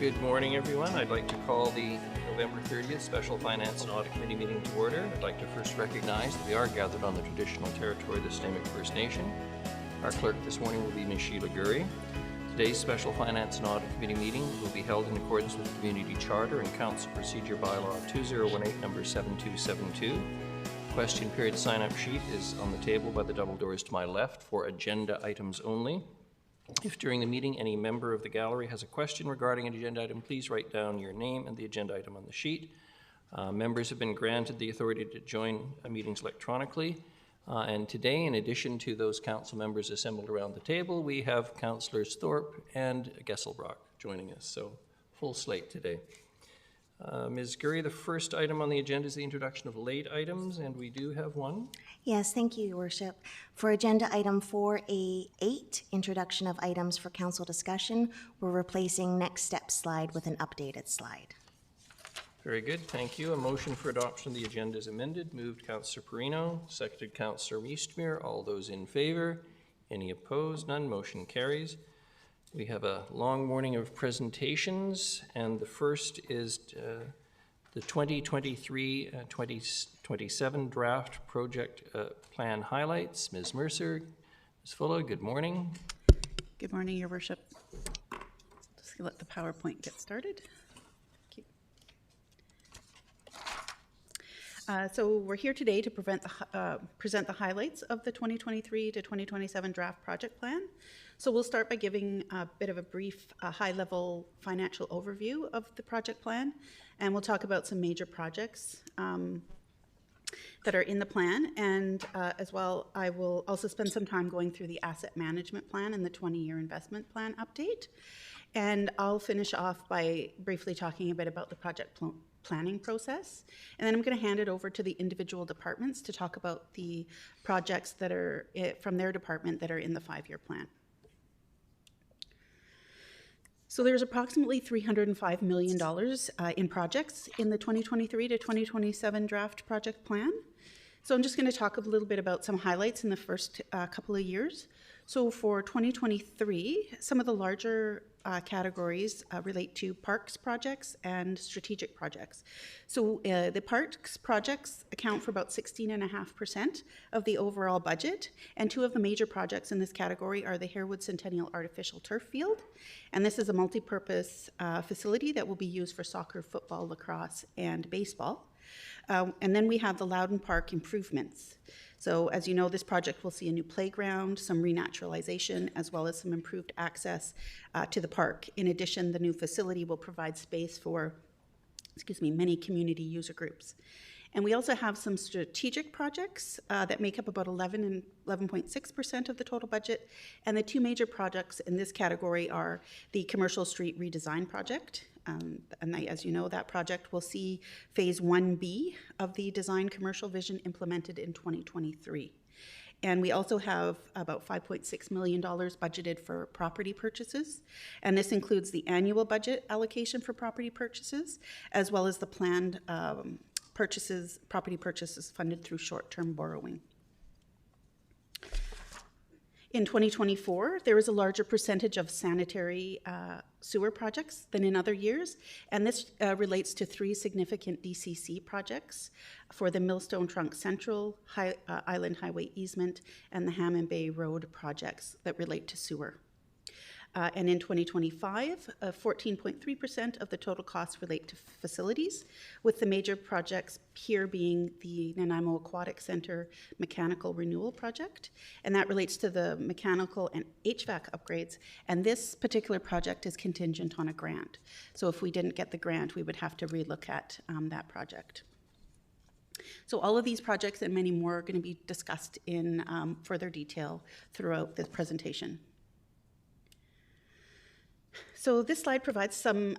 Good morning, everyone. I'd like to call the November 30th Special Finance and Audit Committee meeting to order. I'd like to first recognize that we are gathered on the traditional territory of the Stamik First Nation. Our clerk this morning will be Ms. Sheila Gurry. Today's Special Finance and Audit Committee meeting will be held in accordance with the Community Charter and Council Procedure Bylaw 2018, number 7272. Question period sign-up sheet is on the table by the double doors to my left for agenda items only. If during the meeting any member of the gallery has a question regarding an agenda item, please write down your name and the agenda item on the sheet. Members have been granted the authority to join meetings electronically. And today, in addition to those council members assembled around the table, we have Councillors Thorpe and Gesselbrock joining us. So full slate today. Ms. Gurry, the first item on the agenda is the introduction of late items, and we do have one. Yes, thank you, Your Worship. For agenda item 4A8, introduction of items for council discussion, we're replacing next step slide with an updated slide. Very good, thank you. A motion for adoption of the agenda is amended. Moved Councillor Perino, seconded Councillor Meestmeer. All those in favor? Any opposed? None. Motion carries. We have a long morning of presentations, and the first is the 2023-2027 draft project plan highlights. Ms. Mercer, Ms. Fulla, good morning. Good morning, Your Worship. Just let the PowerPoint get started. So we're here today to present the highlights of the 2023 to 2027 draft project plan. So we'll start by giving a bit of a brief high-level financial overview of the project plan, and we'll talk about some major projects that are in the plan, and as well I will also spend some time going through the asset management plan and the 20-year investment plan update. And I'll finish off by briefly talking a bit about the project planning process. And then I'm going to hand it over to the individual departments to talk about the projects that are from their department that are in the 5-year plan. So there's approximately $305 million in projects in the 2023 to 2027 draft project plan. So I'm just going to talk a little bit about some highlights in the first couple of years. So for 2023, some of the larger categories relate to parks projects and strategic projects. So the parks projects account for about 16.5% of the overall budget, and two of the major projects in this category are the Harewood Centennial Artificial Turf Field, and this is a multi-purpose facility that will be used for soccer, football, lacrosse, and baseball. And then we have the Loudon Park improvements. So as you know, this project will see a new playground, some renaturalization, as well as some improved access to the park. In addition, the new facility will provide space for, many community user groups. And we also have some strategic projects that make up about 11 and 11.6% of the total budget. And the two major projects in this category are the Commercial Street Redesign Project. And as you know, that project will see phase 1B of the design commercial vision implemented in 2023. And we also have about $5.6 million budgeted for property purchases. And this includes the annual budget allocation for property purchases, as well as the planned property purchases funded through short-term borrowing. In 2024, there was a larger percentage of sanitary sewer projects than in other years, and this relates to 3 significant DCC projects for the Millstone Trunk Central, Island Highway Easement, and the Hammond Bay Road projects that relate to sewer. And in 2025, 14.3% of the total costs relate to facilities, with the major projects here being the Nanaimo Aquatic Center Mechanical Renewal Project, and that relates to the mechanical and HVAC upgrades, and this particular project is contingent on a grant. So if we didn't get the grant, we would have to relook at that project. So all of these projects and many more are going to be discussed in further detail throughout this presentation. So this slide provides some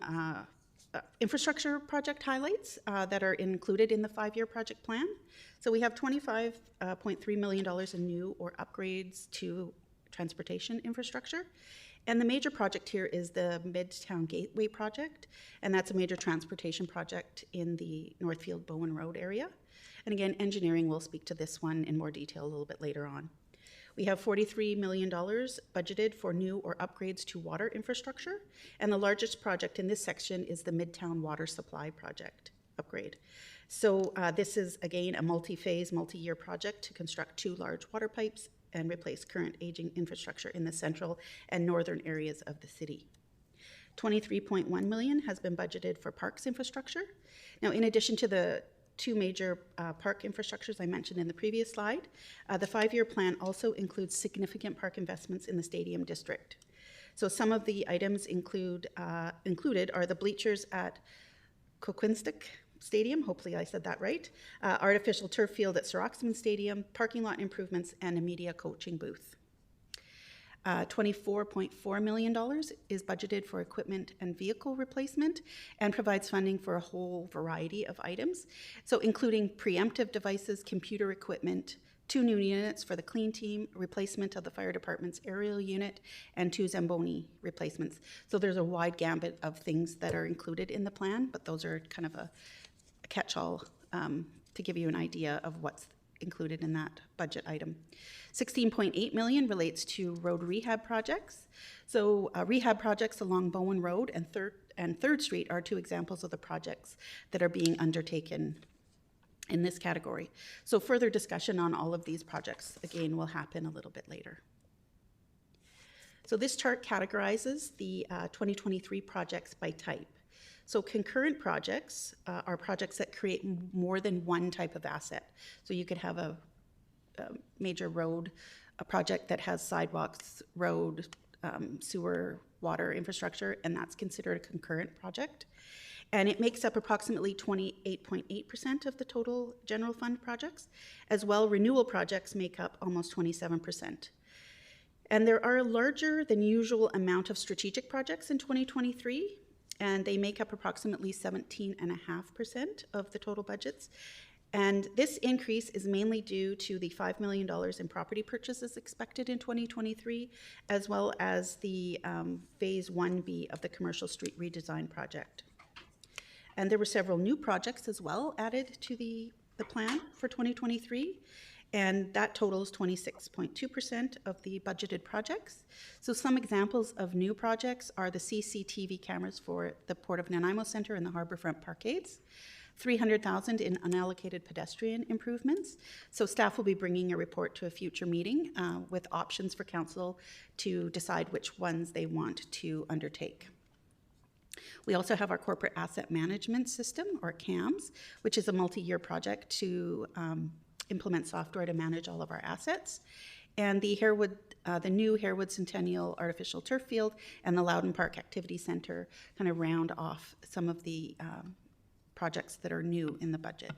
infrastructure project highlights that are included in the 5-year project plan. So we have $25.3 million in new or upgrades to transportation infrastructure. And the major project here is the Midtown Gateway project, and that's a major transportation project in the Northfield Bowen Road area. And again, engineering will speak to this one in more detail a little bit later on. We have $43 million budgeted for new or upgrades to water infrastructure, and the largest project in this section is the Midtown Water Supply Project upgrade. So this is, again, a multi-phase, multi-year project to construct 2 large water pipes and replace current aging infrastructure in the central and northern areas of the city. $23.1 million has been budgeted for parks infrastructure. Now, in addition to the 2 major park infrastructures I mentioned in the previous slide, the 5-year plan also includes significant park investments in the stadium district. So some of the items included are the bleachers at Coquinstick Stadium, hopefully I said that right, artificial turf field at Sir Oxman Stadium, parking lot improvements, and a media coaching booth. $24.4 million is budgeted for equipment and vehicle replacement and provides funding for a whole variety of items, so including preemptive devices, computer equipment, 2 new units for the clean team, replacement of the fire department's aerial unit, and 2 Zamboni replacements. So there's a wide gambit of things that are included in the plan, but those are kind of a catch-all to give you an idea of what's included in that budget item. $16.8 million relates to road rehab projects. So rehab projects along Bowen Road and 3rd Street are 2 examples of the projects that are being undertaken in this category. So further discussion on all of these projects, again, will happen a little bit later. So this chart categorizes the 2023 projects by type. So concurrent projects are projects that create more than one type of asset. So you could have a major road, a project that has sidewalks, road, sewer, water infrastructure, and that's considered a concurrent project. And it makes up approximately 28.8% of the total general fund projects. As well, renewal projects make up almost 27%. And there are a larger than usual amount of strategic projects in 2023, and they make up approximately 17.5% of the total budgets. And this increase is mainly due to the $5 million in property purchases expected in 2023, as well as the Phase 1B of the Commercial Street redesign project. And there were several new projects as well added to the plan for 2023, and that totals 26.2% of the budgeted projects. So some examples of new projects are the CCTV cameras for the Port of Nanaimo Centre and the Harbourfront Parkades, $300,000 in unallocated pedestrian improvements. So staff will be bringing a report to a future meeting with options for council to decide which ones they want to undertake. We also have our corporate asset management system, or CAMS, which is a multi-year project to implement software to manage all of our assets. And the new Harewood Centennial Artificial Turf Field and the Loudon Park Activity Centre kind of round off some of the projects that are new in the budget.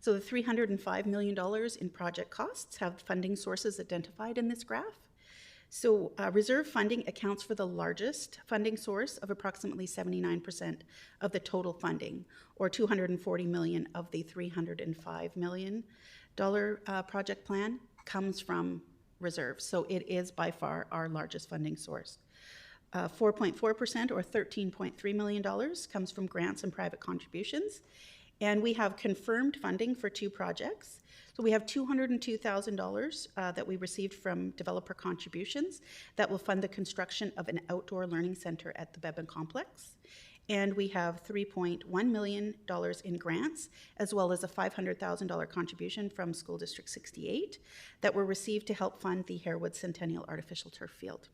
So the $305 million in project costs have funding sources identified in this graph. So reserve funding accounts for the largest funding source of approximately 79% of the total funding, or $240 million of the $305 million project plan comes from reserves. So it is by far our largest funding source. 4.4% or $13.3 million comes from grants and private contributions. And we have confirmed funding for 2 projects. So we have $202,000 that we received from developer contributions that will fund the construction of an outdoor learning center at the Beban Complex. And we have $3.1 million in grants, as well as a $500,000 contribution from School District 68 that were received to help fund the Harewood Centennial Artificial Turf Field.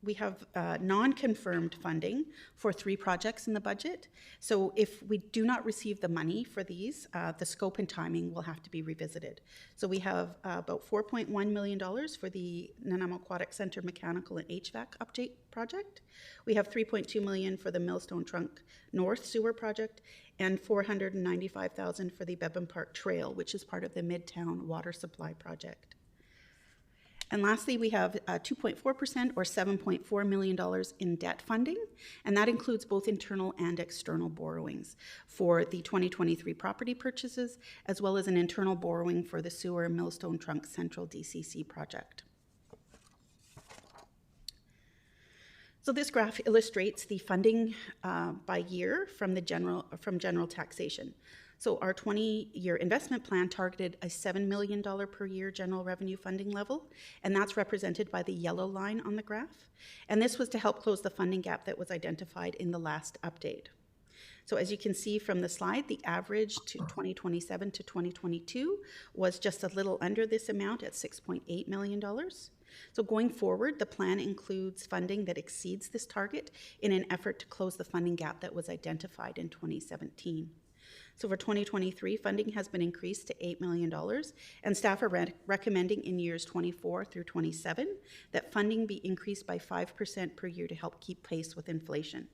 We have non-confirmed funding for 3 projects in the budget. So if we do not receive the money for these, the scope and timing will have to be revisited. So we have about $4.1 million for the Nanaimo Aquatic Centre Mechanical and HVAC Update project. We have $3.2 million for the Millstone Trunk North Sewer project, and $495,000 for the Beban Park Trail, which is part of the Midtown Water Supply project. And lastly, we have 2.4% or $7.4 million in debt funding, and that includes both internal and external borrowings for the 2023 property purchases, as well as an internal borrowing for the Sewer Millstone Trunk Central DCC project. So this graph illustrates the funding by year from general taxation. So our 20-year investment plan targeted a $7 million per year general revenue funding level, and that's represented by the yellow line on the graph. And this was to help close the funding gap that was identified in the last update. So as you can see from the slide, the average to 2027 to 2022 was just a little under this amount at $6.8 million. So going forward, the plan includes funding that exceeds this target in an effort to close the funding gap that was identified in 2017. So for 2023, funding has been increased to $8 million, and staff are recommending in years 24 through 27 that funding be increased by 5% per year to help keep pace with inflation.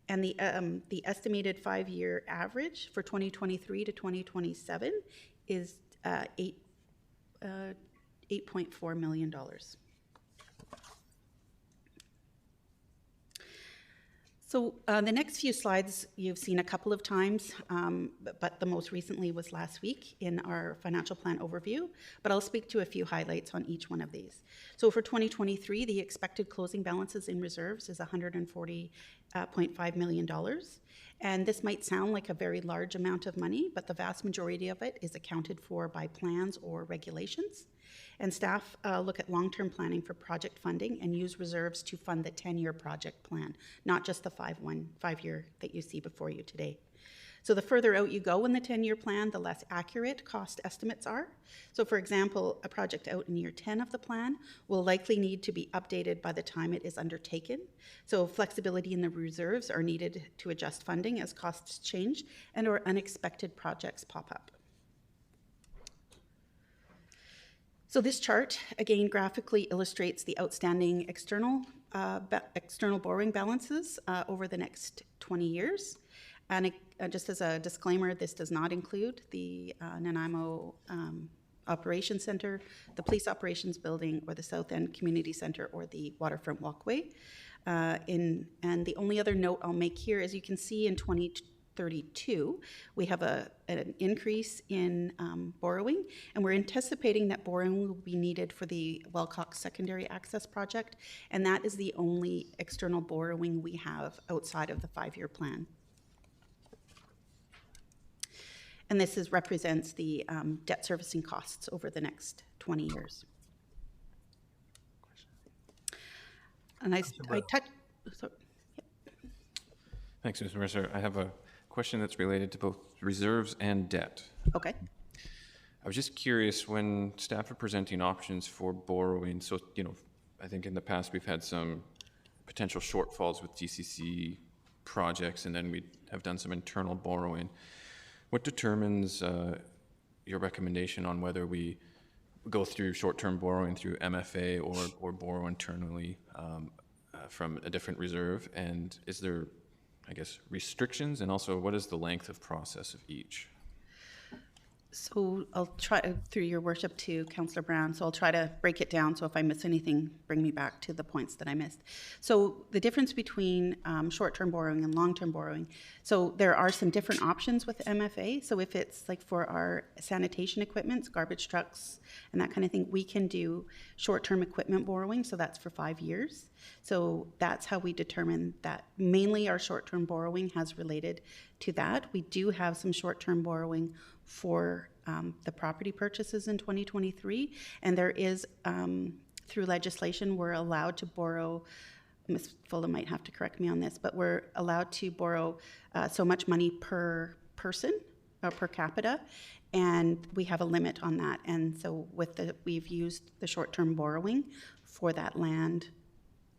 And the estimated 5-year average for 2023 to 2027 is $8.4 million. So the next few slides you've seen a couple of times, but the most recently was last week in our financial plan overview, but I'll speak to a few highlights on each one of these. So for 2023, the expected closing balances in reserves is $140.5 million. And this might sound like a very large amount of money, but the vast majority of it is accounted for by plans or regulations. And staff look at long-term planning for project funding and use reserves to fund the 10-year project plan, not just the 5-year that you see before you today. So the further out you go in the 10-year plan, the less accurate cost estimates are. So for example, a project out in year 10 of the plan will likely need to be updated by the time it is undertaken. So flexibility in the reserves are needed to adjust funding as costs change and or unexpected projects pop up. So this chart, again, graphically illustrates the outstanding external borrowing balances over the next 20 years. And just as a disclaimer, this does not include the Nanaimo Operations Center, the Police Operations Building, or the South End Community Center, or the Waterfront Walkway. And the only other note I'll make here, as you can see in 2032, we have an increase in borrowing, and we're anticipating that borrowing will be needed for the Wellcock Secondary Access Project, and that is the only external borrowing we have outside of the 5-year plan. And this represents the debt servicing costs over the next 20 years. And I touched. Thanks, Mr. Mercer. I have a question that's related to both reserves and debt. Okay. I was just curious, when staff are presenting options for borrowing, so, I think in the past we've had some potential shortfalls with DCC projects, and then we have done some internal borrowing. What determines your recommendation on whether we go through short-term borrowing through MFA or borrow internally from a different reserve? And is there, I guess, restrictions? And also, what is the length of process of each? So I'll try, through your worship to Councillor Brown, so I'll try to break it down, so if I miss anything, bring me back to the points that I missed. So the difference between short-term borrowing and long-term borrowing, so there are some different options with MFA. So if it's like for our sanitation equipment, garbage trucks, and that kind of thing, we can do short-term equipment borrowing, so that's for 5 years. So that's how we determine that. Mainly our short-term borrowing has related to that. We do have some short-term borrowing for the property purchases in 2023, and there is, through legislation, we're allowed to borrow, Ms. Fulla might have to correct me on this, but we're allowed to borrow so much money per person or per capita, and we have a limit on that. And so we've used the short-term borrowing for that land,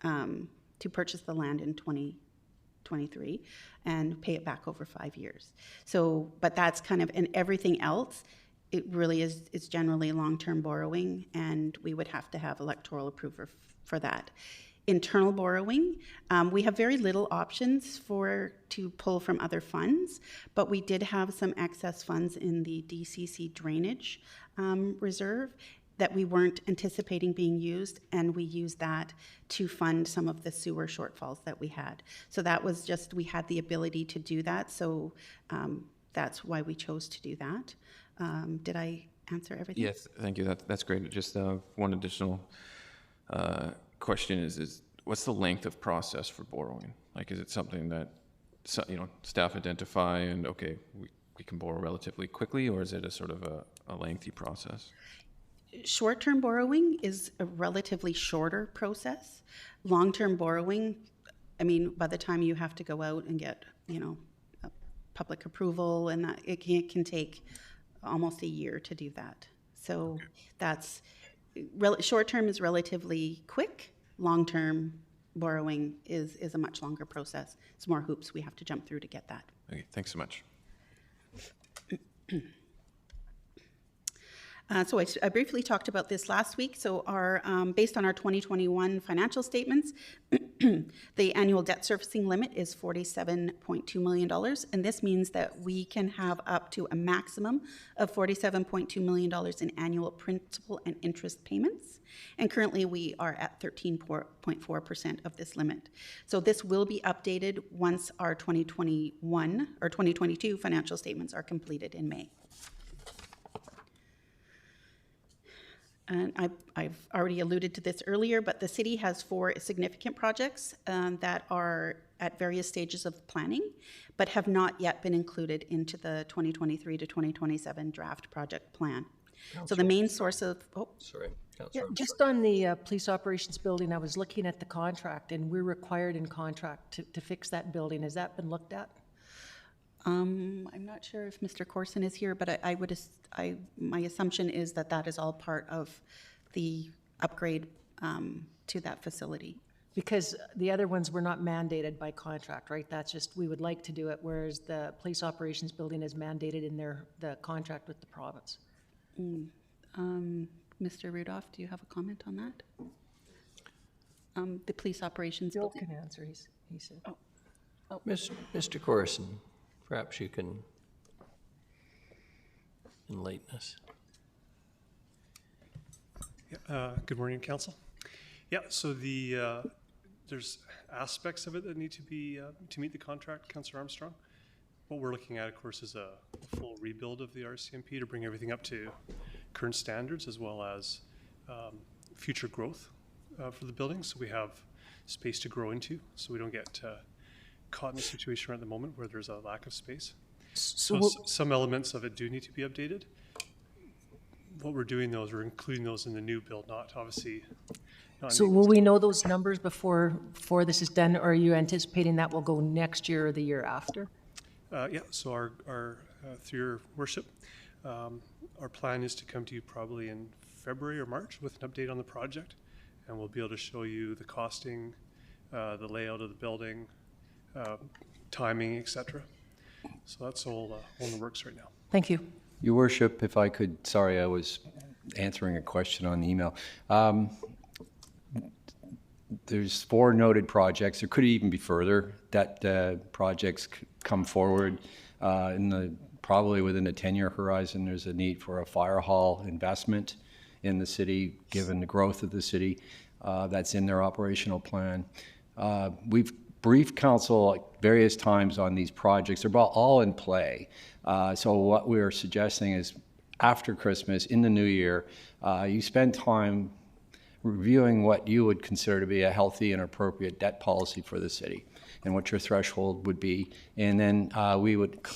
to purchase the land in 2023 and pay it back over 5 years. So, but that's kind of, and everything else, it really is generally long-term borrowing, and we would have to have electoral approval for that. Internal borrowing, we have very little options to pull from other funds, but we did have some excess funds in the DCC drainage reserve that we weren't anticipating being used, and we used that to fund some of the sewer shortfalls that we had. So that was just, we had the ability to do that, so that's why we chose to do that. Did I answer everything? Yes, thank you. That's great. Just one additional question is what's the length of process for borrowing? Like, is it something that staff identify and, okay, we can borrow relatively quickly, or is it a sort of a lengthy process? Short-term borrowing is a relatively shorter process. Long-term borrowing, I mean, by the time you have to go out and get, public approval and that, it can take almost a year to do that. So that's, short-term is relatively quick. Long-term borrowing is a much longer process. It's more hoops we have to jump through to get that. Okay, thanks so much. So I briefly talked about this last week. So based on our 2021 financial statements, the annual debt servicing limit is $47.2 million. And this means that we can have up to a maximum of $47.2 million in annual principal and interest payments. And currently we are at 13.4% of this limit. So this will be updated once our 2021 or 2022 financial statements are completed in May. And I've already alluded to this earlier, but the city has 4 significant projects that are at various stages of planning, but have not yet been included into the 2023 to 2027 draft project plan. So the main source of, Sorry, Yeah, Councillor. just on the police operations building, I was looking at the contract, and we're required in contract to fix that building. Has that been looked at? I'm not sure if Mr. Corson is here, but my assumption is that is all part of the upgrade to that facility. Because the other ones were not mandated by contract, right? That's just, we would like to do it, whereas the police operations building is mandated in the contract with the province. Mr. Rudolph, do you have a comment on that? The police operations Bill building. can answer, he said. Mr. Corson, perhaps you can enlighten us. Good morning, Council. Yeah, so there's aspects of it that need to be to meet the contract, Councillor Armstrong. What we're looking at, of course, is a full rebuild of the RCMP to bring everything up to current standards, as well as future growth for the building. So we have space to grow into, so we don't get caught in a situation right at the moment where there's a lack of space. So some elements of it do need to be updated. What we're doing though is we're including those in the new build, not obviously. So will we know those numbers before this is done, or are you anticipating that will go next year or the year after? Yeah, so our through your worship, our plan is to come to you probably in February or March with an update on the project, and we'll be able to show you the costing, the layout of the building, timing, etc. So that's all in the works right now. Thank you. Your Worship, if I could, sorry, I was answering a question on the email. There's 4 noted projects. There could even be further that projects come forward probably within a 10-year horizon. There's a need for a fire hall investment in the city, given the growth of the city. That's in their operational plan. We've briefed council at various times on these projects. They're all in play. So what we're suggesting is after Christmas, in the new year, you spend time reviewing what you would consider to be a healthy and appropriate debt policy for the city and what your threshold would be. And then we would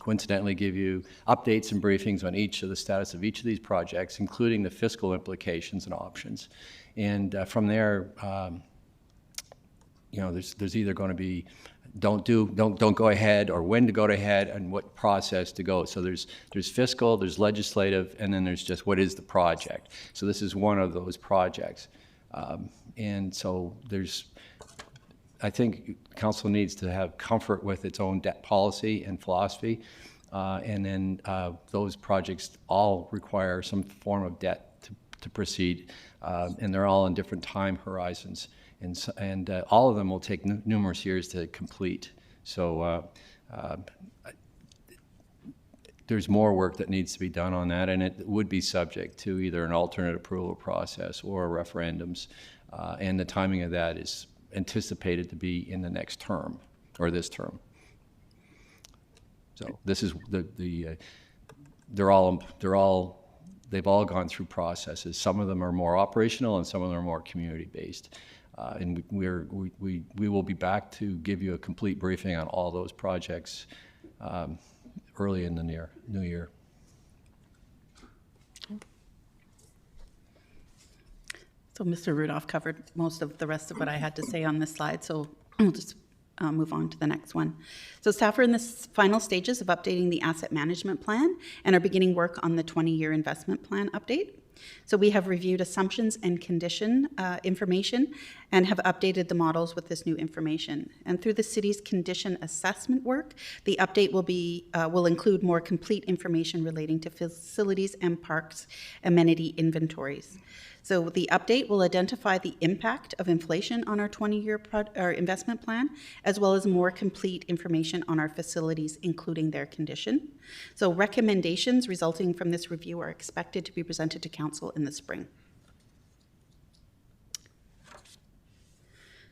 coincidentally give you updates and briefings on each of the status of each of these projects, including the fiscal implications and options. And from there, there's either going to be don't go ahead, or when to go ahead, and what process to go. So there's fiscal, there's legislative, and then there's just what is the project. So this is one of those projects, and so I think council needs to have comfort with its own debt policy and philosophy, and then those projects all require some form of debt to proceed, and they're all in different time horizons. And all of them will take numerous years to complete. So there's more work that needs to be done on that, and it would be subject to either an alternate approval process or referendums. And the timing of that is anticipated to be in the next term, or this term. So this is they've all gone through processes. Some of them are more operational, and some of them are more community-based. And we will be back to give you a complete briefing on all those projects early in the new year. So Mr. Rudolph covered most of the rest of what I had to say on this slide, so we'll just move on to the next one. So staff are in the final stages of updating the asset management plan and are beginning work on the 20-year investment plan update. So we have reviewed assumptions and condition information and have updated the models with this new information. And through the city's condition assessment work, the update will include more complete information relating to facilities and parks amenity inventories. So the update will identify the impact of inflation on our 20-year investment plan, as well as more complete information on our facilities, including their condition. So recommendations resulting from this review are expected to be presented to council in the spring.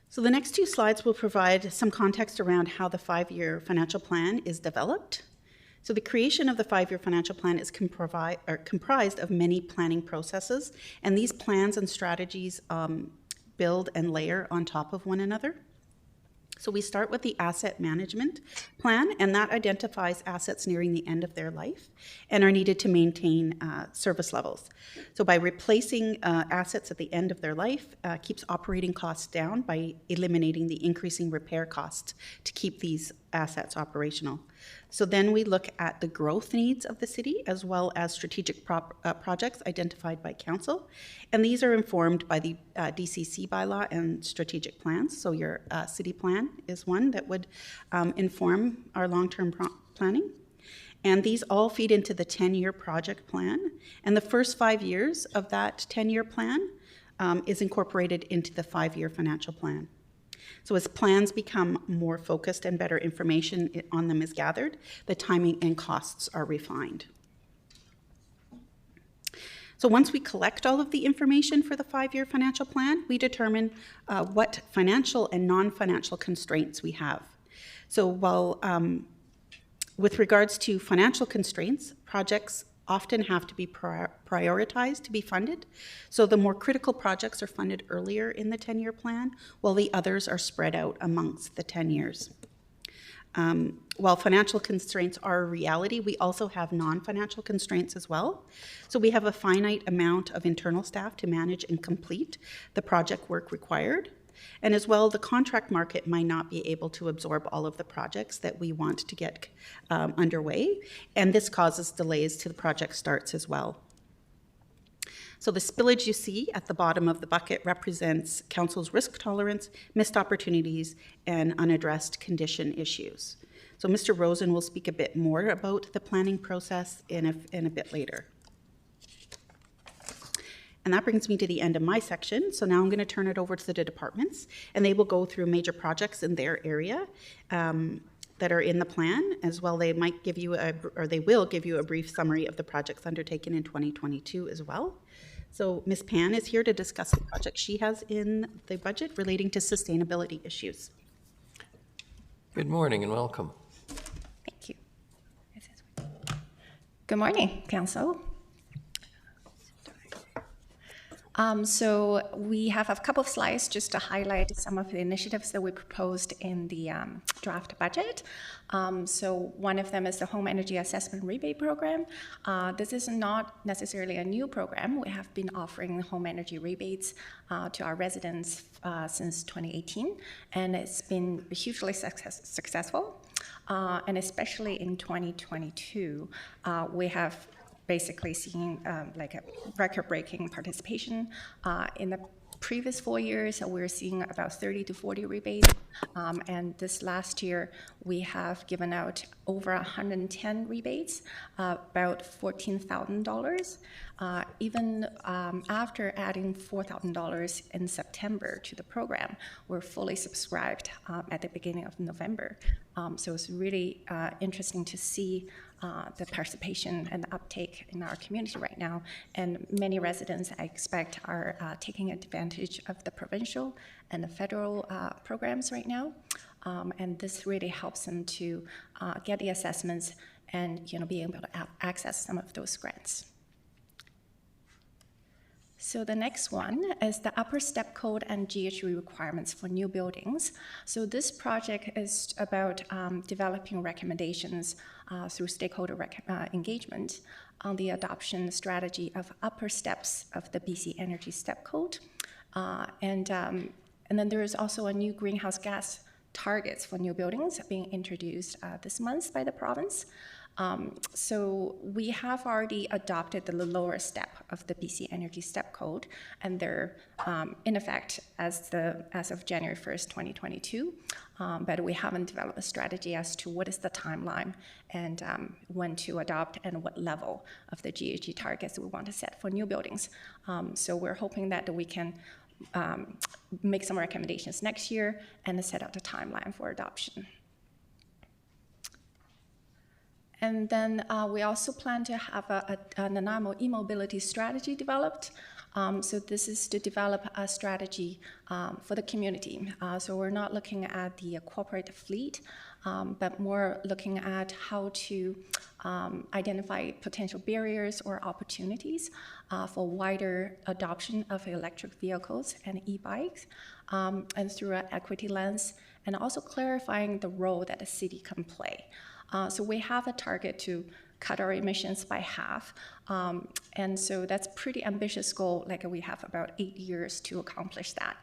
So the next two slides will provide some context around how the 5-year financial plan is developed. So the creation of the 5-year financial plan is comprised of many planning processes, and these plans and strategies build and layer on top of one another. So we start with the asset management plan, and that identifies assets nearing the end of their life and are needed to maintain service levels. So by replacing assets at the end of their life, keeps operating costs down by eliminating the increasing repair costs to keep these assets operational. So then we look at the growth needs of the city as well as strategic projects identified by council. And these are informed by the DCC bylaw and strategic plans. So your city plan is one that would inform our long-term planning. And these all feed into the 10-year project plan. And the first 5 years of that 10-year plan is incorporated into the 5-year financial plan. So as plans become more focused and better information on them is gathered, the timing and costs are refined. So once we collect all of the information for the 5-year financial plan, we determine what financial and non-financial constraints we have. So while with regards to financial constraints, projects often have to be prioritized to be funded. So the more critical projects are funded earlier in the 10-year plan, while the others are spread out amongst the 10 years. While financial constraints are a reality, we also have non-financial constraints as well. So we have a finite amount of internal staff to manage and complete the project work required. And as well, the contract market might not be able to absorb all of the projects that we want to get underway, and this causes delays to the project starts as well. So the spillage you see at the bottom of the bucket represents council's risk tolerance, missed opportunities, and unaddressed condition issues. So Mr. Rosen will speak a bit more about the planning process in a bit later. And that brings me to the end of my section. So now I'm going to turn it over to the departments, and they will go through major projects in their area that are in the plan. As well, they might give you they will give you a brief summary of the projects undertaken in 2022 as well. So Ms. Pan is here to discuss the project she has in the budget relating to sustainability issues. Good morning and welcome. Thank you. Good morning, Council. So we have a couple of slides just to highlight some of the initiatives that we proposed in the draft budget. So one of them is the Home Energy Assessment Rebate Program. This is not necessarily a new program. We have been offering home energy rebates to our residents since 2018, and it's been hugely successful. And especially in 2022, we have basically seeing like a record-breaking participation. In the previous 4 years, we're seeing about 30 to 40 rebates. And this last year, we have given out over 110 rebates, about $14,000. Even after adding $4,000 in September to the program, we're fully subscribed at the beginning of November. So it's really interesting to see the participation and the uptake in our community right now. And many residents, I expect, are taking advantage of the provincial and the federal programs right now. And this really helps them to get the assessments and be able to access some of those grants. So the next one is the upper step code and GHG requirements for new buildings. So this project is about developing recommendations through stakeholder engagement on the adoption strategy of upper steps of the BC Energy Step Code. And then there is also a new greenhouse gas targets for new buildings being introduced this month by the province. So we have already adopted the lower step of the BC Energy Step Code, and they're in effect as of January 1st, 2022. But we haven't developed a strategy as to what is the timeline and when to adopt and what level of the GHG targets we want to set for new buildings. So we're hoping that we can make some recommendations next year and set out a timeline for adoption. And then we also plan to have a Nanaimo e-mobility strategy developed. So this is to develop a strategy for the community. So we're not looking at the corporate fleet, but more looking at how to identify potential barriers or opportunities for wider adoption of electric vehicles and e-bikes, and through an equity lens, and also clarifying the role that the city can play. So we have a target to cut our emissions by half. And so that's pretty ambitious goal, like we have about 8 years to accomplish that.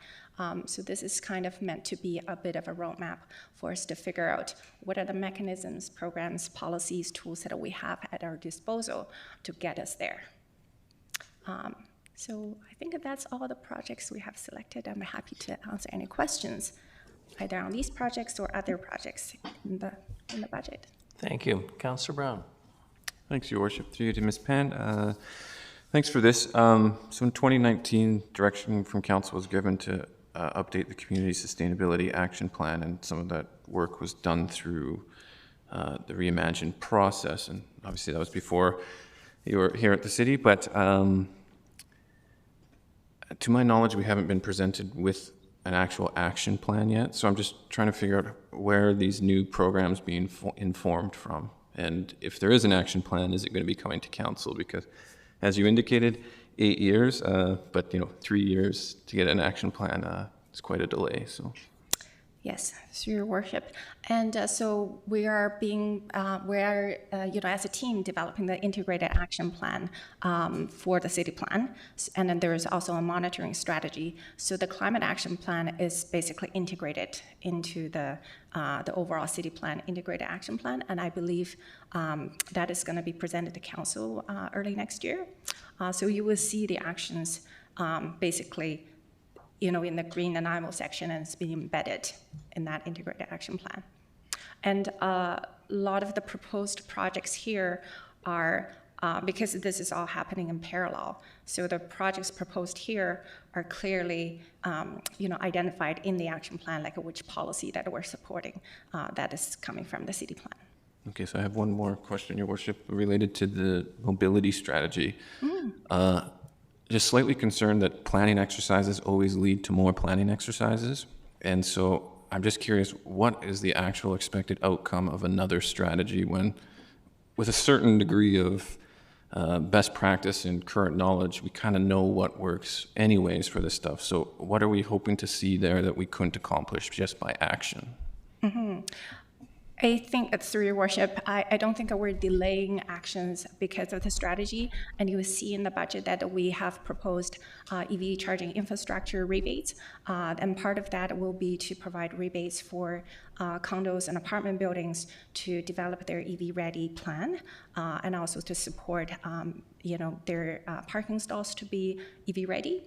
So this is kind of meant to be a bit of a roadmap for us to figure out what are the mechanisms, programs, policies, tools that we have at our disposal to get us there. So I think that's all the projects we have selected. I'm happy to answer any questions, either on these projects or other projects in the budget. Thank you. Councillor Brown. Thanks, Your Worship. Through you to Ms. Pan. Thanks for this. So in 2019, direction from Council was given to update the Community Sustainability Action Plan, and some of that work was done through the reimagined process, and obviously that was before you were here at the city, but to my knowledge, we haven't been presented with an actual action plan yet, so I'm just trying to figure out where these new programs being informed from, and if there is an action plan, is it going to be coming to council? Because, as you indicated, 8 years, but 3 years to get an action plan is quite a delay. So. Yes, through Your Worship, and so we are as a team developing the integrated action plan for the city plan, and then there is also a monitoring strategy. So the climate action plan is basically integrated into the overall city plan, integrated action plan, and I believe that is going to be presented to council early next year. So you will see the actions basically in the green Nanaimo section, and it's being embedded in that integrated action plan. And a lot of the proposed projects here are, because this is all happening in parallel, so the projects proposed here are clearly identified in the action plan, like which policy that we're supporting that is coming from the city plan. Okay, so I have one more question, Your Worship, related to the mobility strategy. Just slightly concerned that planning exercises always lead to more planning exercises. And so I'm just curious, what is the actual expected outcome of another strategy when, with a certain degree of best practice and current knowledge, we kind of know what works anyways for this stuff. So what are we hoping to see there that we couldn't accomplish just by action? Mm-hmm. I think through Your Worship, I don't think we're delaying actions because of the strategy, and you will see in the budget that we have proposed EV charging infrastructure rebates, and part of that will be to provide rebates for condos and apartment buildings to develop their EV-ready plan, and also to support their parking stalls to be EV-ready.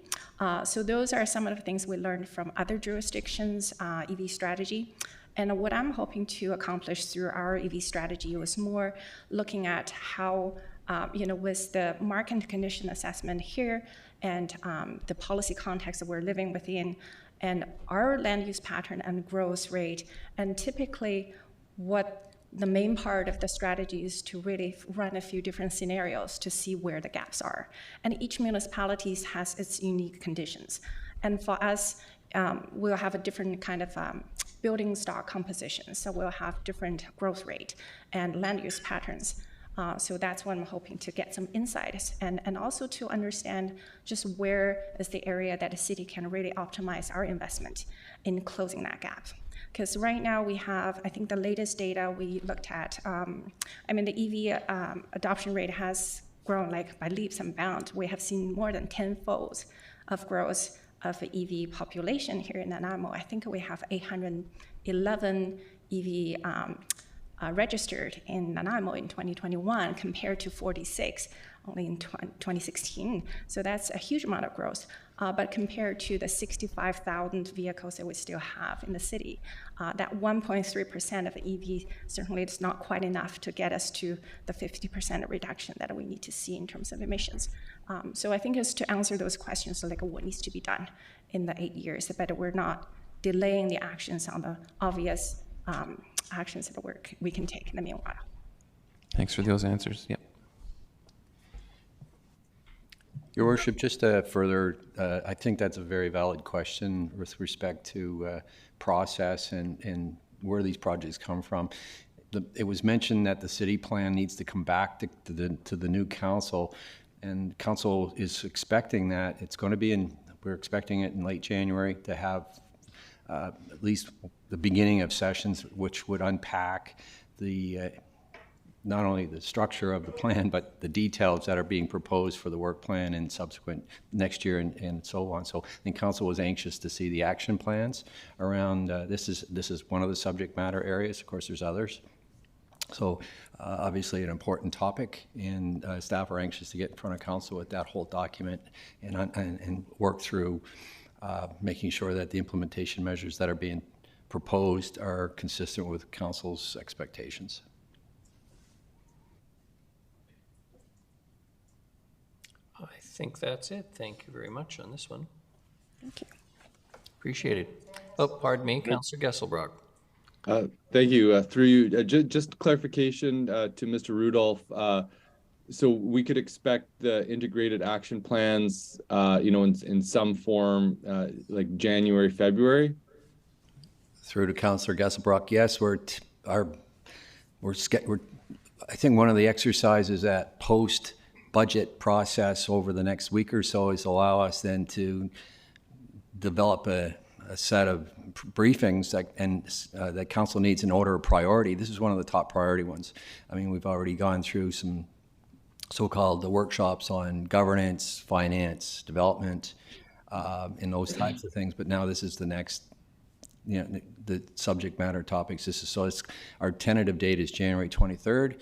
So those are some of the things we learned from other jurisdictions' EV strategy. And what I'm hoping to accomplish through our EV strategy was more looking at how, with the market condition assessment here and the policy context that we're living within, and our land use pattern and growth rate, and typically what the main part of the strategy is to really run a few different scenarios to see where the gaps are. And each municipality has its unique conditions. And for us, we'll have a different kind of building stock composition, so we'll have different growth rate and land use patterns. So that's what I'm hoping to get some insights and also to understand just where is the area that the city can really optimize our investment in closing that gap. Because right now we have, I think the latest data we looked at, the EV adoption rate has grown like by leaps and bounds. We have seen more than 10-fold of growth of the EV population here in Nanaimo. I think we have 811 EV registered in Nanaimo in 2021 compared to 46 only in 2016. So that's a huge amount of growth. But compared to the 65,000 vehicles that we still have in the city, that 1.3% of EV certainly is not quite enough to get us to the 50% reduction that we need to see in terms of emissions. So I think it's to answer those questions, like what needs to be done in the 8 years, but we're not delaying the actions on the obvious actions that we can take in the meanwhile. Thanks for those answers. Yep. Your Worship, just further, I think that's a very valid question with respect to process and where these projects come from. It was mentioned that the city plan needs to come back to the new council, and council is expecting that. It's going to be we're expecting it in late January to have at least the beginning of sessions, which would unpack the not only the structure of the plan, but the details that are being proposed for the work plan and subsequent next year and so on. So I think council was anxious to see the action plans around, this is one of the subject matter areas. Of course, there's others. So obviously an important topic, and staff are anxious to get in front of council with that whole document and work through making sure that the implementation measures that are being proposed are consistent with council's expectations. I think that's it. Thank you very much on this one. Thank you. Appreciate it. Oh, pardon me, Councillor Gesselbrock. Thank you. Through you, just clarification to Mr. Rudolph. So we could expect the integrated action plans, in some form, like January, February. Through to Councillor Gesselbrock, yes, I think one of the exercises that post-budget process over the next week or so is allow us then to develop a set of briefings that council needs in order of priority. This is one of the top priority ones. I mean, we've already gone through some so-called workshops on governance, finance, development, and those types of things. But now this is the next, the subject matter topics. Our tentative date is January 23rd.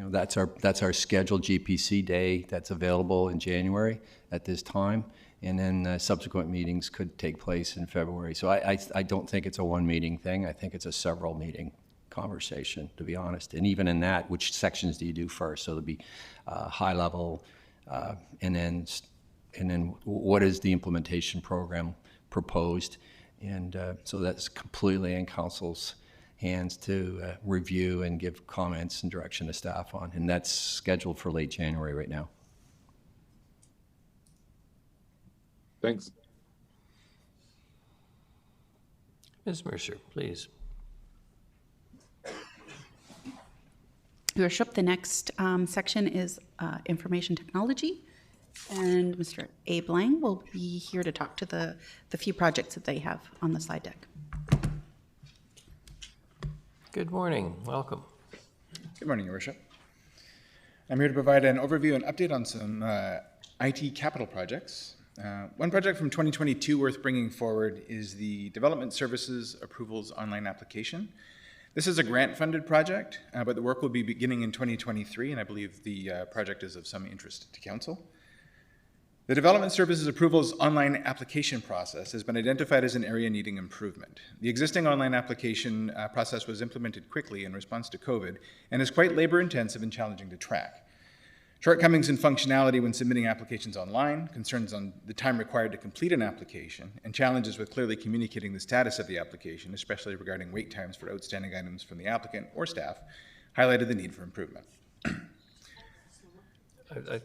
That's our scheduled GPC day that's available in January at this time. And then subsequent meetings could take place in February. So I don't think it's a one meeting thing. I think it's a several meeting conversation, to be honest. And even in that, which sections do you do first? So there'll be high level, and then what is the implementation program proposed? And so that's completely in council's hands to review and give comments and direction to staff on. And that's scheduled for late January right now. Thanks. Ms. Mercer, please. Your Worship, the next section is information technology, and Mr. Abe Lang will be here to talk to the few projects that they have on the slide deck. Good morning. Welcome. Good morning, Your Worship. I'm here to provide an overview and update on some IT capital projects. One project from 2022 worth bringing forward is the Development Services Approvals Online Application. This is a grant-funded project, but the work will be beginning in 2023, and I believe the project is of some interest to Council. The Development Services Approvals Online Application process has been identified as an area needing improvement. The existing online application process was implemented quickly in response to COVID and is quite labor-intensive and challenging to track. Shortcomings in functionality when submitting applications online, concerns on the time required to complete an application, and challenges with clearly communicating the status of the application, especially regarding wait times for outstanding items from the applicant or staff, highlighted the need for improvement. A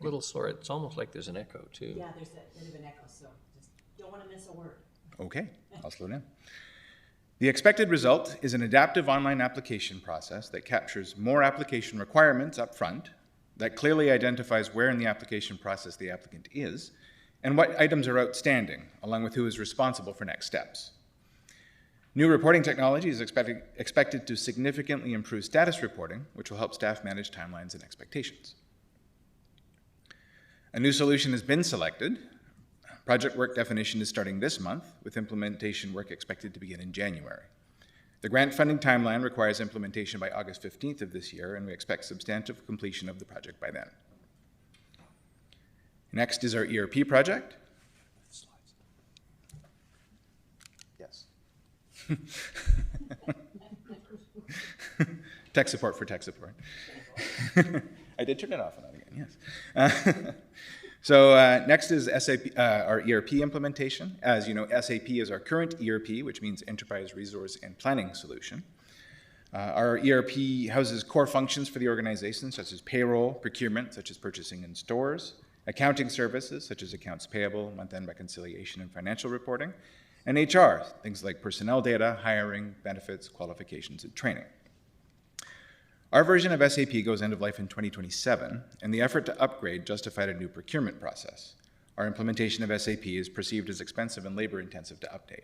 little slower. It's almost like there's an echo, too. Yeah, there's a bit of an echo, so just don't want to miss a word. Okay, I'll slow down. The expected result is an adaptive online application process that captures more application requirements up front, that clearly identifies where in the application process the applicant is, and what items are outstanding, along with who is responsible for next steps. New reporting technology is expected to significantly improve status reporting, which will help staff manage timelines and expectations. A new solution has been selected. Project work definition is starting this month, with implementation work expected to begin in January. The grant funding timeline requires implementation by August 15th of this year, and we expect substantive completion of the project by then. Next is our ERP project. Yes. Tech support for tech support. I did turn it off and on again, yes. So next is SAP, our ERP implementation. As you know, SAP is our current ERP, which means Enterprise Resource and Planning Solution. Our ERP houses core functions for the organization, such as payroll, procurement, such as purchasing in stores, accounting services, such as accounts payable, month-end reconciliation, and financial reporting, and HR, things like personnel data, hiring, benefits, qualifications, and training. Our version of SAP goes end of life in 2027, and the effort to upgrade justified a new procurement process. Our implementation of SAP is perceived as expensive and labor-intensive to update.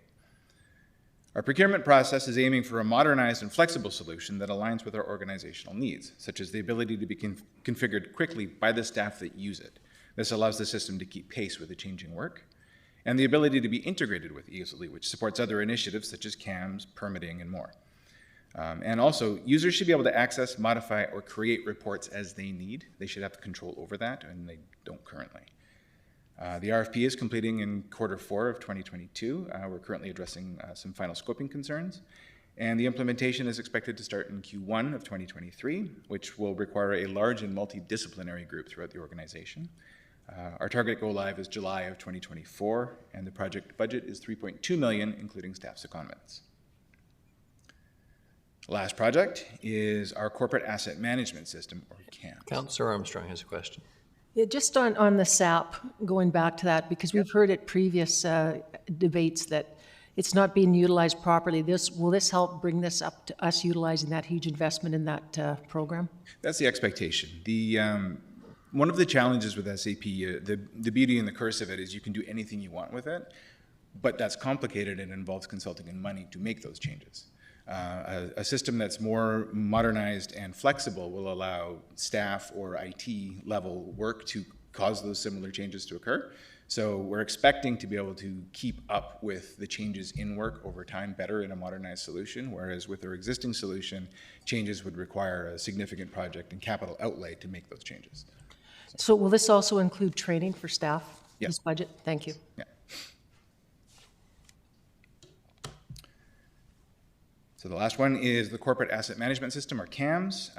Our procurement process is aiming for a modernized and flexible solution that aligns with our organizational needs, such as the ability to be configured quickly by the staff that use it. This allows the system to keep pace with the changing work, and the ability to be integrated with easily, which supports other initiatives such as CAMs, permitting, and more. And also, users should be able to access, modify, or create reports as they need. They should have control over that, and they don't currently. The RFP is completing in Q4 of 2022. We're currently addressing some final scoping concerns, and the implementation is expected to start in Q1 of 2023, which will require a large and multidisciplinary group throughout the organization. Our target go live is July of 2024, and the project budget is $3.2 million, including staff secondments. Last project is our corporate asset management system, or CAM. Councillor Armstrong has a question. Yeah, just on the SAP, going back to that, because we've heard at previous debates that it's not being utilized properly. Will this help bring this up to us utilizing that huge investment in that program? That's the expectation. One of the challenges with SAP, the beauty and the curse of it is you can do anything you want with it, but that's complicated and involves consulting and money to make those changes. A system that's more modernized and flexible will allow staff or IT level work to cause those similar changes to occur. So we're expecting to be able to keep up with the changes in work over time better in a modernized solution, whereas with our existing solution, changes would require a significant project and capital outlay to make those changes. So will this also include training for staff? Yeah. This budget? Thank you. Yeah. So the last one is the Corporate Asset Management System, or CAMS.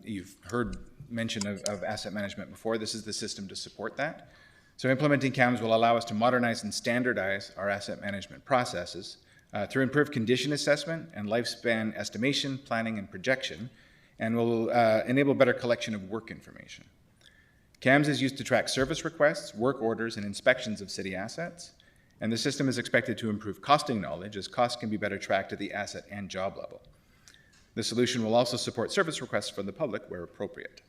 You've heard mention of asset management before. This is the system to support that. So implementing CAMS will allow us to modernize and standardize our asset management processes through improved condition assessment and lifespan estimation, planning, and projection, and will enable better collection of work information. CAMS is used to track service requests, work orders, and inspections of city assets. And the system is expected to improve costing knowledge, as costs can be better tracked at the asset and job level. The solution will also support service requests from the public where appropriate.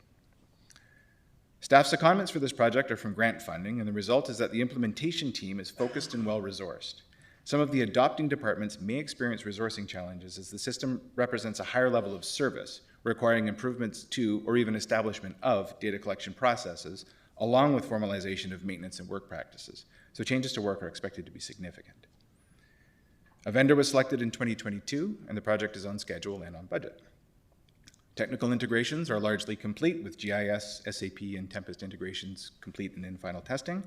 Staff secondments for this project are from grant funding, and the result is that the implementation team is focused and well-resourced. Some of the adopting departments may experience resourcing challenges as the system represents a higher level of service, requiring improvements to or even establishment of data collection processes, along with formalization of maintenance and work practices. So changes to work are expected to be significant. A vendor was selected in 2022, and the project is on schedule and on budget. Technical integrations are largely complete, with GIS, SAP, and Tempest integrations complete and in final testing.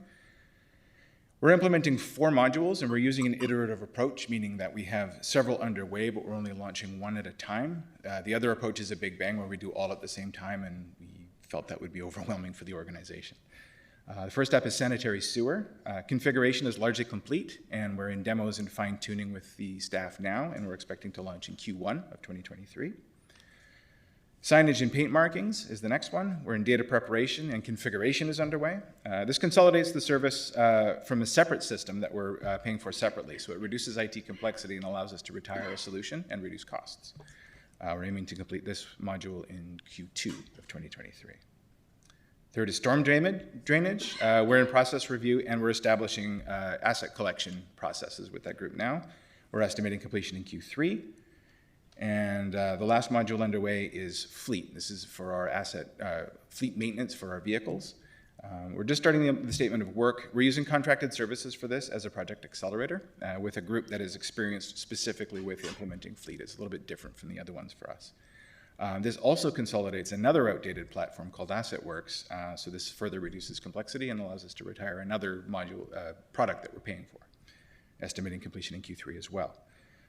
We're implementing 4 modules, and we're using an iterative approach, meaning that we have several underway, but we're only launching one at a time. The other approach is a big bang, where we do all at the same time, and we felt that would be overwhelming for the organization. The first step is sanitary sewer. Configuration is largely complete, and we're in demos and fine-tuning with the staff now, and we're expecting to launch in Q1 of 2023. Signage and paint markings is the next one. We're in data preparation and configuration is underway. This consolidates the service from a separate system that we're paying for separately. So it reduces IT complexity and allows us to retire a solution and reduce costs. We're aiming to complete this module in Q2 of 2023. Third is storm drainage. We're in process review and we're establishing asset collection processes with that group now. We're estimating completion in Q3. And the last module underway is fleet. This is for our fleet maintenance for our vehicles. We're just starting the statement of work. We're using contracted services for this as a project accelerator with a group that is experienced specifically with implementing fleet. It's a little bit different from the other ones for us. This also consolidates another outdated platform called AssetWorks. So this further reduces complexity and allows us to retire another module product that we're paying for, estimating completion in Q3 as well.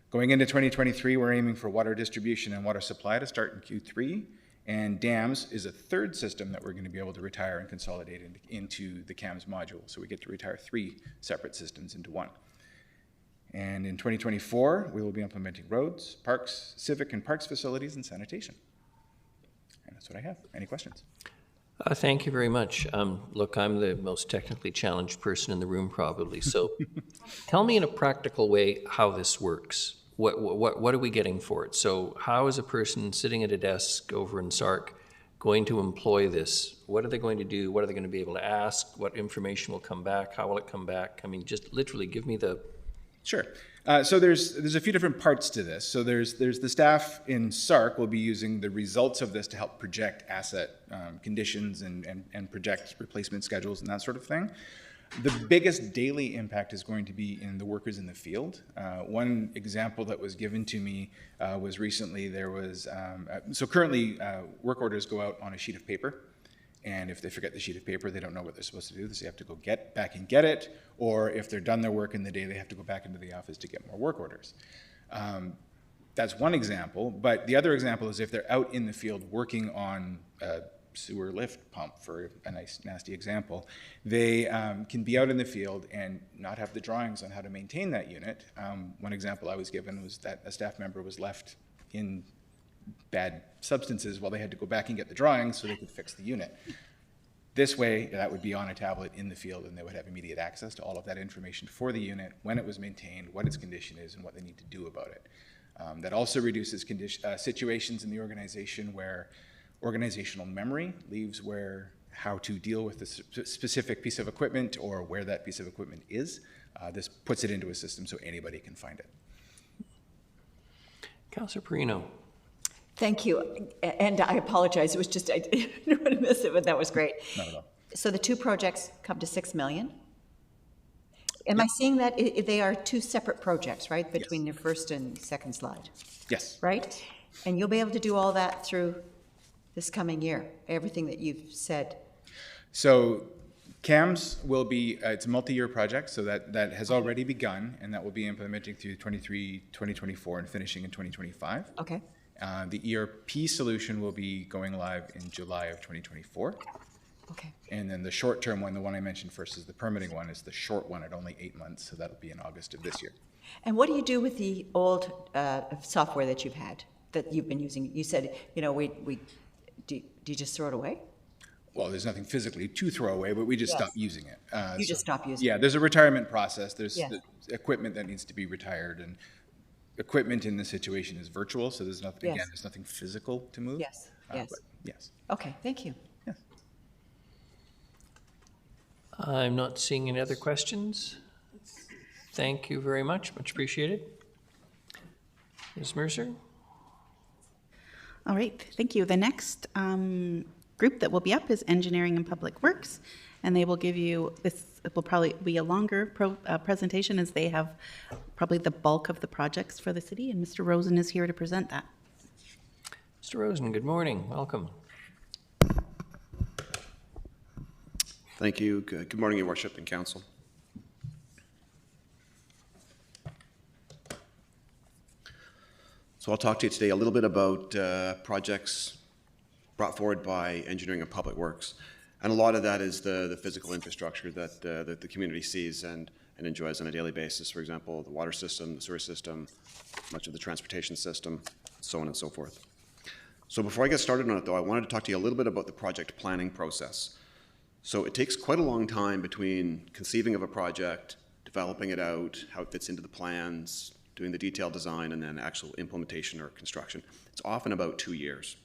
Going into 2023, we're aiming for water distribution and water supply to start in Q3, and dams is a third system that we're going to be able to retire and consolidate into the CAMS module. So we get to retire 3 separate systems into one. And in 2024, we will be implementing roads, parks, civic and parks facilities, and sanitation. And that's what I have. Any questions? Thank you very much. Look, I'm the most technically challenged person in the room probably, so tell me in a practical way how this works. What are we getting for it? So how is a person sitting at a desk over in SARC going to employ this? What are they going to do? What are they going to be able to ask? What information will come back? How will it come back? I mean, just literally give me the... Sure. So there's a few different parts to this. So there's the staff in SARC will be using the results of this to help project asset conditions and project replacement schedules and that sort of thing. The biggest daily impact is going to be in the workers in the field. One example that was given to me was recently there was, so currently work orders go out on a sheet of paper. And if they forget the sheet of paper, they don't know what they're supposed to do. So they have to go back and get it. Or if they're done their work in the day, they have to go back into the office to get more work orders. That's one example. But the other example is if they're out in the field working on a sewer lift pump, for a nice, nasty example, they can be out in the field and not have the drawings on how to maintain that unit. One example I was given was that a staff member was left in bad substances while they had to go back and get the drawings so they could fix the unit. This way, that would be on a tablet in the field and they would have immediate access to all of that information for the unit, when it was maintained, what its condition is, and what they need to do about it. That also reduces situations in the organization where organizational memory leaves how to deal with the specific piece of equipment or where that piece of equipment is. This puts it into a system so anybody can find it. Councillor Perino. Thank you, and I apologize. It was just, I didn't want to miss it, but that was great. Not at all. So the 2 projects come to $6 million. Am I seeing that they are 2 separate projects, right, between the first and second slide? Yes. Right? And you'll be able to do all that through this coming year, everything that you've said? So CAMS will be, it's a multi-year project, so that has already begun, and that will be implementing through 2024 and finishing in 2025. Okay. The ERP solution will be going live in July of 2024. Okay. And then the short-term one, the one I mentioned first, is the permitting one, is the short one at only 8 months, so that'll be in August of this year. And what do you do with the old software that you've had, that you've been using? You said, you know, do you just throw it away? Well, there's nothing physically to throw away, but we just stop using it. You just stop using it? Yeah, there's a retirement process. There's the equipment that needs to be retired, and equipment in this situation is virtual, so there's nothing, again, there's nothing physical to move. Yes, yes. But yes. Okay, thank you. Yes. I'm not seeing any other questions. Thank you very much. Much appreciated. Ms. Mercer? All right, thank you. The next group that will be up is Engineering and Public Works, and they will give you, it will probably be a longer presentation as they have probably the bulk of the projects for the city, and Mr. Rosen is here to present that. Mr. Rosen, good morning. Welcome. Thank you. Good morning, Your Worship and Council. So I'll talk to you today a little bit about projects brought forward by Engineering and Public Works. And a lot of that is the physical infrastructure that the community sees and enjoys on a daily basis. For example, the water system, the sewer system, much of the transportation system, so on and so forth. So before I get started on it though, I wanted to talk to you a little bit about the project planning process. So it takes quite a long time between conceiving of a project, developing it out, how it fits into the plans, doing the detailed design, and then actual implementation or construction. It's often about 2 years.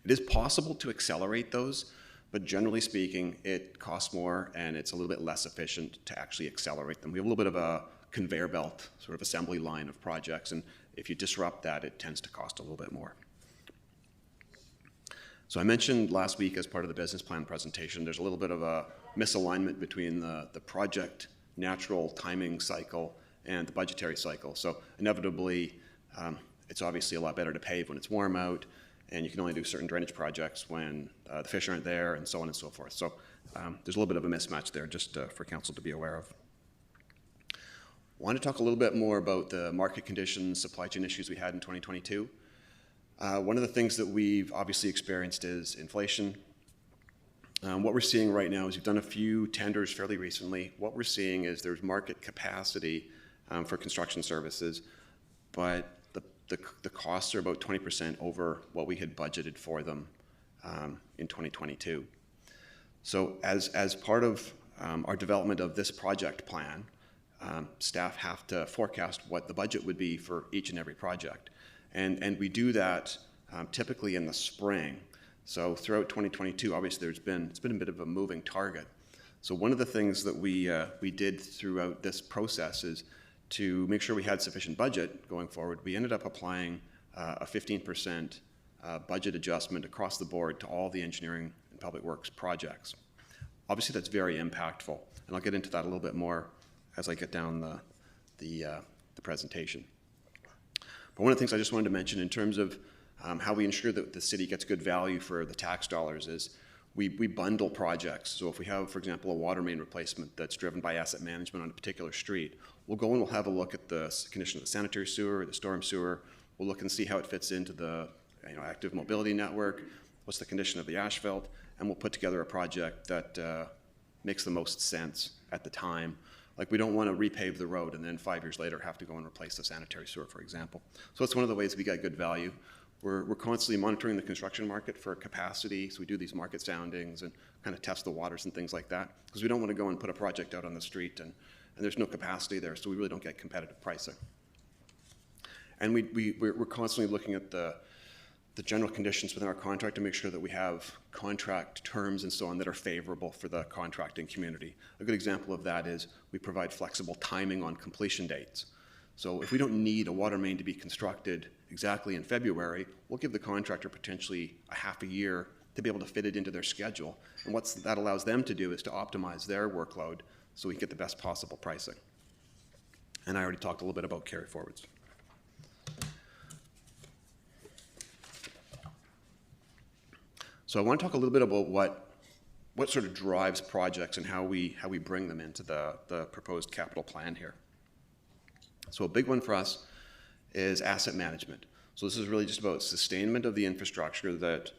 It is possible to accelerate those, but generally speaking, it costs more and it's a little bit less efficient to actually accelerate them. We have a little bit of a conveyor belt sort of assembly line of projects, and if you disrupt that, it tends to cost a little bit more. So I mentioned last week as part of the business plan presentation, there's a little bit of a misalignment between the project natural timing cycle and the budgetary cycle. So inevitably, it's obviously a lot better to pave when it's warm out, and you can only do certain drainage projects when the fish aren't there, and so on and so forth. So there's a little bit of a mismatch there, just for council to be aware of. I want to talk a little bit more about the market conditions, supply chain issues we had in 2022. One of the things that we've obviously experienced is inflation. What we're seeing right now is we've done a few tenders fairly recently. What we're seeing is there's market capacity for construction services, but the costs are about 20% over what we had budgeted for them in 2022. So as part of our development of this project plan, staff have to forecast what the budget would be for each and every project. And we do that typically in the spring. So throughout 2022, obviously it's been a bit of a moving target. So one of the things that we did throughout this process is to make sure we had sufficient budget going forward. We ended up applying a 15% budget adjustment across the board to all the engineering and public works projects. Obviously that's very impactful, and I'll get into that a little bit more as I get down the presentation. But one of the things I just wanted to mention in terms of how we ensure that the city gets good value for the tax dollars is we bundle projects. So if we have, for example, a water main replacement that's driven by asset management on a particular street, we'll go and we'll have a look at the condition of the sanitary sewer, the storm sewer. We'll look and see how it fits into the active mobility network, what's the condition of the asphalt, and we'll put together a project that makes the most sense at the time. Like, we don't want to repave the road and then 5 years later have to go and replace the sanitary sewer, for example. So it's one of the ways we get good value. We're constantly monitoring the construction market for capacity, so we do these market soundings and kind of test the waters and things like that, because we don't want to go and put a project out on the street and there's no capacity there, so we really don't get competitive pricing. And we're constantly looking at the general conditions within our contract to make sure that we have contract terms and so on that are favorable for the contracting community. A good example of that is we provide flexible timing on completion dates. So if we don't need a water main to be constructed exactly in February, we'll give the contractor potentially a half a year to be able to fit it into their schedule. And what that allows them to do is to optimize their workload so we get the best possible pricing. And I already talked a little bit about carry forwards. So I want to talk a little bit about what sort of drives projects and how we bring them into the proposed capital plan here. So a big one for us is asset management. So this is really just about sustainment of the infrastructure that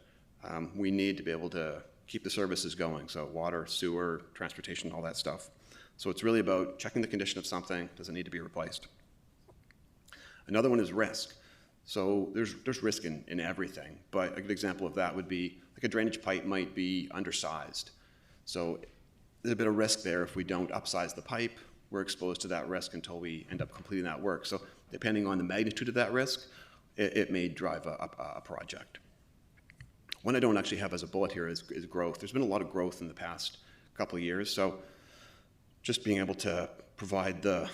we need to be able to keep the services going. So water, sewer, transportation, all that stuff. So it's really about checking the condition of something. Does it need to be replaced? Another one is risk. So there's risk in everything, but a good example of that would be like a drainage pipe might be undersized. So there's a bit of risk there. If we don't upsize the pipe, we're exposed to that risk until we end up completing that work. So depending on the magnitude of that risk, it may drive a project. One I don't actually have as a bullet here is growth. There's been a lot of growth in the past couple of years, so just being able to provide the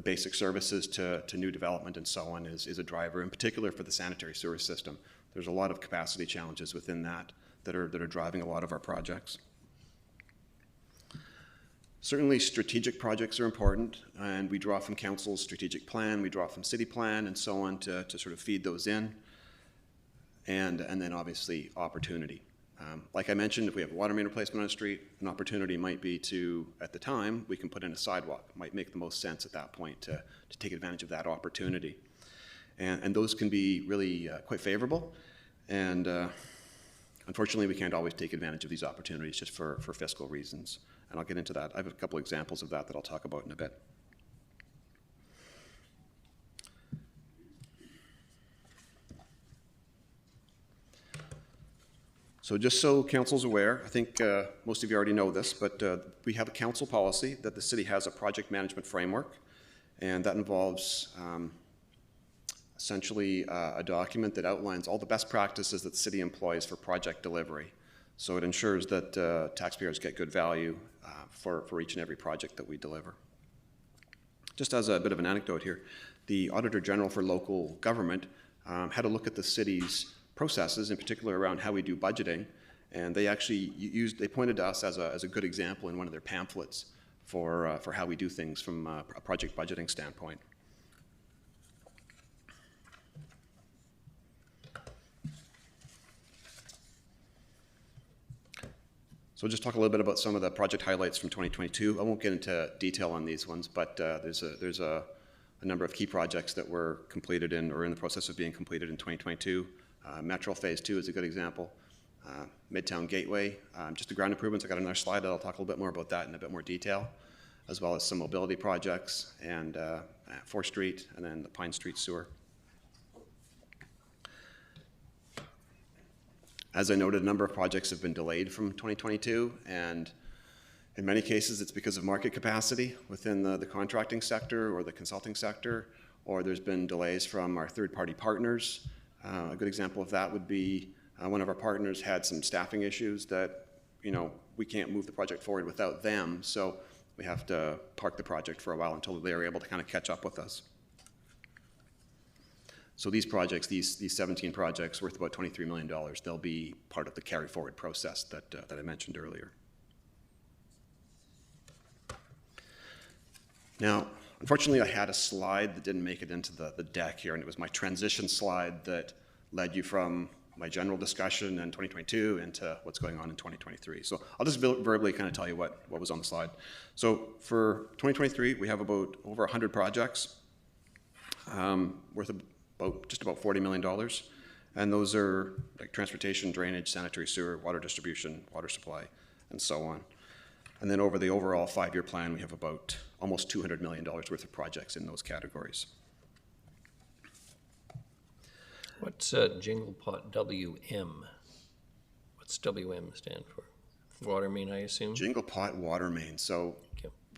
basic services to new development and so on is a driver, in particular for the sanitary sewer system. There's a lot of capacity challenges within that are driving a lot of our projects. Certainly strategic projects are important, and we draw from council's strategic plan, we draw from city plan and so on to sort of feed those in, and then obviously opportunity. Like I mentioned, if we have a water main replacement on a street, an opportunity might be to, at the time, we can put in a sidewalk. It might make the most sense at that point to take advantage of that opportunity. And those can be really quite favorable. And unfortunately, we can't always take advantage of these opportunities just for fiscal reasons. And I'll get into that. I have a couple examples of that I'll talk about in a bit. So just so council's aware, I think most of you already know this, but we have a council policy that the city has a project management framework, and that involves essentially a document that outlines all the best practices that the city employs for project delivery. So it ensures that taxpayers get good value for each and every project that we deliver. Just as a bit of an anecdote here, the Auditor General for Local Government had a look at the city's processes, in particular around how we do budgeting, and they actually they pointed to us as a good example in one of their pamphlets for how we do things from a project budgeting standpoint. So we'll just talk a little bit about some of the project highlights from 2022. I won't get into detail on these ones, but there's a number of key projects that were completed in or in the process of being completed in 2022. Metro Phase 2 is a good example. Midtown Gateway, just the ground improvements. I got another slide that I'll talk a little bit more about that in a bit more detail, as well as some mobility projects and 4th Street and then the Pine Street Sewer. As I noted, a number of projects have been delayed from 2022, and in many cases it's because of market capacity within the contracting sector or the consulting sector, or there's been delays from our third-party partners. A good example of that would be one of our partners had some staffing issues that, we can't move the project forward without them, so we have to park the project for a while until they are able to kind of catch up with us. So these projects, these 17 projects worth about $23 million, they'll be part of the carry forward process that I mentioned earlier. Now, unfortunately, I had a slide that didn't make it into the deck here, and it was my transition slide that led you from my general discussion in 2022 into what's going on in 2023. So I'll just verbally kind of tell you what was on the slide. So for 2023, we have over 100 projects worth just about $40 million. And those are like transportation, drainage, sanitary sewer, water distribution, water supply, and so on. And then over the overall 5-year plan, we have about almost $200 million worth of projects in those categories. What's Jingle Pot WM? What's WM stand for? Water main, I assume? Jingle Pot Water Main. So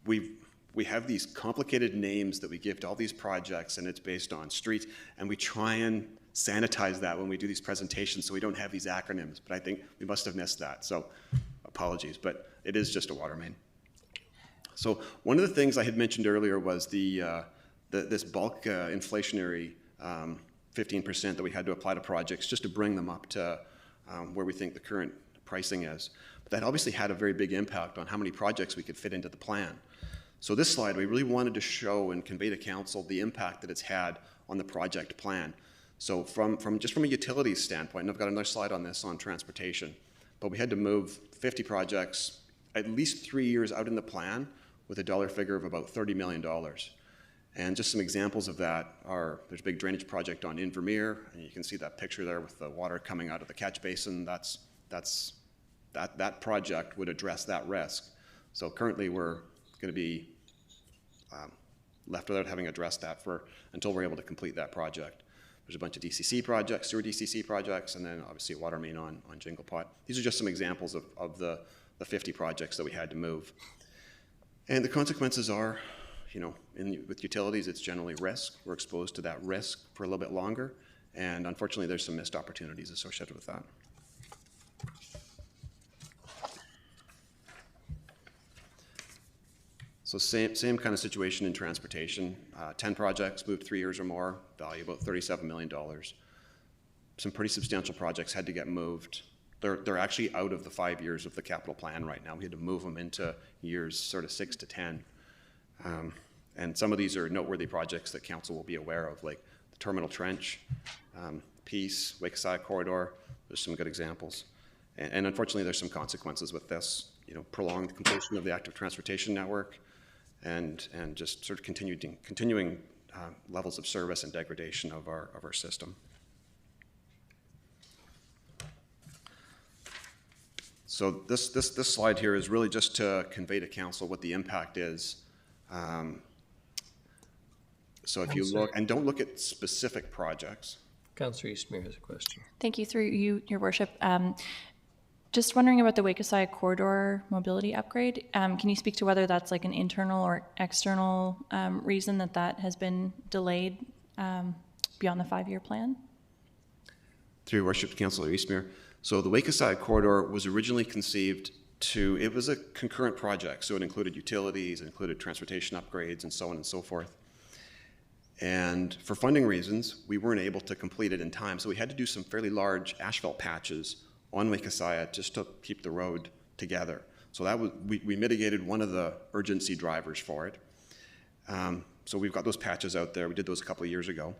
we have these complicated names that we give to all these projects, and it's based on streets, and we try and sanitize that when we do these presentations so we don't have these acronyms, but I think we must have missed that, so apologies, but it is just a water main. So one of the things I had mentioned earlier was this bulk inflationary 15% that we had to apply to projects just to bring them up to where we think the current pricing is. But that obviously had a very big impact on how many projects we could fit into the plan. So this slide, we really wanted to show and convey to council the impact that it's had on the project plan. So from a utilities standpoint, and I've got another slide on this on transportation, but we had to move 50 projects at least 3 years out in the plan with a dollar figure of about $30 million. And just some examples of that are, there's a big drainage project on Invermere, and you can see that picture there with the water coming out of the catch basin. That project would address that risk. So currently we're going to be left without having addressed that until we're able to complete that project. There's a bunch of DCC projects, sewer DCC projects, and then obviously a water main on Jingle Pot. These are just some examples of the 50 projects that we had to move. And the consequences are, with utilities, it's generally risk. We're exposed to that risk for a little bit longer, and unfortunately there's some missed opportunities associated with that. So same kind of situation in transportation. 10 projects moved 3 years or more, value about $37 million. Some pretty substantial projects had to get moved. They're actually out of the 5 years of the capital plan right now. We had to move them into years sort of 6 to 10. And some of these are noteworthy projects that council will be aware of, like the Terminal Trench, Peace, Lakeside Corridor. There's some good examples. And unfortunately, there's some consequences with this. Prolonged completion of the active transportation network, and just sort of continuing levels of service and degradation of our system. So this slide here is really just to convey to council what the impact is. So if you look, and don't look at specific projects. Councillor Eastmere has a question. Thank you, through you, Your Worship. Just wondering about the Wakeside corridor mobility upgrade. Can you speak to whether that's like an internal or external reason that has been delayed beyond the 5-year plan? Through your worship, Councillor Eastmere. So the Wakeside corridor was originally conceived it was a concurrent project. So it included utilities, it included transportation upgrades, and so on and so forth. And for funding reasons, we weren't able to complete it in time. So we had to do some fairly large asphalt patches on Wakeside just to keep the road together. So that was, we mitigated one of the urgency drivers for it. So we've got those patches out there. We did those a couple of years ago.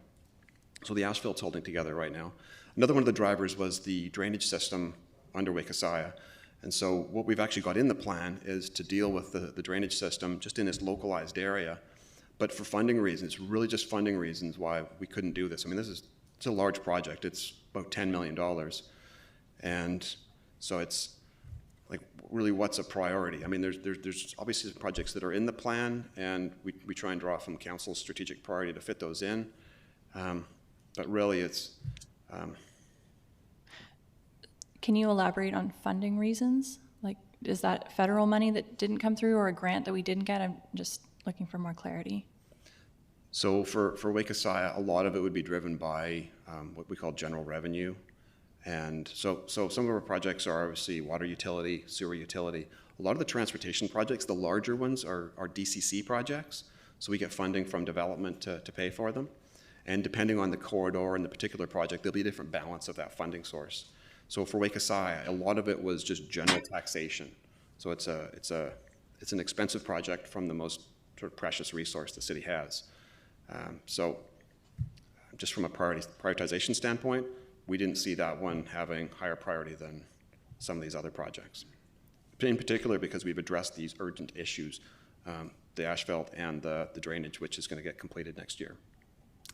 So the asphalt's holding together right now. Another one of the drivers was the drainage system under Wakeside. And so what we've actually got in the plan is to deal with the drainage system just in this localized area. But for funding reasons, really just funding reasons why we couldn't do this. I mean, it's a large project. It's about $10 million. And so it's like, really, what's a priority? I mean, there's obviously projects that are in the plan, and we try and draw from council's strategic priority to fit those in. But really, it's... Can you elaborate on funding reasons? Like, is that federal money that didn't come through or a grant that we didn't get? I'm just looking for more clarity. So for Wakeside, a lot of it would be driven by what we call general revenue. And so some of our projects are obviously water utility, sewer utility. A lot of the transportation projects, the larger ones, are DCC projects. So we get funding from development to pay for them. And depending on the corridor and the particular project, there'll be a different balance of that funding source. So for Wakeside, a lot of it was just general taxation. So it's an expensive project from the most sort of precious resource the city has. So just from a prioritization standpoint, we didn't see that one having higher priority than some of these other projects. In particular, because we've addressed these urgent issues, the asphalt and the drainage, which is going to get completed next year.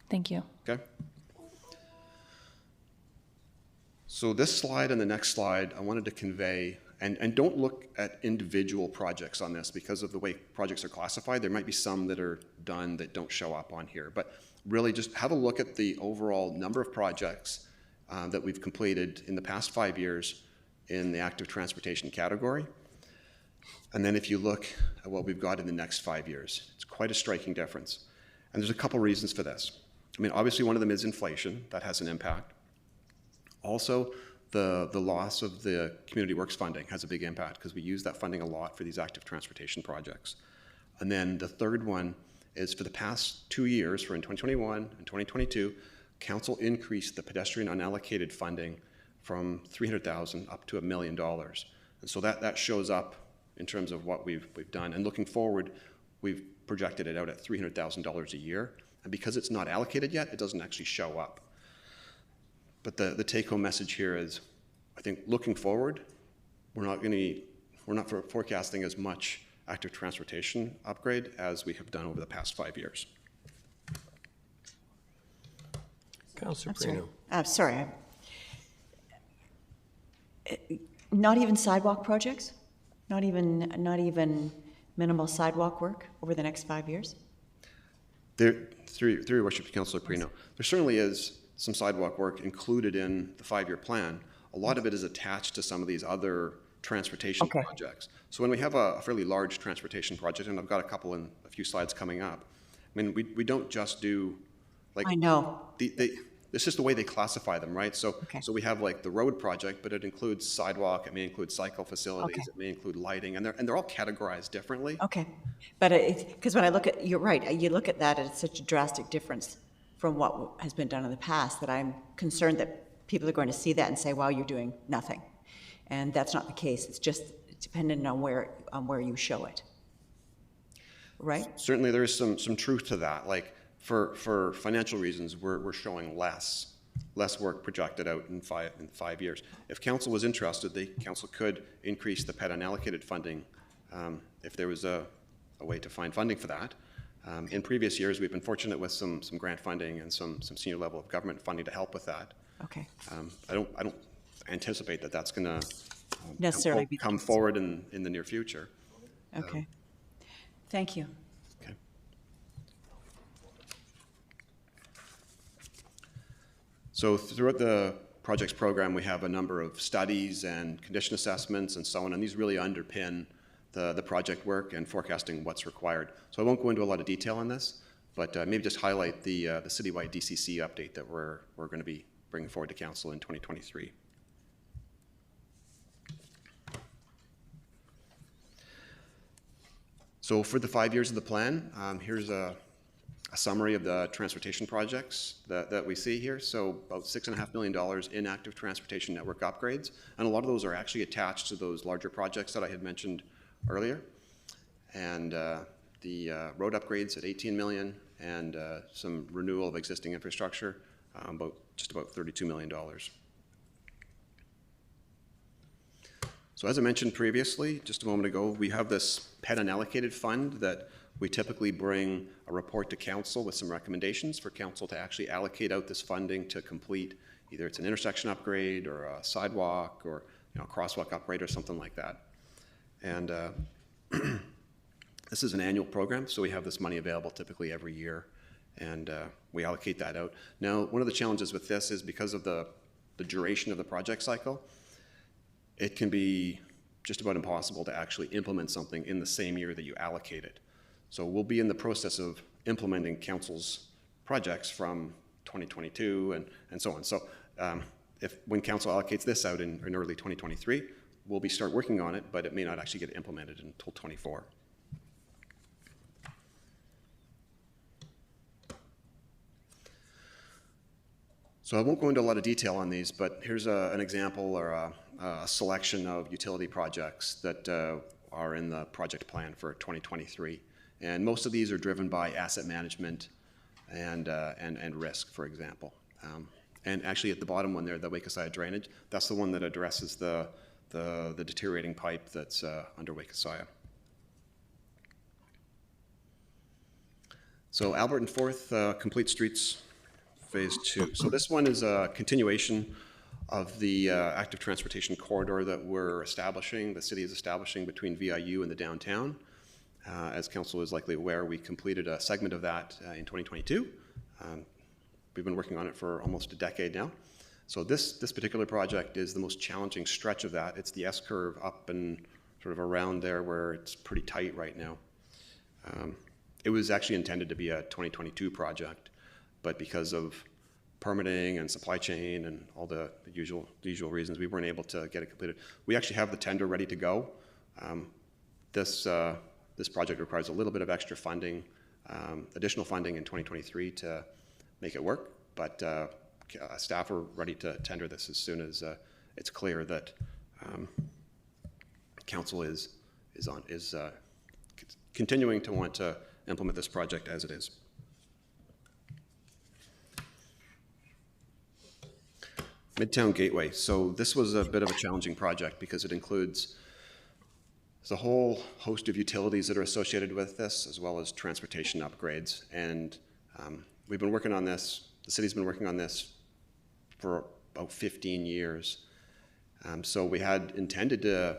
Thank you. Okay. So this slide and the next slide, I wanted to convey, and don't look at individual projects on this because of the way projects are classified. There might be some that are done that don't show up on here, but really just have a look at the overall number of projects that we've completed in the past 5 years in the active transportation category. And then if you look at what we've got in the next 5 years, it's quite a striking difference. And there's a couple reasons for this. I mean, obviously one of them is inflation. That has an impact. Also, the loss of the community works funding has a big impact because we use that funding a lot for these active transportation projects. And then the third one is for the past 2 years, for in 2021 and 2022, council increased the pedestrian unallocated funding from $300,000 up to $1 million. And so that shows up in terms of what we've done. And looking forward, we've projected it out at $300,000 a year. And because it's not allocated yet, it doesn't actually show up. But the take-home message here is, I think looking forward, we're not forecasting as much active transportation upgrade as we have done over the past 5 years. Councillor Prino. Sorry. Not even sidewalk projects? Not even minimal sidewalk work over the next 5 years? Through your worship, Councillor Prino, there certainly is some sidewalk work included in the 5-year plan. A lot of it is attached to some of these other transportation projects. So when we have a fairly large transportation project, and I've got a few slides coming up, I mean, we don't just do, like... I know. It's just the way they classify them, right? So we have like the road project, but it includes sidewalk, it may include cycle facilities, it may include lighting, and they're all categorized differently. Okay, but because when I look at, you're right, you look at that, it's such a drastic difference from what has been done in the past that I'm concerned that people are going to see that and say, wow, you're doing nothing. And that's not the case. It's just dependent on where you show it, right? Certainly there is some truth to that. Like for financial reasons, we're showing less work projected out in five years. If council was interested, council could increase the PET unallocated funding if there was a way to find funding for that. In previous years, we've been fortunate with some grant funding and some senior level of government funding to help with that. Okay. I don't anticipate that that's going to necessarily come forward in the near future. Okay. Thank you. Okay. So throughout the projects program, we have a number of studies and condition assessments and so on, and these really underpin the project work and forecasting what's required. So I won't go into a lot of detail on this, but maybe just highlight the citywide DCC update that we're going to be bringing forward to council in 2023. So for the 5 years of the plan, here's a summary of the transportation projects that we see here. So about $6.5 million in active transportation network upgrades. And a lot of those are actually attached to those larger projects that I had mentioned earlier. And the road upgrades at $18 million and some renewal of existing infrastructure, just about $32 million. So as I mentioned previously, just a moment ago, we have this PET unallocated fund that we typically bring a report to council with some recommendations for council to actually allocate out this funding to complete either it's an intersection upgrade or a sidewalk or a crosswalk upgrade or something like that. And this is an annual program, so we have this money available typically every year, and we allocate that out. Now, one of the challenges with this is because of the duration of the project cycle, it can be just about impossible to actually implement something in the same year that you allocate it. So we'll be in the process of implementing council's projects from 2022 and so on. So when council allocates this out in early 2023, we'll start working on it, but it may not actually get implemented until 24. So I won't go into a lot of detail on these, but here's an example or a selection of utility projects that are in the project plan for 2023. And most of these are driven by asset management and risk, for example. And actually at the bottom one there, the Wakeside drainage, that's the one that addresses the deteriorating pipe that's under Wakeside. So Albert and Forth, Complete Streets, Phase 2. So this one is a continuation of the active transportation corridor that we're establishing, the city is establishing between VIU and the downtown. As council is likely aware, we completed a segment of that in 2022. We've been working on it for almost a decade now. So this particular project is the most challenging stretch of that. It's the S-curve up and sort of around there where it's pretty tight right now. It was actually intended to be a 2022 project, but because of permitting and supply chain and all the usual reasons, we weren't able to get it completed. We actually have the tender ready to go. This project requires a little bit of extra funding, additional funding in 2023 to make it work, but staff are ready to tender this as soon as it's clear that council is continuing to want to implement this project as it is. Midtown Gateway. So this was a bit of a challenging project because it includes the whole host of utilities that are associated with this, as well as transportation upgrades. And we've been working on this, the city's been working on this for about 15 years. So we had intended to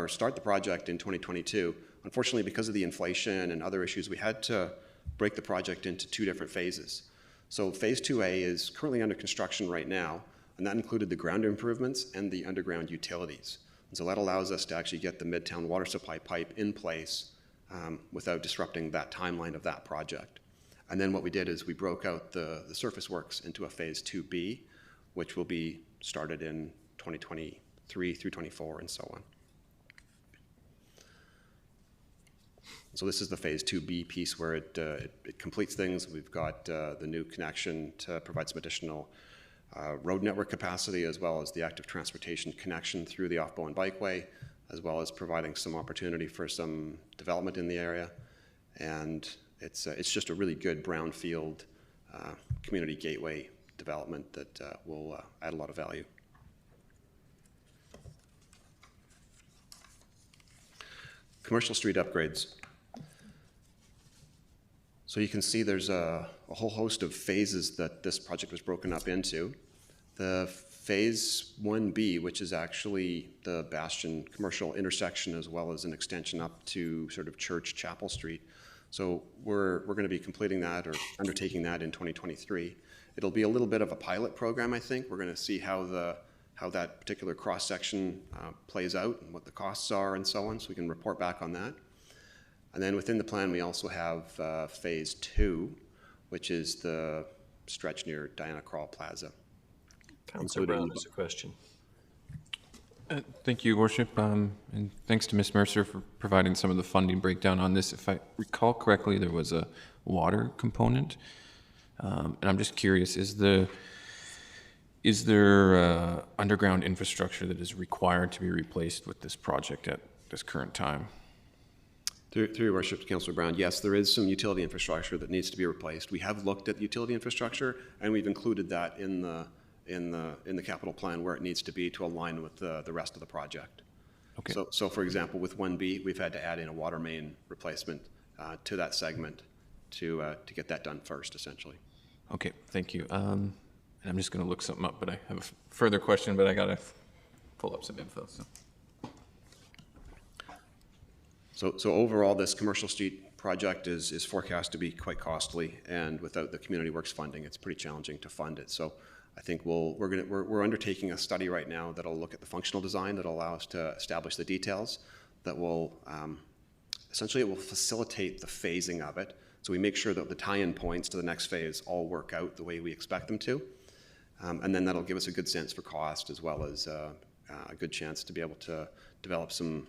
start the project in 2022. Unfortunately, because of the inflation and other issues, we had to break the project into 2 different phases. So phase 2A is currently under construction right now, and that included the ground improvements and the underground utilities. And so that allows us to actually get the Midtown water supply pipe in place without disrupting that timeline of that project. And then what we did is we broke out the surface works into a phase 2B, which will be started in 2023 through 24 and so on. So this is the phase 2B piece where it completes things. We've got the new connection to provide some additional road network capacity, as well as the active transportation connection through the off-Bowen Bikeway, as well as providing some opportunity for some development in the area. And it's just a really good brownfield community gateway development that will add a lot of value. Commercial street upgrades. So you can see there's a whole host of phases that this project was broken up into. The phase 1B, which is actually the Bastion commercial intersection, as well as an extension up to sort of Church Chapel Street. So we're going to be completing that or undertaking that in 2023. It'll be a little bit of a pilot program, I think. We're going to see how that particular cross-section plays out and what the costs are and so on, so we can report back on that. And then within the plan, we also have phase 2, which is the stretch near Diana Krall Plaza. Councillor Brown has a question. Thank you, Worship, and thanks to Ms. Mercer for providing some of the funding breakdown on this. If I recall correctly, there was a water component, and I'm just curious: is there underground infrastructure that is required to be replaced with this project at this current time? Through your worship, Councillor Brown, yes, there is some utility infrastructure that needs to be replaced. We have looked at utility infrastructure, and we've included that in the capital plan where it needs to be to align with the rest of the project. Okay. So for example, with 1B, we've had to add in a water main replacement to that segment to get that done first, essentially. Okay, thank you. And I'm just going to look something up, but I have a further question, but I got to pull up some info. So overall, this commercial street project is forecast to be quite costly, and without the community works funding, it's pretty challenging to fund it. So I think we're undertaking a study right now that'll look at the functional design that'll allow us to establish the details that will essentially it will facilitate the phasing of it. So we make sure that the tie-in points to the next phase all work out the way we expect them to, and then that'll give us a good sense for cost as well as a good chance to be able to develop some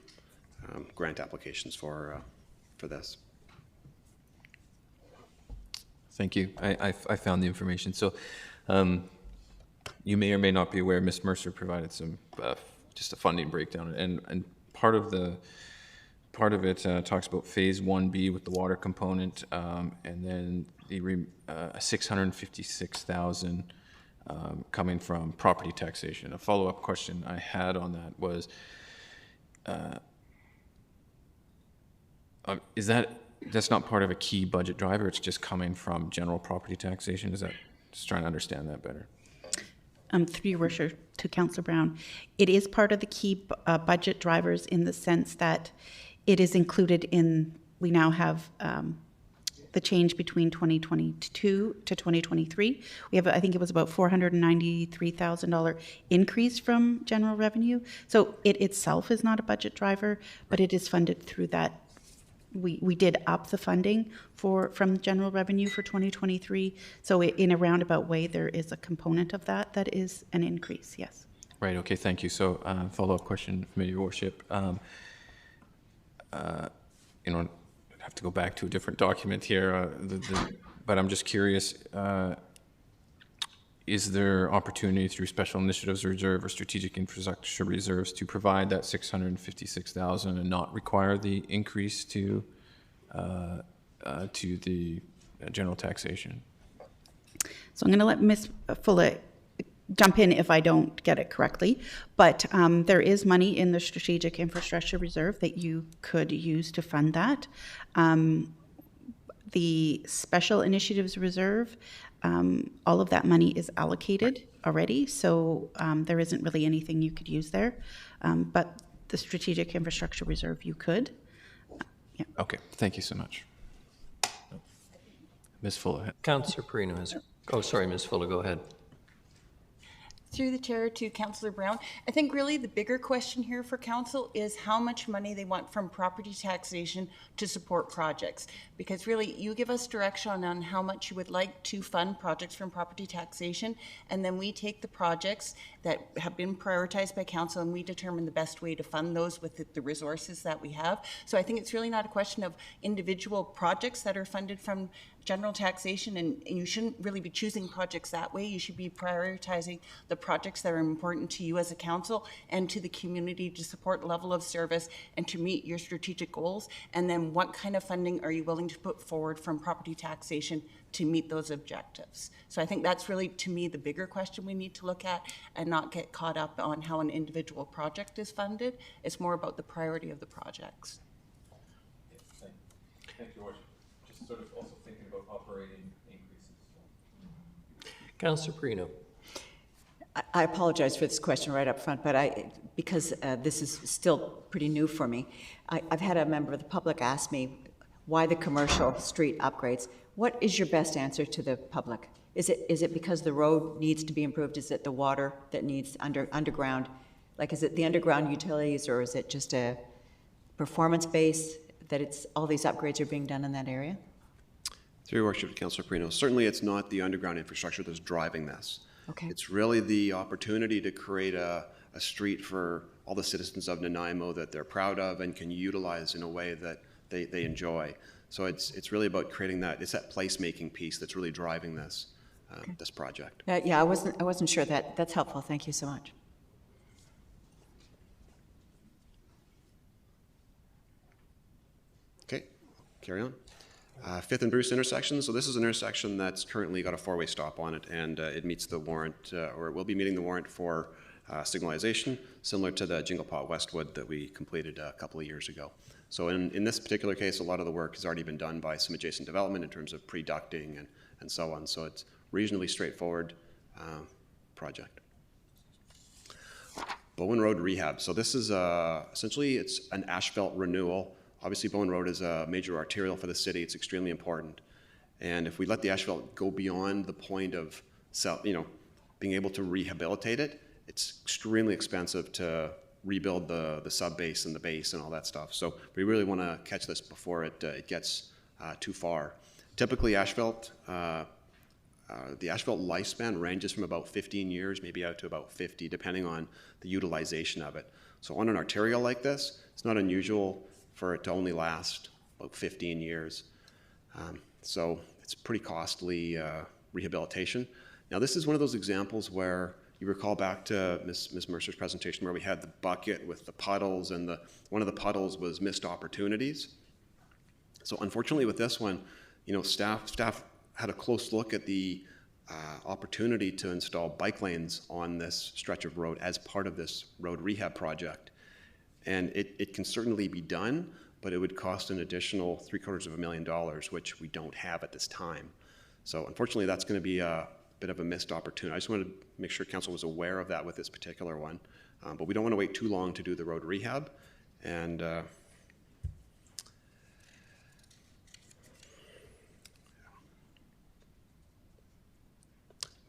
grant applications for this. Thank you. I found the information. So you may or may not be aware, Ms. Mercer provided some just a funding breakdown, and part of it talks about phase 1B with the water component, and then the 656,000 coming from property taxation. A follow-up question I had on that was, that's not part of a key budget driver? It's just coming from general property taxation? Just trying to understand that better. Through your worship to Councillor Brown, it is part of the key budget drivers in the sense that it is included in, we now have the change between 2022 to 2023. We have, I think it was about $493,000 increase from general revenue. So it itself is not a budget driver, but it is funded through that. We did up the funding from general revenue for 2023. So in a roundabout way, there is a component of that is an increase, yes. Right, okay, thank you. So follow-up question from your worship. I have to go back to a different document here, but I'm just curious, is there opportunity through special initiatives reserve or strategic infrastructure reserves to provide that $656,000 and not require the increase to the general taxation? So I'm going to let Ms. Fuller jump in if I don't get it correctly, but there is money in the strategic infrastructure reserve that you could use to fund that. The special initiatives reserve, all of that money is allocated already, so there isn't really anything you could use there. But the strategic infrastructure reserve, you could. Yeah. Okay, thank you so much. Ms. Fuller. Councillor Perino has. Oh, sorry, Ms. Fuller, go ahead. Through the chair to Councillor Brown, I think really the bigger question here for council is how much money they want from property taxation to support projects. Because really, you give us direction on how much you would like to fund projects from property taxation, and then we take the projects that have been prioritized by council and we determine the best way to fund those with the resources that we have. So I think it's really not a question of individual projects that are funded from general taxation, and you shouldn't really be choosing projects that way. You should be prioritizing the projects that are important to you as a council and to the community to support level of service and to meet your strategic goals. And then what kind of funding are you willing to put forward from property taxation to meet those objectives? So I think that's really, to me, the bigger question we need to look at and not get caught up on how an individual project is funded. It's more about the priority of the projects. Thank you, Worship. Just sort of also thinking about operating increases. Councillor Perino. I apologize for this question right up front, but because this is still pretty new for me, I've had a member of the public ask me, why the commercial street upgrades. What is your best answer to the public? Is it because the road needs to be improved? Is it the water that needs underground? Like, is it the underground utilities, or is it just a performance base that it's all these upgrades are being done in that area? Through your worship, Councillor Perino, certainly it's not the underground infrastructure that's driving this. Okay. It's really the opportunity to create a street for all the citizens of Nanaimo that they're proud of and can utilize in a way that they enjoy. So it's really about creating that, it's that placemaking piece that's really driving this, this project. Yeah, I wasn't sure. That's helpful. Thank you so much. Okay, carry on. 5th and Bruce intersection. So this is an intersection that's currently got a 4-way stop on it, and it meets the warrant, or it will be meeting the warrant for signalization, similar to the Jinglepot Westwood that we completed a couple of years ago. So in this particular case, a lot of the work has already been done by some adjacent development in terms of pre-ducting and so on. So it's reasonably straightforward project. Bowen Road rehab. So this is essentially it's an asphalt renewal. Obviously, Bowen Road is a major arterial for the city. It's extremely important. And if we let the asphalt go beyond the point of being able to rehabilitate it, it's extremely expensive to rebuild the sub-base and the base and all that stuff. So we really want to catch this before it gets too far. Typically, asphalt, the asphalt lifespan ranges from about 15 years, maybe out to about 50, depending on the utilization of it. So on an arterial like this, it's not unusual for it to only last about 15 years. So it's pretty costly rehabilitation. Now this is one of those examples where you recall back to Ms. Mercer's presentation where we had the bucket with the puddles, and one of the puddles was missed opportunities. So unfortunately with this one, staff had a close look at the opportunity to install bike lanes on this stretch of road as part of this road rehab project. And it can certainly be done, but it would cost an additional $750,000, which we don't have at this time. So unfortunately, that's going to be a bit of a missed opportunity. I just wanted to make sure Council was aware of that with this particular one. But we don't want to wait too long to do the road rehab. And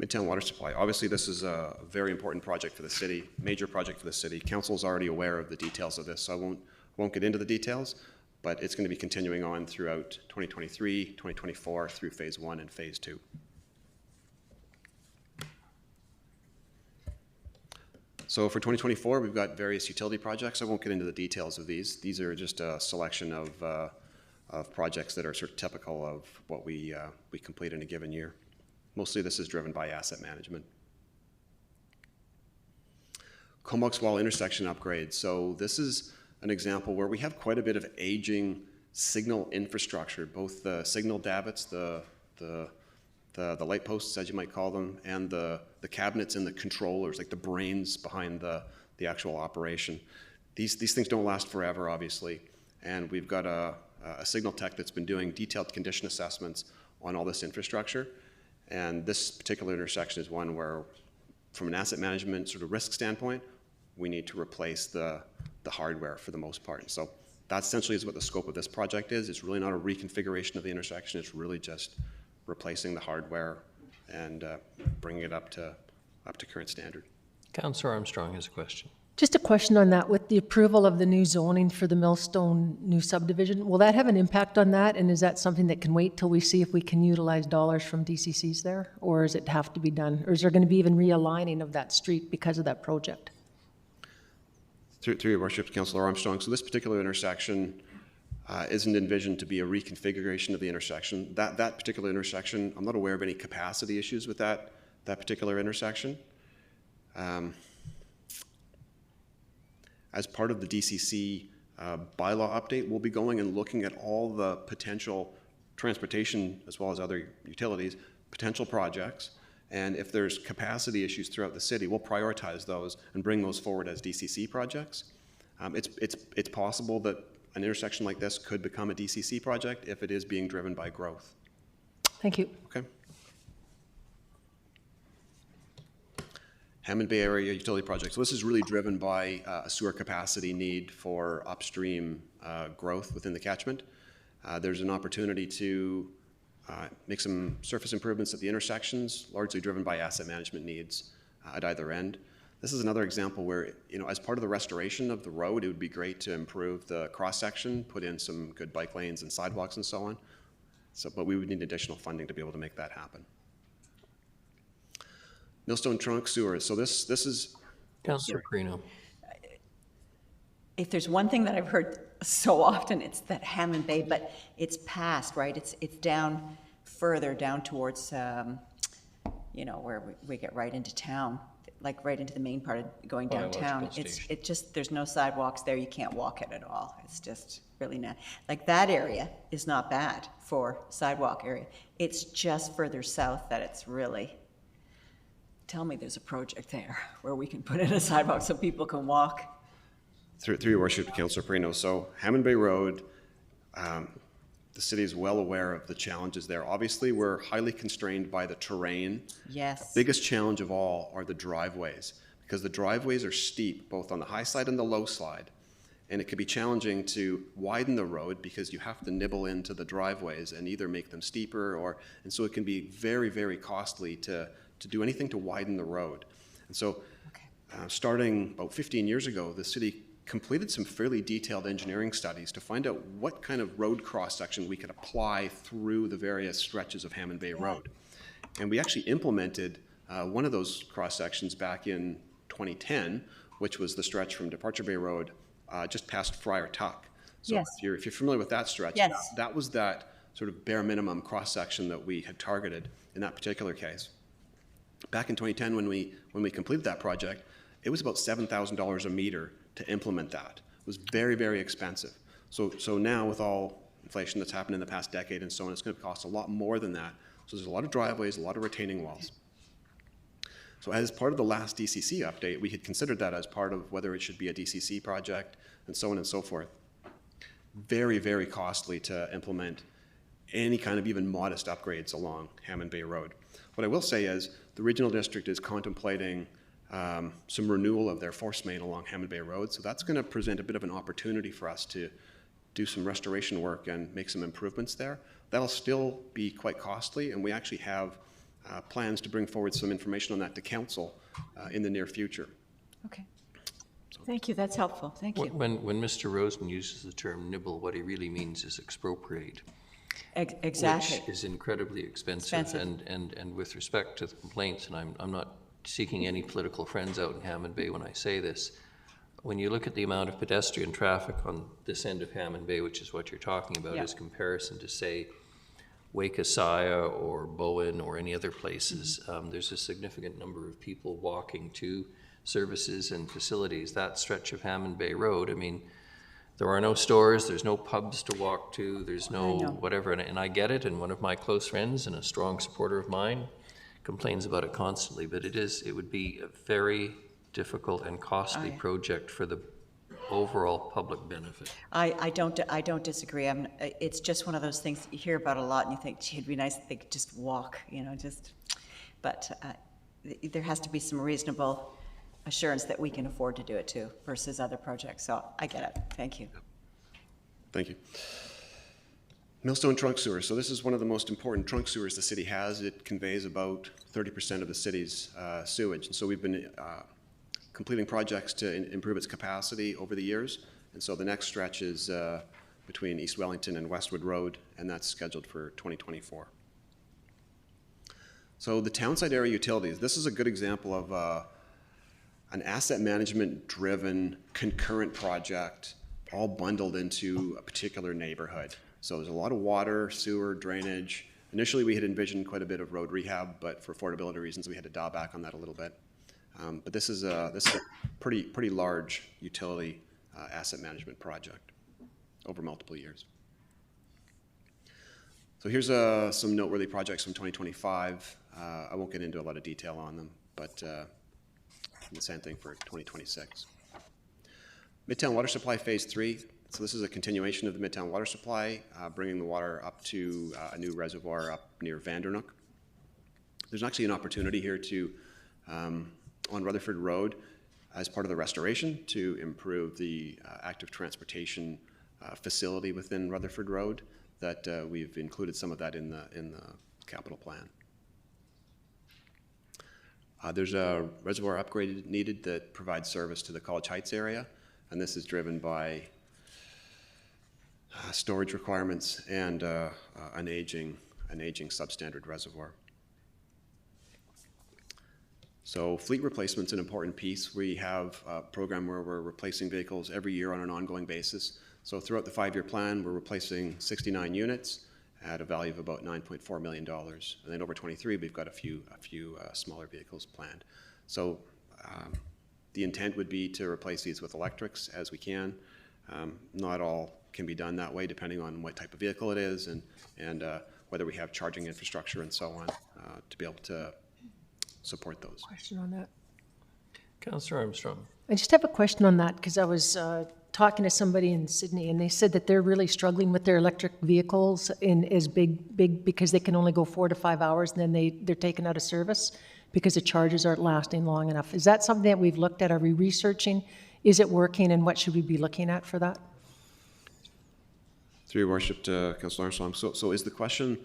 Midtown water supply. Obviously, this is a very important project for the city, major project for the city. Council is already aware of the details of this, so I won't get into the details, but it's going to be continuing on throughout 2023, 2024, through phase 1 and phase 2. So for 2024, we've got various utility projects. I won't get into the details of these. These are just a selection of projects that are sort of typical of what we complete in a given year. Mostly this is driven by asset management. Comox Wall intersection upgrades. So this is an example where we have quite a bit of aging signal infrastructure, both the signal davits, the light posts, as you might call them, and the cabinets and the controllers, like the brains behind the actual operation. These things don't last forever, obviously, and we've got a signal tech that's been doing detailed condition assessments on all this infrastructure. And this particular intersection is one where, from an asset management sort of risk standpoint, we need to replace the hardware for the most part. And so that essentially is what the scope of this project is. It's really not a reconfiguration of the intersection. It's really just replacing the hardware and bringing it up to current standard. Councillor Armstrong has a question. Just a question on that. With the approval of the new zoning for the Millstone new subdivision, will that have an impact on that? And is that something that can wait till we see if we can utilize dollars from DCCs there? Or does it have to be done? Or is there going to be even realigning of that street because of that project? Through your worship, Councillor Armstrong. So this particular intersection isn't envisioned to be a reconfiguration of the intersection. That particular intersection, I'm not aware of any capacity issues with that particular intersection. As part of the DCC bylaw update, we'll be going and looking at all the potential transportation, as well as other utilities, potential projects. And if there's capacity issues throughout the city, we'll prioritize those and bring those forward as DCC projects. It's possible that an intersection like this could become a DCC project if it is being driven by growth. Thank you. Okay. Hammond Bay Area utility project. So this is really driven by a sewer capacity need for upstream growth within the catchment. There's an opportunity to make some surface improvements at the intersections, largely driven by asset management needs at either end. This is another example where, as part of the restoration of the road, it would be great to improve the cross-section, put in some good bike lanes and sidewalks and so on. But we would need additional funding to be able to make that happen. Millstone Trunk Sewer. So this is... Councillor Perino. If there's one thing that I've heard so often, it's that Hammond Bay, but it's past, right? It's down further down towards, where we get right into town, like right into the main part of going downtown. It just, there's no sidewalks there. You can't walk it at all. It's just really not, like that area is not bad for sidewalk area. It's just further south that it's really, tell me there's a project there where we can put in a sidewalk so people can walk. Through your worship, Councillor Perino. So Hammond Bay Road, the city is well aware of the challenges there. Obviously, we're highly constrained by the terrain. Yes. The biggest challenge of all are the driveways, because the driveways are steep, both on the high side and the low side. And it can be challenging to widen the road because you have to nibble into the driveways and either make them steeper and so it can be very, very costly to do anything to widen the road. And so starting about 15 years ago, the city completed some fairly detailed engineering studies to find out what kind of road cross-section we could apply through the various stretches of Hammond Bay Road. And we actually implemented one of those cross-sections back in 2010, which was the stretch from Departure Bay Road just past Friar Tuck. So yes. if you're familiar with that stretch, yes. that was that sort of bare minimum cross-section that we had targeted in that particular case. Back in 2010, when we completed that project, it was about $7,000 a meter to implement that. It was very, very expensive. So now with all inflation that's happened in the past decade and so on, it's going to cost a lot more than that. So there's a lot of driveways, a lot of retaining walls. So as part of the last DCC update, we had considered that as part of whether it should be a DCC project and so on and so forth. Very, very costly to implement any kind of even modest upgrades along Hammond Bay Road. What I will say is the regional district is contemplating some renewal of their force main along Hammond Bay Road. So that's going to present a bit of an opportunity for us to do some restoration work and make some improvements there. That'll still be quite costly, and we actually have plans to bring forward some information on that to council in the near future. Okay. Thank you. That's helpful. Thank you. When Mr. Rosen uses the term nibble, what he really means is expropriate. Exactly. Which is incredibly expensive. And with respect to the complaints, and I'm not seeking any political friends out in Hammond Bay when I say this, when you look at the amount of pedestrian traffic on this end of Hammond Bay, which is what you're talking about, as comparison to, say, Wakasaya or Bowen or any other places, there's a significant number of people walking to services and facilities. That stretch of Hammond Bay Road, I mean, there are no stores, there's no pubs to walk to, there's no whatever, and I get it, and one of my close friends and a strong supporter of mine complains about it constantly, but it would be a very difficult and costly project for the overall public benefit. I don't disagree. It's just one of those things you hear about a lot, and you think, gee, it'd be nice if they could just walk, but there has to be some reasonable assurance that we can afford to do it too, versus other projects. So I get it. Thank you. Thank you. Millstone Trunk Sewer. So this is one of the most important trunk sewers the city has. It conveys about 30% of the city's sewage. And so we've been completing projects to improve its capacity over the years. And so the next stretch is between East Wellington and Westwood Road, and that's scheduled for 2024. So the townside area utilities, this is a good example of an asset management driven concurrent project all bundled into a particular neighborhood. So there's a lot of water, sewer, drainage. Initially, we had envisioned quite a bit of road rehab, but for affordability reasons, we had to dial back on that a little bit. But this is a pretty large utility asset management project over multiple years. So here's some noteworthy projects from 2025. I won't get into a lot of detail on them, but the same thing for 2026. Midtown Water Supply Phase 3. So this is a continuation of the Midtown Water Supply, bringing the water up to a new reservoir up near Vandernook. There's actually an opportunity here to, on Rutherford Road, as part of the restoration, to improve the active transportation facility within Rutherford Road. that we've included some of that in the capital plan. There's a reservoir upgrade needed that provides service to the College Heights area, and this is driven by storage requirements and an aging substandard reservoir. So fleet replacement's an important piece. We have a program where we're replacing vehicles every year on an ongoing basis. So throughout the 5-year plan, we're replacing 69 units at a value of about $9.4 million. And then over 23, we've got a few smaller vehicles planned. So the intent would be to replace these with electrics as we can. Not all can be done that way, depending on what type of vehicle it is and whether we have charging infrastructure and so on to be able to support those. Question on that. Councillor Armstrong. I just have a question on that because I was talking to somebody in Sydney and they said that they're really struggling with their electric vehicles as big because they can only go 4 to 5 hours and then they're taken out of service because the charges aren't lasting long enough. Is that something that we've looked at? Are we researching? Is it working and what should we be looking at for that? Through your worship to Councillor Armstrong. So is the question,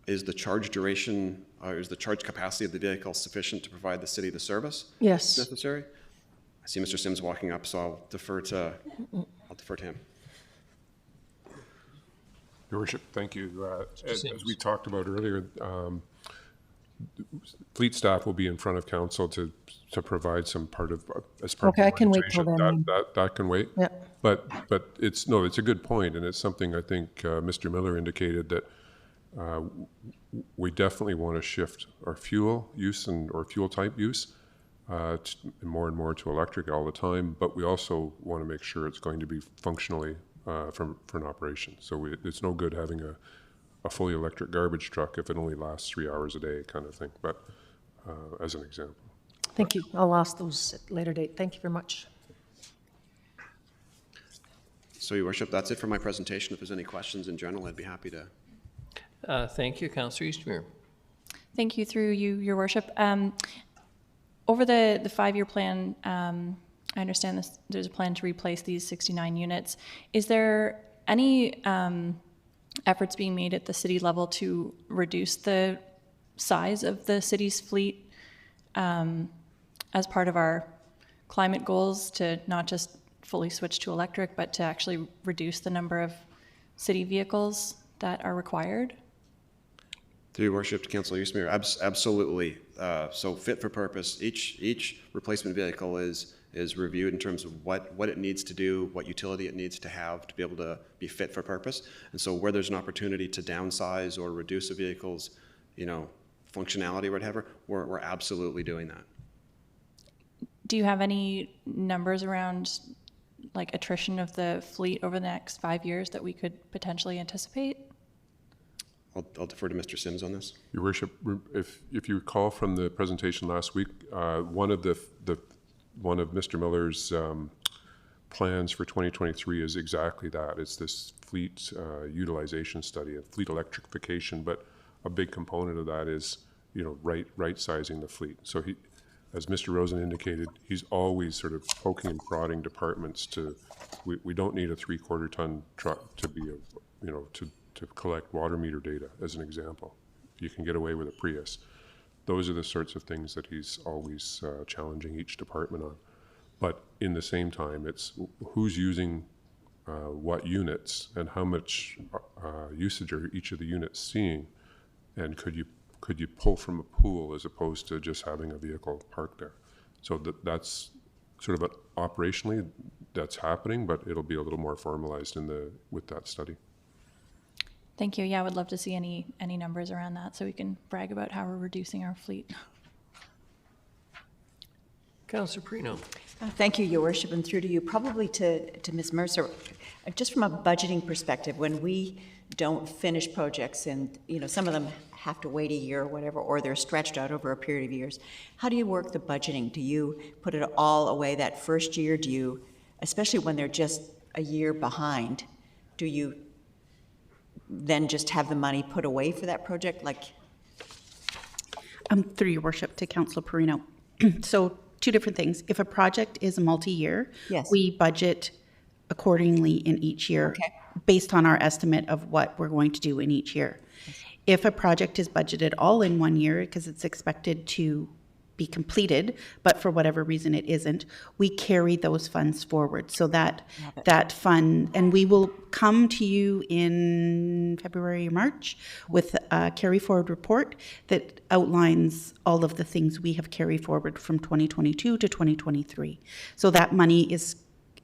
is the charge duration, or is the charge capacity of the vehicle sufficient to provide the city the service? Yes. Necessary? I see Mr. Sims walking up, so I'll defer to him. Your worship, thank you. As we talked about earlier, fleet staff will be in front of council to provide some part of as part okay, of the I can wait till then. that can wait. Yeah. But it's a good point, and it's something I think Mr. Miller indicated that we definitely want to shift our fuel use or fuel type use more and more to electric all the time. But we also want to make sure it's going to be functionally for an operation. So it's no good having a fully electric garbage truck if it only lasts 3 hours a day, kind of thing. But as an example. Thank you. I'll ask those at a later date. Thank you very much. So, Your Worship, that's it for my presentation. If there's any questions in general, I'd be happy to. Thank you, Councillor Eastmere. Thank you, through you, Your Worship. Over the 5-year plan, I understand there's a plan to replace these 69 units. Is there any efforts being made at the city level to reduce the size of the city's fleet as part of our climate goals, to not just fully switch to electric, but to actually reduce the number of city vehicles that are required? Through your worship to Councillor Eastmere, absolutely. So fit for purpose. Each replacement vehicle is reviewed in terms of what it needs to do, what utility it needs to have to be able to be fit for purpose. And so where there's an opportunity to downsize or reduce a vehicle's, functionality or whatever, we're absolutely doing that. Do you have any numbers around like attrition of the fleet over the next 5 years that we could potentially anticipate? I'll defer to Mr. Sims on this. Your worship, if you recall from the presentation last week, one of Mr. Miller's plans for 2023 is exactly that. It's this fleet utilization study, and fleet electrification, but a big component of that is, right sizing the fleet. So he, as Mr. Rosen indicated, he's always sort of poking and prodding departments we don't need a 3/4 ton truck to be to collect water meter data, as an example. You can get away with a Prius. Those are the sorts of things that he's always challenging each department on. But in the same time, it's who's using what units and how much usage are each of the units seeing, and could you pull from a pool as opposed to just having a vehicle parked there. So that's sort of operationally that's happening, but it'll be a little more formalized with that study. Thank you. Yeah, I would love to see any numbers around that so we can brag about how we're reducing our fleet. Councillor Perino. Thank you, Your Worship, and through to you, probably to Ms. Mercer. Just from a budgeting perspective, when we don't finish projects and, some of them have to wait a year or whatever, or they're stretched out over a period of years, how do you work the budgeting? Do you put it all away that first year? Do you, especially when they're just a year behind, do you then just have the money put away for that project? Through your worship to Councillor Perino. So 2 different things. If a project is a multi-year, yes, we budget accordingly in each year. Okay. based on our estimate of what we're going to do in each year. If a project is budgeted all in one year because it's expected to be completed, but for whatever reason it isn't, we carry those funds forward. So that fund, and we will come to you in February or March with a carry forward report that outlines all of the things we have carried forward from 2022 to 2023. So that money is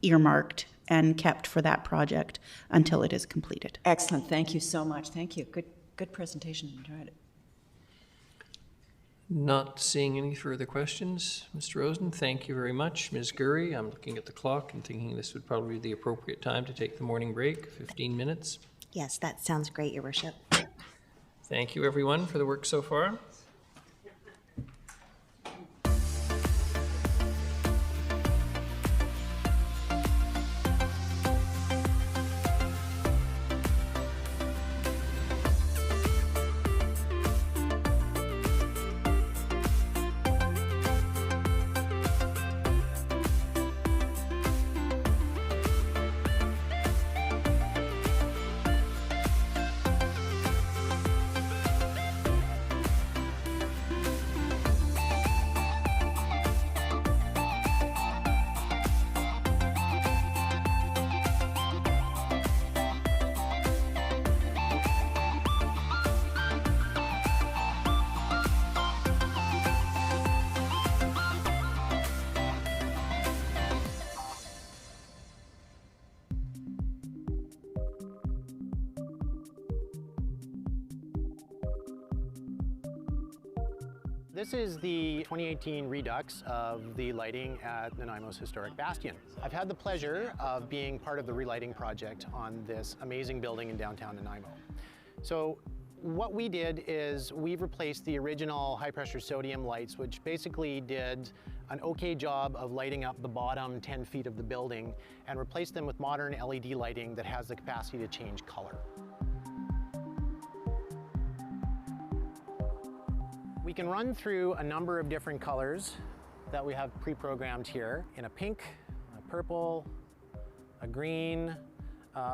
earmarked and kept for that project until it is completed. Excellent. Thank you so much. Thank you. Good presentation. Enjoyed it. Not seeing any further questions. Mr. Rosen, thank you very much. Ms. Gurry, I'm looking at the clock and thinking this would probably be the appropriate time to take the morning break, 15 minutes. Yes, that sounds great, Your Worship. Thank you, everyone, for the work so far. This is the 2018 redux of the lighting at Nanaimo's historic bastion. I've had the pleasure of being part of the relighting project on this amazing building in downtown Nanaimo. So what we did is we've replaced the original high-pressure sodium lights, which basically did an okay job of lighting up the bottom 10 feet of the building, and replaced them with modern LED lighting that has the capacity to change color. We can run through a number of different colors that we have pre-programmed here in a pink, a purple, a green.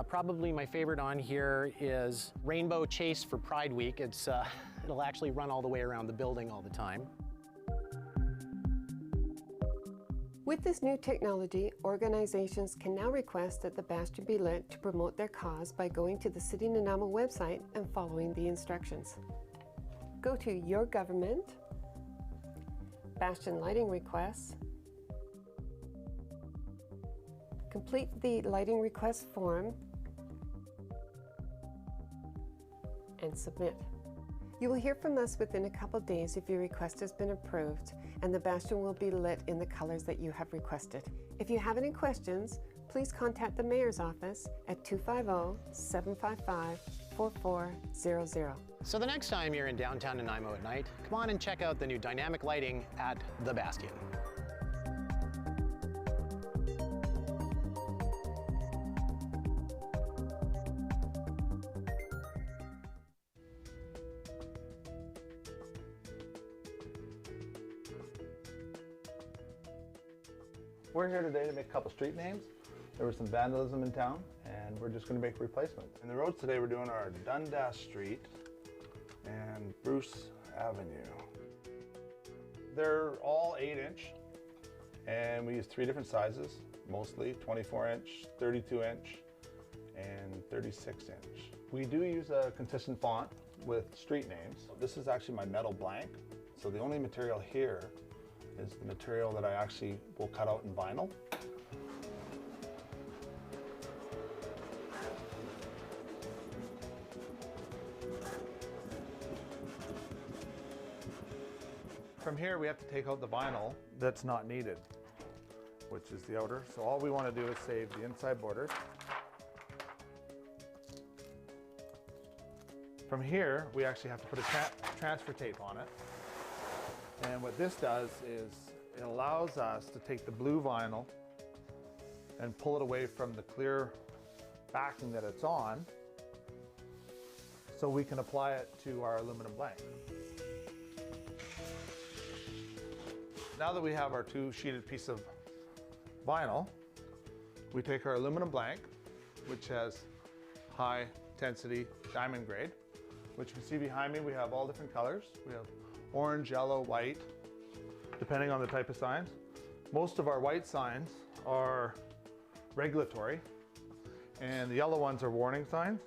Probably my favorite on here is Rainbow Chase for Pride Week. It'll actually run all the way around the building all the time. With this new technology, organizations can now request that the bastion be lit to promote their cause by going to the City Nanaimo website and following the instructions. Go to Your Government, Bastion Lighting Requests, complete the lighting request form, and submit. You will hear from us within a couple days if your request has been approved, and the bastion will be lit in the colors that you have requested. If you have any questions, please contact the Mayor's office at 250-755-4400. So the next time you're in downtown Nanaimo at night, come on and check out the new dynamic lighting at the Bastion. We're here today to make a couple street names. There was some vandalism in town, and we're just going to make replacements. In the roads today, we're doing our Dundas Street and Bruce Avenue. They're all 8-inch, and we use 3 different sizes, mostly 24-inch, 32-inch, and 36-inch. We do use a consistent font with street names. This is actually my metal blank, so the only material here is the material that I actually will cut out in vinyl. From here, we have to take out the vinyl that's not needed, which is the outer. So all we want to do is save the inside borders. From here, we actually have to put a transfer tape on it. And what this does is it allows us to take the blue vinyl and pull it away from the clear backing that it's on, so we can apply it to our aluminum blank. Now that we have our 2-sheeted piece of vinyl, we take our aluminum blank, which has high intensity diamond grade, which you can see behind me. We have all different colors. We have orange, yellow, white, depending on the type of signs. Most of our white signs are regulatory, and the yellow ones are warning signs.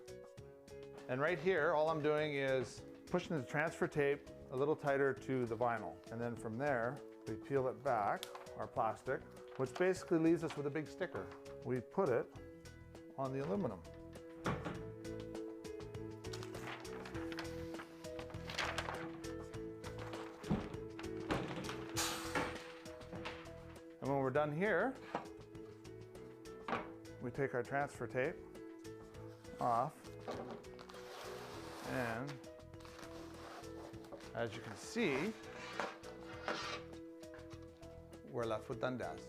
And right here, all I'm doing is pushing the transfer tape a little tighter to the vinyl. And then from there, we peel it back, our plastic, which basically leaves us with a big sticker. We put it on the aluminum. And when we're done here, we take our transfer tape off, and as you can see, we're left with Dundas.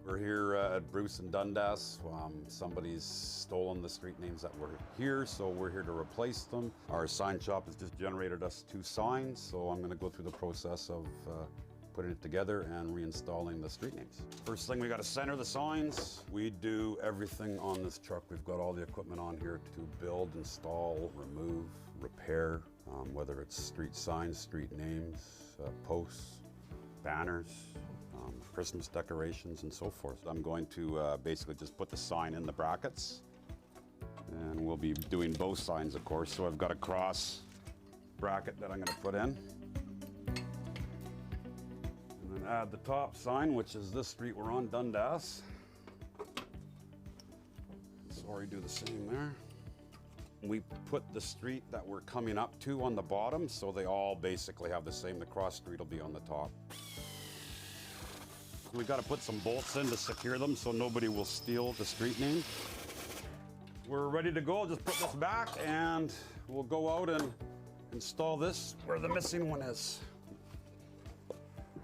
We're here at Bruce and Dundas. Somebody's stolen the street names that were here, so we're here to replace them. Our sign shop has just generated us 2 signs, so I'm going to go through the process of putting it together and reinstalling the street names. First thing, we got to center the signs. We do everything on this truck. We've got all the equipment on here to build, install, remove, repair, whether it's street signs, street names, posts, banners, Christmas decorations, and so forth. I'm going to basically just put the sign in the brackets, and we'll be doing both signs, of course. So I've got a cross bracket that I'm going to put in, and then add the top sign, which is this street we're on, Dundas. Sorry, do the same there. We put the street that we're coming up to on the bottom, so they all basically have the same. The cross street will be on the top. We got to put some bolts in to secure them so nobody will steal the street name. We're ready to go. Just put this back and we'll go out and install this where the missing one is.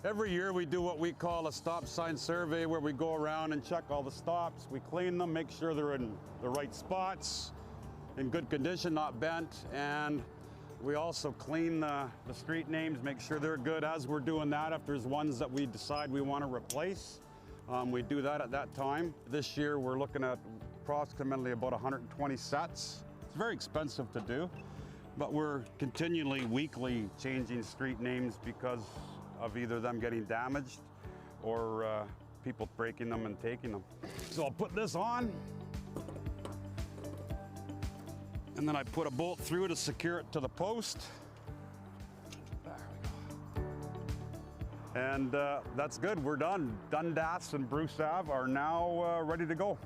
Every year we do what we call a stop sign survey, where we go around and check all the stops. We clean them, make sure they're in the right spots, in good condition, not bent, and we also clean the street names, make sure they're good. As we're doing that, if there's ones that we decide we want to replace, we do that at that time. This year we're looking at approximately about 120 sets. It's very expensive to do, but we're continually, weekly changing street names because of either them getting damaged or people breaking them and taking them. So I'll put this on, and then I put a bolt through to secure it to the post. There we go. And that's good, we're done. Dundas and Bruce Ave are now ready to go.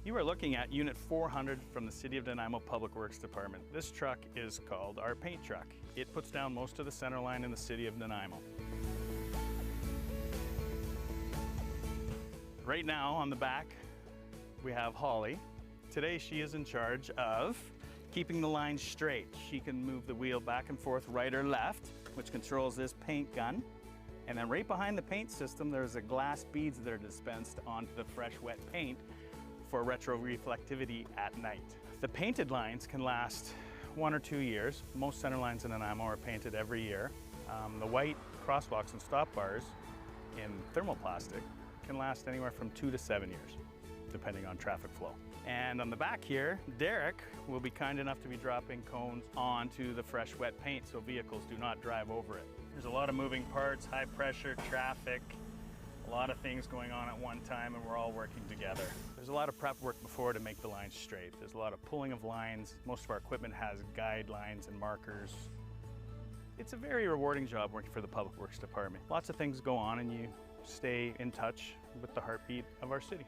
You are looking at Unit 400 from the City of Nanaimo Public Works Department. This truck is called our paint truck. It puts down most of the center line in the City of Nanaimo. Right now on the back, we have Holly. Today she is in charge of keeping the line straight. She can move the wheel back and forth, right or left, which controls this paint gun. And then right behind the paint system, there's a glass beads that are dispensed onto the fresh wet paint for retro reflectivity at night. The painted lines can last 1 or 2 years. Most center lines in Nanaimo are painted every year. The white crosswalks and stop bars in thermoplastic can last anywhere from 2 to 7 years, depending on traffic flow. And on the back here, Derek will be kind enough to be dropping cones onto the fresh wet paint so vehicles do not drive over it. There's a lot of moving parts, high pressure, traffic, a lot of things going on at one time, and we're all working together. There's a lot of prep work before to make the lines straight. There's a lot of pulling of lines. Most of our equipment has guidelines and markers. It's a very rewarding job working for the Public Works Department. Lots of things go on and you stay in touch with the heartbeat of our city.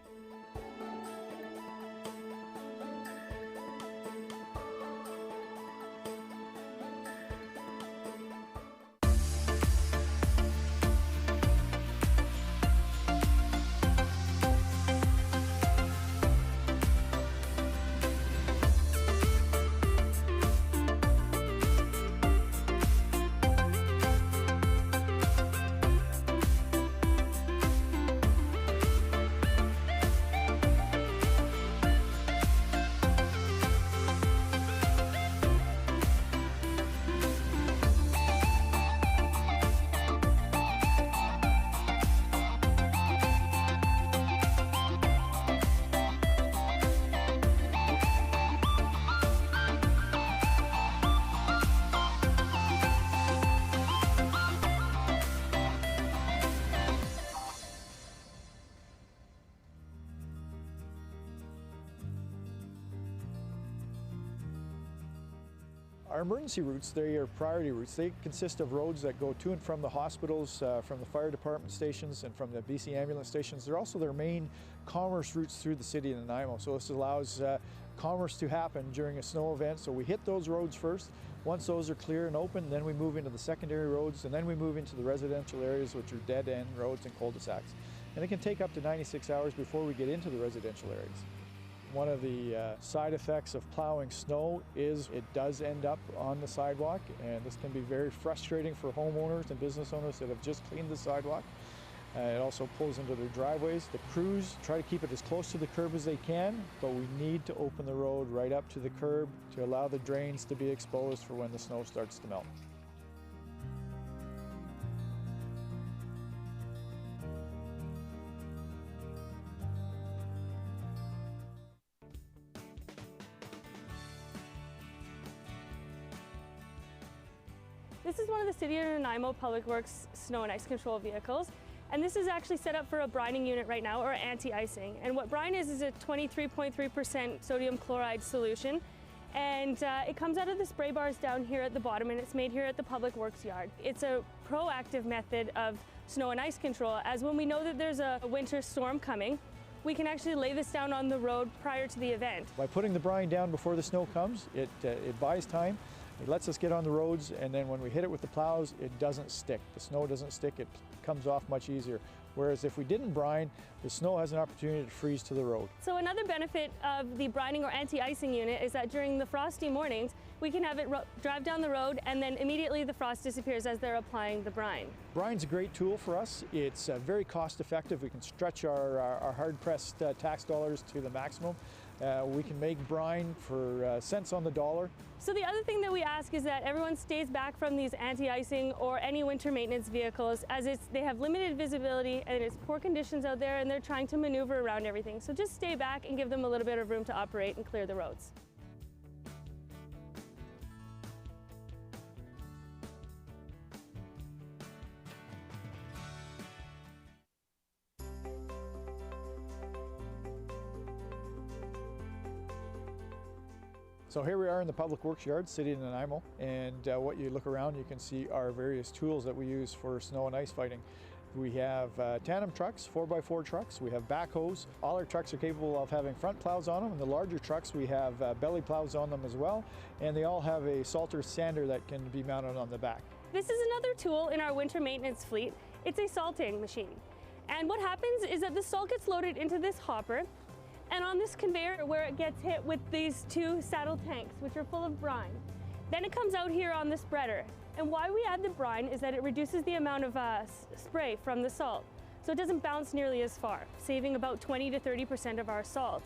Our emergency routes, they are priority routes. They consist of roads that go to and from the hospitals, from the fire department stations, and from the BC ambulance stations. They're also their main commerce routes through the city of Nanaimo. So this allows commerce to happen during a snow event. So we hit those roads first. Once those are clear and open, then we move into the secondary roads, and then we move into the residential areas, which are dead-end roads and cul-de-sacs. And it can take up to 96 hours before we get into the residential areas. One of the side effects of plowing snow is it does end up on the sidewalk, and this can be very frustrating for homeowners and business owners that have just cleaned the sidewalk. It also pulls into their driveways. The crews try to keep it as close to the curb as they can, but we need to open the road right up to the curb to allow the drains to be exposed for when the snow starts to melt. This is one of the City of Nanaimo Public Works snow and ice control vehicles. And this is actually set up for a brining unit right now, or anti-icing. And what brine is a 23.3% sodium chloride solution. And it comes out of the spray bars down here at the bottom, and it's made here at the Public Works yard. It's a proactive method of snow and ice control, as when we know that there's a winter storm coming, we can actually lay this down on the road prior to the event. By putting the brine down before the snow comes, it buys time. It lets us get on the roads, and then when we hit it with the plows, it doesn't stick. The snow doesn't stick, it comes off much easier. Whereas if we didn't brine, the snow has an opportunity to freeze to the road. So another benefit of the brining or anti-icing unit is that during the frosty mornings, we can have it drive down the road, and then immediately the frost disappears as they're applying the brine. Brine's a great tool for us. It's very cost effective. We can stretch our hard-pressed tax dollars to the maximum. We can make brine for cents on the dollar. So the other thing that we ask is that everyone stays back from these anti-icing or any winter maintenance vehicles, as they have limited visibility and it's poor conditions out there, and they're trying to maneuver around everything. So just stay back and give them a little bit of room to operate and clear the roads. So here we are in the Public Works yard, City of Nanaimo, and what you look around, you can see our various tools that we use for snow and ice fighting. We have tandem trucks, 4x4 trucks, we have backhoes. All our trucks are capable of having front plows on them, and the larger trucks we have belly plows on them as well, and they all have a salter sander that can be mounted on the back. This is another tool in our winter maintenance fleet. It's a salting machine. And what happens is that the salt gets loaded into this hopper, and on this conveyor where it gets hit with these two saddle tanks, which are full of brine. Then it comes out here on the spreader. And why we add the brine is that it reduces the amount of spray from the salt, so it doesn't bounce nearly as far, saving about 20 to 30% of our salt.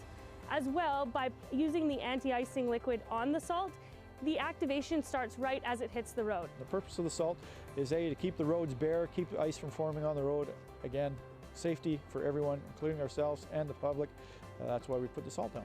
As well, by using the anti-icing liquid on the salt, the activation starts right as it hits the road. The purpose of the salt is to keep the roads bare, keep ice from forming on the road. Again, safety for everyone, including ourselves and the public. That's why we put the salt down.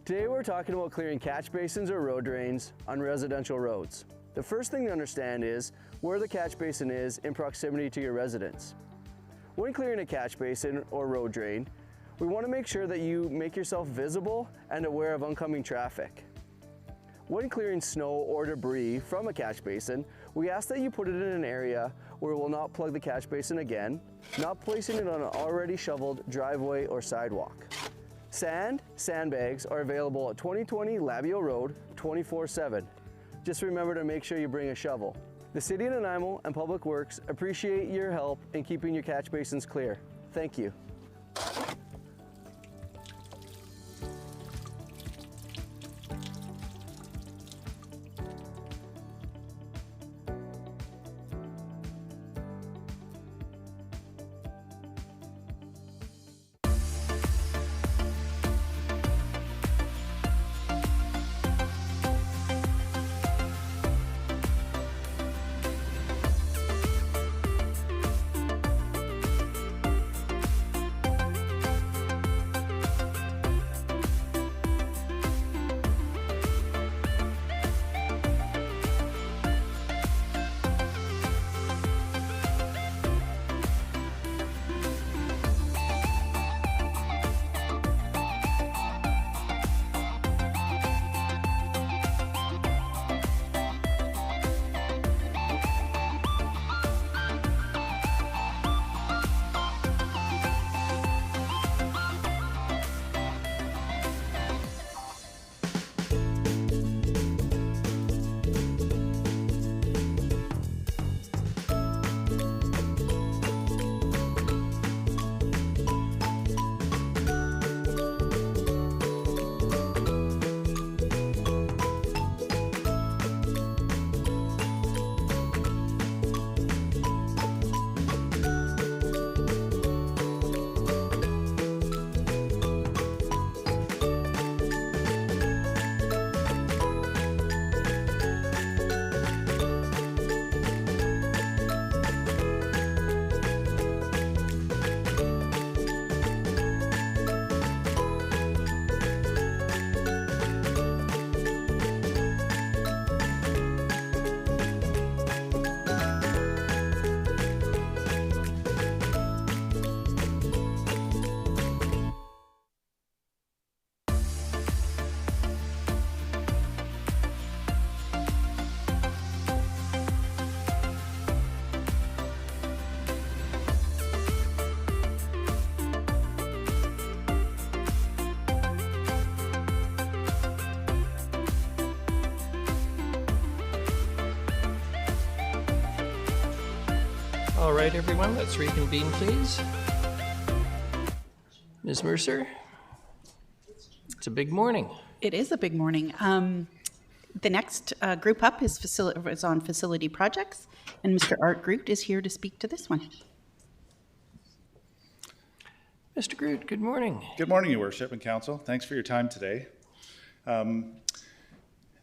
Today we're talking about clearing catch basins or road drains on residential roads. The first thing to understand is where the catch basin is in proximity to your residence. When clearing a catch basin or road drain, we want to make sure that you make yourself visible and aware of oncoming traffic. When clearing snow or debris from a catch basin, we ask that you put it in an area where it will not plug the catch basin again, not placing it on an already shoveled driveway or sidewalk. Sandbags are available at 2020 Labio Road 24/7. Just remember to make sure you bring a shovel. The City of Nanaimo and Public Works appreciate your help in keeping your catch basins clear. Thank you. All right, everyone, let's reconvene, please. Ms. Mercer? It's a big morning. It is a big morning. The next group up is on facility projects, and Mr. Art Groot is here to speak to this one. Mr. Groot, good morning. Good morning, Your Worship and Council. Thanks for your time today.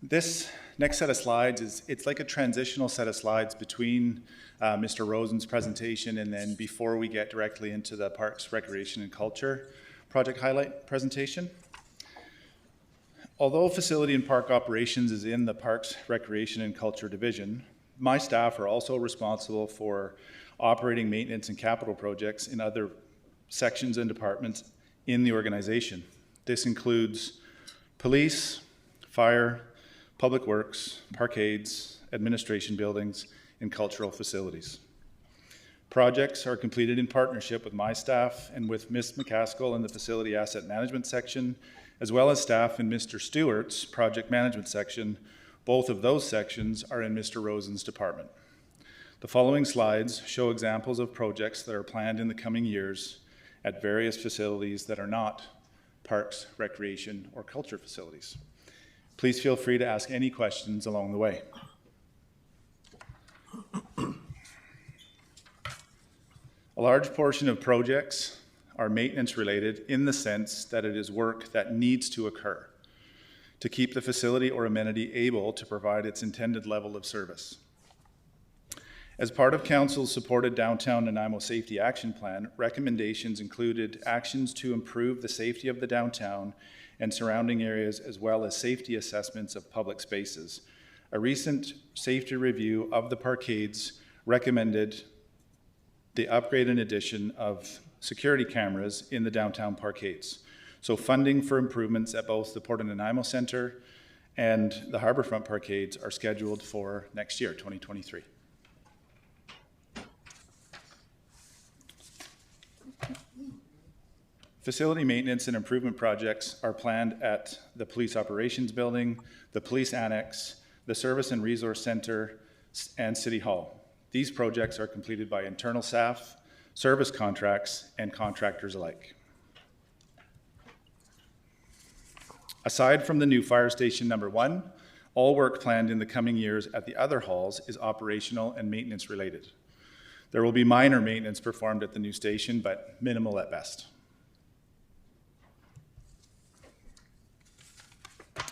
This next set of slides it's like a transitional set of slides between Mr. Rosen's presentation and then before we get directly into the Parks, Recreation and Culture project highlight presentation. Although facility and park operations is in the Parks, Recreation and Culture division, my staff are also responsible for operating maintenance and capital projects in other sections and departments in the organization. This includes police, fire, public works, parkades, administration buildings, and cultural facilities. Projects are completed in partnership with my staff and with Ms. McCaskill in the Facility Asset Management section, as well as staff in Mr. Stewart's Project Management section. Both of those sections are in Mr. Rosen's department. The following slides show examples of projects that are planned in the coming years at various facilities that are not parks, recreation, or culture facilities. Please feel free to ask any questions along the way. A large portion of projects are maintenance related in the sense that it is work that needs to occur to keep the facility or amenity able to provide its intended level of service. As part of Council's supported Downtown Nanaimo Safety Action Plan, recommendations included actions to improve the safety of the downtown and surrounding areas, as well as safety assessments of public spaces. A recent safety review of the parkades recommended the upgrade and addition of security cameras in the downtown parkades. So funding for improvements at both the Port of Nanaimo Centre and the Harbourfront parkades are scheduled for next year, 2023. Facility maintenance and improvement projects are planned at the Police Operations Building, the Police Annex, the Service and Resource Center, and City Hall. These projects are completed by internal staff, service contracts, and contractors alike. Aside from the new Fire Station number 1, all work planned in the coming years at the other halls is operational and maintenance related. There will be minor maintenance performed at the new station, but minimal at best.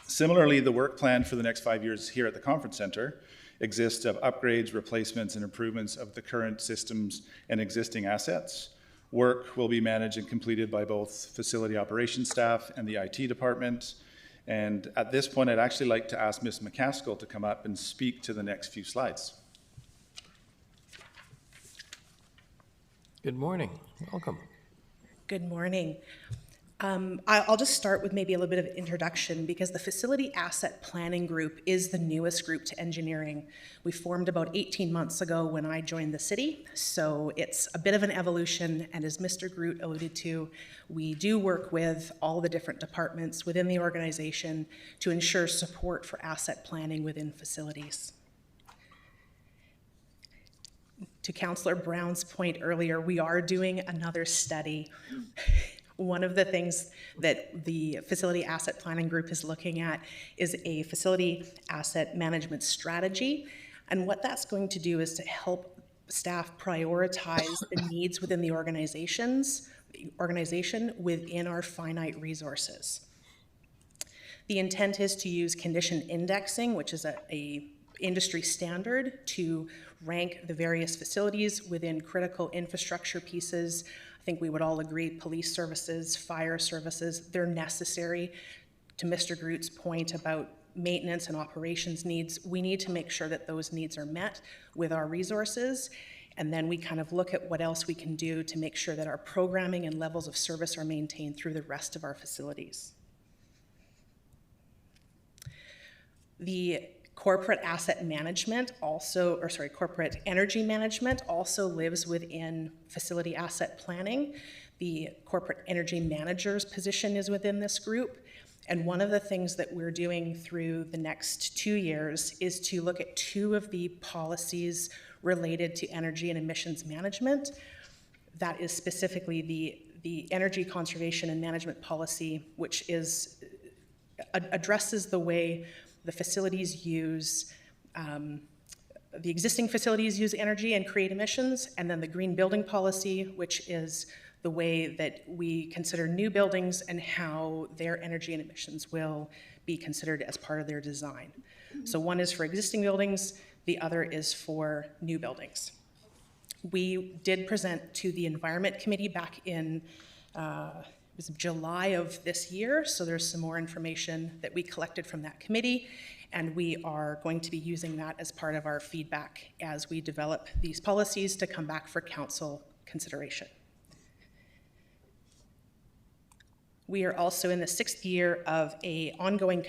Similarly, the work planned for the next 5 years here at the Conference Center exists of upgrades, replacements, and improvements of the current systems and existing assets. Work will be managed and completed by both facility operations staff and the IT department. And at this point, I'd actually like to ask Ms. McCaskill to come up and speak to the next few slides. Good morning. Welcome. Good morning. I'll just start with maybe a little bit of introduction because the Facility Asset Planning Group is the newest group to engineering. We formed about 18 months ago when I joined the city, so it's a bit of an evolution, and as Mr. Groot alluded to, we do work with all the different departments within the organization to ensure support for asset planning within facilities. To Councillor Brown's point earlier, we are doing another study. One of the things that the Facility Asset Planning Group is looking at is a facility asset management strategy. And what that's going to do is to help staff prioritize the needs within the organization within our finite resources. The intent is to use condition indexing, which is a industry standard, to rank the various facilities within critical infrastructure pieces. I think we would all agree police services, fire services, they're necessary. To Mr. Groot's point about maintenance and operations needs, we need to make sure that those needs are met with our resources, and then we kind of look at what else we can do to make sure that our programming and levels of service are maintained through the rest of our facilities. The corporate asset management also, or sorry, corporate energy management also lives within facility asset planning. The corporate energy manager's position is within this group. And one of the things that we're doing through the next 2 years is to look at 2 of the policies related to energy and emissions management. That is specifically the energy conservation and management policy, which addresses the way the facilities use, the existing facilities use energy and create emissions, and then the green building policy, which is the way that we consider new buildings and how their energy and emissions will be considered as part of their design. So one is for existing buildings, the other is for new buildings. We did present to the Environment Committee back in it was July of this year, so there's some more information that we collected from that committee, and we are going to be using that as part of our feedback as we develop these policies to come back for council consideration. We are also in the 6th year of an ongoing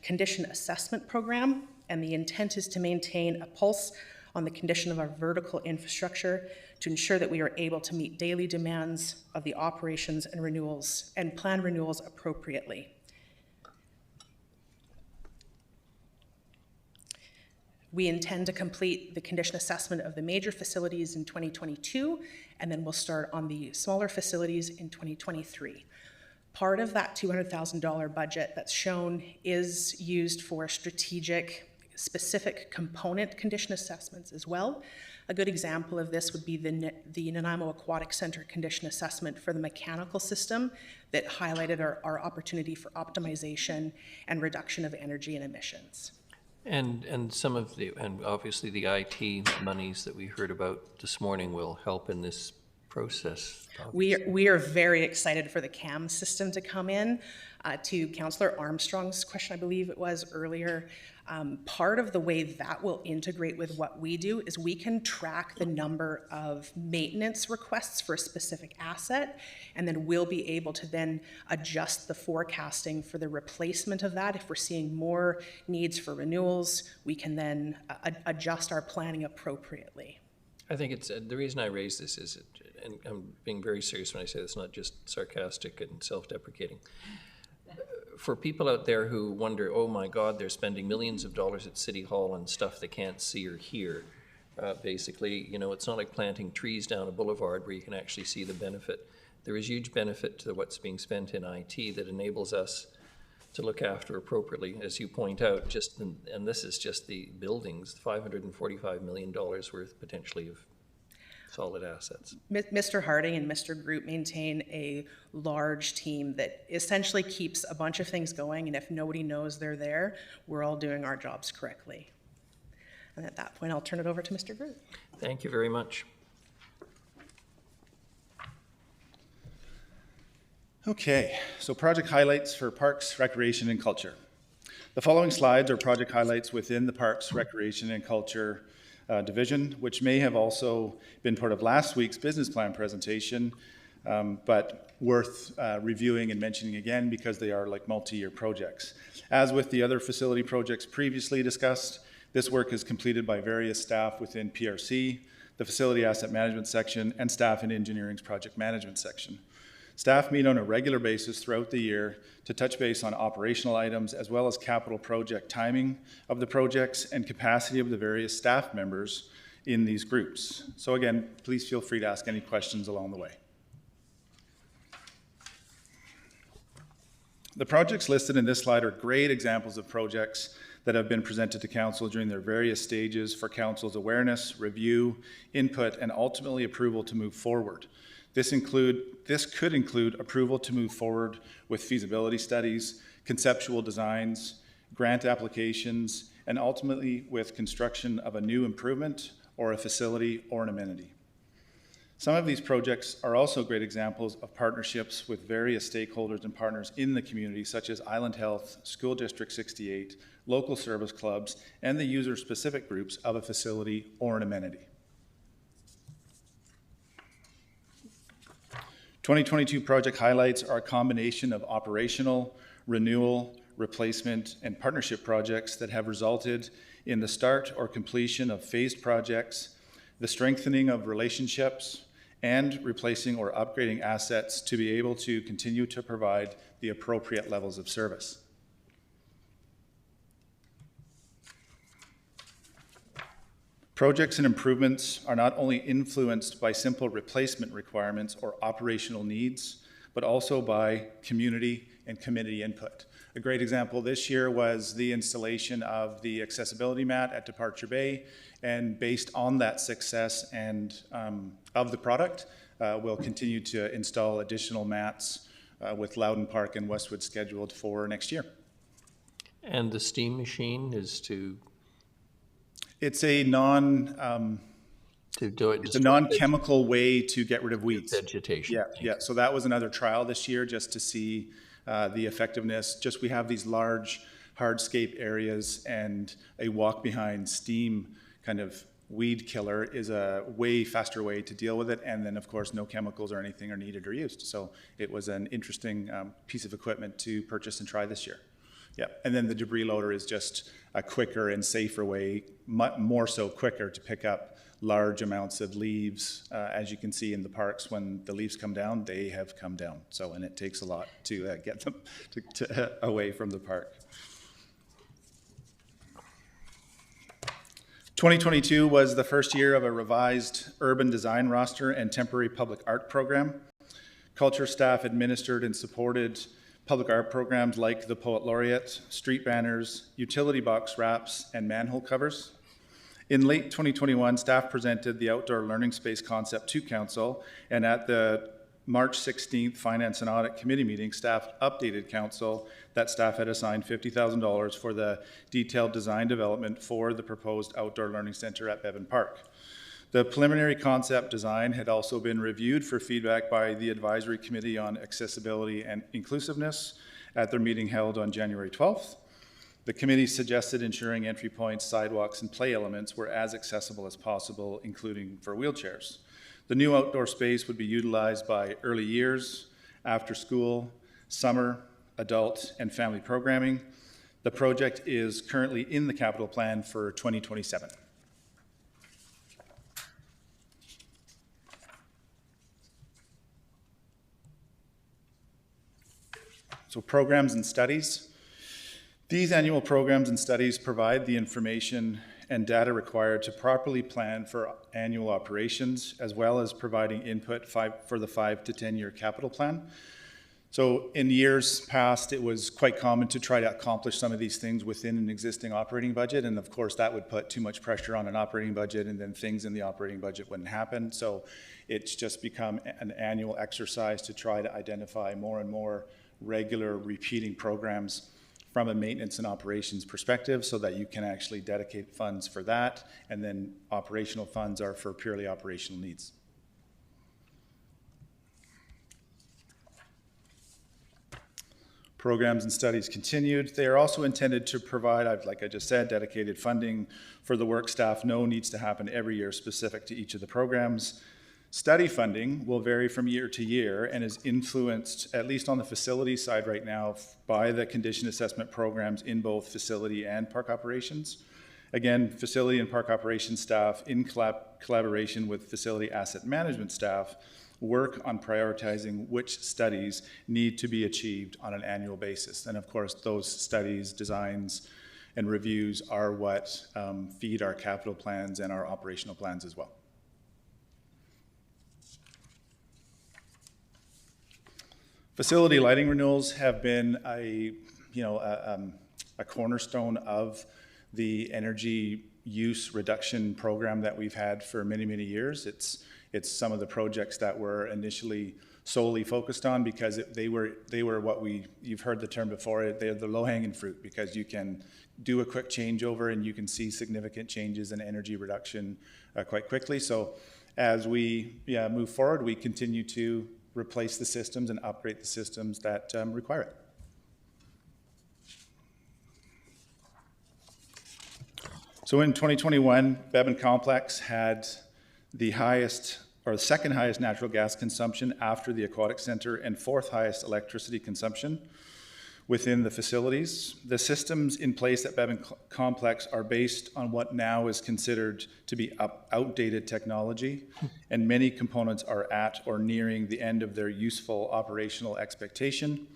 condition assessment program, and the intent is to maintain a pulse on the condition of our vertical infrastructure to ensure that we are able to meet daily demands of the operations and renewals and plan renewals appropriately. We intend to complete the condition assessment of the major facilities in 2022, and then we'll start on the smaller facilities in 2023. Part of that $200,000 budget that's shown is used for strategic, specific component condition assessments as well. A good example of this would be the Nanaimo Aquatic Center condition assessment for the mechanical system that highlighted our opportunity for optimization and reduction of energy and emissions. And some of the, and obviously the IT monies that we heard about this morning will help in this process. We are very excited for the CAM system to come in. To Councillor Armstrong's question, I believe it was earlier, part of the way that will integrate with what we do is we can track the number of maintenance requests for a specific asset, and then we'll be able to then adjust the forecasting for the replacement of that. If we're seeing more needs for renewals, we can then adjust our planning appropriately. I think it's, the reason I raise this is, and I'm being very serious when I say this, not just sarcastic and self-deprecating. For people out there who wonder, oh my God, they're spending millions of dollars at City Hall on stuff they can't see or hear. Basically, you know, it's not like planting trees down a boulevard where you can actually see the benefit. There is huge benefit to what's being spent in IT that enables us to look after appropriately, as you point out, just, and this is just the buildings, $545 million worth potentially of solid assets. Mr. Harding and Mr. Groot maintain a large team that essentially keeps a bunch of things going, and if nobody knows they're there, we're all doing our jobs correctly. And at that point, I'll turn it over to Mr. Groot. Thank you very much. Okay, so project highlights for Parks, Recreation, and Culture. The following slides are project highlights within the Parks, Recreation, and Culture division, which may have also been part of last week's business plan presentation, but worth reviewing and mentioning again because they are like multi-year projects. As with the other facility projects previously discussed, this work is completed by various staff within PRC, the Facility Asset Management section, and staff in Engineering's Project Management section. Staff meet on a regular basis throughout the year to touch base on operational items as well as capital project timing of the projects and capacity of the various staff members in these groups. So again, please feel free to ask any questions along the way. The projects listed in this slide are great examples of projects that have been presented to Council during their various stages for Council's awareness, review, input, and ultimately approval to move forward. This could include approval to move forward with feasibility studies, conceptual designs, grant applications, and ultimately with construction of a new improvement or a facility or an amenity. Some of these projects are also great examples of partnerships with various stakeholders and partners in the community, such as Island Health, School District 68, local service clubs, and the user-specific groups of a facility or an amenity. 2022 project highlights are a combination of operational, renewal, replacement, and partnership projects that have resulted in the start or completion of phased projects, the strengthening of relationships, and replacing or upgrading assets to be able to continue to provide the appropriate levels of service. Projects and improvements are not only influenced by simple replacement requirements or operational needs, but also by community and committee input. A great example this year was the installation of the accessibility mat at Departure Bay, and based on that success and of the product, we'll continue to install additional mats with Loudon Park and Westwood scheduled for next year. And the steam machine is to? It's a non-chemical way to get rid of weeds. Vegetation. Yeah. So that was another trial this year just to see the effectiveness. We have these large hardscape areas, and a walk behind steam kind of weed killer is a way faster way to deal with it. And then of course, no chemicals or anything are needed or used. So it was an interesting piece of equipment to purchase and try this year. Yeah, and then the debris loader is just a quicker and safer way, more so quicker to pick up large amounts of leaves. As you can see in the parks, when the leaves come down, they have come down. So, and it takes a lot to get them away from the park. 2022 was the first year of a revised urban design roster and temporary public art program. Culture staff administered and supported public art programs like the Poet Laureate, street banners, utility box wraps, and manhole covers. In late 2021, staff presented the outdoor learning space concept to Council, and at the March 16th Finance and Audit Committee meeting, staff updated Council that staff had assigned $50,000 for the detailed design development for the proposed outdoor learning center at Bevan Park. The preliminary concept design had also been reviewed for feedback by the Advisory Committee on Accessibility and Inclusiveness at their meeting held on January 12th. The committee suggested ensuring entry points, sidewalks, and play elements were as accessible as possible, including for wheelchairs. The new outdoor space would be utilized by early years, after school, summer, adult, and family programming. The project is currently in the capital plan for 2027. So programs and studies. These annual programs and studies provide the information and data required to properly plan for annual operations, as well as providing input for the 5 to 10 year capital plan. So in years past, it was quite common to try to accomplish some of these things within an existing operating budget. And of course, that would put too much pressure on an operating budget, and then things in the operating budget wouldn't happen. So it's just become an annual exercise to try to identify more and more regular repeating programs from a maintenance and operations perspective, so that you can actually dedicate funds for that, and then operational funds are for purely operational needs. Programs and studies continued. They are also intended to provide, like I just said, dedicated funding for the work staff know needs to happen every year specific to each of the programs. Study funding will vary from year to year and is influenced, at least on the facility side right now, by the condition assessment programs in both facility and park operations. Again, facility and park operations staff, in collaboration with facility asset management staff, work on prioritizing which studies need to be achieved on an annual basis. And of course, those studies, designs, and reviews are what feed our capital plans and our operational plans as well. Facility lighting renewals have been a cornerstone of the energy use reduction program that we've had for many, many years. It's some of the projects that were initially solely focused on because they were what you've heard the term before, they're the low-hanging fruit, because you can do a quick changeover and you can see significant changes in energy reduction quite quickly. So as we move forward, we continue to replace the systems and upgrade the systems that require it. So in 2021, Bevan Complex had the highest, or the second highest natural gas consumption after the Aquatic Center, and fourth highest electricity consumption within the facilities. The systems in place at Bevan Complex are based on what now is considered to be outdated technology, and many components are at or nearing the end of their useful operational expectation.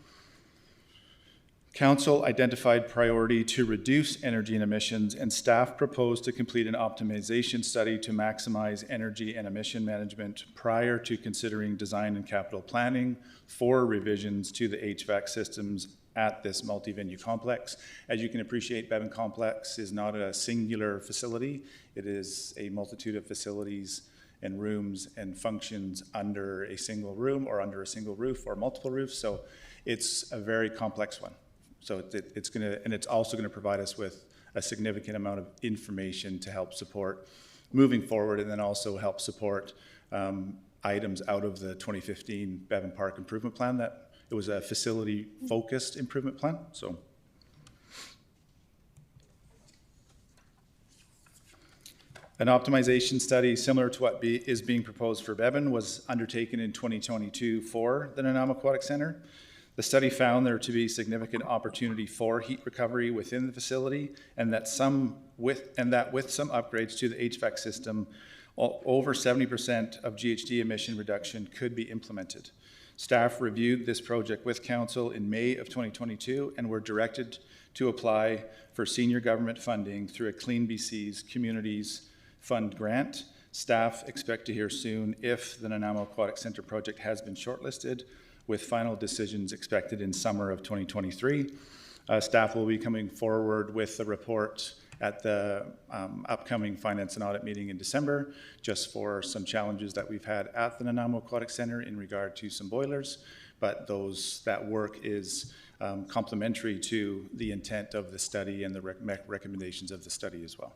Council identified priority to reduce energy and emissions, and staff proposed to complete an optimization study to maximize energy and emission management prior to considering design and capital planning for revisions to the HVAC systems at this multi-venue complex. As you can appreciate, Bevan Complex is not a singular facility. It is a multitude of facilities and rooms and functions under a single room or under a single roof or multiple roofs. So it's a very complex one. So it's also gonna provide us with a significant amount of information to help support moving forward, and then also help support items out of the 2015 Bevan Park Improvement Plan. That it was a facility-focused improvement plan. So an optimization study similar to what is being proposed for Bevan was undertaken in 2022 for the Nanaimo Aquatic Center. The study found there to be significant opportunity for heat recovery within the facility, and that with some upgrades to the HVAC system, over 70% of GHG emission reduction could be implemented. Staff reviewed this project with Council in May of 2022 and were directed to apply for senior government funding through a Clean BC's Communities Fund grant. Staff expect to hear soon if the Nanaimo Aquatic Center project has been shortlisted, with final decisions expected in summer of 2023. Staff will be coming forward with the report at the upcoming Finance and Audit meeting in December, just for some challenges that we've had at the Nanaimo Aquatic Center in regard to some boilers, but that work is complementary to the intent of the study and the recommendations of the study as well.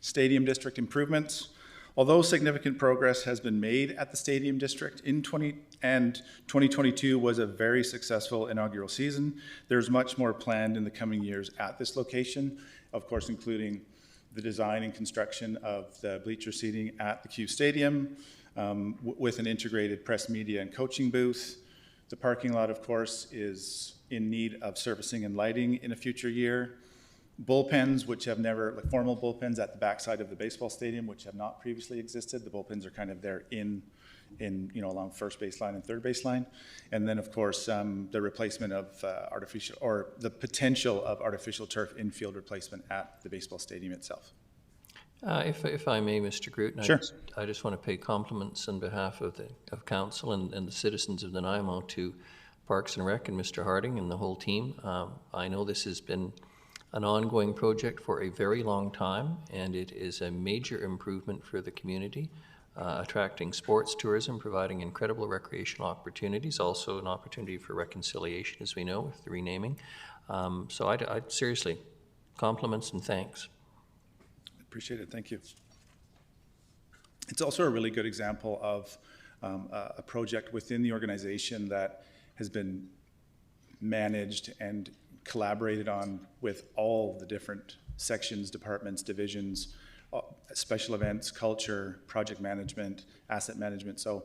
Stadium District improvements. Although significant progress has been made at the Stadium District in 2022 was a very successful inaugural season, there's much more planned in the coming years at this location, of course including the design and construction of the bleacher seating at the Q Stadium, with an integrated press, media, and coaching booth. The parking lot, of course, is in need of servicing and lighting in a future year. Bullpens, which have never, like formal bullpens at the backside of the baseball stadium, which have not previously existed. The bullpens are kind of there in along first baseline and third baseline. And then, of course, the replacement of the potential of artificial turf infield replacement at the baseball stadium itself. If I may, Mr. Grooten, sure. I just want to pay compliments on behalf of Council and the citizens of Nanaimo to Parks and Rec and Mr. Harding and the whole team. I know this has been an ongoing project for a very long time, and it is a major improvement for the community, attracting sports tourism, providing incredible recreational opportunities, also an opportunity for reconciliation, as we know, with the renaming. So I'd seriously, compliments and thanks. Appreciate it, thank you. It's also a really good example of a project within the organization that has been managed and collaborated on with all the different sections, departments, divisions, special events, culture, project management, asset management. So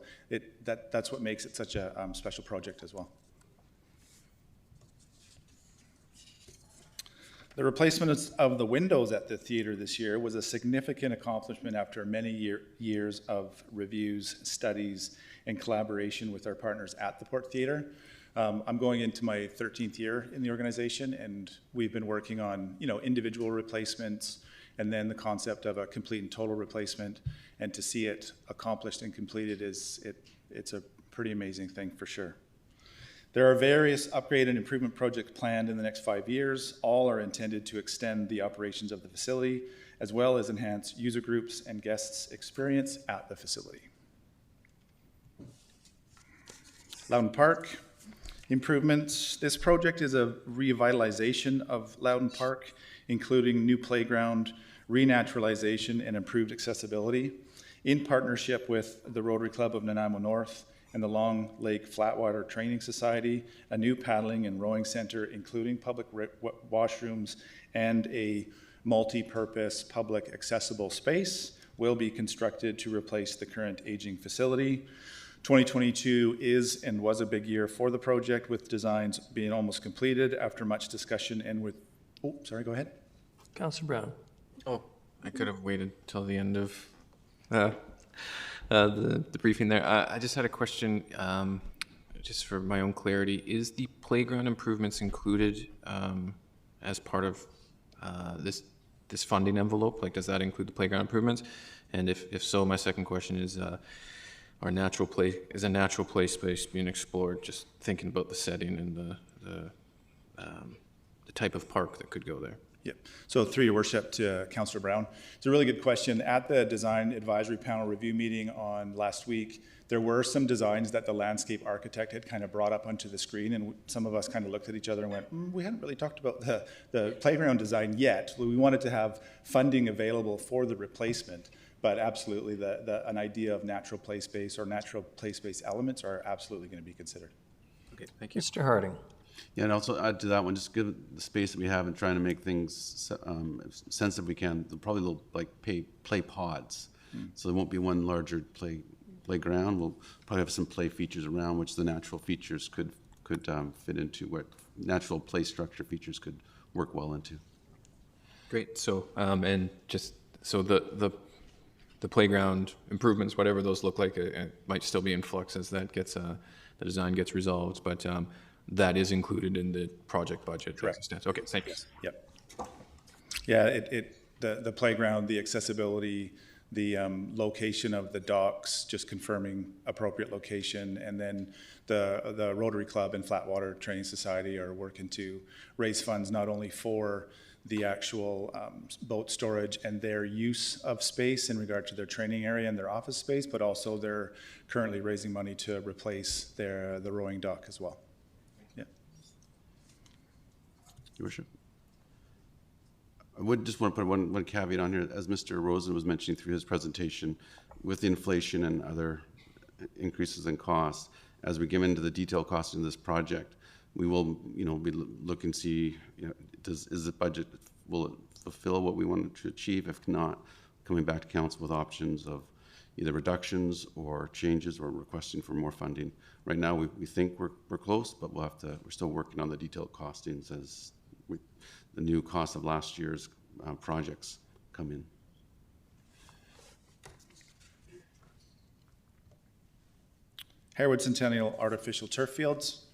that's what makes it such a special project as well. The replacement of the windows at the theater this year was a significant accomplishment after many years of reviews, studies, and collaboration with our partners at the Port Theater. I'm going into my 13th year in the organization, and we've been working on individual replacements, and then the concept of a complete and total replacement. And to see it accomplished and completed it's a pretty amazing thing for sure. There are various upgrade and improvement projects planned in the next 5 years. All are intended to extend the operations of the facility, as well as enhance user groups and guests' experience at the facility. Loudon Park improvements. This project is a revitalization of Loudon Park, including new playground, renaturalization, and improved accessibility, in partnership with the Rotary Club of Nanaimo North and the Long Lake Flatwater Training Society. A new paddling and rowing center, including public washrooms and a multi-purpose public accessible space, will be constructed to replace the current aging facility. 2022 is and was a big year for the project, with designs being almost completed after much discussion and with, oh, sorry, go ahead. Councillor Brown. Oh, I could have waited till the end of the briefing there. I just had a question, just for my own clarity. Is the playground improvements included as part of this funding envelope? Like, does that include the playground improvements? And if so, my second question is, is a natural play space being explored? Just thinking about the setting and the type of park that could go there. Yep. So through your worship to Councillor Brown, it's a really good question. At the Design Advisory Panel review meeting on last week, there were some designs that the landscape architect had kind of brought up onto the screen, and some of us kind of looked at each other and went, we hadn't really talked about the playground design yet. We wanted to have funding available for the replacement, but absolutely an idea of natural play space or natural play space elements are absolutely going to be considered. Okay, thank you. Mr. Harding. Yeah, and also add to that one, just give the space that we have and trying to make things sense if we can. They'll probably look like play pods. So there won't be one larger playground. We'll probably have some play features around which the natural features could fit into, where natural play structure features could work well into. Great. So, and just so the playground improvements, whatever those look like, it might still be in flux as that gets the design gets resolved, but that is included in the project budget. Correct. Okay, thank you. Yep. Yeah, the playground, the accessibility, the location of the docks, just confirming appropriate location, and then the Rotary Club and Flatwater Training Society are working to raise funds not only for the actual boat storage and their use of space in regard to their training area and their office space, but also they're currently raising money to replace the rowing dock as well. Yeah. Your Worship. I would just want to put one caveat on here. As Mr. Rosen was mentioning through his presentation, with inflation and other increases in costs, as we get into the detailed costing of this project, we will, be looking to see, is the budget, will it fulfill what we want to achieve? If not, coming back to council with options of either reductions or changes or requesting for more funding. Right now, we think we're close, but we're still working on the detailed costings as the new cost of last year's projects come in. Harewood Centennial Artificial Turf Fields.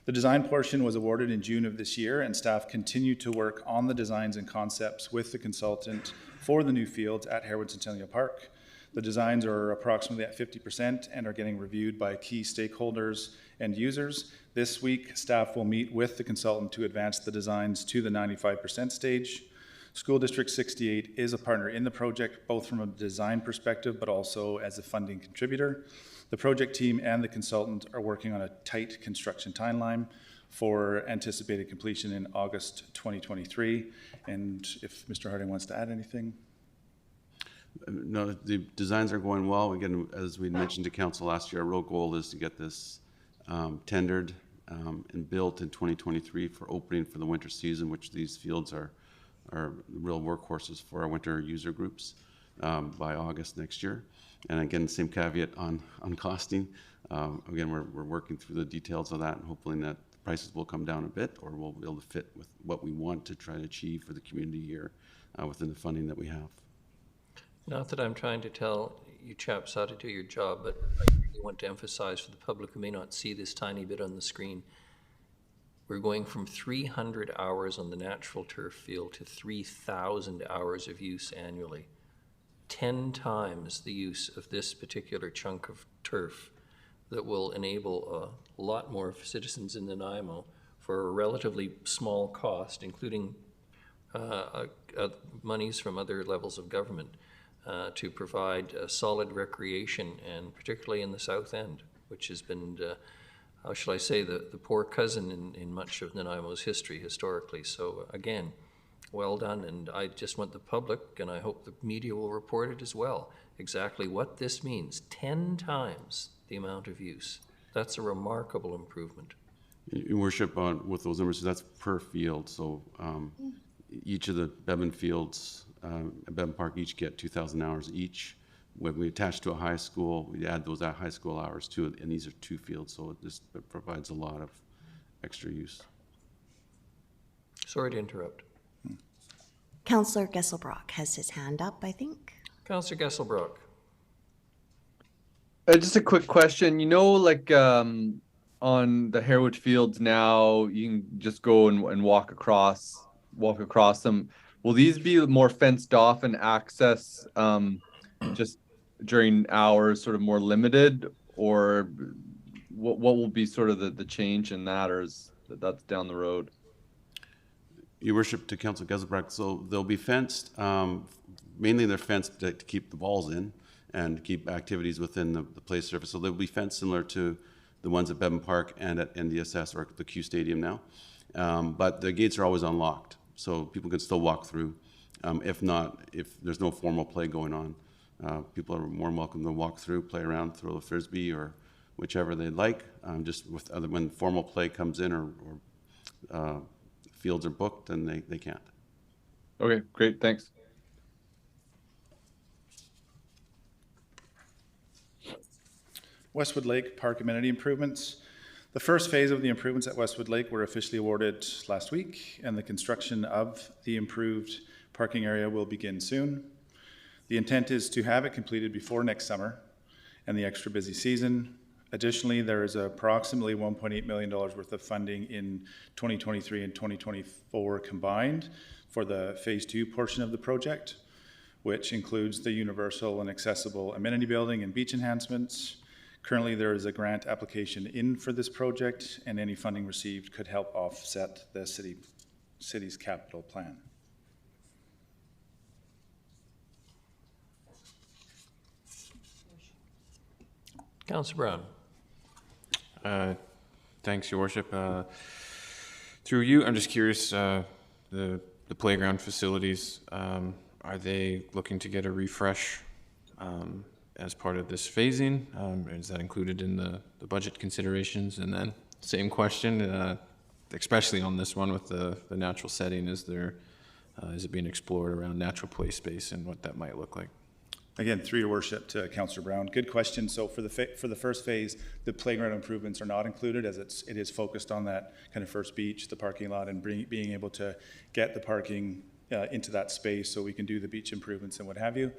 The design portion was awarded in June of this year, and staff continue to work on the designs and concepts with the consultant for the new fields at Harewood Centennial Park. The designs are approximately at 50% and are getting reviewed by key stakeholders and users. This week, staff will meet with the consultant to advance the designs to the 95% stage. School District 68 is a partner in the project, both from a design perspective, but also as a funding contributor. The project team and the consultant are working on a tight construction timeline for anticipated completion in August 2023. And if Mr. Harding wants to add anything. No, the designs are going well. Again, as we mentioned to council last year, our real goal is to get this tendered and built in 2023 for opening for the winter season, which these fields are real workhorses for our winter user groups by August next year. And again, same caveat on costing. Again, we're working through the details of that and hoping that the prices will come down a bit, or we'll be able to fit with what we want to try to achieve for the community here within the funding that we have. Not that I'm trying to tell you chaps how to do your job, but I really want to emphasize for the public who may not see this tiny bit on the screen, we're going from 300 hours on the natural turf field to 3,000 hours of use annually. 10 times the use of this particular chunk of turf that will enable a lot more citizens in Nanaimo for a relatively small cost, including monies from other levels of government, to provide solid recreation, and particularly in the South End, which has been, how shall I say, the poor cousin in much of Nanaimo's history historically. So again, well done, and I just want the public, and I hope the media will report it as well, exactly what this means. 10 times the amount of use. That's a remarkable improvement. Your Worship, with those numbers, that's per field. So each of the Bevan fields at Bevan Park each get 2,000 hours each. When we attach to a high school, we add those high school hours to it, and these are 2 fields, so it provides a lot of extra use. Sorry to interrupt. Councillor Gesselbrock has his hand up, I think. Councillor Gesselbrock. Just a quick question. You know, like on the Harewood Fields now, you can just go and walk across them. Will these be more fenced off and access just during hours sort of more limited, or what will be sort of the change in that, or is that's down the road? Your Worship, to Councillor Geselbrecht, so they'll be fenced. Mainly they're fenced to keep the balls in and keep activities within the play surface. So they'll be fenced similar to the ones at Bevan Park and at NDSS or the Q Stadium now. But the gates are always unlocked, so people can still walk through. If there's no formal play going on, people are more than welcome to walk through, play around, throw a frisbee or whichever they like. Just when formal play comes in or fields are booked, then they can't. Okay, great, thanks. Westwood Lake Park amenity improvements. The first phase of the improvements at Westwood Lake were officially awarded last week, and the construction of the improved parking area will begin soon. The intent is to have it completed before next summer and the extra busy season. Additionally, there is approximately $1.8 million worth of funding in 2023 and 2024 combined for the phase 2 portion of the project, which includes the universal and accessible amenity building and beach enhancements. Currently, there is a grant application in for this project, and any funding received could help offset the city's capital plan. Councillor Brown. Thanks, Your Worship. Through you, I'm just curious, the playground facilities, are they looking to get a refresh as part of this phasing? Is that included in the budget considerations? And then same question, especially on this one with the natural setting, is it being explored around natural play space and what that might look like? Again, through your worship to Councillor Brown, good question. So for the first phase, the playground improvements are not included, as it is focused on that kind of first beach, the parking lot, and being able to get the parking into that space so we can do the beach improvements and what have you.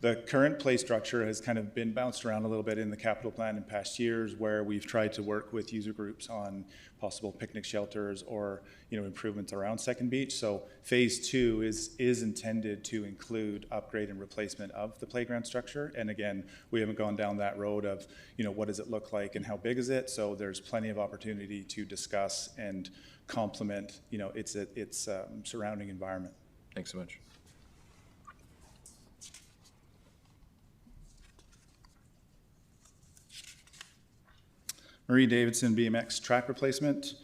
The current play structure has kind of been bounced around a little bit in the capital plan in past years, where we've tried to work with user groups on possible picnic shelters or improvements around Second Beach. So phase 2 is intended to include upgrade and replacement of the playground structure. And again, we haven't gone down that road of what does it look like and how big is it. So there's plenty of opportunity to discuss and complement its surrounding environment. Thanks so much. Marie Davidson BMX track replacement.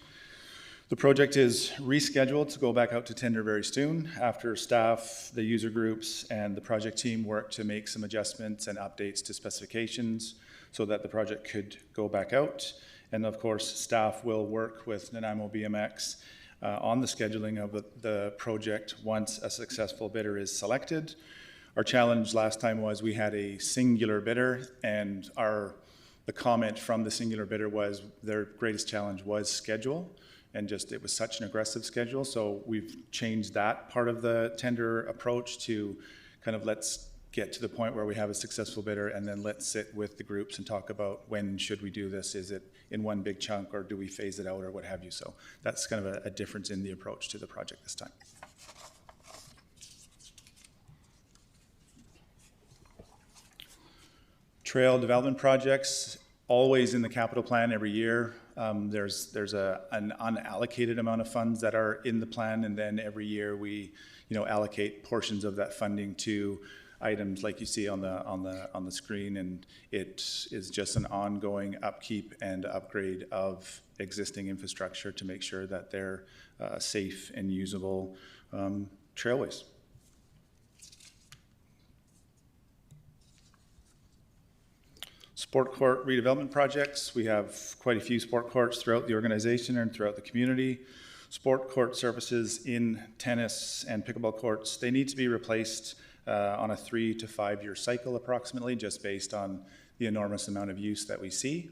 The project is rescheduled to go back out to tender very soon after staff, the user groups, and the project team work to make some adjustments and updates to specifications so that the project could go back out. And of course, staff will work with Nanaimo BMX on the scheduling of the project once a successful bidder is selected. Our challenge last time was we had a singular bidder, and the comment from the singular bidder was their greatest challenge was schedule, and it was such an aggressive schedule. So we've changed that part of the tender approach to kind of let's get to the point where we have a successful bidder, and then let's sit with the groups and talk about when should we do this. Is it in one big chunk, or do we phase it out, or what have you? So that's kind of a difference in the approach to the project this time. Trail development projects, always in the capital plan every year. There's an unallocated amount of funds that are in the plan, and then every year we allocate portions of that funding to items like you see on the screen, and it is just an ongoing upkeep and upgrade of existing infrastructure to make sure that they're safe and usable trailways. Sport court redevelopment projects. We have quite a few sport courts throughout the organization and throughout the community. Sport court surfaces in tennis and pickleball courts, they need to be replaced on a 3 to 5 year cycle approximately, just based on the enormous amount of use that we see.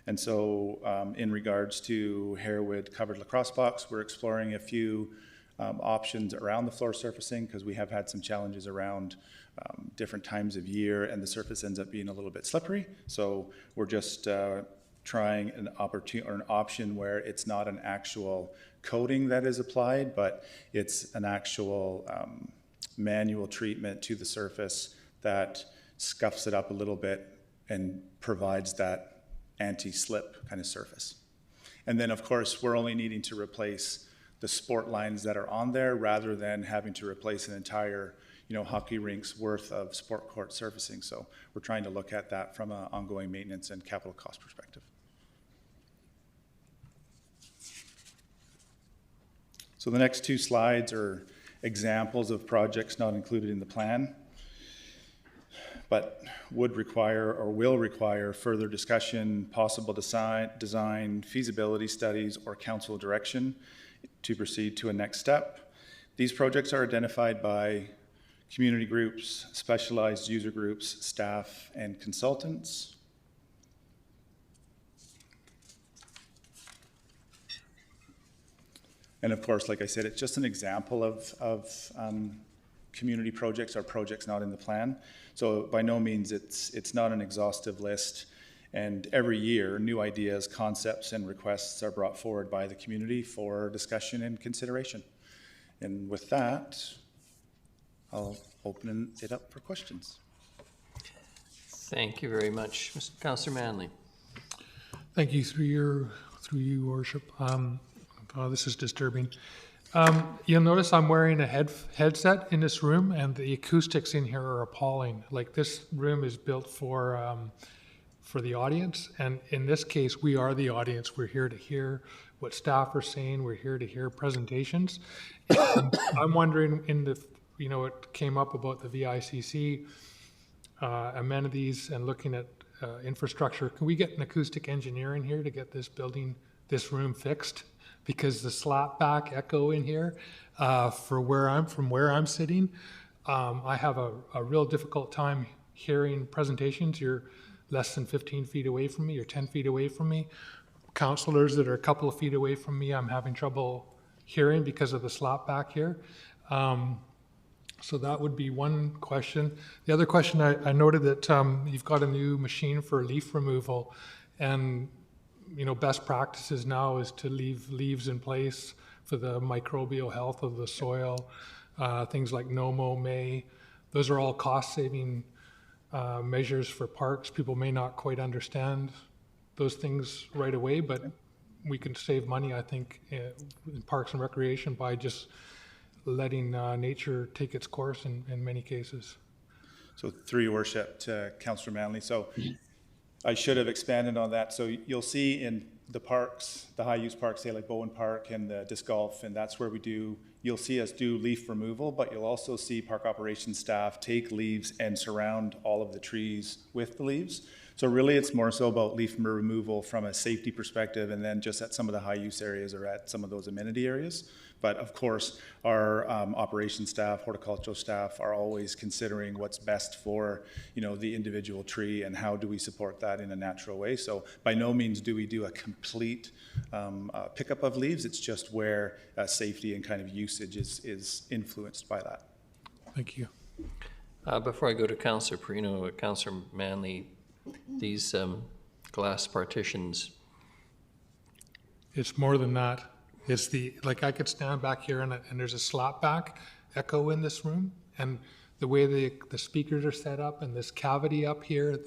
And so in regards to Harewood covered lacrosse box, we're exploring a few options around the floor surfacing, because we have had some challenges around different times of year, and the surface ends up being a little bit slippery. So we're just trying an option where it's not an actual coating that is applied, but it's an actual manual treatment to the surface that scuffs it up a little bit and provides that anti-slip kind of surface. And then of course we're only needing to replace the sport lines that are on there rather than having to replace an entire hockey rink's worth of sport court surfacing. So we're trying to look at that from an ongoing maintenance and capital cost perspective. So the next two slides are examples of projects not included in the plan, but would require or will require further discussion, possible design, feasibility studies, or council direction to proceed to a next step. These projects are identified by community groups, specialized user groups, staff, and consultants. And of course, like I said, it's just an example of community projects or projects not in the plan. So by no means it's not an exhaustive list. And every year, new ideas, concepts, and requests are brought forward by the community for discussion and consideration. And with that, I'll open it up for questions. Thank you very much. Mr. Councillor Manley. Thank you, through you, Worship. This is disturbing. You'll notice I'm wearing a headset in this room, and the acoustics in here are appalling. Like, this room is built for the audience, and in this case, we are the audience. We're here to hear what staff are saying. We're here to hear presentations. And I'm wondering, it came up about the VICC amenities and looking at infrastructure. Can we get an acoustic engineer in here to get this room fixed? Because the slap back echo in here, from where I'm sitting, I have a real difficult time hearing presentations. You're less than 15 feet away from me, or 10 feet away from me. Councillors that are a couple of feet away from me, I'm having trouble hearing because of the slap back here. So that would be one question. The other question, I noted that you've got a new machine for leaf removal, and best practices now is to leave leaves in place for the microbial health of the soil. Things like no-mow, may. Those are all cost-saving measures for parks. People may not quite understand those things right away, but we can save money, I think, in parks and recreation by just letting nature take its course in many cases. So through your worship to Councillor Manley. So I should have expanded on that. So you'll see in the parks, the high-use parks, say like Bowen Park and the disc golf, and that's where you'll see us do leaf removal, but you'll also see park operations staff take leaves and surround all of the trees with the leaves. So really it's more so about leaf removal from a safety perspective, and then just at some of the high-use areas or at some of those amenity areas. But of course, our operations staff, horticultural staff are always considering what's best for the individual tree and how do we support that in a natural way. So by no means do we do a complete pickup of leaves. It's just where safety and kind of usage is influenced by that. Thank you. Before I go to Councillor Perino, Councillor Manley, these glass partitions. It's more than that. It's I could stand back here and there's a slap back echo in this room, and the way the speakers are set up and this cavity up here,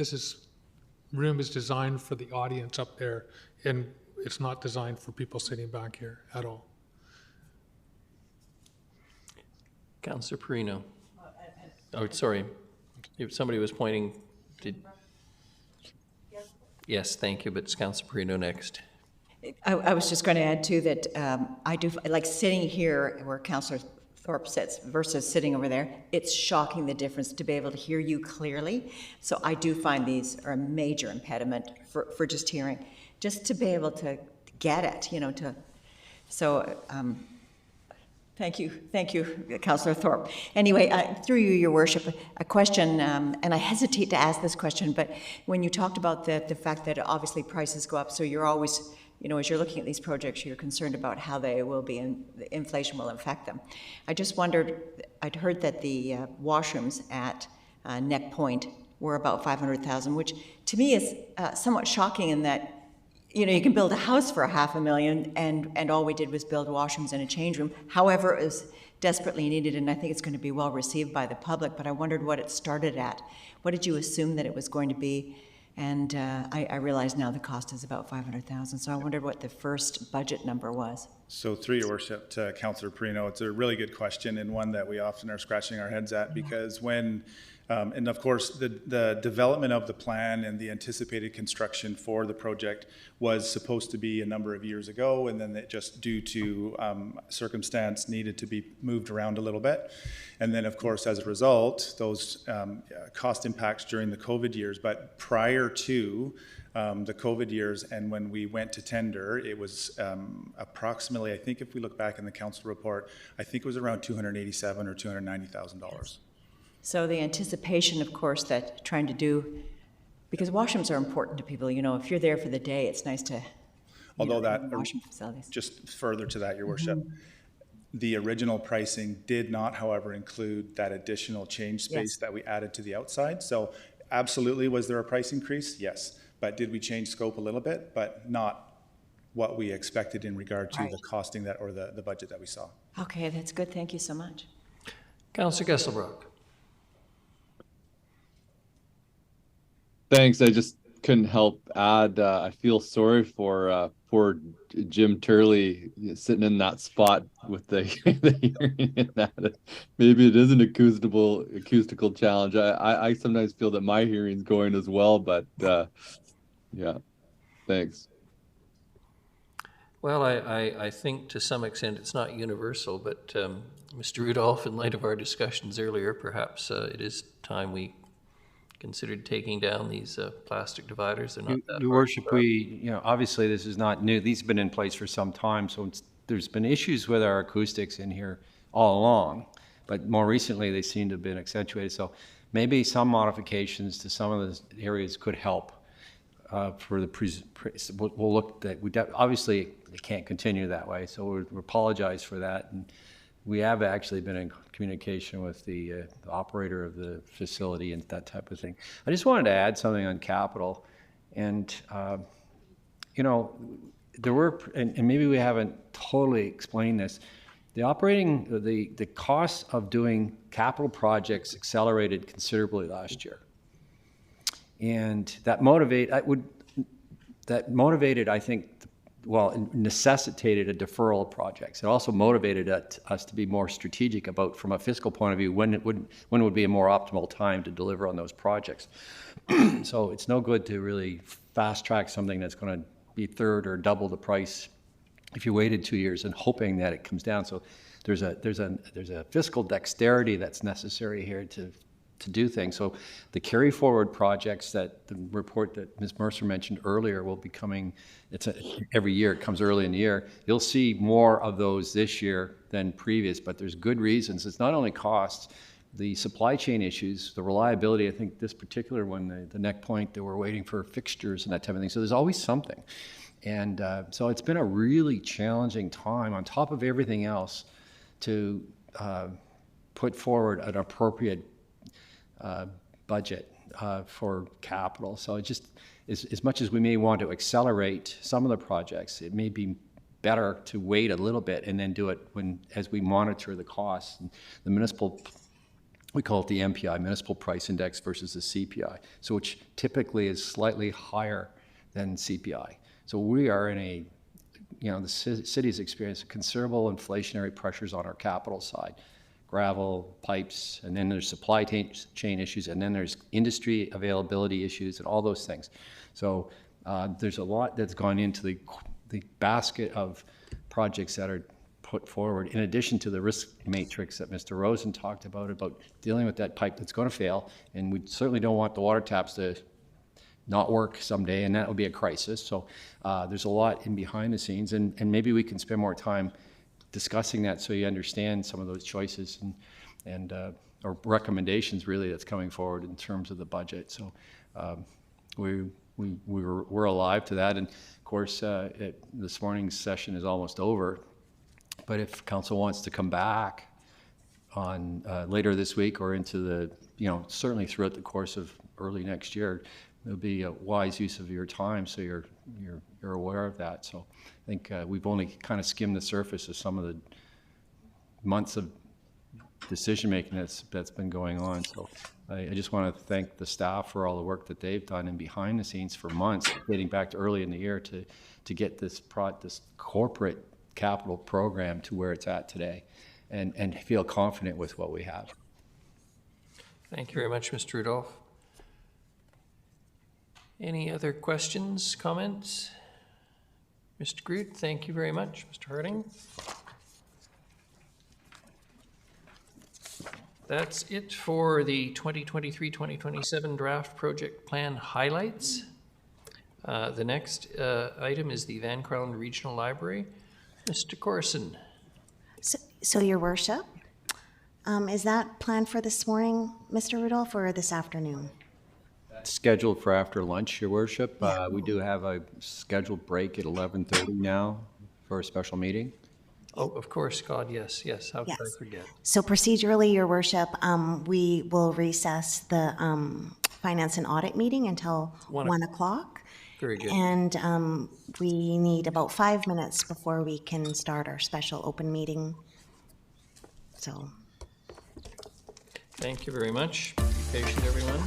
room is designed for the audience up there, and it's not designed for people sitting back here at all. Councillor Perino. Oh, sorry. If somebody was pointing. Yes, thank you, but it's Councillor Perino next. I was just going to add too that I do like sitting here where Councillor Thorpe sits versus sitting over there. It's shocking the difference to be able to hear you clearly. So I do find these are a major impediment for just hearing, just to be able to get it, So thank you, Councillor Thorpe. Anyway, through you, Your Worship, a question, and I hesitate to ask this question, but when you talked about the fact that obviously prices go up, so you're always, as you're looking at these projects, you're concerned about how they will be and the inflation will affect them. I just wondered, I'd heard that the washrooms at Neck Point were about 500,000, which to me is somewhat shocking in that, you can build a house for $500,000 and all we did was build washrooms and a change room. However, it was desperately needed, and I think it's going to be well received by the public, but I wondered what it started at. What did you assume that it was going to be? And I realize now the cost is about 500,000, so I wondered what the first budget number was. So through your worship to Councillor Perino, it's a really good question and one that we often are scratching our heads at, because when and of course, the development of the plan and the anticipated construction for the project was supposed to be a number of years ago, and then it just due to circumstance needed to be moved around a little bit. And then of course, as a result, those cost impacts during the COVID years, but prior to the COVID years and when we went to tender, it was approximately, I think if we look back in the council report, I think it was around $287,000 or $290,000. So the anticipation, of course, that trying to do, because washrooms are important to people, if you're there for the day, it's nice to, although that, washroom facilities. Just further to that, your worship, the original pricing did not, however, include that additional change space that we added to the outside. So absolutely, was there a price increase? Yes. But did we change scope a little bit, but not what we expected in regard to the costing that, or the budget that we saw. Okay, that's good. Thank you so much. Councillor Gesselbrook. Thanks. I just couldn't help add, I feel sorry for poor Jim Turley sitting in that spot with the hearing in that. Maybe it is an acoustical challenge. I sometimes feel that my hearing's going as well, but yeah, thanks. Well, I think to some extent it's not universal, but Mr. Rudolph, in light of our discussions earlier, perhaps it is time we considered taking down these plastic dividers. They're not that Your Worship, obviously this is not new. These have been in place for some time, so there's been issues with our acoustics in here all along, but more recently they seem to have been accentuated. So maybe some modifications to some of the areas could help for the we'll look that obviously it can't continue that way, so we apologize for that. And we have actually been in communication with the operator of the facility and that type of thing. I just wanted to add something on capital, and there were, and maybe we haven't totally explained this. The cost of doing capital projects accelerated considerably last year, and that motivated, I think, necessitated a deferral of projects. It also motivated us to be more strategic about, from a fiscal point of view, when would be a more optimal time to deliver on those projects. So it's no good to really fast track something that's going to be third or double the price if you waited 2 years and hoping that it comes down. So there's a fiscal dexterity that's necessary here to do things. So the carry forward projects that the report that Ms. Mercer mentioned earlier will be coming, every year, it comes early in the year. You'll see more of those this year than previous, but there's good reasons. It's not only costs, the supply chain issues, the reliability. I think this particular one, the Neck Point, they were waiting for fixtures and that type of thing. So there's always something. And so it's been a really challenging time, on top of everything else, to put forward an appropriate budget for capital. So it just, as much as we may want to accelerate some of the projects, it may be better to wait a little bit and then do it as we monitor the costs. And the municipal, we call it the MPI, Municipal Price Index, versus the CPI, so which typically is slightly higher than CPI. So we are in the city's experienced considerable inflationary pressures on our capital side. Gravel, pipes, and then there's supply chain issues, and then there's industry availability issues and all those things. So there's a lot that's gone into the basket of projects that are put forward, in addition to the risk matrix that Mr. Rosen talked about dealing with that pipe that's going to fail, and we certainly don't want the water taps to not work someday, and that would be a crisis. So there's a lot in behind the scenes, and maybe we can spend more time discussing that so you understand some of those choices and or recommendations really that's coming forward in terms of the budget. So we're alive to that, and of course this morning's session is almost over. But if council wants to come back on later this week or into the, certainly throughout the course of early next year. It'll be a wise use of your time, so you're aware of that. So I think we've only kind of skimmed the surface of some of the months of decision making that's been going on. So I just want to thank the staff for all the work that they've done and behind the scenes for months, dating back to early in the year to get this corporate capital program to where it's at today, and feel confident with what we have. Thank you very much, Mr. Rudolph. Any other questions, comments? Mr. Groot, thank you very much. Mr. Harding? That's it for the 2023-2027 draft project plan highlights. The next item is the Van Crowland Regional Library. Mr. Corson. So Your Worship, is that planned for this morning, Mr. Rudolph, or this afternoon? Scheduled for after lunch, Your Worship. We do have a scheduled break at 11:30 now for a special meeting. Oh, of course, God, yes. How could I forget? So procedurally, Your Worship, we will recess the Finance and Audit meeting until 1 o'clock. Very good. And we need about 5 minutes before we can start our special open meeting. So. Thank you very much. Be patient, everyone.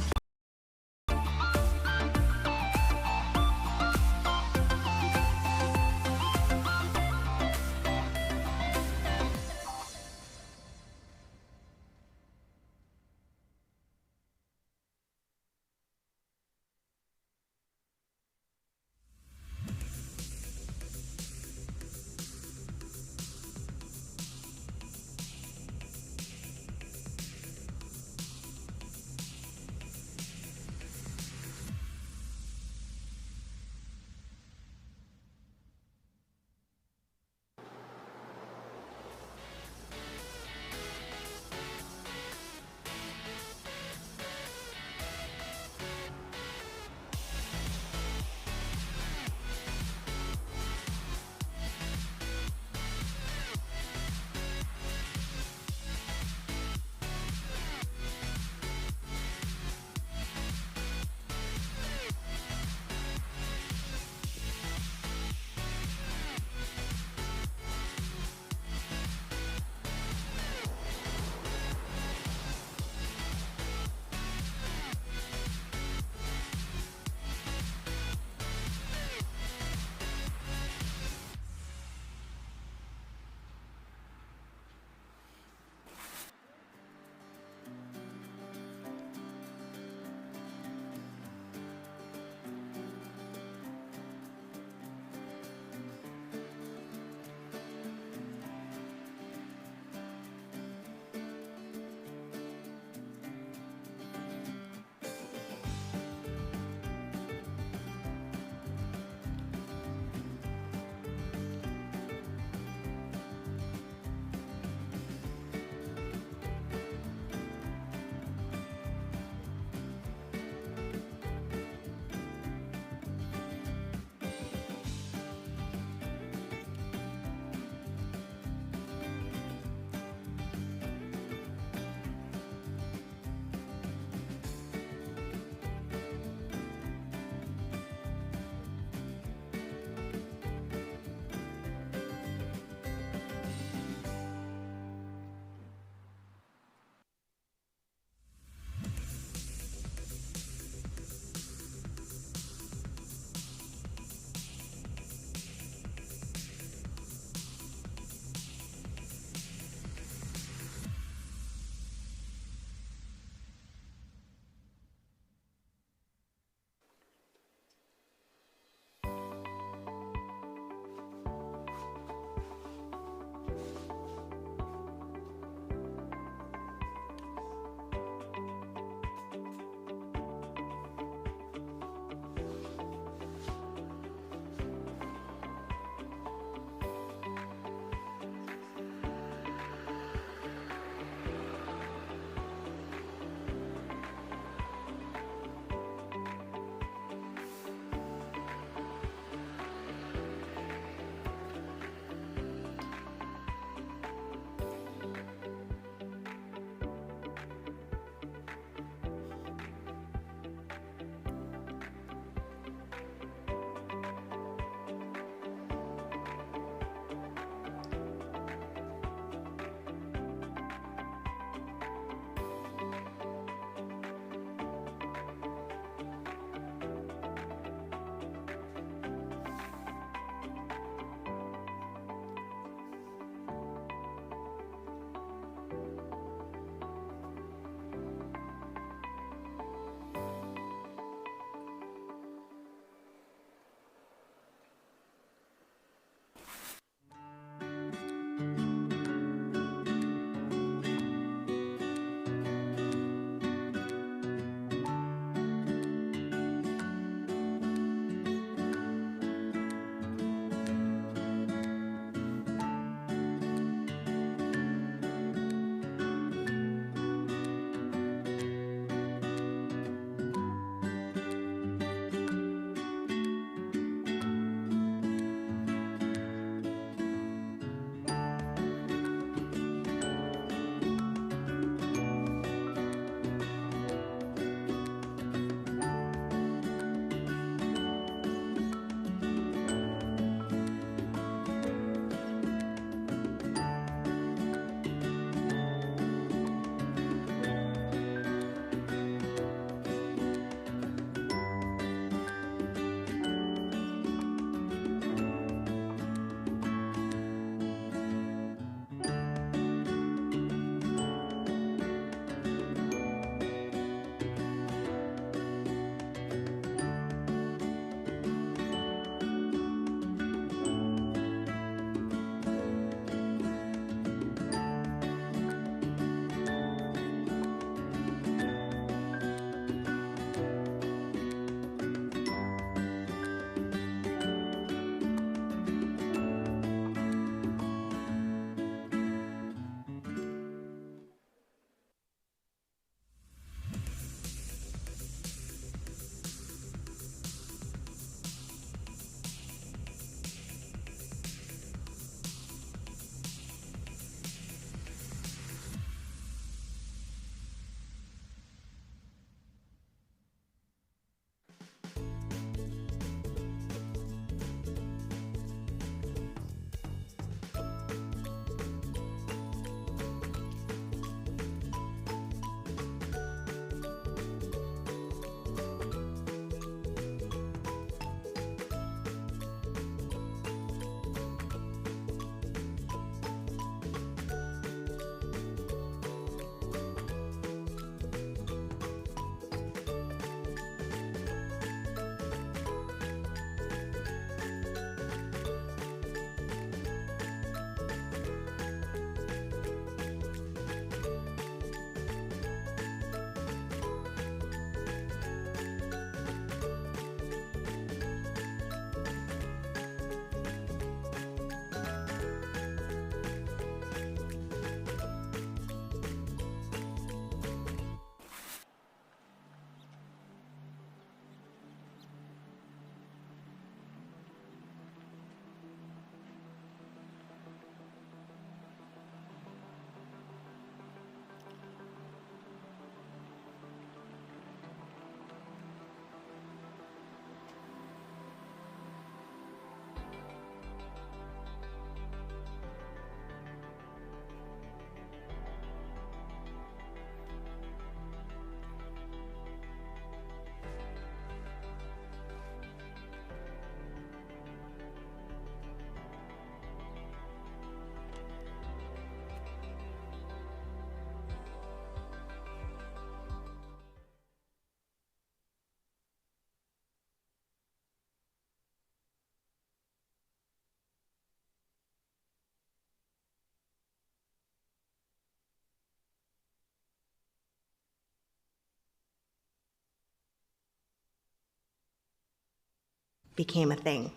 became a thing.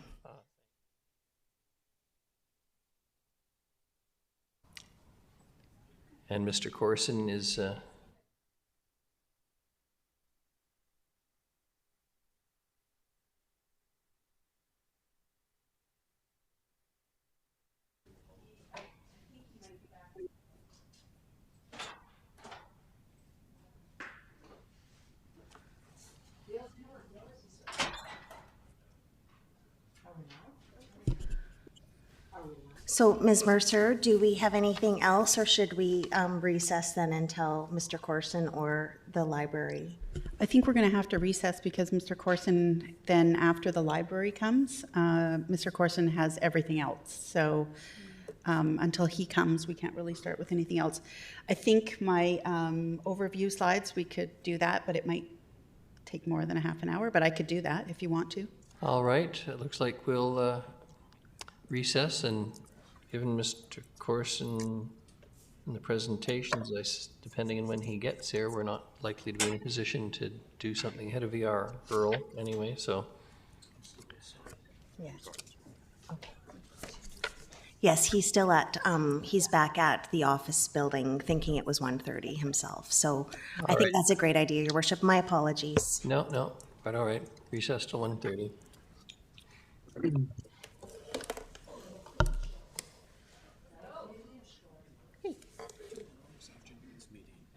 And Mr. Corson is So, Ms. Mercer, do we have anything else, or should we recess then until Mr. Corson or the library? I think we're going to have to recess because Mr. Corson, then after the library comes, Mr. Corson has everything else. So until he comes, we can't really start with anything else. I think my overview slides, we could do that, but it might take more than a half an hour, but I could do that if you want to. all right. It looks like we'll recess, and given Mr. Corson in the presentations, depending on when he gets here, we're not likely to be in a position to do something ahead of VR Earl anyway, so. Yeah. Okay. Yes, he's still at, he's back at the office building thinking it was 1:30 himself. So I think that's a great idea, Your Worship. My apologies. No, but all right. Recess till 1:30.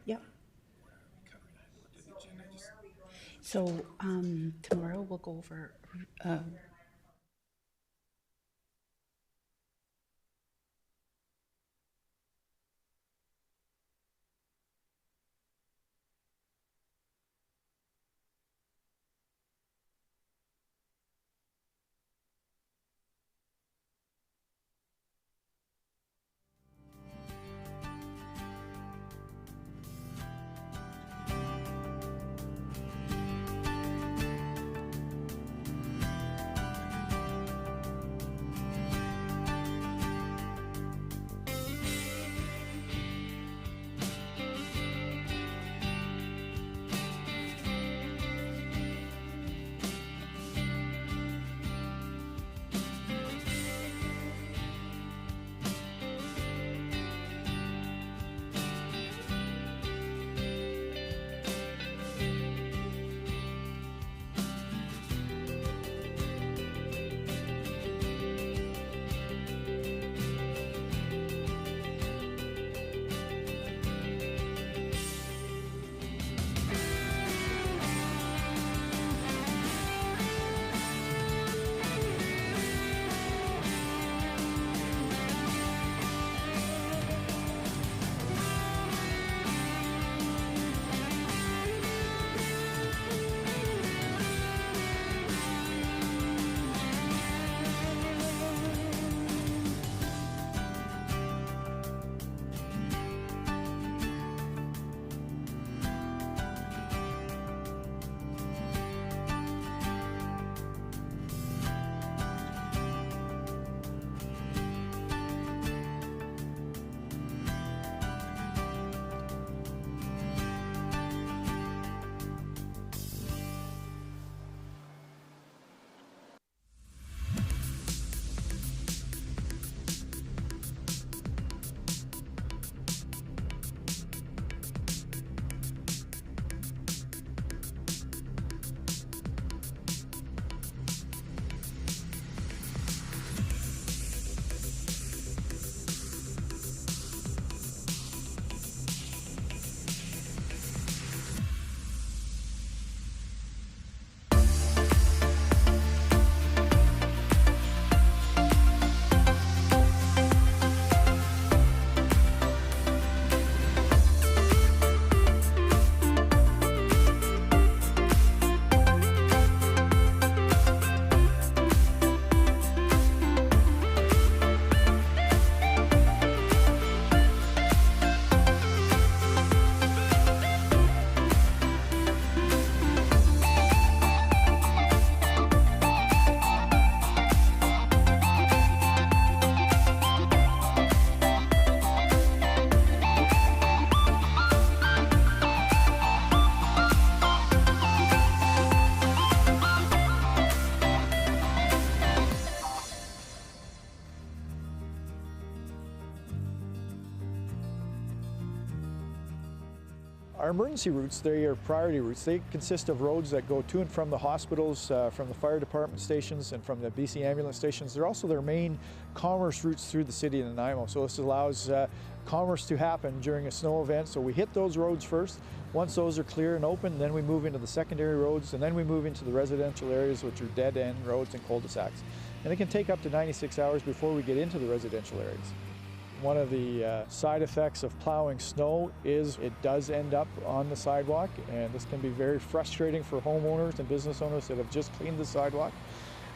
Yep. So tomorrow we'll go over Our emergency routes, they are priority routes. They consist of roads that go to and from the hospitals, from the fire department stations, and from the BC ambulance stations. They're also their main commerce routes through the city of Nanaimo. So this allows commerce to happen during a snow event. So we hit those roads first. Once those are clear and open, then we move into the secondary roads, and then we move into the residential areas, which are dead-end roads and cul-de-sacs. And it can take up to 96 hours before we get into the residential areas. One of the side effects of plowing snow is it does end up on the sidewalk, and this can be very frustrating for homeowners and business owners that have just cleaned the sidewalk.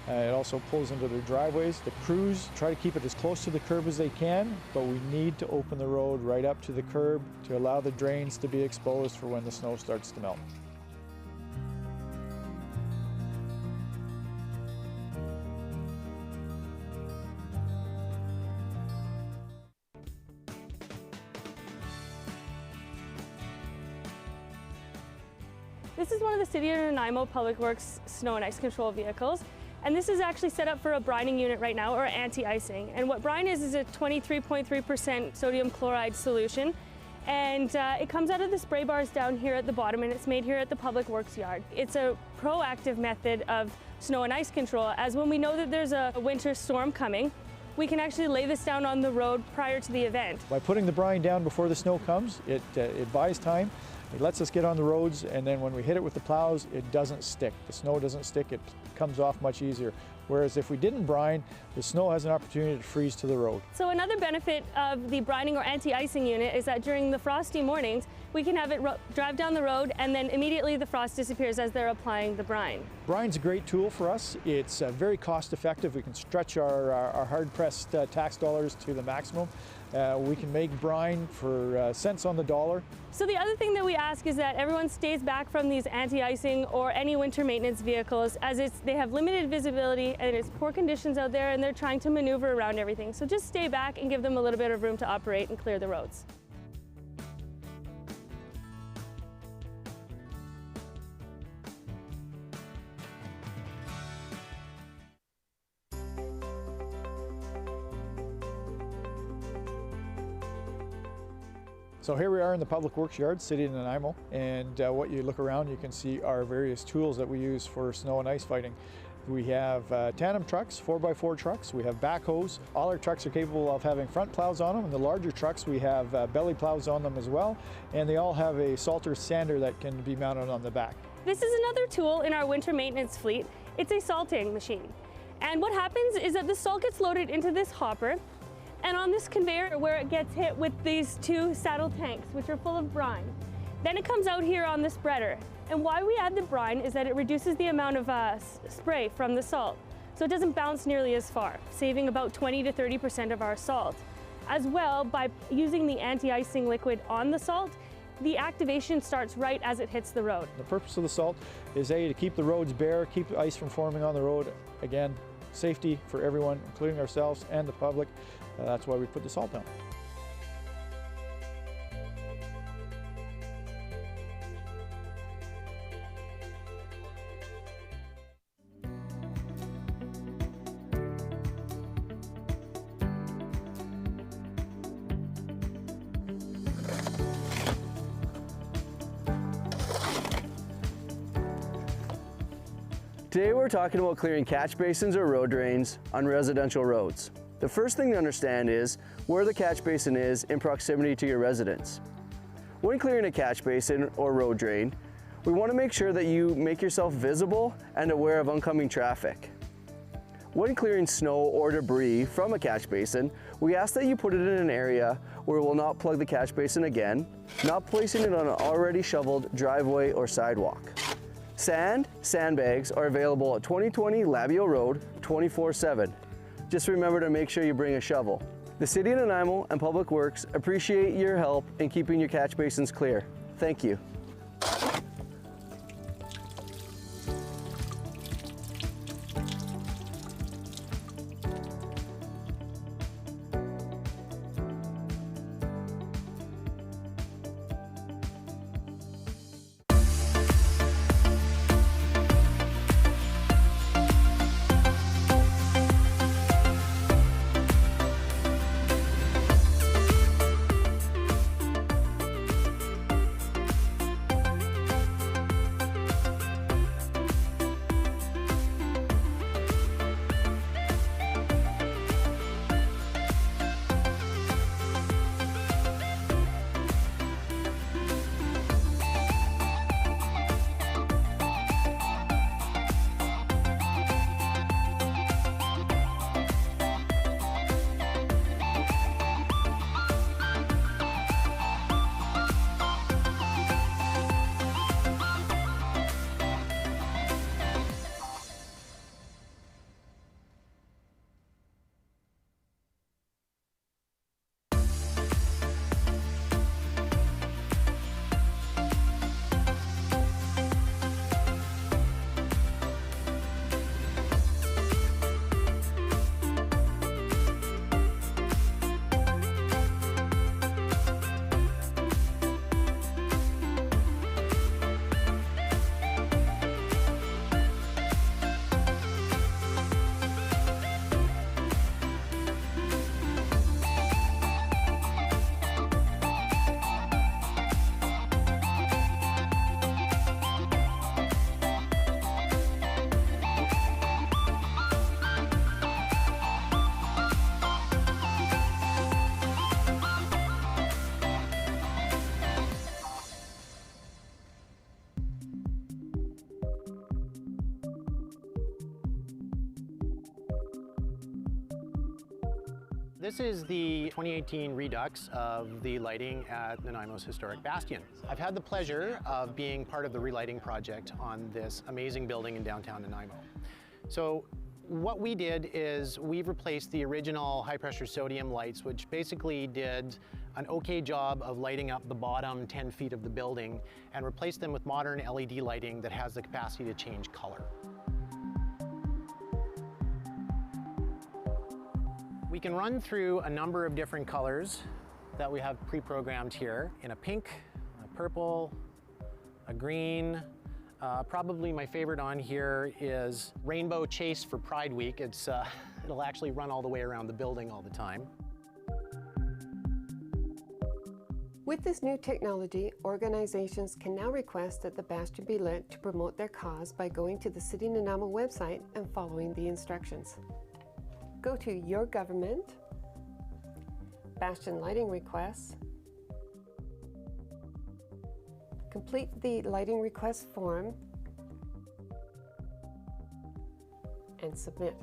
It also pulls into their driveways. The crews try to keep it as close to the curb as they can, but we need to open the road right up to the curb to allow the drains to be exposed for when the snow starts to melt. This is one of the City of Nanaimo Public Works snow and ice control vehicles. And this is actually set up for a brining unit right now, or anti-icing. And what brine is a 23.3% sodium chloride solution. And it comes out of the spray bars down here at the bottom, and it's made here at the Public Works yard. It's a proactive method of snow and ice control, as when we know that there's a winter storm coming, we can actually lay this down on the road prior to the event. By putting the brine down before the snow comes, it buys time. It lets us get on the roads, and then when we hit it with the plows, it doesn't stick. The snow doesn't stick, it comes off much easier. Whereas if we didn't brine, the snow has an opportunity to freeze to the road. So another benefit of the brining or anti-icing unit is that during the frosty mornings, we can have it drive down the road, and then immediately the frost disappears as they're applying the brine. Brine's a great tool for us. It's very cost effective. We can stretch our hard-pressed tax dollars to the maximum. We can make brine for cents on the dollar. So the other thing that we ask is that everyone stays back from these anti-icing or any winter maintenance vehicles, as they have limited visibility and it's poor conditions out there, and they're trying to maneuver around everything. So just stay back and give them a little bit of room to operate and clear the roads. So here we are in the Public Works yard, City of Nanaimo, and what you look around, you can see our various tools that we use for snow and ice fighting. We have tandem trucks, 4x4 trucks, we have backhoes. All our trucks are capable of having front plows on them, and the larger trucks we have belly plows on them as well, and they all have a salter sander that can be mounted on the back. This is another tool in our winter maintenance fleet. It's a salting machine. And what happens is that the salt gets loaded into this hopper, and on this conveyor where it gets hit with these two saddle tanks, which are full of brine. Then it comes out here on the spreader. And why we add the brine is that it reduces the amount of spray from the salt, so it doesn't bounce nearly as far, saving about 20 to 30% of our salt. As well, by using the anti-icing liquid on the salt, the activation starts right as it hits the road. The purpose of the salt is to keep the roads bare, keep the ice from forming on the road. Again, safety for everyone, including ourselves and the public. That's why we put the salt down. Today we're talking about clearing catch basins or road drains on residential roads. The first thing to understand is where the catch basin is in proximity to your residence. When clearing a catch basin or road drain, we want to make sure that you make yourself visible and aware of oncoming traffic. When clearing snow or debris from a catch basin, we ask that you put it in an area where it will not plug the catch basin again, not placing it on an already shoveled driveway or sidewalk. Sandbags are available at 2020 Labio Road 24/7. Just remember to make sure you bring a shovel. The City of Nanaimo and Public Works appreciate your help in keeping your catch basins clear. Thank you. This is the 2018 redux of the lighting at Nanaimo's historic bastion. I've had the pleasure of being part of the relighting project on this amazing building in downtown Nanaimo. So what we did is we've replaced the original high pressure sodium lights, which basically did an okay job of lighting up the bottom 10 feet of the building, and replaced them with modern LED lighting that has the capacity to change color. We can run through a number of different colors that we have pre-programmed here in a pink, a purple, a green. Probably my favorite on here is Rainbow Chase for Pride Week. It'll actually run all the way around the building all the time. With this new technology, organizations can now request that the bastion be lit to promote their cause by going to the City Nanaimo website and following the instructions. Go to Your Government, Bastion Lighting Requests, complete the lighting request form, and submit.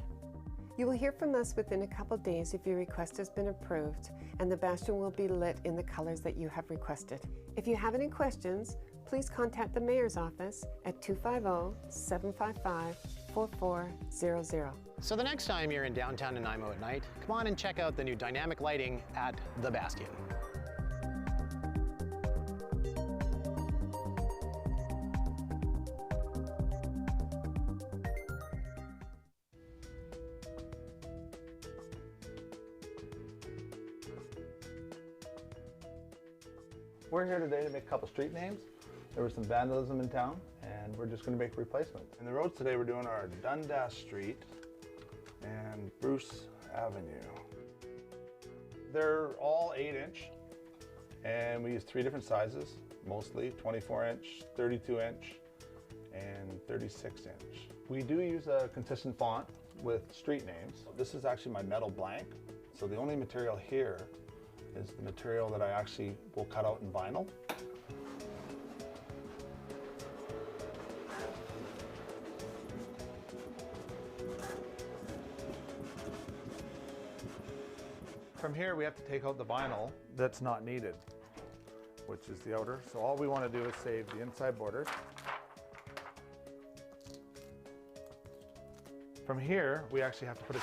You will hear from us within a couple days if your request has been approved, and the bastion will be lit in the colors that you have requested. If you have any questions, please contact the Mayor's office at 250-755-4400. So the next time you're in downtown Nanaimo at night, come on and check out the new dynamic lighting at the Bastion. We're here today to make a couple street names. There was some vandalism in town, and we're just going to make replacements. And the roads today, we're doing our Dundas Street and Bruce Avenue. They're all 8-inch, and we use 3 different sizes, mostly 24-inch, 32-inch, and 36-inch. We do use a consistent font with street names. This is actually my metal blank, so the only material here is the material that I actually will cut out in vinyl. From here, we have to take out the vinyl that's not needed, which is the outer. So all we want to do is save the inside borders. From here, we actually have to put a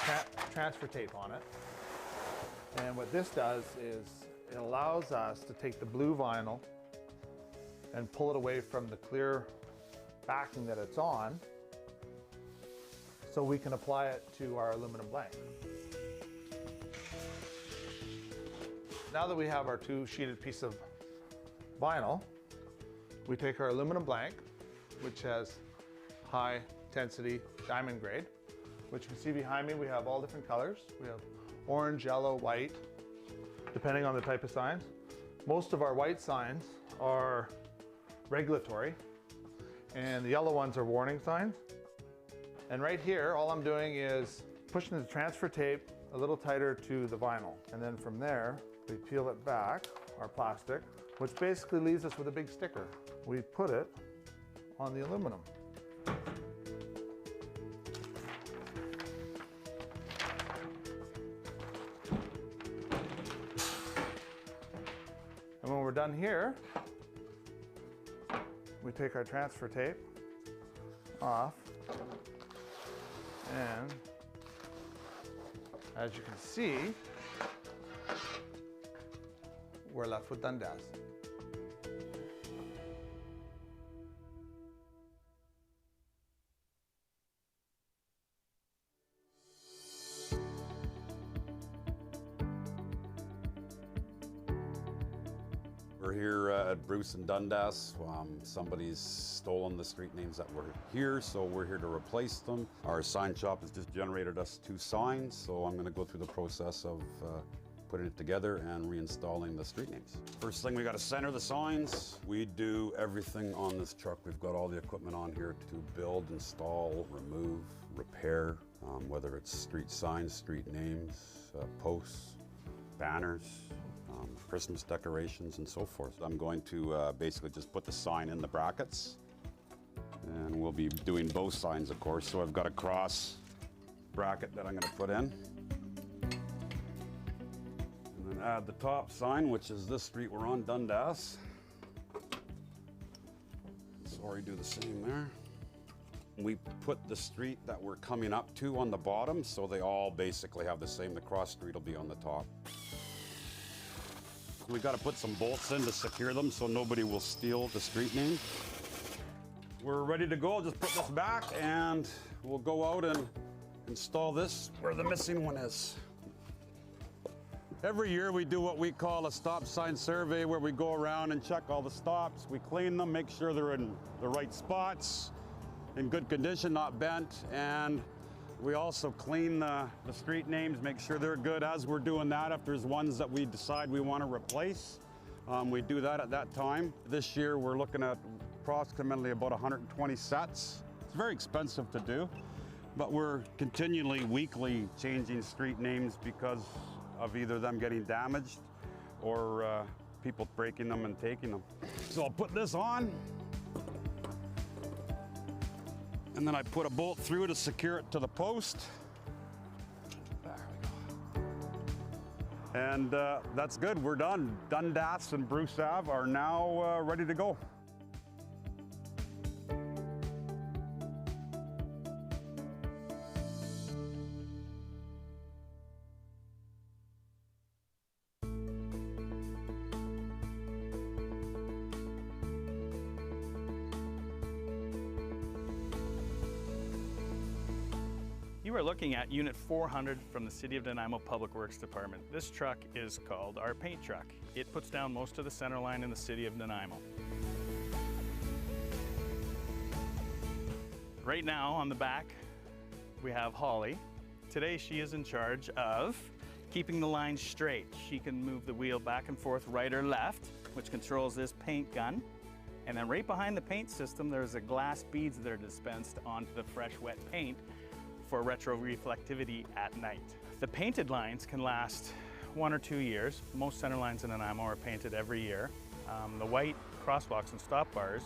transfer tape on it. And what this does is it allows us to take the blue vinyl and pull it away from the clear backing that it's on, so we can apply it to our aluminum blank. Now that we have our 2-sheeted piece of vinyl, we take our aluminum blank, which has high intensity diamond grade, which you can see behind me. We have all different colors. We have orange, yellow, white, depending on the type of signs. Most of our white signs are regulatory, and the yellow ones are warning signs. And right here, all I'm doing is pushing the transfer tape a little tighter to the vinyl. And then from there, we peel it back, our plastic, which basically leaves us with a big sticker. We put it on the aluminum. And when we're done here, we take our transfer tape off, and as you can see, we're left with Dundas. We're here at Bruce and Dundas. Somebody's stolen the street names that were here, so we're here to replace them. Our sign shop has just generated us 2 signs, so I'm going to go through the process of putting it together and reinstalling the street names. First thing, we got to center the signs. We do everything on this truck. We've got all the equipment on here to build, install, remove, repair, whether it's street signs, street names, posts, banners, Christmas decorations, and so forth. I'm going to basically just put the sign in the brackets, and we'll be doing both signs, of course. So I've got a cross bracket that I'm going to put in. add the top sign, which is this street we're on, Dundas. So already do the same there. We put the street that we're coming up to on the bottom, so they all basically have the same. The cross street will be on the top. We got to put some bolts in to secure them so nobody will steal the street name. We're ready to go. Just put this back and we'll go out and install this where the missing one is. Every year we do what we call a stop sign survey, where we go around and check all the stops. We clean them, make sure they're in the right spots, in good condition, not bent. And we also clean the street names, make sure they're good. As we're doing that, if there's ones that we decide we want to replace, we do that at that time. This year we're looking at approximately about 120 sets. It's very expensive to do, but we're continually, weekly changing street names because of either them getting damaged or people breaking them and taking them. So I'll put this on, and then I put a bolt through to secure it to the post. There we go. And that's good, we're done. Dundas and Bruce Ave are now ready to go. You are looking at Unit 400 from the City of Nanaimo Public Works Department. This truck is called our paint truck. It puts down most of the center line in the City of Nanaimo. Right now on the back, we have Holly. Today she is in charge of keeping the line straight. She can move the wheel back and forth right or left, which controls this paint gun. And then right behind the paint system, there's a glass beads that are dispensed onto the fresh wet paint for retro-reflectivity at night. The painted lines can last 1 or 2 years. Most center lines in Nanaimo are painted every year. The white crosswalks and stop bars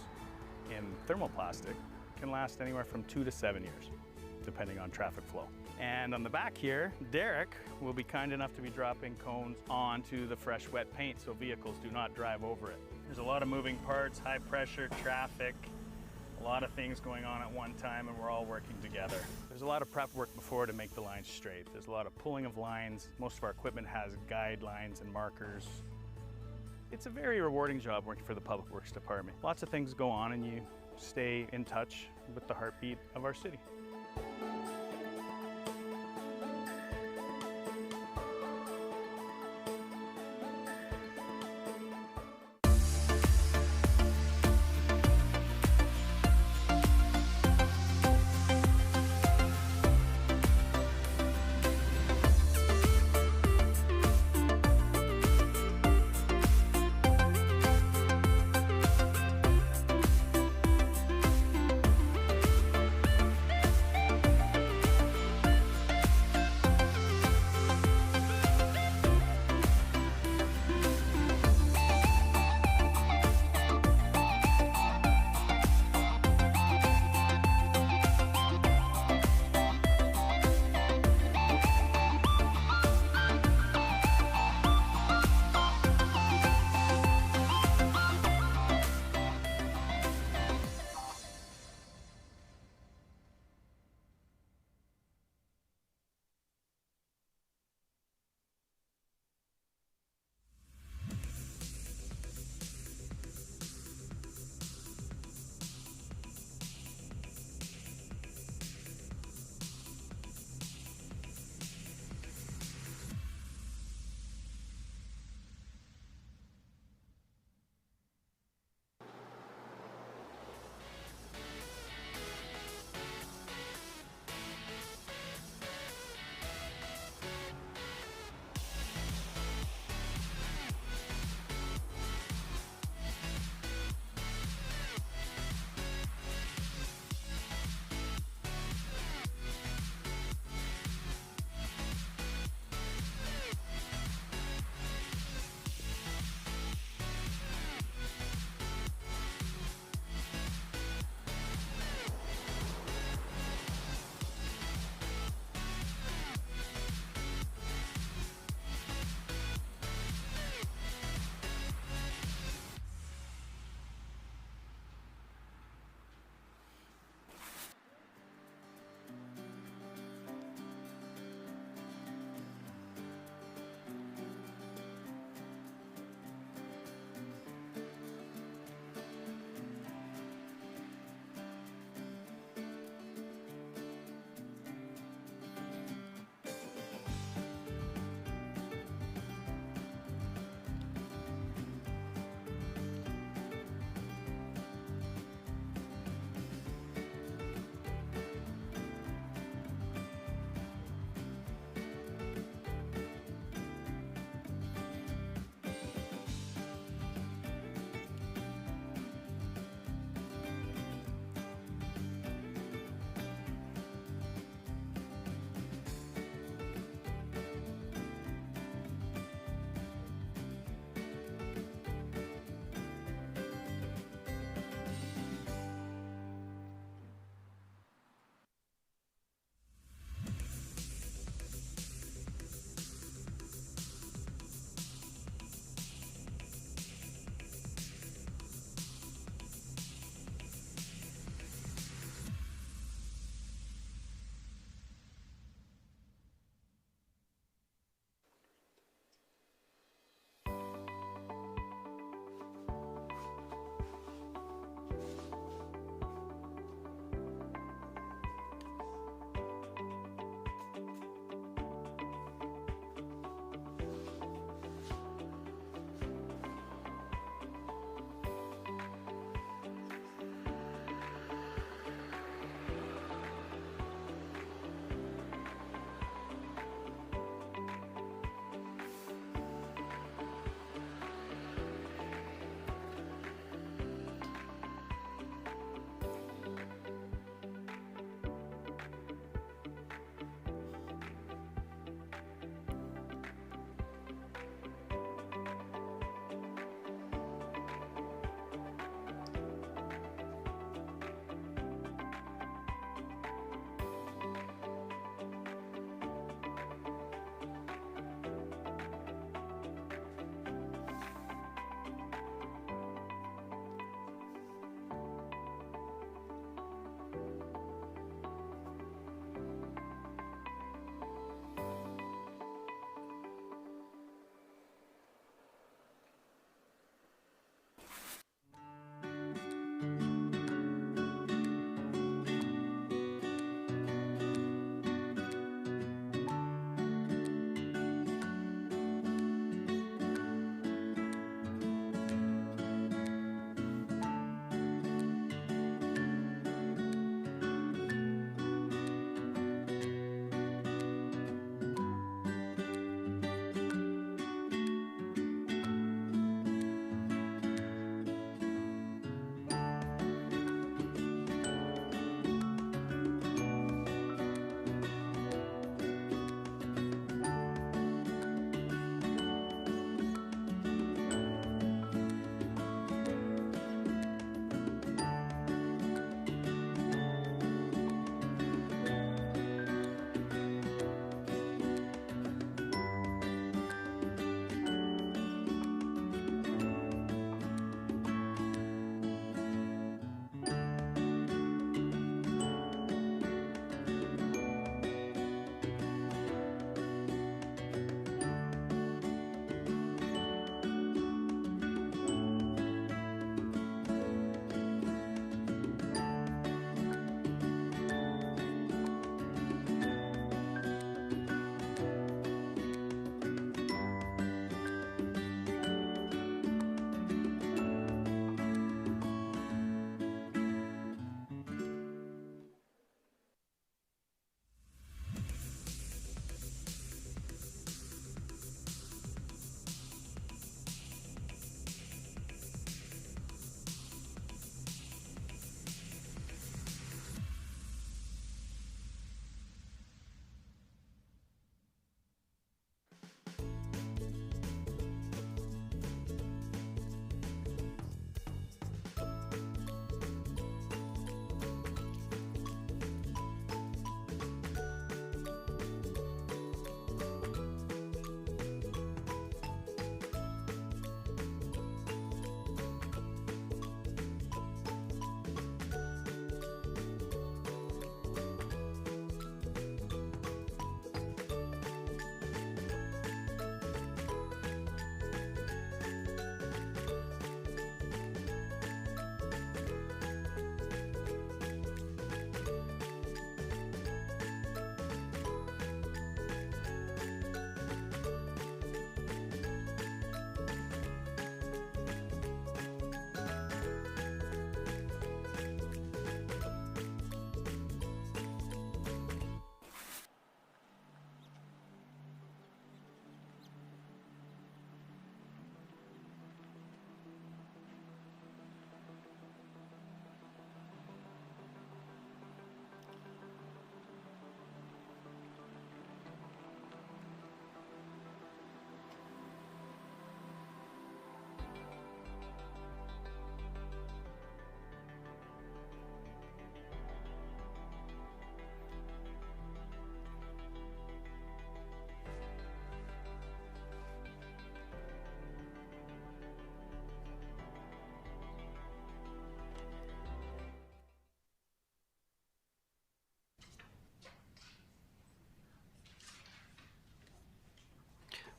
in thermoplastic can last anywhere from 2 to 7 years, depending on traffic flow. And on the back here, Derek will be kind enough to be dropping cones onto the fresh wet paint so vehicles do not drive over it. There's a lot of moving parts, high pressure, traffic, a lot of things going on at one time, and we're all working together. There's a lot of prep work before to make the lines straight. There's a lot of pulling of lines. Most of our equipment has guidelines and markers. It's a very rewarding job working for the Public Works Department. Lots of things go on and you stay in touch with the heartbeat of our city.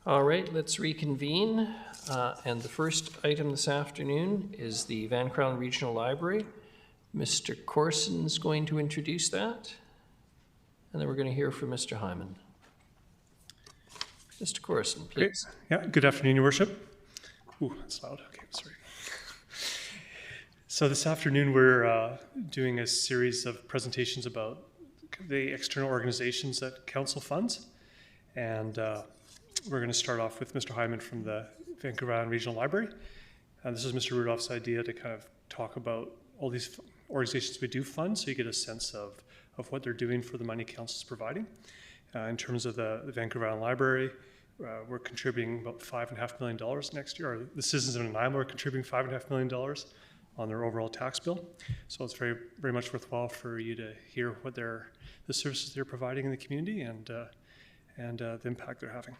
All right, let's reconvene. And the first item this afternoon is the Van Crown Regional Library. Mr. Corson's going to introduce that. And then we're going to hear from Mr. Hyman. Mr. Corson, please. Great. Yeah, good afternoon, Your Worship. Ooh, that's loud. Okay, sorry. So this afternoon we're doing a series of presentations about the external organizations that Council funds. And we're going to start off with Mr. Hyman from the Vancouver Island Regional Library. And this is Mr. Rudolph's idea to kind of talk about all these organizations we do fund, so you get a sense of what they're doing for the money Council's providing. In terms of the Vancouver Island Library, we're contributing about $5.5 million next year. Or the citizens of Nanaimo are contributing $5.5 million on their overall tax bill. So it's very, very much worthwhile for you to hear what the services they're providing in the community and the impact they're having.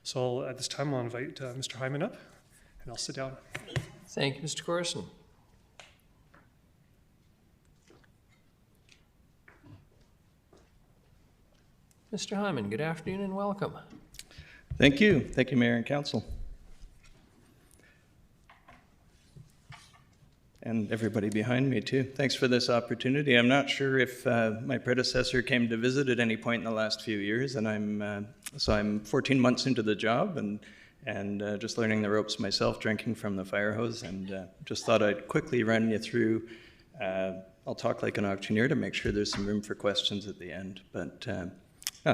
So at this time, I'll invite Mr. Hyman up, and I'll sit down. Thank you, Mr. Corson. Mr. Hyman, good afternoon and welcome. Thank you. Thank you, Mayor and Council. And everybody behind me too. Thanks for this opportunity. I'm not sure if my predecessor came to visit at any point in the last few years, and I'm 14 months into the job and just learning the ropes myself, drinking from the fire hose, and just thought I'd quickly run you through. I'll talk like an auctioneer to make sure there's some room for questions at the end. But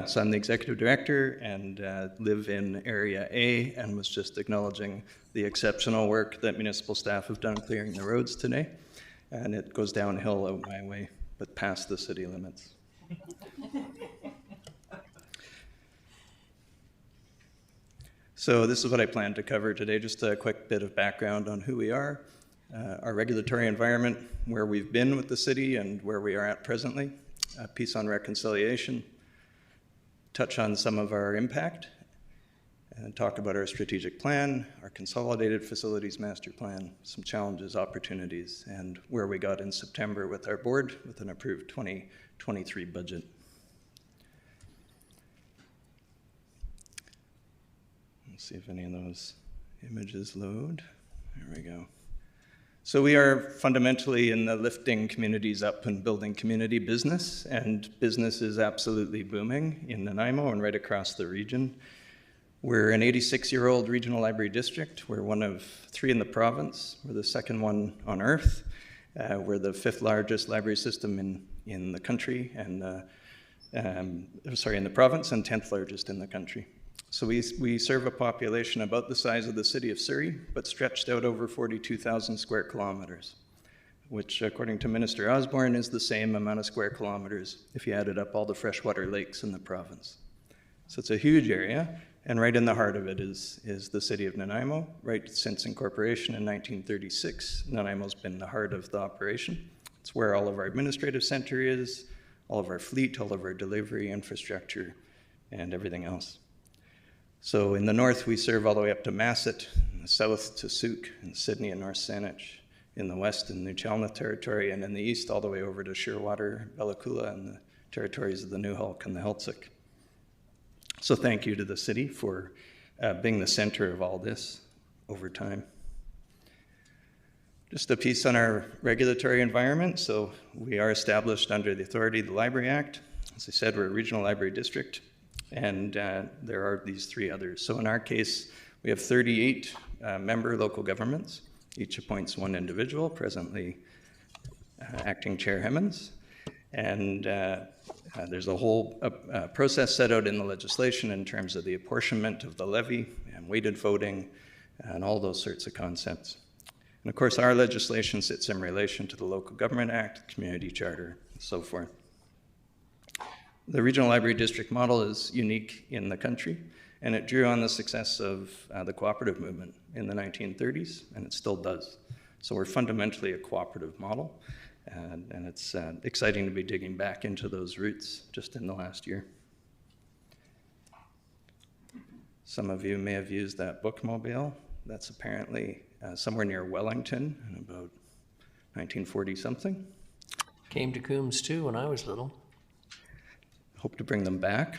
so I'm the executive director and live in Area A, and was just acknowledging the exceptional work that municipal staff have done clearing the roads today. And it goes downhill out my way, but past the city limits. So this is what I plan to cover today, just a quick bit of background on who we are, our regulatory environment, where we've been with the city and where we are at presently, a piece on reconciliation, touch on some of our impact, and talk about our strategic plan, our consolidated facilities master plan, some challenges, opportunities, and where we got in September with our board with an approved 2023 budget. Let's see if any of those images load. There we go. So we are fundamentally in the lifting communities up and building community business, and business is absolutely booming in Nanaimo and right across the region. We're an 86-year-old regional library district. We're one of 3 in the province. We're the second one on earth. We're the 5th largest library system in the country, and in the province, and 10th largest in the country. So we serve a population about the size of the city of Surrey, but stretched out over 42,000 square kilometers, which according to Minister Osborne is the same amount of square kilometers if you added up all the freshwater lakes in the province. So it's a huge area, and right in the heart of it is the city of Nanaimo. Right since incorporation in 1936, Nanaimo's been the heart of the operation. It's where all of our administrative center is, all of our fleet, all of our delivery infrastructure, and everything else. So in the north, we serve all the way up to Masset, in the south to Souk, and Sydney and North Saanich, in the west in New Chalmers territory, and in the east all the way over to Shearwater, Bella Coola, and the territories of the New Hulk and the Heiltsuk. So thank you to the city for being the center of all this over time. Just a piece on our regulatory environment. So we are established under the authority of the Library Act. As I said, we're a regional library district. And there are these 3 others. So in our case, we have 38 member local governments. Each appoints 1 individual, presently Acting Chair Hemmons. And there's a whole process set out in the legislation in terms of the apportionment of the levy and weighted voting and all those sorts of concepts. And of course, our legislation sits in relation to the Local Government Act, Community Charter, and so forth. The Regional Library District model is unique in the country, and it drew on the success of the cooperative movement in the 1930s, and it still does. So we're fundamentally a cooperative model, and it's exciting to be digging back into those roots just in the last year. Some of you may have used that bookmobile. That's apparently somewhere near Wellington in about 1940-something. Came to Coombs too when I was little. Hope to bring them back.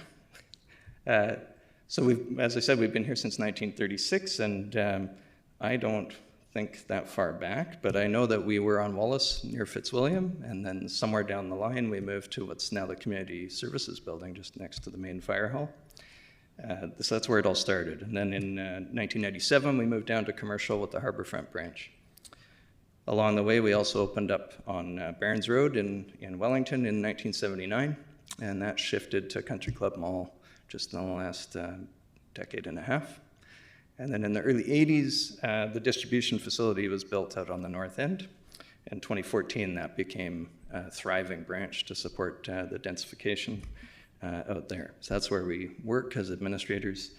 So we've, as I said, we've been here since 1936, and I don't think that far back, but I know that we were on Wallace near Fitzwilliam, and then somewhere down the line we moved to what's now the Community Services Building just next to the main fire hall. So that's where it all started. And then in 1997 we moved down to commercial with the Harbourfront branch. Along the way we also opened up on Barnes Road in Wellington in 1979, and that shifted to Country Club Mall just in the last decade and a half. And then in the early 80s, the distribution facility was built out on the north end. In 2014, that became a thriving branch to support the densification out there. So that's where we work as administrators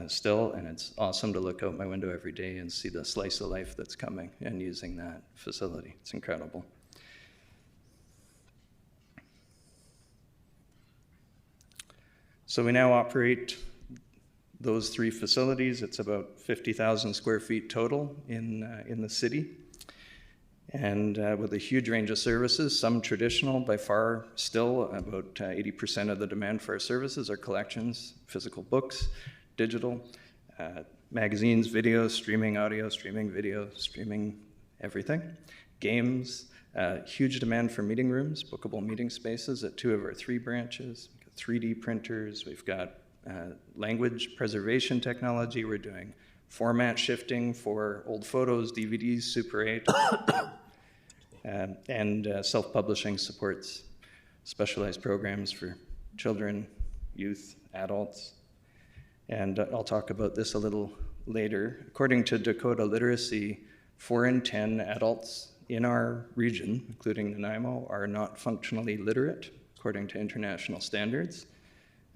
still, and it's awesome to look out my window every day and see the slice of life that's coming and using that facility. It's incredible. So we now operate those three facilities. It's about 50,000 square feet total in the city, and with a huge range of services, some traditional. By far still about 80% of the demand for our services are collections, physical books, digital, magazines, videos, streaming audio, streaming video, streaming everything, games, huge demand for meeting rooms, bookable meeting spaces at 2 of our 3 branches. We've got 3D printers, we've got language preservation technology. We're doing format shifting for old photos, DVDs, Super 8, and self-publishing supports specialized programs for children, youth, adults. And I'll talk about this a little later. According to Dakota Literacy, 4 in 10 adults in our region, including Nanaimo, are not functionally literate, according to international standards.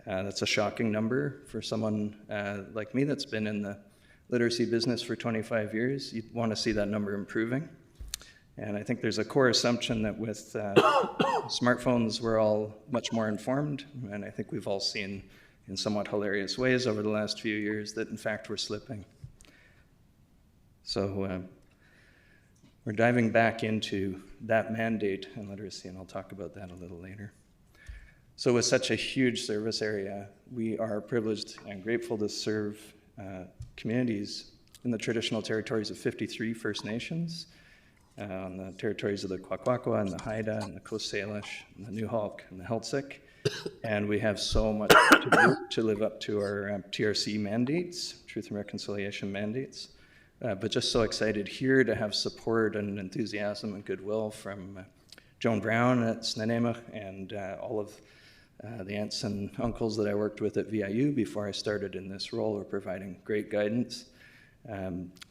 That's a shocking number for someone like me that's been in the literacy business for 25 years. You'd want to see that number improving. And I think there's a core assumption that with smartphones, we're all much more informed. And I think we've all seen in somewhat hilarious ways over the last few years that in fact we're slipping. So we're diving back into that mandate in literacy, and I'll talk about that a little later. So with such a huge service area, we are privileged and grateful to serve communities in the traditional territories of 53 First Nations, on the territories of the Kwakwakwa and the Haida and the Coast Salish and the Newhalk and the Heiltsuk. And we have so much to do to live up to our TRC mandates, Truth and Reconciliation mandates. But just so excited here to have support and enthusiasm and goodwill from Joan Brown at Snuneymuxw and all of the aunts and uncles that I worked with at VIU before I started in this role are providing great guidance.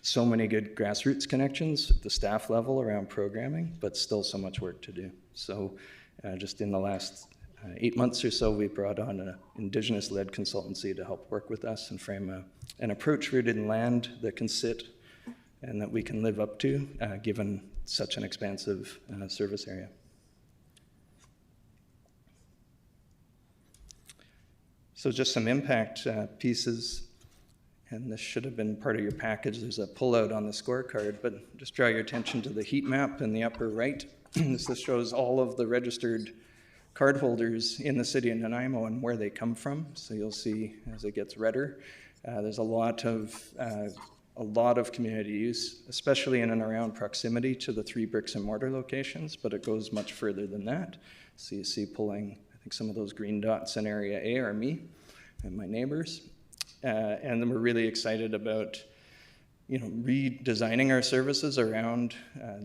So many good grassroots connections at the staff level around programming, but still so much work to do. So just in the last 8 months or so, we brought on an Indigenous-led consultancy to help work with us and frame an approach rooted in land that can sit and that we can live up to, given such an expansive service area. So just some impact pieces, and this should have been part of your package. There's a pullout on the scorecard, but just draw your attention to the heat map in the upper right. This shows all of the registered cardholders in the city of Nanaimo and where they come from. So you'll see as it gets redder, there's a lot of community use, especially in and around proximity to the 3 bricks and mortar locations, but it goes much further than that. So you see pulling, I think some of those green dots in area A are me and my neighbors. And then we're really excited about redesigning our services around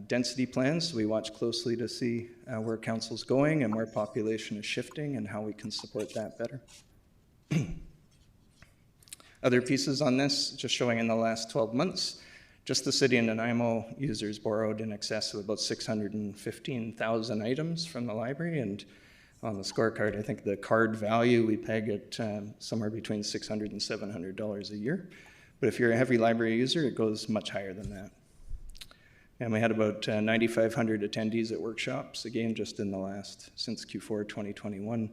density plans. So we watch closely to see where council's going and where population is shifting and how we can support that better. Other pieces on this, just showing in the last 12 months, just the city of Nanaimo users borrowed in excess of about 615,000 items from the library, and on the scorecard, I think the card value we peg at somewhere between $600 and $700 a year. But if you're a heavy library user, it goes much higher than that. And we had about 9,500 attendees at workshops, again, just in the since Q4 2021,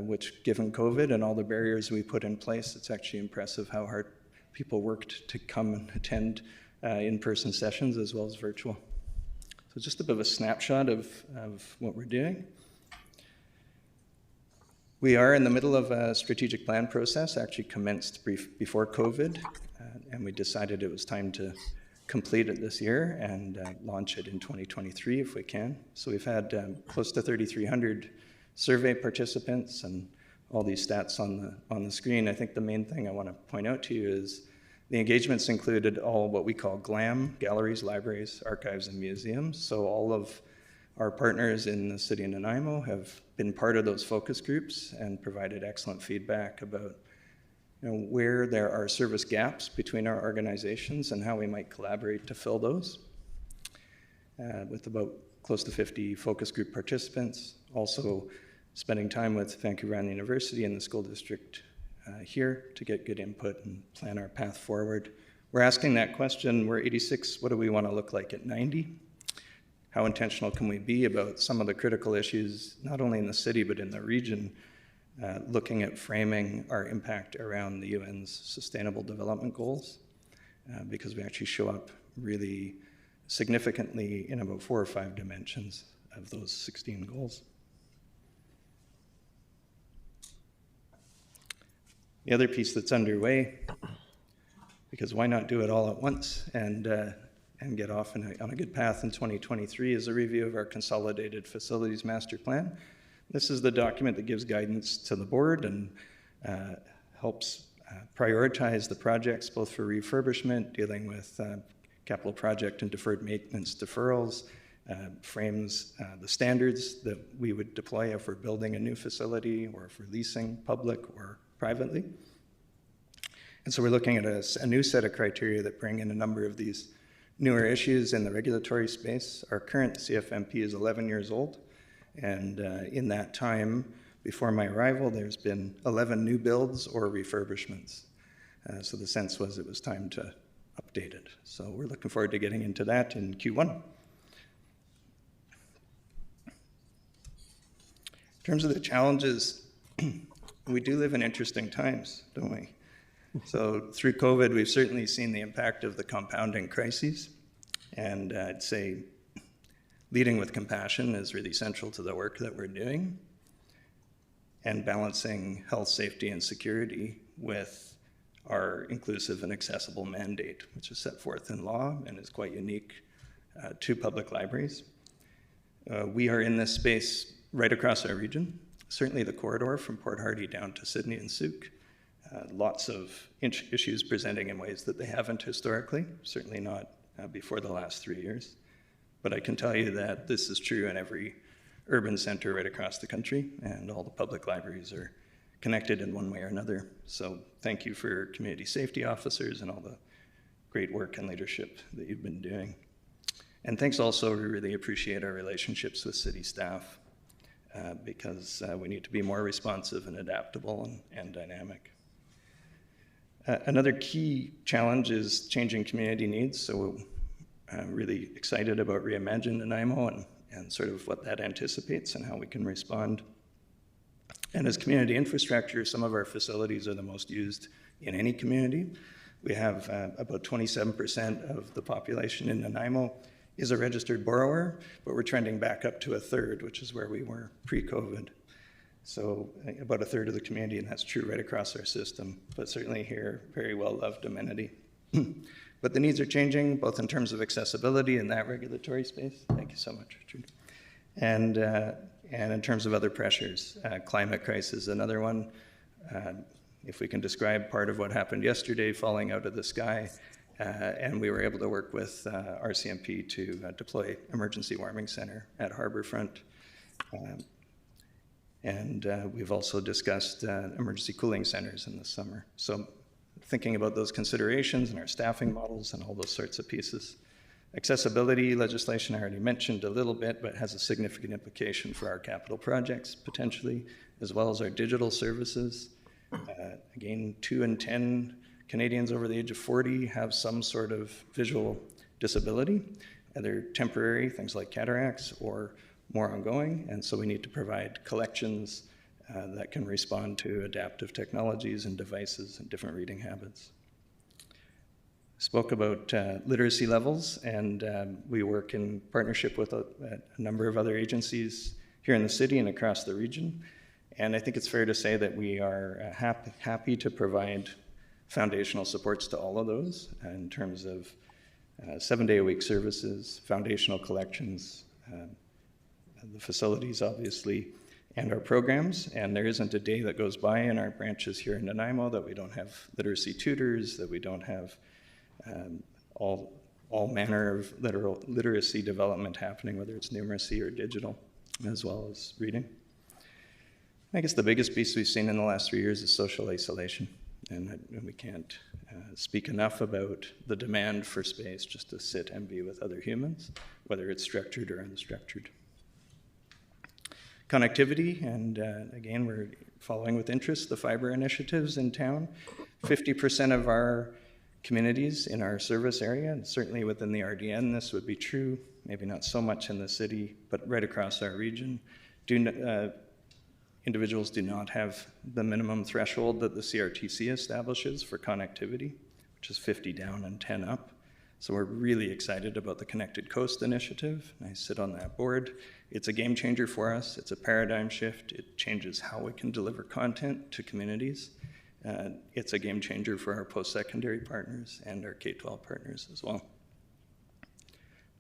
which given COVID and all the barriers we put in place, it's actually impressive how hard people worked to come and attend in-person sessions as well as virtual. So just a bit of a snapshot of what we're doing. We are in the middle of a strategic plan process, actually commenced before COVID, and we decided it was time to complete it this year and launch it in 2023 if we can. So we've had close to 3,300 survey participants and all these stats on the screen. I think the main thing I want to point out to you is the engagements included all what we call GLAM, galleries, libraries, archives, and museums. So all of our partners in the city of Nanaimo have been part of those focus groups and provided excellent feedback about where there are service gaps between our organizations and how we might collaborate to fill those. With about close to 50 focus group participants, also spending time with Vancouver Island University and the school district here to get good input and plan our path forward. We're asking that question, we're 86, what do we want to look like at 90? How intentional can we be about some of the critical issues, not only in the city, but in the region, looking at framing our impact around the UN's Sustainable Development Goals, because we actually show up really significantly in about 4 or 5 dimensions of those 16 goals. The other piece that's underway, because why not do it all at once and get off on a good path in 2023, is a review of our Consolidated Facilities Master Plan. This is the document that gives guidance to the board and helps prioritize the projects both for refurbishment, dealing with capital project and deferred maintenance deferrals, frames the standards that we would deploy if we're building a new facility or if we're leasing public or privately. And so we're looking at a new set of criteria that bring in a number of these newer issues in the regulatory space. Our current CFMP is 11 years old, and in that time, before my arrival, there's been 11 new builds or refurbishments. So the sense was it was time to update it. So we're looking forward to getting into that in Q1. In terms of the challenges, we do live in interesting times, don't we? So through COVID, we've certainly seen the impact of the compounding crises. And I'd say leading with compassion is really central to the work that we're doing. And balancing health, safety, and security with our inclusive and accessible mandate, which is set forth in law and is quite unique to public libraries. We are in this space right across our region, certainly the corridor from Port Hardy down to Sydney and Souk. Lots of issues presenting in ways that they haven't historically, certainly not before the last 3 years. But I can tell you that this is true in every urban center right across the country, and all the public libraries are connected in one way or another. So thank you for your community safety officers and all the great work and leadership that you've been doing. And thanks also, we really appreciate our relationships with city staff because we need to be more responsive and adaptable and dynamic. Another key challenge is changing community needs. So I'm really excited about Reimagine Nanaimo and sort of what that anticipates and how we can respond. And as community infrastructure, some of our facilities are the most used in any community. We have about 27% of the population in Nanaimo is a registered borrower, but we're trending back up to 1/3, which is where we were pre-COVID. So about 1/3 of the community, and that's true right across our system, but certainly here, very well-loved amenity. But the needs are changing, both in terms of accessibility in that regulatory space. Thank you so much, Richard. And in terms of other pressures, climate crisis, another one. If we can describe part of what happened yesterday, falling out of the sky, and we were able to work with RCMP to deploy emergency warming center at Harbourfront. And we've also discussed emergency cooling centers in the summer. So thinking about those considerations and our staffing models and all those sorts of pieces. Accessibility legislation I already mentioned a little bit, but has a significant implication for our capital projects potentially, as well as our digital services. Again, 2 in 10 Canadians over the age of 40 have some sort of visual disability, either temporary, things like cataracts, or more ongoing, and so we need to provide collections that can respond to adaptive technologies and devices and different reading habits. Spoke about literacy levels, and we work in partnership with a number of other agencies here in the city and across the region. And I think it's fair to say that we are happy to provide foundational supports to all of those in terms of 7-day-a-week services, foundational collections, the facilities, obviously, and our programs. And there isn't a day that goes by in our branches here in Nanaimo that we don't have literacy tutors, that we don't have all manner of literacy development happening, whether it's numeracy or digital, as well as reading. I guess the biggest piece we've seen in the last 3 years is social isolation. And we can't speak enough about the demand for space just to sit and be with other humans, whether it's structured or unstructured. Connectivity, and again, we're following with interest the fiber initiatives in town. 50% of our communities in our service area, and certainly within the RDN, this would be true, maybe not so much in the city, but right across our region, individuals do not have the minimum threshold that the CRTC establishes for connectivity, which is 50 down and 10 up. So we're really excited about the Connected Coast initiative. I sit on that board. It's a game changer for us. It's a paradigm shift. It changes how we can deliver content to communities. It's a game changer for our post-secondary partners and our K-12 partners as well.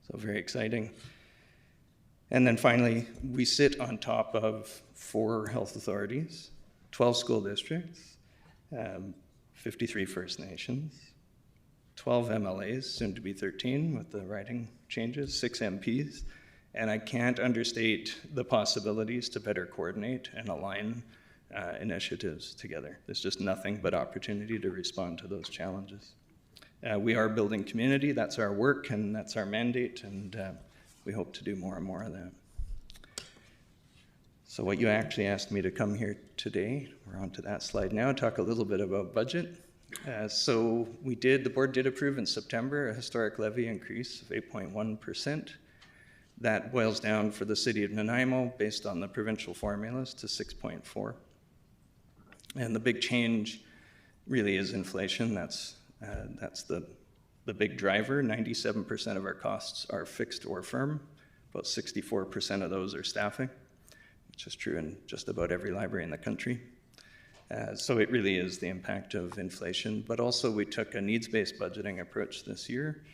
So very exciting. And then finally, we sit on top of 4 health authorities, 12 school districts, 53 First Nations, 12 MLAs, soon to be 13 with the writing changes, 6 MPs, and I can't understate the possibilities to better coordinate and align initiatives together. There's just nothing but opportunity to respond to those challenges. We are building community, that's our work and that's our mandate, and we hope to do more and more of that. So what you actually asked me to come here today, we're on to that slide now, talk a little bit about budget. So the board did approve in September a historic levy increase of 8.1%. That boils down for the city of Nanaimo based on the provincial formulas to 6.4. And the big change really is inflation. That's the big driver. 97% of our costs are fixed or firm. About 64% of those are staffing, which is true in just about every library in the country. So it really is the impact of inflation, but also we took a needs-based budgeting approach this year.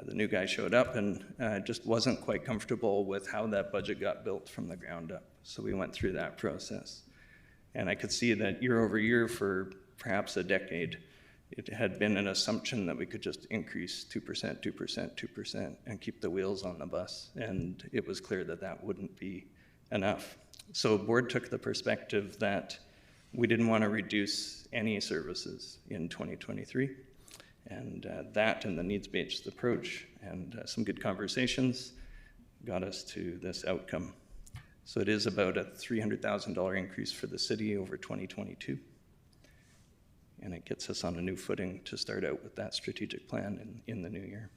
The new guy showed up and just wasn't quite comfortable with how that budget got built from the ground up. So we went through that process. And I could see that year over year for perhaps a decade, it had been an assumption that we could just increase 2%, 2%, 2%, and keep the wheels on the bus. And it was clear that that wouldn't be enough. So board took the perspective that we didn't want to reduce any services in 2023. And that and the needs-based approach and some good conversations got us to this outcome. So it is about a $300,000 increase for the city over 2022. And it gets us on a new footing to start out with that strategic plan in the new year.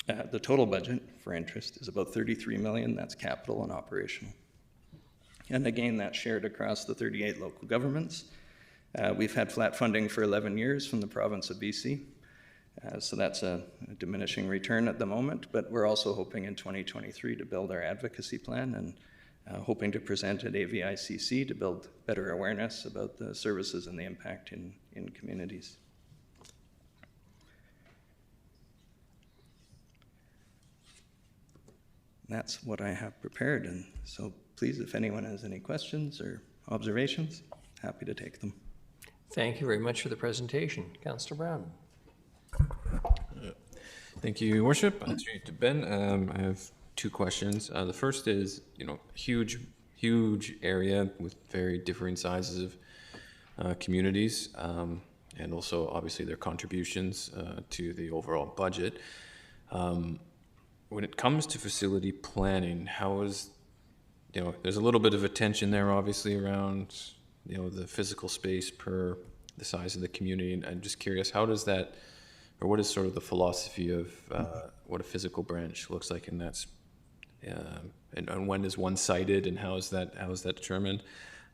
The total budget for interest is about $33 million. That's capital and operational. And again, that's shared across the 38 local governments. We've had flat funding for 11 years from the province of BC. So that's a diminishing return at the moment, but we're also hoping in 2023 to build our advocacy plan and hoping to present at AVICC to build better awareness about the services and the impact in communities. That's what I have prepared, and so please, if anyone has any questions or observations, happy to take them. Thank you very much for the presentation. Councillor Brown. Thank you, Your Worship. To Ben, I have 2 questions. The first is, huge area with very different sizes of communities, and also obviously their contributions to the overall budget. When it comes to facility planning, how is, there's a little bit of a tension there, obviously, around, the physical space per the size of the community. And I'm just curious, how does that, or what is sort of the philosophy of what a physical branch looks like in that, and when is one sited, and how is that determined?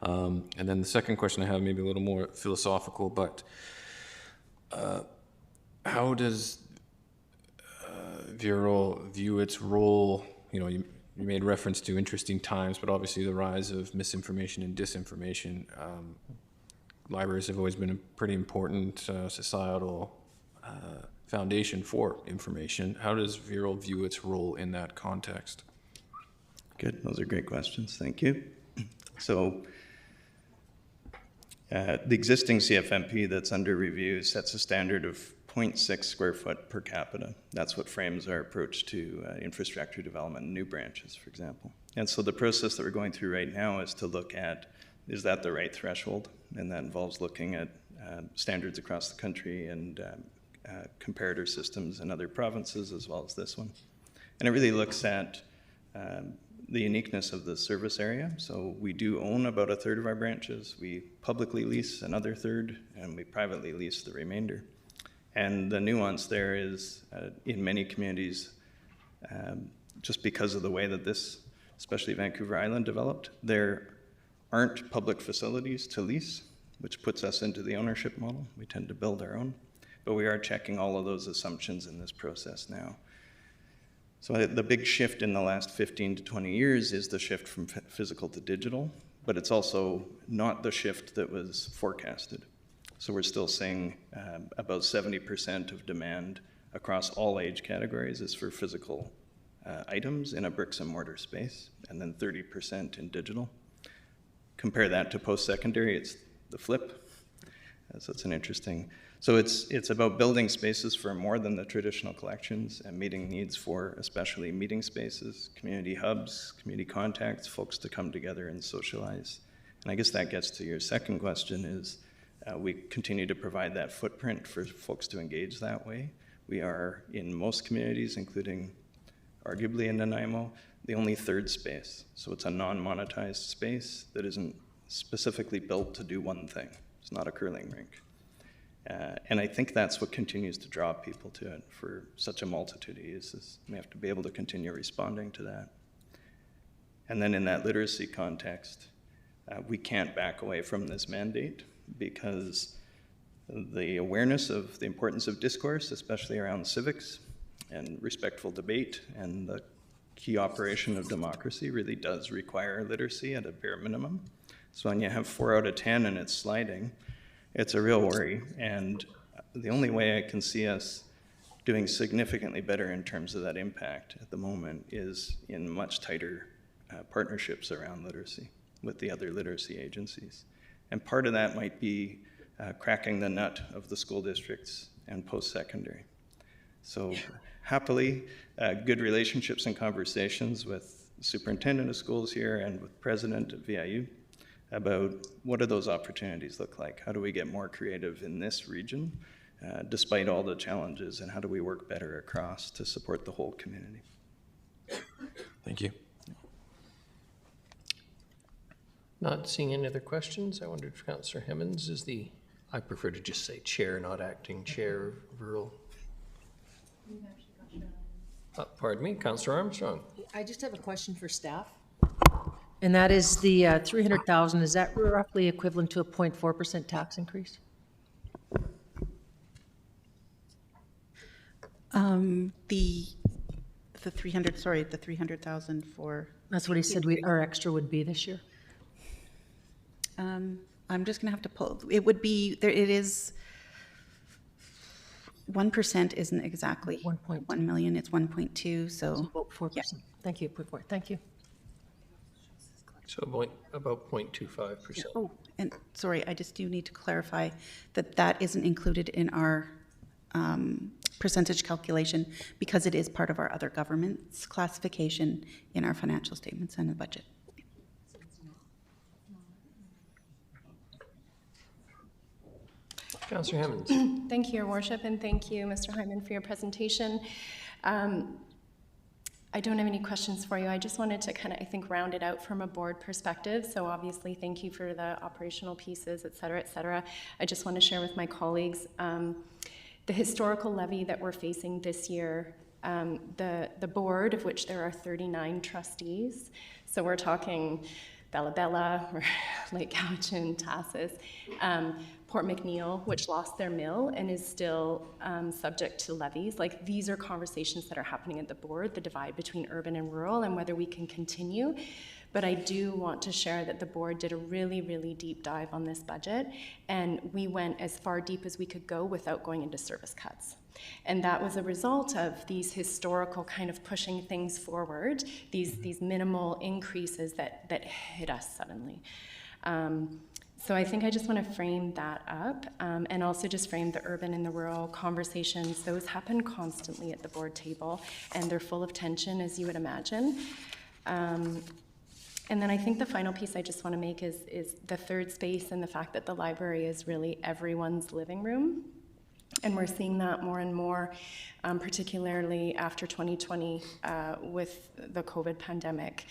And then the second question I have, maybe a little more philosophical, but how does Bureau view its role? You you made reference to interesting times, but obviously the rise of misinformation and disinformation. Libraries have always been a pretty important societal foundation for information. How does Viral view its role in that context? Good, those are great questions, thank you. So the existing CFMP that's under review sets a standard of 0.6 square foot per capita. That's what frames our approach to infrastructure development in new branches, for example. And so the process that we're going through right now is to look at, is that the right threshold? And that involves looking at standards across the country and comparator systems in other provinces as well as this one. And it really looks at the uniqueness of the service area. So we do own about 1/3 of our branches. We publicly lease another 1/3, and we privately lease the remainder. And the nuance there is, in many communities, just because of the way that this, especially Vancouver Island, developed, there aren't public facilities to lease, which puts us into the ownership model. We tend to build our own. But we are checking all of those assumptions in this process now. So the big shift in the last 15 to 20 years is the shift from physical to digital, but it's also not the shift that was forecasted. So we're still seeing about 70% of demand across all age categories is for physical items in a bricks and mortar space, and then 30% in digital. Compare that to post-secondary, it's the flip. So it's an interesting, so it's about building spaces for more than the traditional collections and meeting needs for especially meeting spaces, community hubs, community contacts, folks to come together and socialize. And I guess that gets to your second question is, we continue to provide that footprint for folks to engage that way. We are in most communities, including arguably in Nanaimo, the only third space. So it's a non-monetized space that isn't specifically built to do one thing. It's not a curling rink. And I think that's what continues to draw people to it for such a multitude of uses. We have to be able to continue responding to that. And then in that literacy context, we can't back away from this mandate because the awareness of the importance of discourse, especially around civics and respectful debate and the key operation of democracy, really does require literacy at a bare minimum. So when you have 4 out of 10 and it's sliding, it's a real worry. And the only way I can see us doing significantly better in terms of that impact at the moment is in much tighter partnerships around literacy with the other literacy agencies. And part of that might be cracking the nut of the school districts and post-secondary. So happily, good relationships and conversations with the superintendent of schools here and with president of VIU about what do those opportunities look like? How do we get more creative in this region, despite all the challenges, and how do we work better across to support the whole community? Thank you. Not seeing any other questions, I wondered if Councillor Hemmons is the, I prefer to just say chair, not acting chair, Viral. Pardon me, Councillor Armstrong. I just have a question for staff. And that is the 300,000, is that roughly equivalent to a 0.4% tax increase? The 300,000 for. That's what he said our extra would be this year. I'm just gonna have to pull, it would be, there. It is, 1% isn't exactly 1.1 million, it's 1.2, so. About 4%. Yeah. Thank you, thank you. So about 0.25%. Oh, and sorry, I just do need to clarify that that isn't included in our percentage calculation because it is part of our other government's classification in our financial statements and the budget. Councillor Hemmons. Thank you, Your Worship, and thank you, Mr. Hyman, for your presentation. I don't have any questions for you. I just wanted to kind of, I think, round it out from a board perspective. So obviously, thank you for the operational pieces, et cetera, et cetera. I just want to share with my colleagues the historical levy that we're facing this year. The board, of which there are 39 trustees. So we're talking Bella Bella, or Lake Cowichan, Tassus, Port McNeill, which lost their mill and is still subject to levies. Like, these are conversations that are happening at the board, the divide between urban and rural, and whether we can continue. But I do want to share that the board did a really, really deep dive on this budget, and we went as far deep as we could go without going into service cuts. And that was a result of these historical kind of pushing things forward, these minimal increases that hit us suddenly. So I think I just want to frame that up, and also just frame the urban and the rural conversations. Those happen constantly at the board table, and they're full of tension, as you would imagine. And then I think the final piece I just want to make is the third space, and the fact that the library is really everyone's living room. And we're seeing that more and more, particularly after 2020 with the COVID pandemic.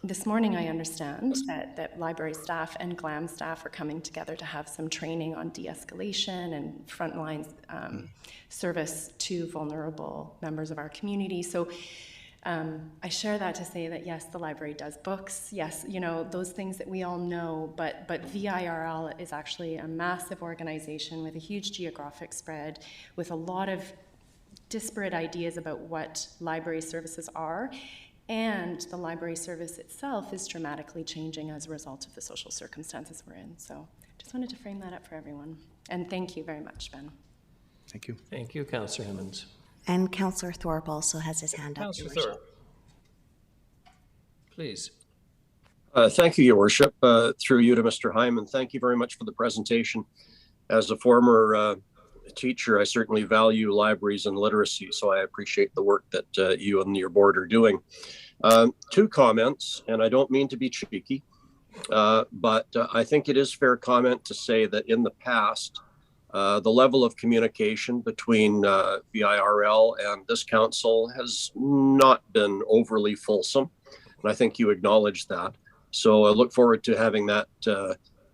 This morning I understand that library staff and GLAM staff are coming together to have some training on de-escalation and frontline service to vulnerable members of our community. So I share that to say that yes, the library does books, yes, you know, those things that we all know, but VIRL is actually a massive organization with a huge geographic spread, with a lot of disparate ideas about what library services are, and the library service itself is dramatically changing as a result of the social circumstances we're in. So just wanted to frame that up for everyone. And thank you very much, Ben. Thank you. Thank you, Councillor Hemmons. And Councillor Thorpe also has his hand up. Councillor Thorpe, please. Thank you, Your Worship. Through you to Mr. Hyman, thank you very much for the presentation. As a former teacher, I certainly value libraries and literacy, so I appreciate the work that you and your board are doing. Two comments, and I don't mean to be cheeky, but I think it is fair comment to say that in the past, the level of communication between VIRL and this council has not been overly fulsome, and I think you acknowledge that. So I look forward to having that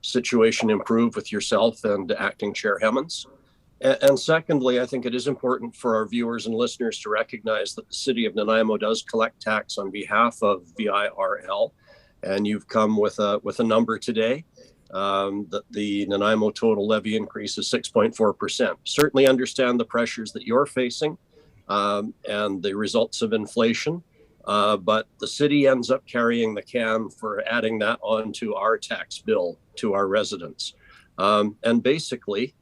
situation improve with yourself and Acting Chair Hemmons. And secondly, I think it is important for our viewers and listeners to recognize that the City of Nanaimo does collect tax on behalf of VIRL, and you've come with a number today. That the Nanaimo total levy increase is 6.4%. Certainly understand the pressures that you're facing and the results of inflation, but the city ends up carrying the can for adding that onto our tax bill to our residents. And basically,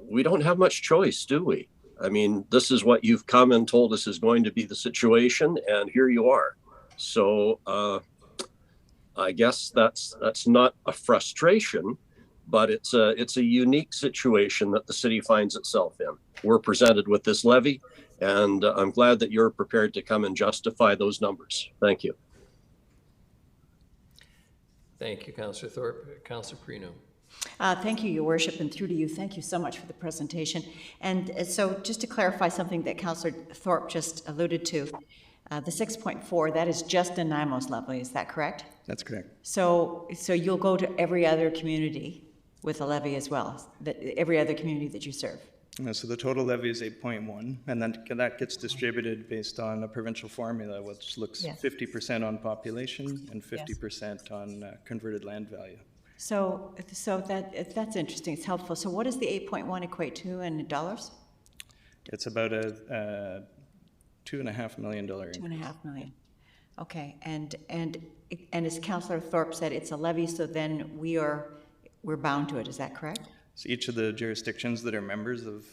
we don't have much choice, do we? I mean, this is what you've come and told us is going to be the situation, and here you are. So, I guess that's not a frustration, but it's a unique situation that the city finds itself in. We're presented with this levy, and I'm glad that you're prepared to come and justify those numbers. Thank you. Thank you, Councillor Thorpe. Councillor Perino. Thank you, Your Worship, and through to you, thank you so much for the presentation. And so just to clarify something that Councillor Thorpe just alluded to, the 6.4, that is just Nanaimo's levy, is that correct? That's correct. So you'll go to every other community with a levy as well, every other community that you serve? So the total levy is 8.1, and then that gets distributed based on a provincial formula, which looks 50% on population and 50% on converted land value. So that's interesting. It's helpful. So what does the 8.1 equate to in dollars? It's about a $2.5 million. $2.5 million. Okay. And as Councillor Thorpe said, it's a levy. So then we're bound to it. Is that correct? So each of the jurisdictions that are members of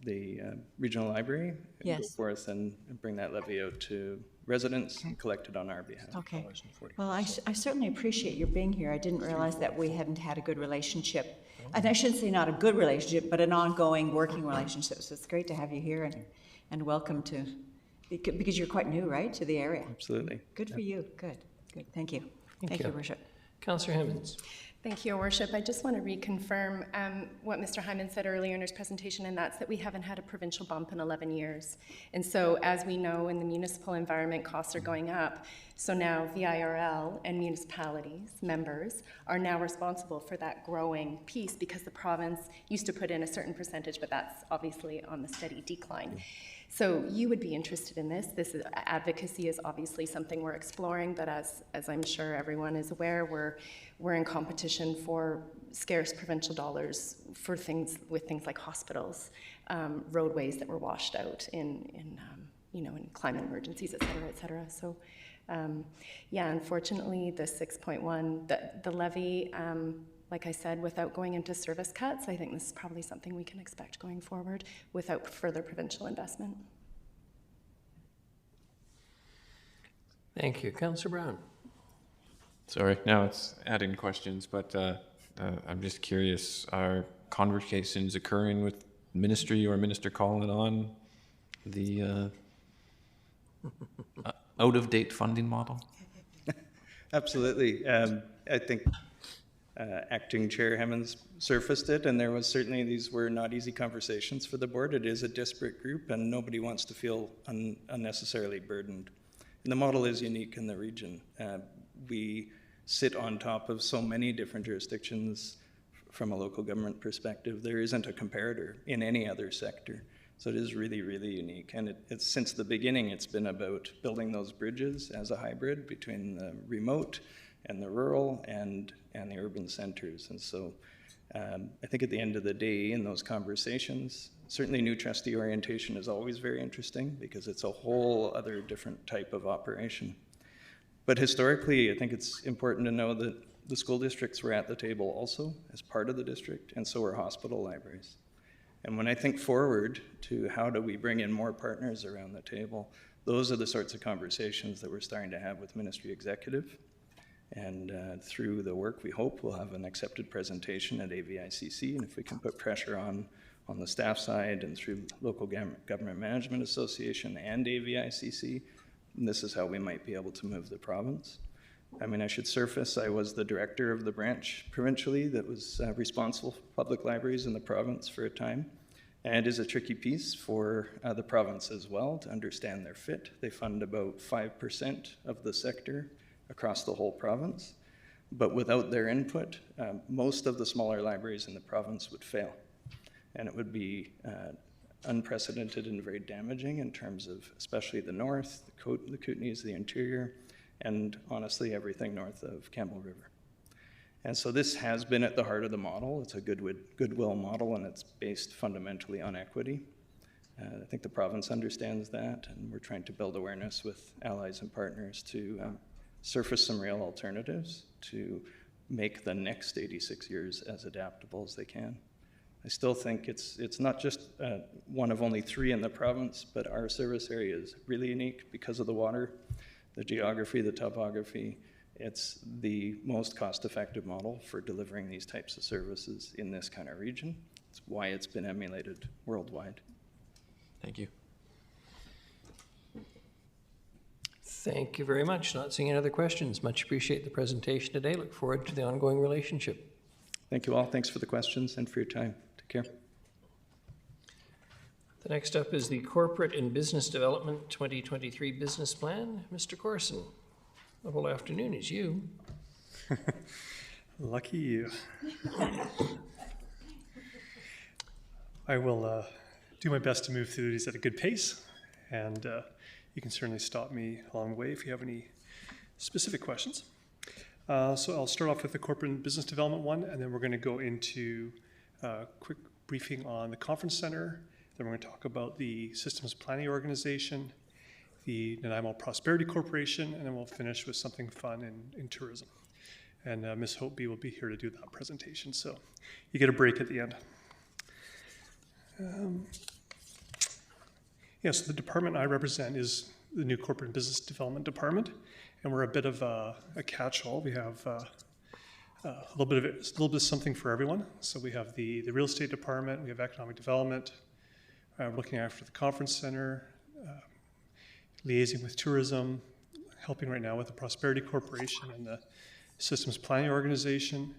the regional library go forth and bring that levy out to residents and collect it on our behalf. Okay. Well, I certainly appreciate your being here. I didn't realize that we hadn't had a good relationship. And I shouldn't say not a good relationship, but an ongoing working relationship. So it's great to have you here and welcome to, because you're quite new, right, to the area. Absolutely. Good for you. Good. Thank you. Thank you, Your Worship. Councillor Hemmons. Thank you, Your Worship. I just want to reconfirm what Mr. Hyman said earlier in his presentation, and that's that we haven't had a provincial bump in 11 years. And so, as we know, in the municipal environment, costs are going up. So now VIRL and municipalities, members, are now responsible for that growing piece because the province used to put in a certain percentage, but that's obviously on the steady decline. So you would be interested in this. Advocacy is obviously something we're exploring, but as I'm sure everyone is aware, we're in competition for scarce provincial dollars for things like hospitals, roadways that were washed out in climate emergencies, et cetera, et cetera. So yeah, unfortunately, the 6.1, the levy, like I said, without going into service cuts, I think this is probably something we can expect going forward without further provincial investment. Thank you. Councillor Brown. Sorry, now it's adding questions, but I'm just curious, are conversations occurring with ministry or Minister Collin on the out-of-date funding model? Absolutely. I think Acting Chair Hemmons surfaced it, and there was certainly, these were not easy conversations for the board. It is a disparate group, and nobody wants to feel unnecessarily burdened. And the model is unique in the region. We sit on top of so many different jurisdictions from a local government perspective. There isn't a comparator in any other sector. So it is really, really unique. And it's since the beginning, it's been about building those bridges as a hybrid between the remote and the rural and the urban centers. And so I think at the end of the day, in those conversations, certainly new trustee orientation is always very interesting because it's a whole other different type of operation. But historically, I think it's important to know that the school districts were at the table also as part of the district, and so were hospital libraries. And when I think forward to how do we bring in more partners around the table, those are the sorts of conversations that we're starting to have with Ministry Executive. And through the work, we hope we'll have an accepted presentation at AVICC. And if we can put pressure on the staff side and through Local Government Management Association and AVICC, this is how we might be able to move the province. I mean, I should surface, I was the director of the branch provincially that was responsible for public libraries in the province for a time. And it is a tricky piece for the province as well to understand their fit. They fund about 5% of the sector across the whole province. But without their input, most of the smaller libraries in the province would fail. And it would be unprecedented and very damaging in terms of especially the north, the Kootenays, the interior, and honestly everything north of Campbell River. And so this has been at the heart of the model. It's a goodwill model, and it's based fundamentally on equity. I think the province understands that, and we're trying to build awareness with allies and partners to surface some real alternatives to make the next 86 years as adaptable as they can. I still think it's not just one of only 3 in the province, but our service area is really unique because of the water, the geography, the topography. It's the most cost-effective model for delivering these types of services in this kind of region. It's why it's been emulated worldwide. Thank you. Thank you very much. Not seeing any other questions. Much appreciate the presentation today. Look forward to the ongoing relationship. Thank you all. Thanks for the questions and for your time. Take care. The next up is the Corporate and Business Development 2023 Business Plan. Mr. Corson, the whole afternoon is you. Lucky you. I will do my best to move through these at a good pace, and you can certainly stop me along the way if you have any specific questions. So I'll start off with the corporate and business development one, and then we're going to go into a quick briefing on the conference center. Then we're going to talk about the systems planning organization, the Nanaimo Prosperity Corporation, and then we'll finish with something fun in tourism. And Ms. Hope B will be here to do that presentation, so you get a break at the end. So the department I represent is the new Corporate and Business Development Department, and we're a bit of a catch-all. We have a little bit of something for everyone. So we have the real estate department, we have economic development, looking after the conference center, liaising with tourism, helping right now with the Prosperity Corporation and the Systems Planning Organization.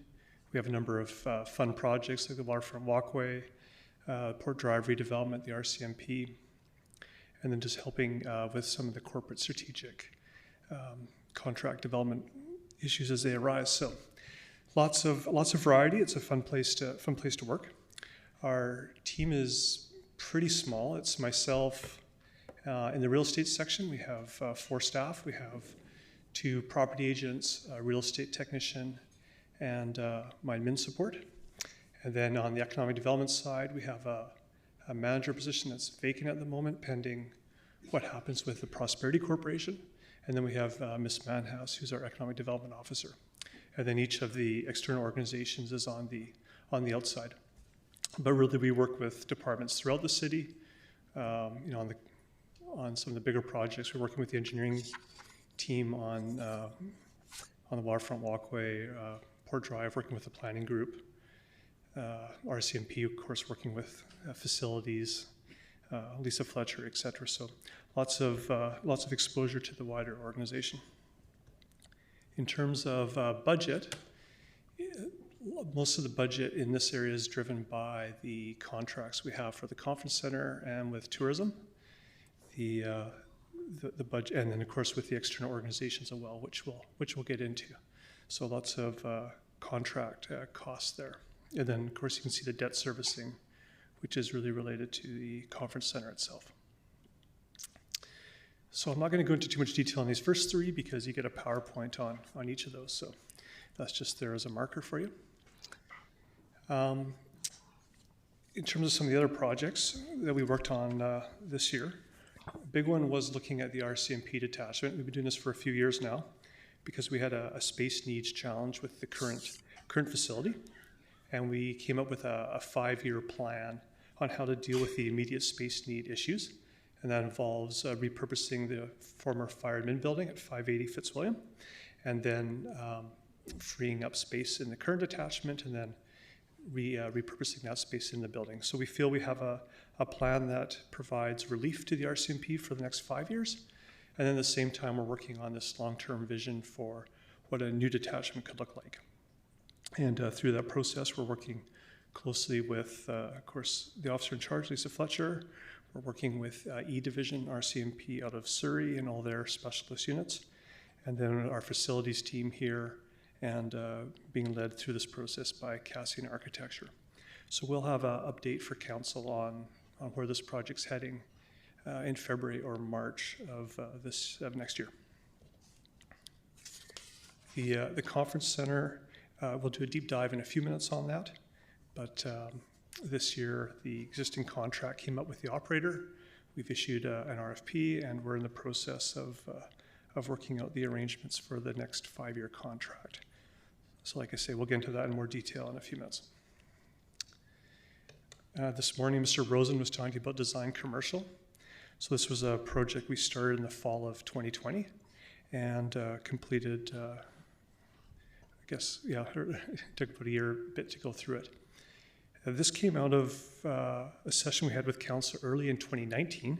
We have a number of fun projects like the Waterfront Walkway, Port Drive redevelopment, the RCMP, and then just helping with some of the corporate strategic contract development issues as they arise. So lots of variety. It's a fun place to work. Our team is pretty small. It's myself, In the real estate section, we have 4 staff. We have 2 property agents, a real estate technician, and my admin support. And then on the economic development side, we have a manager position that's vacant at the moment, pending what happens with the Prosperity Corporation. And then we have Ms. Manhouse, who's our economic development officer. And then each of the external organizations is on the outside. But really, we work with departments throughout the city. On some of the bigger projects, we're working with the engineering team on the Waterfront Walkway, Port Drive, working with the planning group. RCMP, of course, working with facilities, Lisa Fletcher, et cetera. So lots of exposure to the wider organization. In terms of budget, most of the budget in this area is driven by the contracts we have for the conference center and with tourism. The budget, and then of course with the external organizations as well, which we'll get into. So lots of contract costs there. And then of course you can see the debt servicing, which is really related to the conference center itself. So I'm not going to go into too much detail on these first 3 because you get a PowerPoint on each of those. So that's just there as a marker for you. In terms of some of the other projects that we worked on this year, a big one was looking at the RCMP detachment. We've been doing this for a few years now because we had a space needs challenge with the current facility. And we came up with a 5-year plan on how to deal with the immediate space need issues. And that involves repurposing the former fire admin building at 580 Fitzwilliam, and then freeing up space in the current attachment, and then repurposing that space in the building. So we feel we have a plan that provides relief to the RCMP for the next 5 years. And then at the same time, we're working on this long-term vision for what a new detachment could look like. And through that process, we're working closely with, of course, the officer in charge, Lisa Fletcher. We're working with E Division, RCMP out of Surrey and all their specialist units. And then our facilities team here, and being led through this process by Cassian Architecture. So we'll have an update for council on where this project's heading in February or March of next year. The conference center, we'll do a deep dive in a few minutes on that, but this year the existing contract came up with the operator. We've issued an RFP, and we're in the process of working out the arrangements for the next 5-year contract. So like I say, we'll get into that in more detail in a few minutes. This morning, Mr. Rosen was talking about design commercial. So this was a project we started in the fall of 2020 and completed, it took about a bit to go through it. This came out of a session we had with council early in 2019,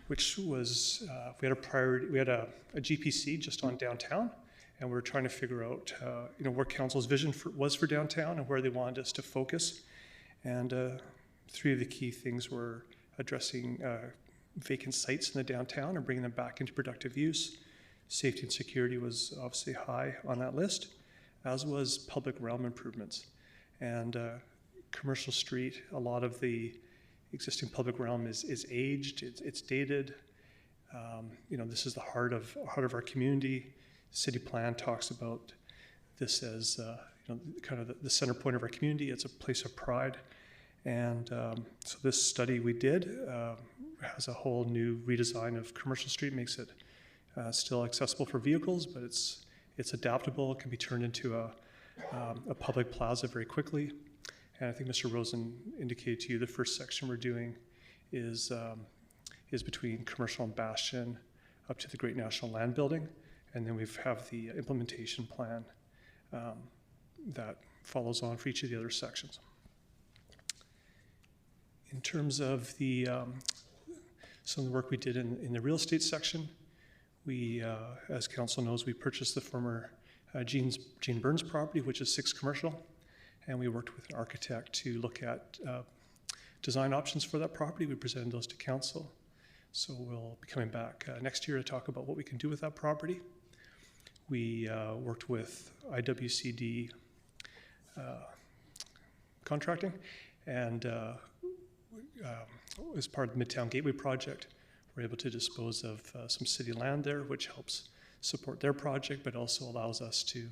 which was, we had a GPC just on downtown, and we were trying to figure out where council's vision was for downtown and where they wanted us to focus. And 3 of the key things were addressing vacant sites in the downtown and bringing them back into productive use. Safety and security was obviously high on that list, as was public realm improvements. And Commercial Street, a lot of the existing public realm is aged, it's dated. This is the heart of our community. City plan talks about this as kind of the center point of our community. It's a place of pride. And so this study we did has a whole new redesign of Commercial Street, makes it still accessible for vehicles, but it's adaptable. It can be turned into a public plaza very quickly. And I think Mr. Rosen indicated to you the first section we're doing is between Commercial and Bastion up to the Great National Land Building. And then we have the implementation plan that follows on for each of the other sections. In terms of some of the work we did in the real estate section, we, as council knows, we purchased the former Gene Burns property, which is 6 commercial, and we worked with an architect to look at design options for that property. We presented those to council. So we'll be coming back next year to talk about what we can do with that property. We worked with IWCD contracting, and as part of the Midtown Gateway project, we're able to dispose of some city land there, which helps support their project, but also allows us to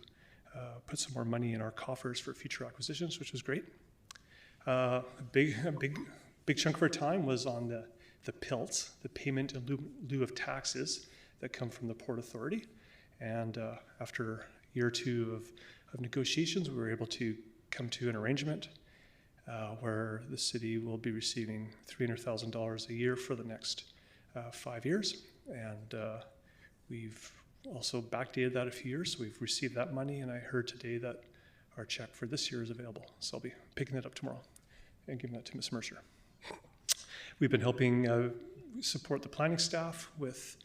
put some more money in our coffers for future acquisitions, which was great. A big chunk of our time was on the PILTs, the payment in lieu of taxes that come from the Port Authority. And after a year or two of negotiations, we were able to come to an arrangement where the city will be receiving $300,000 a year for the next 5 years. And we've also backdated that a few years, so we've received that money, and I heard today that our check for this year is available. So I'll be picking that up tomorrow and giving that to Ms. Mercer. We've been helping support the planning staff with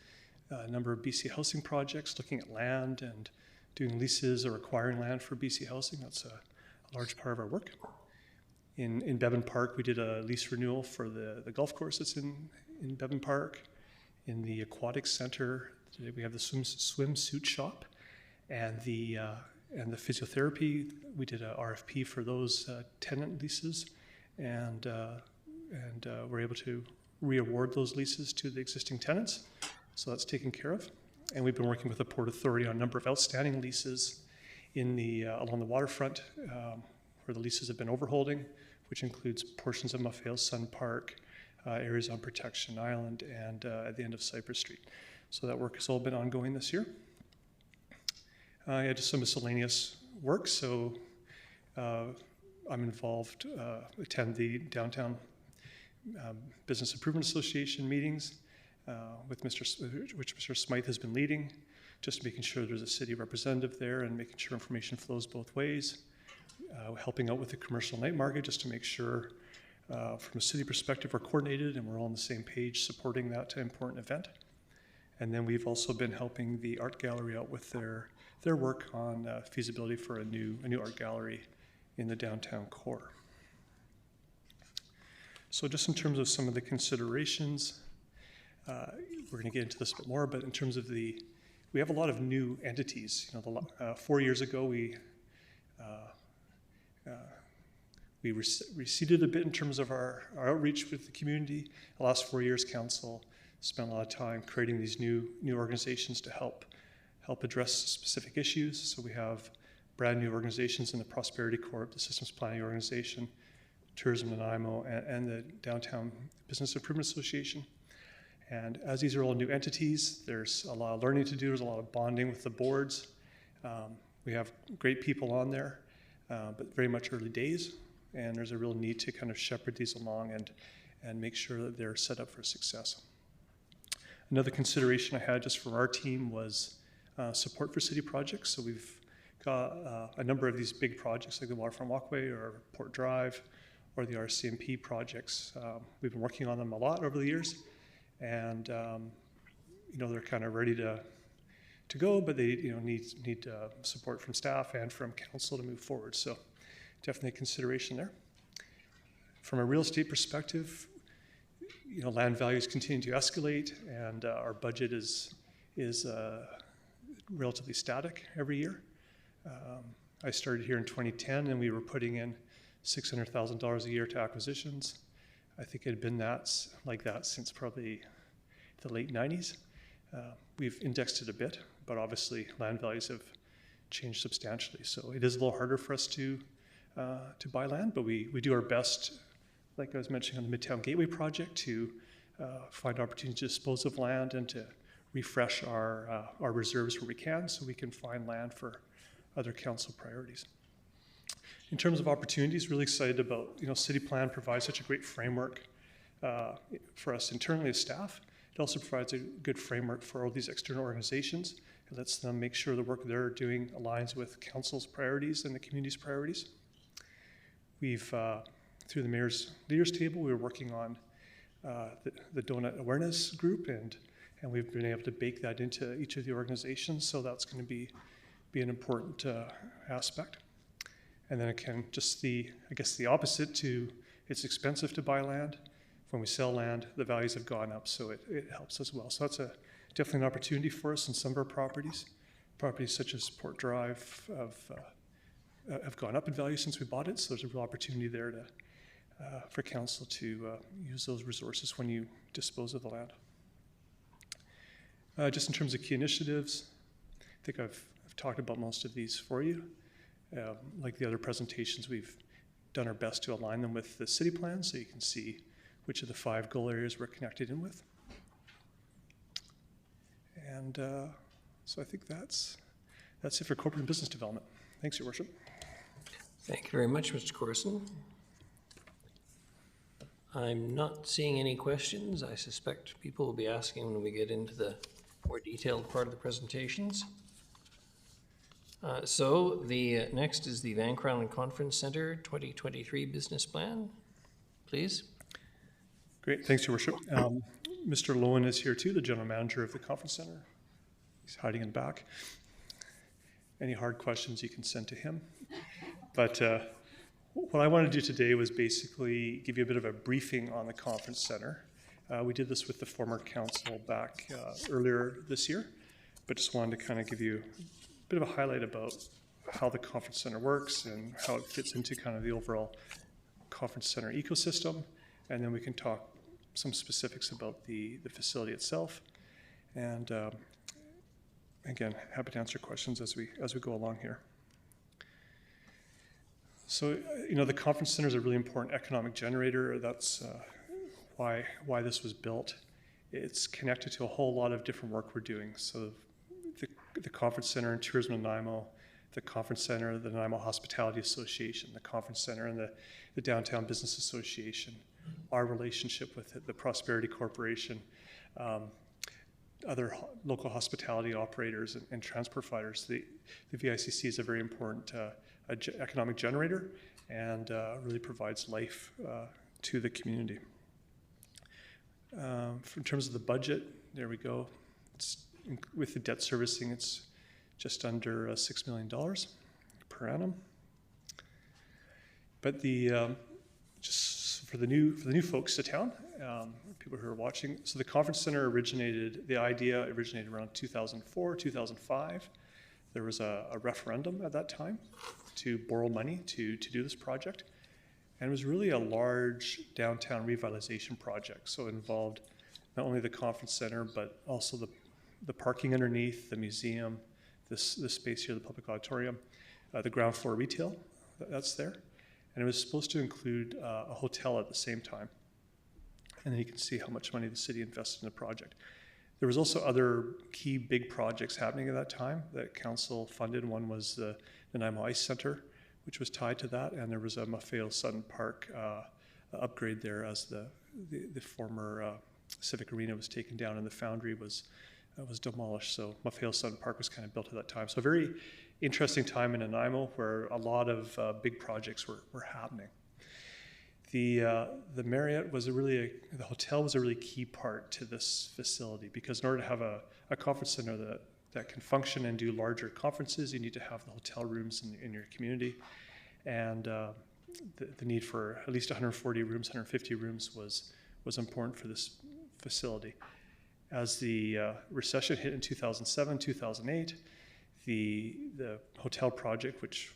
a number of BC housing projects, looking at land and doing leases or acquiring land for BC housing. That's a large part of our work. In Bevan Park, we did a lease renewal for the golf course that's in Bevan Park. In the aquatic center, today we have the swimsuit shop and the physiotherapy. We did a RFP for those tenant leases, and we're able to re-award those leases to the existing tenants. So that's taken care of. And we've been working with the Port Authority on a number of outstanding leases in along the waterfront where the leases have been overholding, which includes portions of Mafeo Sun Park, areas on Protection Island, and at the end of Cypress Street. So that work has all been ongoing this year. Just some miscellaneous work. So I'm involved, attend the Downtown Business Improvement Association meetings, which Mr. Smythe has been leading, just making sure there's a city representative there and making sure information flows both ways. Helping out with the commercial night market just to make sure from a city perspective we're coordinated and we're all on the same page supporting that important event. And then we've also been helping the art gallery out with their work on feasibility for a new art gallery in the downtown core. So just in terms of some of the considerations, we're going to get into this a bit more, but in terms of we have a lot of new entities. 4 years ago we receded a bit in terms of our outreach with the community. The last 4 years, council spent a lot of time creating these new organizations to help address specific issues. So we have brand new organizations in the Prosperity Corp, the Systems Planning Organization, Tourism Nanaimo, and the Downtown Business Improvement Association. And as these are all new entities, there's a lot of learning to do. There's a lot of bonding with the boards. We have great people on there, but very much early days. And there's a real need to kind of shepherd these along and make sure that they're set up for success. Another consideration I had just from our team was support for city projects. So we've got a number of these big projects like the Waterfront Walkway or Port Drive or the RCMP projects. We've been working on them a lot over the years, and they're kind of ready to go, but they need support from staff and from council to move forward. So definitely a consideration there. From a real estate perspective, land values continue to escalate, and our budget is relatively static every year. I started here in 2010, and we were putting in $600,000 a year to acquisitions. I think it had been like that since probably the late 90s. We've indexed it a bit, but obviously land values have changed substantially. So it is a little harder for us to buy land, but we do our best, like I was mentioning on the Midtown Gateway project, to find opportunities to dispose of land and to refresh our reserves where we can, so we can find land for other council priorities. In terms of opportunities, really excited about, City Plan provides such a great framework for us internally as staff. It also provides a good framework for all these external organizations. It lets them make sure the work they're doing aligns with council's priorities and the community's priorities. We've, through the Mayor's Leaders Table, we were working on the donut awareness group, and we've been able to bake that into each of the organizations, so that's going to be an important aspect. And then again, just the opposite to, it's expensive to buy land. When we sell land, the values have gone up, so it helps as well. So that's definitely an opportunity for us in some of our properties. Properties such as Port Drive have gone up in value since we bought it, so there's a real opportunity there for council to use those resources when you dispose of the land. Just in terms of key initiatives, I think I've talked about most of these for you. Like the other presentations, we've done our best to align them with the city plan so you can see which of the 5 goal areas we're connected in with. And so I think that's it for corporate and business development. Thanks, Your Worship. Thank you very much, Mr. Corson. I'm not seeing any questions. I suspect people will be asking when we get into the more detailed part of the presentations. So the next is the Van Crowland Conference Center 2023 business plan. Please. Great, thanks, Your Worship. Mr. Lowen is here too, the general manager of the conference center. He's hiding in the back. Any hard questions you can send to him. But what I wanted to do today was basically give you a bit of a briefing on the conference center. We did this with the former council back earlier this year, but just wanted to kind of give you a bit of a highlight about how the conference center works and how it fits into kind of the overall conference center ecosystem. And then we can talk some specifics about the facility itself. And again, happy to answer questions as we go along here. So, you know, the conference center is a really important economic generator. That's why this was built. It's connected to a whole lot of different work we're doing. So the conference center and Tourism Nanaimo, the conference center, the Nanaimo Hospitality Association, the conference center and the Downtown Business Association, our relationship with the Prosperity Corporation, other local hospitality operators and transport providers. The VICC is a very important economic generator and really provides life to the community. In terms of the budget, there we go. With the debt servicing, it's just under $6 million per annum. But just for the new folks to town, people who are watching, so the conference center the idea originated around 2004, 2005. There was a referendum at that time to borrow money to do this project. And it was really a large downtown revitalization project. So it involved not only the conference center, but also the parking underneath, the museum, this space here, the public auditorium, the ground floor retail that's there. And it was supposed to include a hotel at the same time. And then you can see how much money the city invested in the project. There was also other key big projects happening at that time that council funded. One was the Nanaimo Ice Center, which was tied to that, and there was a Maffeo Sutton Park upgrade there as the former Civic Arena was taken down and the foundry was demolished. So Maffeo Sutton Park was kind of built at that time. So a very interesting time in Nanaimo where a lot of big projects were happening. The Marriott was the hotel was a really key part to this facility, because in order to have a conference center that can function and do larger conferences, you need to have the hotel rooms in your community. And the need for at least 140 rooms, 150 rooms was important for this facility. As the recession hit in 2007, 2008, the hotel project, which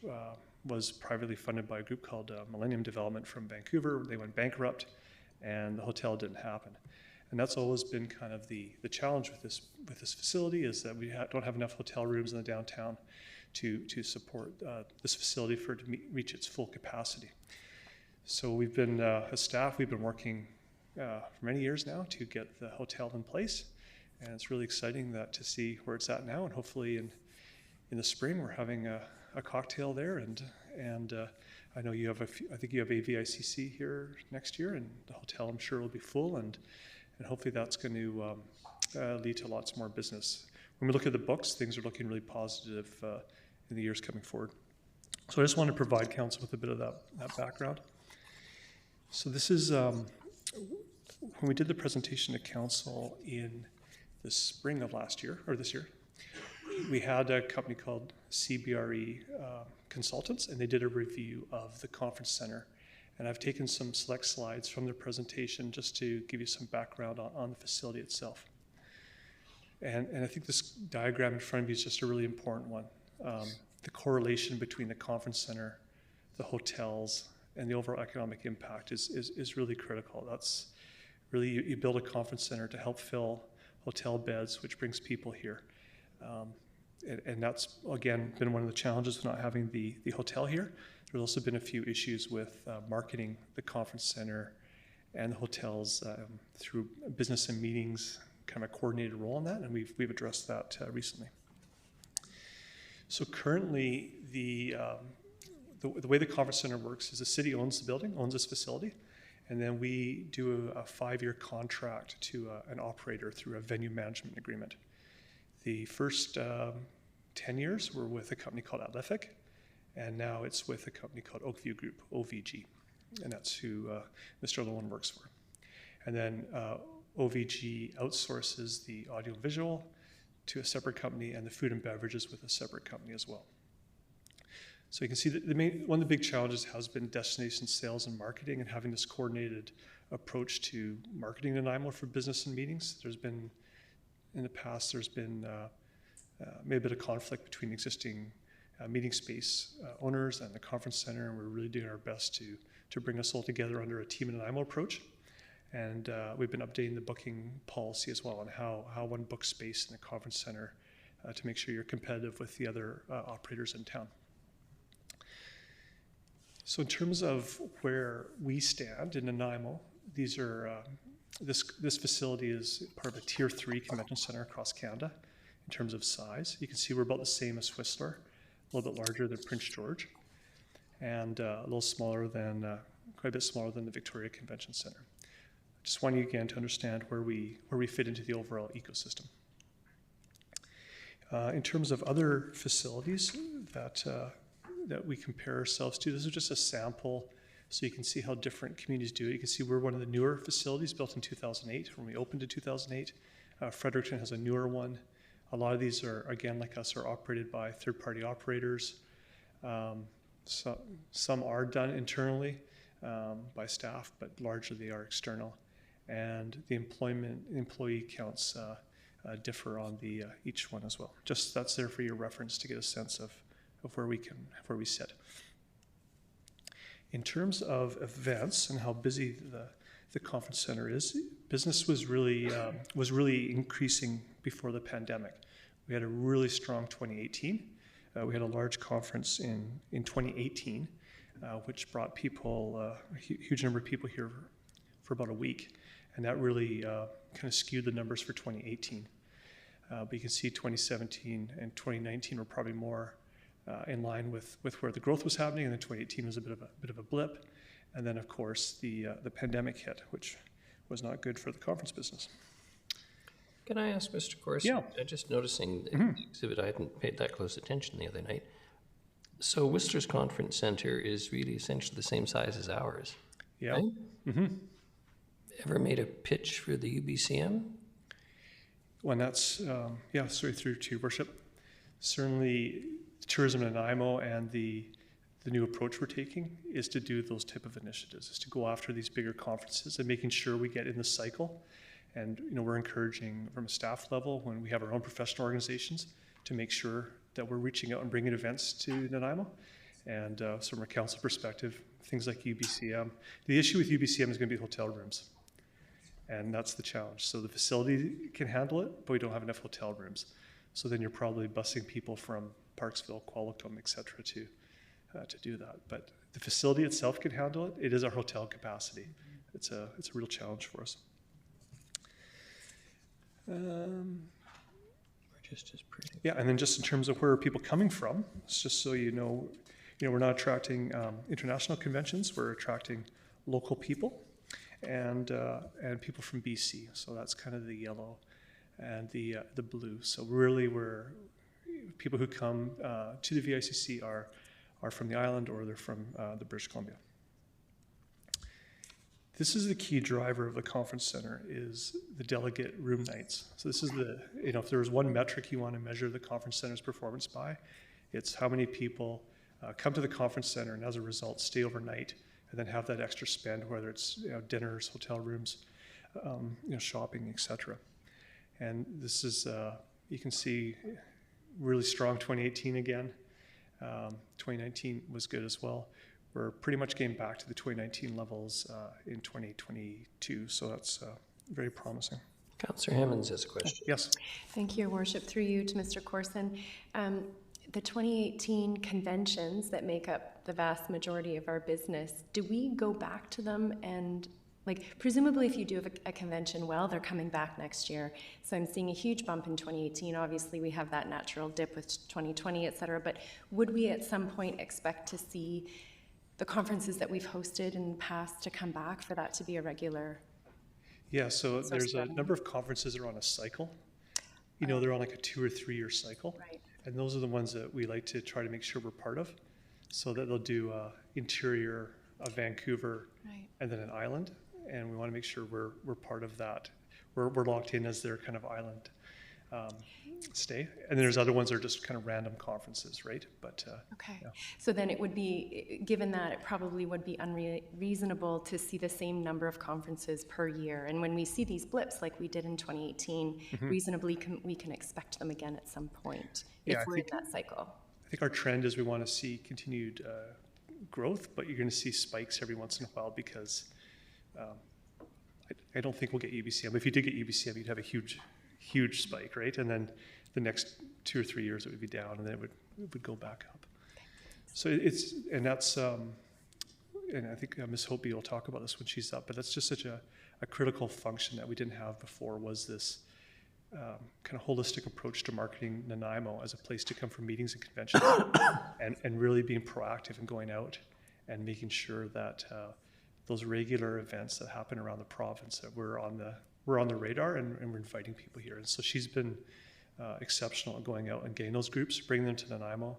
was privately funded by a group called Millennium Development from Vancouver, they went bankrupt and the hotel didn't happen. And that's always been kind of the challenge with this facility, is that we don't have enough hotel rooms in the downtown to support this facility to reach its full capacity. So we've been, as staff, we've been working for many years now to get the hotel in place. And it's really exciting to see where it's at now. And hopefully in the spring, we're having a cocktail there. And I know you have I think you have a VICC here next year, and the hotel I'm sure will be full. And hopefully that's going to lead to lots more business. When we look at the books, things are looking really positive in the years coming forward. So I just want to provide council with a bit of that background. So this is, when we did the presentation to council in the spring of last year, or this year, we had a company called CBRE Consultants, and they did a review of the conference center. And I've taken some select slides from their presentation just to give you some background on the facility itself. And I think this diagram in front of you is just a really important one. The correlation between the conference center, the hotels, and the overall economic impact is really critical. That's really, you build a conference center to help fill hotel beds, which brings people here. And that's, again, been one of the challenges of not having the hotel here. There's also been a few issues with marketing the conference center and the hotels through business and meetings, kind of a coordinated role in that, and we've addressed that recently. So currently, the way the conference center works is the city owns the building, owns this facility, and then we do a 5-year contract to an operator through a venue management agreement. The first 10 years were with a company called Audit, and now it's with a company called Oakview Group, OVG, and that's who Mr. Lowen works for. And then OVG outsources the audiovisual to a separate company, and the food and beverages with a separate company as well. So you can see that one of the big challenges has been destination sales and marketing, and having this coordinated approach to marketing Nanaimo for business and meetings. There's been, in the past, there's been maybe a bit of conflict between existing meeting space owners and the conference center, and we're really doing our best to bring us all together under a Team Nanaimo approach. And we've been updating the booking policy as well on how one books space in the conference center to make sure you're competitive with the other operators in town. So in terms of where we stand in Nanaimo, these are this facility is part of a Tier 3 convention center across Canada in terms of size. You can see we're about the same as Whistler, a little bit larger than Prince George, and a little smaller than, quite a bit smaller than the Victoria Convention Center. Just want you again to understand where we fit into the overall ecosystem. In terms of other facilities that we compare ourselves to, this is just a sample so you can see how different communities do it. You can see we're one of the newer facilities built in 2008, when we opened in 2008. Fredericton has a newer one. A lot of these are, again, like us, are operated by third-party operators. So, some are done internally by staff, but largely they are external. And the employee counts differ on each one as well. Just that's there for your reference to get a sense of where we sit. In terms of events and how busy the conference center is, business was really increasing before the pandemic. We had a really strong 2018. We had a large conference in 2018, which brought people, a huge number of people here for about a week, and that really kind of skewed the numbers for 2018. But you can see 2017 and 2019 were probably more in line with where the growth was happening, and then 2018 was a bit of a blip, and then of course the pandemic hit, which was not good for the conference business. Can I ask Mr. Corsi? Yeah. Just noticing the exhibit, I hadn't paid that close attention the other night. So Whistler's conference center is really essentially the same size as ours. Yeah. Right? Mm-hmm. Ever made a pitch for the UBCM? When that's sorry, through to your worship. Certainly, tourism in Nanaimo and the new approach we're taking is to do those type of initiatives, is to go after these bigger conferences and making sure we get in the cycle. And we're encouraging from a staff level, when we have our own professional organizations, to make sure that we're reaching out and bringing events to Nanaimo. And so from a council perspective, things like UBCM. The issue with UBCM is going to be hotel rooms. And that's the challenge. So the facility can handle it, but we don't have enough hotel rooms. So then you're probably busing people from Parksville, Qualicum, et cetera, to do that. But the facility itself can handle it. It is our hotel capacity. It's a real challenge for us. Just as pretty. Yeah, and then just in terms of where are people coming from, it's just so you know, we're not attracting international conventions. We're attracting local people and people from BC. So that's kind of the yellow and the blue. So really, people who come to the VICC are from the island, or they're from the British Columbia. This is the key driver of the conference center, is the delegate room nights. So this is if there was one metric you want to measure the conference center's performance by, it's how many people come to the conference center and as a result stay overnight and then have that extra spend, whether it's dinners, hotel rooms, shopping, etc. And this is, you can see really strong 2018 again. 2019 was good as well. We're pretty much getting back to the 2019 levels in 2022, so that's very promising. Councillor Hammonds has a question. Yes. Thank you, Your Worship. Through you to Mr. Corson. The 2018 conventions that make up the vast majority of our business, do we go back to them and, like, presumably if you do a convention well, they're coming back next year. So I'm seeing a huge bump in 2018. Obviously, we have that natural dip with 2020, et cetera. But would we at some point expect to see the conferences that we've hosted in the past to come back for that to be a regular? Yeah, so there's a number of conferences that are on a cycle. You know, they're on like a 2 or 3 year cycle. Right. And those are the ones that we like to try to make sure we're part of. So that they'll do interior of Vancouver and then an island. And we want to make sure we're part of that. We're locked in as their kind of island stay. And then there's other ones that are just kind of random conferences, right? But okay. Yeah. So then it would be, given that it probably would be unreasonable to see the same number of conferences per year. And when we see these blips like we did in 2018, reasonably we can expect them again at some point if we're in that cycle. I think our trend is we want to see continued growth, but you're going to see spikes every once in a while because I don't think we'll get UBCM. If you did get UBCM, you'd have a huge spike, right? And then the next 2 or 3 years it would be down, and then it would go back up. So that's and I think Ms. Hopi will talk about this when she's up, but that's just such a critical function that we didn't have before, was this kind of holistic approach to marketing Nanaimo as a place to come for meetings and conventions and really being proactive and going out and making sure that those regular events that happen around the province, that we're on the radar and we're inviting people here. And so she's been exceptional at going out and getting those groups, bringing them to Nanaimo,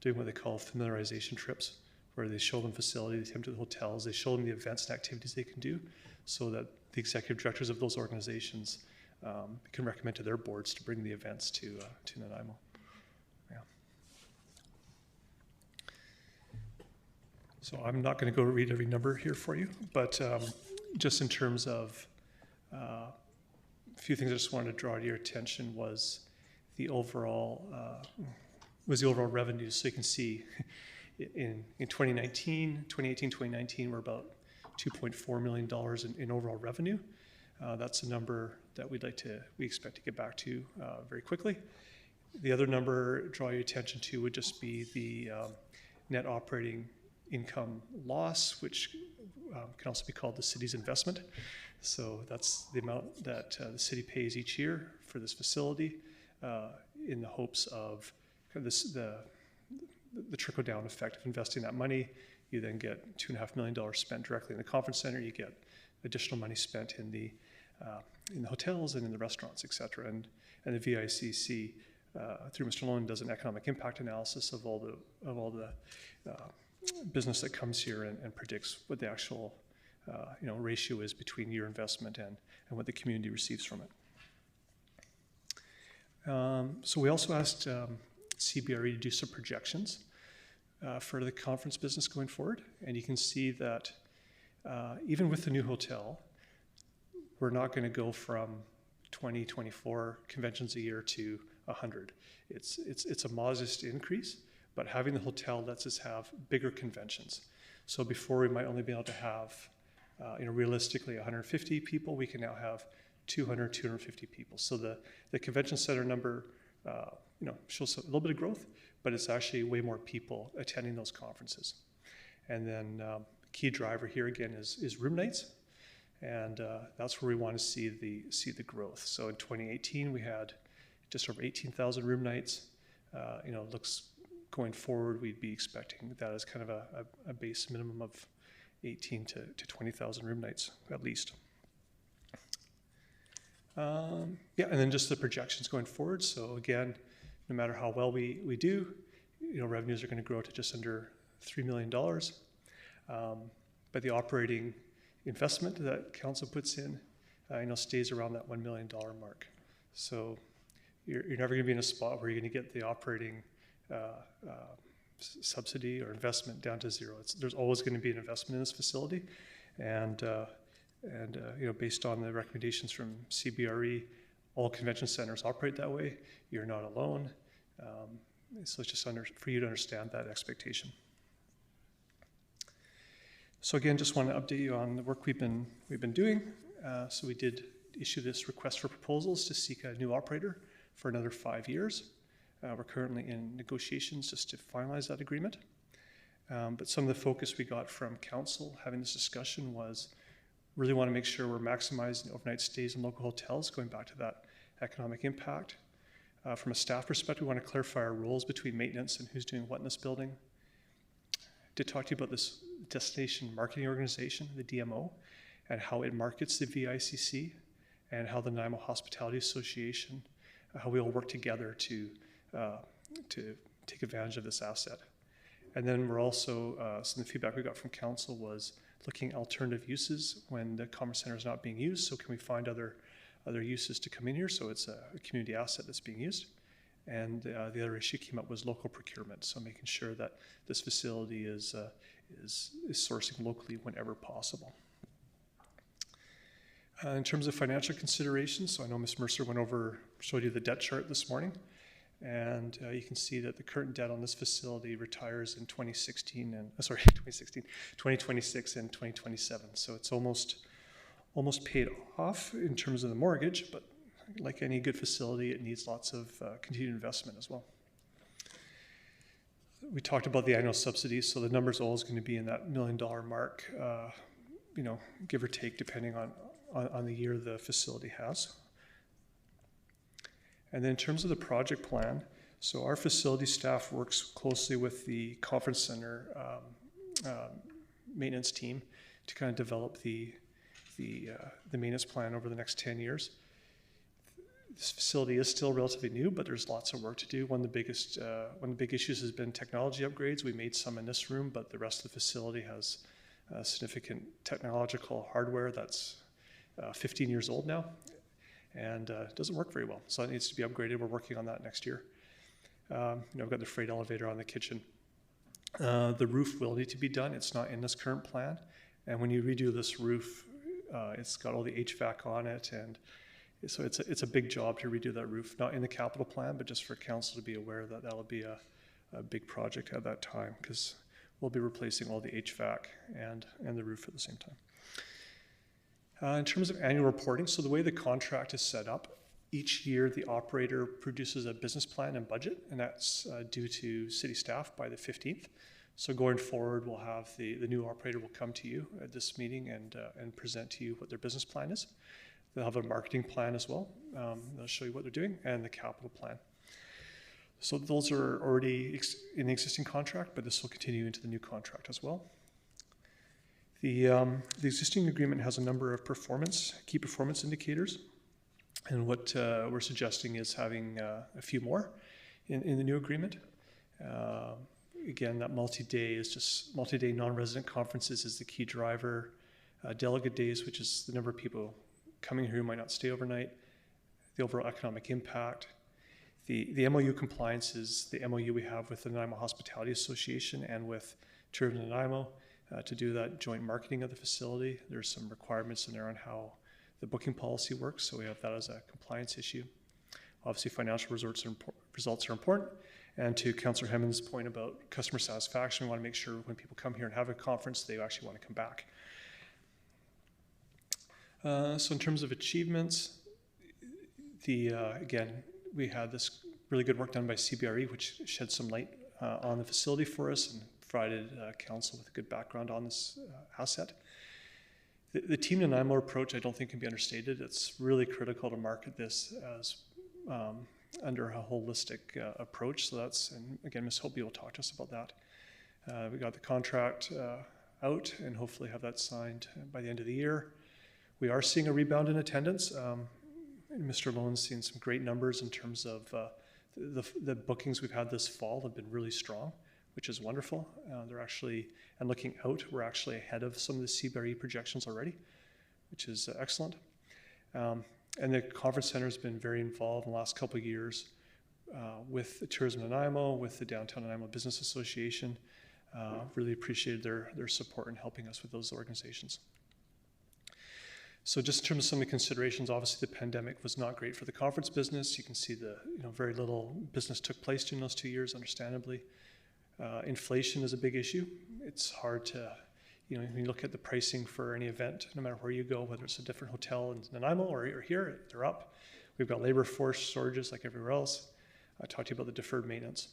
doing what they call familiarization trips, where they show them facilities, they take them to the hotels, they show them the events and activities they can do, so that the executive directors of those organizations can recommend to their boards to bring the events to Nanaimo. Yeah. So I'm not going to go read every number here for you, but just in terms of a few things I just wanted to draw to your attention was the overall revenues. So you can see in 2018, 2019, we're about $2.4 million in overall revenue. That's a number that we expect to get back to very quickly. The other number draw your attention to would just be the net operating income loss, which can also be called the city's investment. So that's the amount that the city pays each year for this facility in the hopes of kind of the trickle-down effect of investing that money. You then get $2.5 million spent directly in the conference center. You get additional money spent in the hotels and in the restaurants, et cetera. And the VICC, through Mr. Lohan, does an economic impact analysis of all the business that comes here and predicts what the actual ratio is between your investment and what the community receives from it. So we also asked CBRE to do some projections for the conference business going forward. And you can see that even with the new hotel, we're not going to go from 20, 24 conventions a year to 100. It's a modest increase, but having the hotel lets us have bigger conventions. So before we might only be able to have, realistically 150 people, we can now have 200, 250 people. So the convention center number, shows a little bit of growth, but it's actually way more people attending those conferences. And then key driver here again is room nights, and that's where we want to see the growth. So in 2018 we had just over 18,000 room nights. Looks going forward, we'd be expecting that as kind of a base minimum of 18 to 20,000 room nights at least. And then just the projections going forward. So again, no matter how well we do, revenues are going to grow to just under $3 million. But the operating investment that council puts in, stays around that $1 million mark. So you're never going to be in a spot where you're going to get the operating subsidy or investment down to zero. There's always going to be an investment in this facility, and based on the recommendations from CBRE, all convention centers operate that way. You're not alone. So it's just for you to understand that expectation. So again, just want to update you on the work we've been doing. So we did issue this request for proposals to seek a new operator for another 5 years. We're currently in negotiations just to finalize that agreement. But some of the focus we got from council having this discussion was really want to make sure we're maximizing overnight stays in local hotels, going back to that economic impact. From a staff perspective, we want to clarify our roles between maintenance and who's doing what in this building. I did talk to you about this destination marketing organization, the DMO, and how it markets the VICC, and how the Nanaimo Hospitality Association, how we all work together to take advantage of this asset. And then we're also, some of the feedback we got from council was looking at alternative uses when the Commerce Center is not being used. So can we find other uses to come in here? So it's a community asset that's being used. And the other issue came up was local procurement. So making sure that this facility is sourcing locally whenever possible. In terms of financial considerations, so I know Ms. Mercer showed you the debt chart this morning. And you can see that the current debt on this facility retires in 2026 and 2027. So it's almost paid off in terms of the mortgage, but like any good facility, it needs lots of continued investment as well. We talked about the annual subsidies, so the number's always going to be in that $1 million mark, give or take, depending on the year the facility has. And then in terms of the project plan, so our facility staff works closely with the conference center maintenance team to kind of develop the maintenance plan over the next 10 years. This facility is still relatively new, but there's lots of work to do. One of the big issues has been technology upgrades. We made some in this room, but the rest of the facility has significant technological hardware that's 15 years old now. And it doesn't work very well. So it needs to be upgraded. We're working on that next year. We've got the freight elevator on the kitchen. The roof will need to be done. It's not in this current plan. And when you redo this roof, it's got all the HVAC on it. And so it's a big job to redo that roof, not in the capital plan, but just for council to be aware that that'll be a big project at that time, because we'll be replacing all the HVAC and the roof at the same time. In terms of annual reporting, so the way the contract is set up, each year the operator produces a business plan and budget, and that's due to city staff by the 15th. So going forward, we'll have the new operator will come to you at this meeting and present to you what their business plan is. They'll have a marketing plan as well. They'll show you what they're doing, and the capital plan. So those are already in the existing contract, but this will continue into the new contract as well. The existing agreement has a number of key performance indicators, and what we're suggesting is having a few more in the new agreement. Again, that multi-day non-resident conferences is the key driver. Delegate days, which is the number of people coming here who might not stay overnight. The overall economic impact. The MOU compliance is the MOU we have with the Nanaimo Hospitality Association and with Tourism Nanaimo. To do that joint marketing of the facility. There's some requirements in there on how the booking policy works, so we have that as a compliance issue. Obviously, financial results are important. And to Councillor Hemmond's point about customer satisfaction, we want to make sure when people come here and have a conference, they actually want to come back. So in terms of achievements, again, we had this really good work done by CBRE, which shed some light on the facility for us and provided council with a good background on this asset. The Team Nanaimo approach, I don't think, can be understated. It's really critical to market this as under a holistic approach. So and again, Ms. Hopey will talk to us about that. We got the contract out and hopefully have that signed by the end of the year. We are seeing a rebound in attendance. Mr. Lowen's seen some great numbers in terms of the bookings we've had this fall have been really strong, which is wonderful. They're actually, and looking out, we're actually ahead of some of the CBRE projections already, which is excellent. And the conference center has been very involved in the last couple of years with the Tourism Nanaimo, with the Downtown Nanaimo Business Association. Really appreciated their support in helping us with those organizations. So just in terms of some of the considerations, obviously the pandemic was not great for the conference business. You can see very little business took place during those 2 years, understandably. Inflation is a big issue. It's hard to, you know, when you look at the pricing for any event, no matter where you go, whether it's a different hotel in Nanaimo or here, they're up. We've got labor force shortages like everywhere else. I talked to you about the deferred maintenance.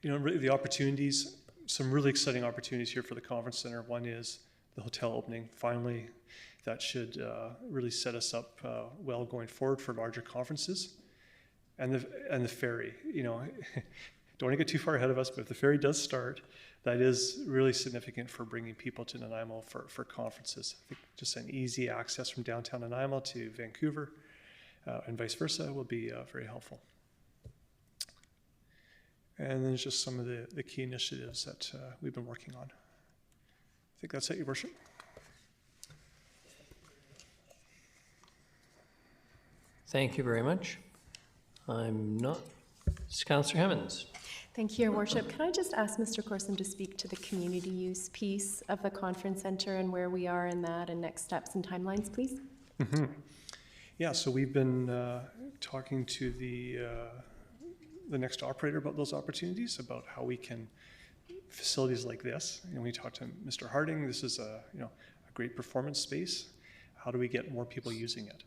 You know, really the opportunities, some really exciting opportunities here for the conference center. One is the hotel opening. Finally, that should really set us up well going forward for larger conferences. And the ferry, you know, don't want to get too far ahead of us, but if the ferry does start, that is really significant for bringing people to Nanaimo for conferences. I think just an easy access from downtown Nanaimo to Vancouver and vice versa will be very helpful. And then just some of the key initiatives that we've been working on. I think that's it, Your Worship. Thank you very much. I'm not. Councillor Hemmons. Thank you, Your Worship. Can I just ask Mr. Corson to speak to the community use piece of the conference center and where we are in that and next steps and timelines, please? Mm-hmm. Yeah, so we've been talking to the next operator about those opportunities, about how we can facilities like this. You know, we talked to Mr. Harding. This is a great performance space. How do we get more people using it?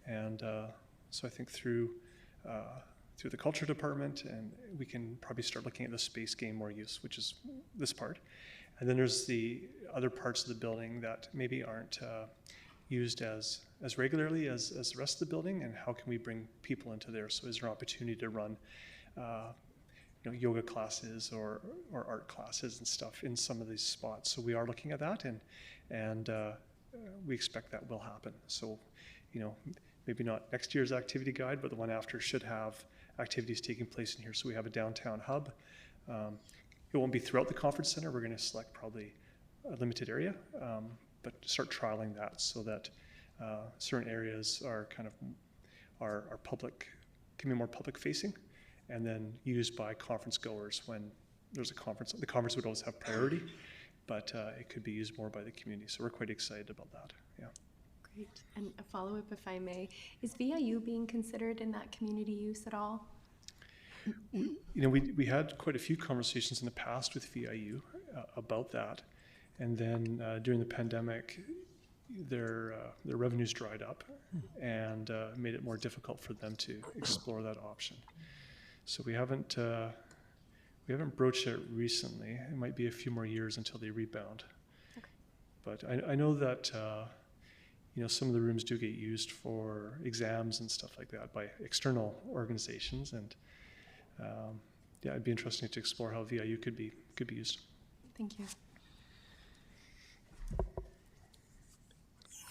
And so I think through the culture department, and we can probably start looking at the space gain more use, which is this part. And then there's the other parts of the building that maybe aren't used as regularly as the rest of the building, and how can we bring people into there? So is there an opportunity to run yoga classes or art classes and stuff in some of these spots? So we are looking at that, and we expect that will happen. So, you know, maybe not next year's activity guide, but the one after should have activities taking place in here. So we have a downtown hub. It won't be throughout the conference center. We're going to select probably a limited area, but start trialing that so that certain areas are kind of are public, can be more public facing, and then used by conference goers when there's a conference. The conference would always have priority, but it could be used more by the community. So we're quite excited about that. Yeah. Great. And a follow-up, if I may, is VIU being considered in that community use at all? You know, we had quite a few conversations in the past with VIU about that, and then during the pandemic, their revenues dried up and made it more difficult for them to explore that option. So we haven't broached it recently. It might be a few more years until they rebound. Okay. But I know that you know, some of the rooms do get used for exams and stuff like that by external organizations, and yeah, it'd be interesting to explore how VIU could be used. Thank you.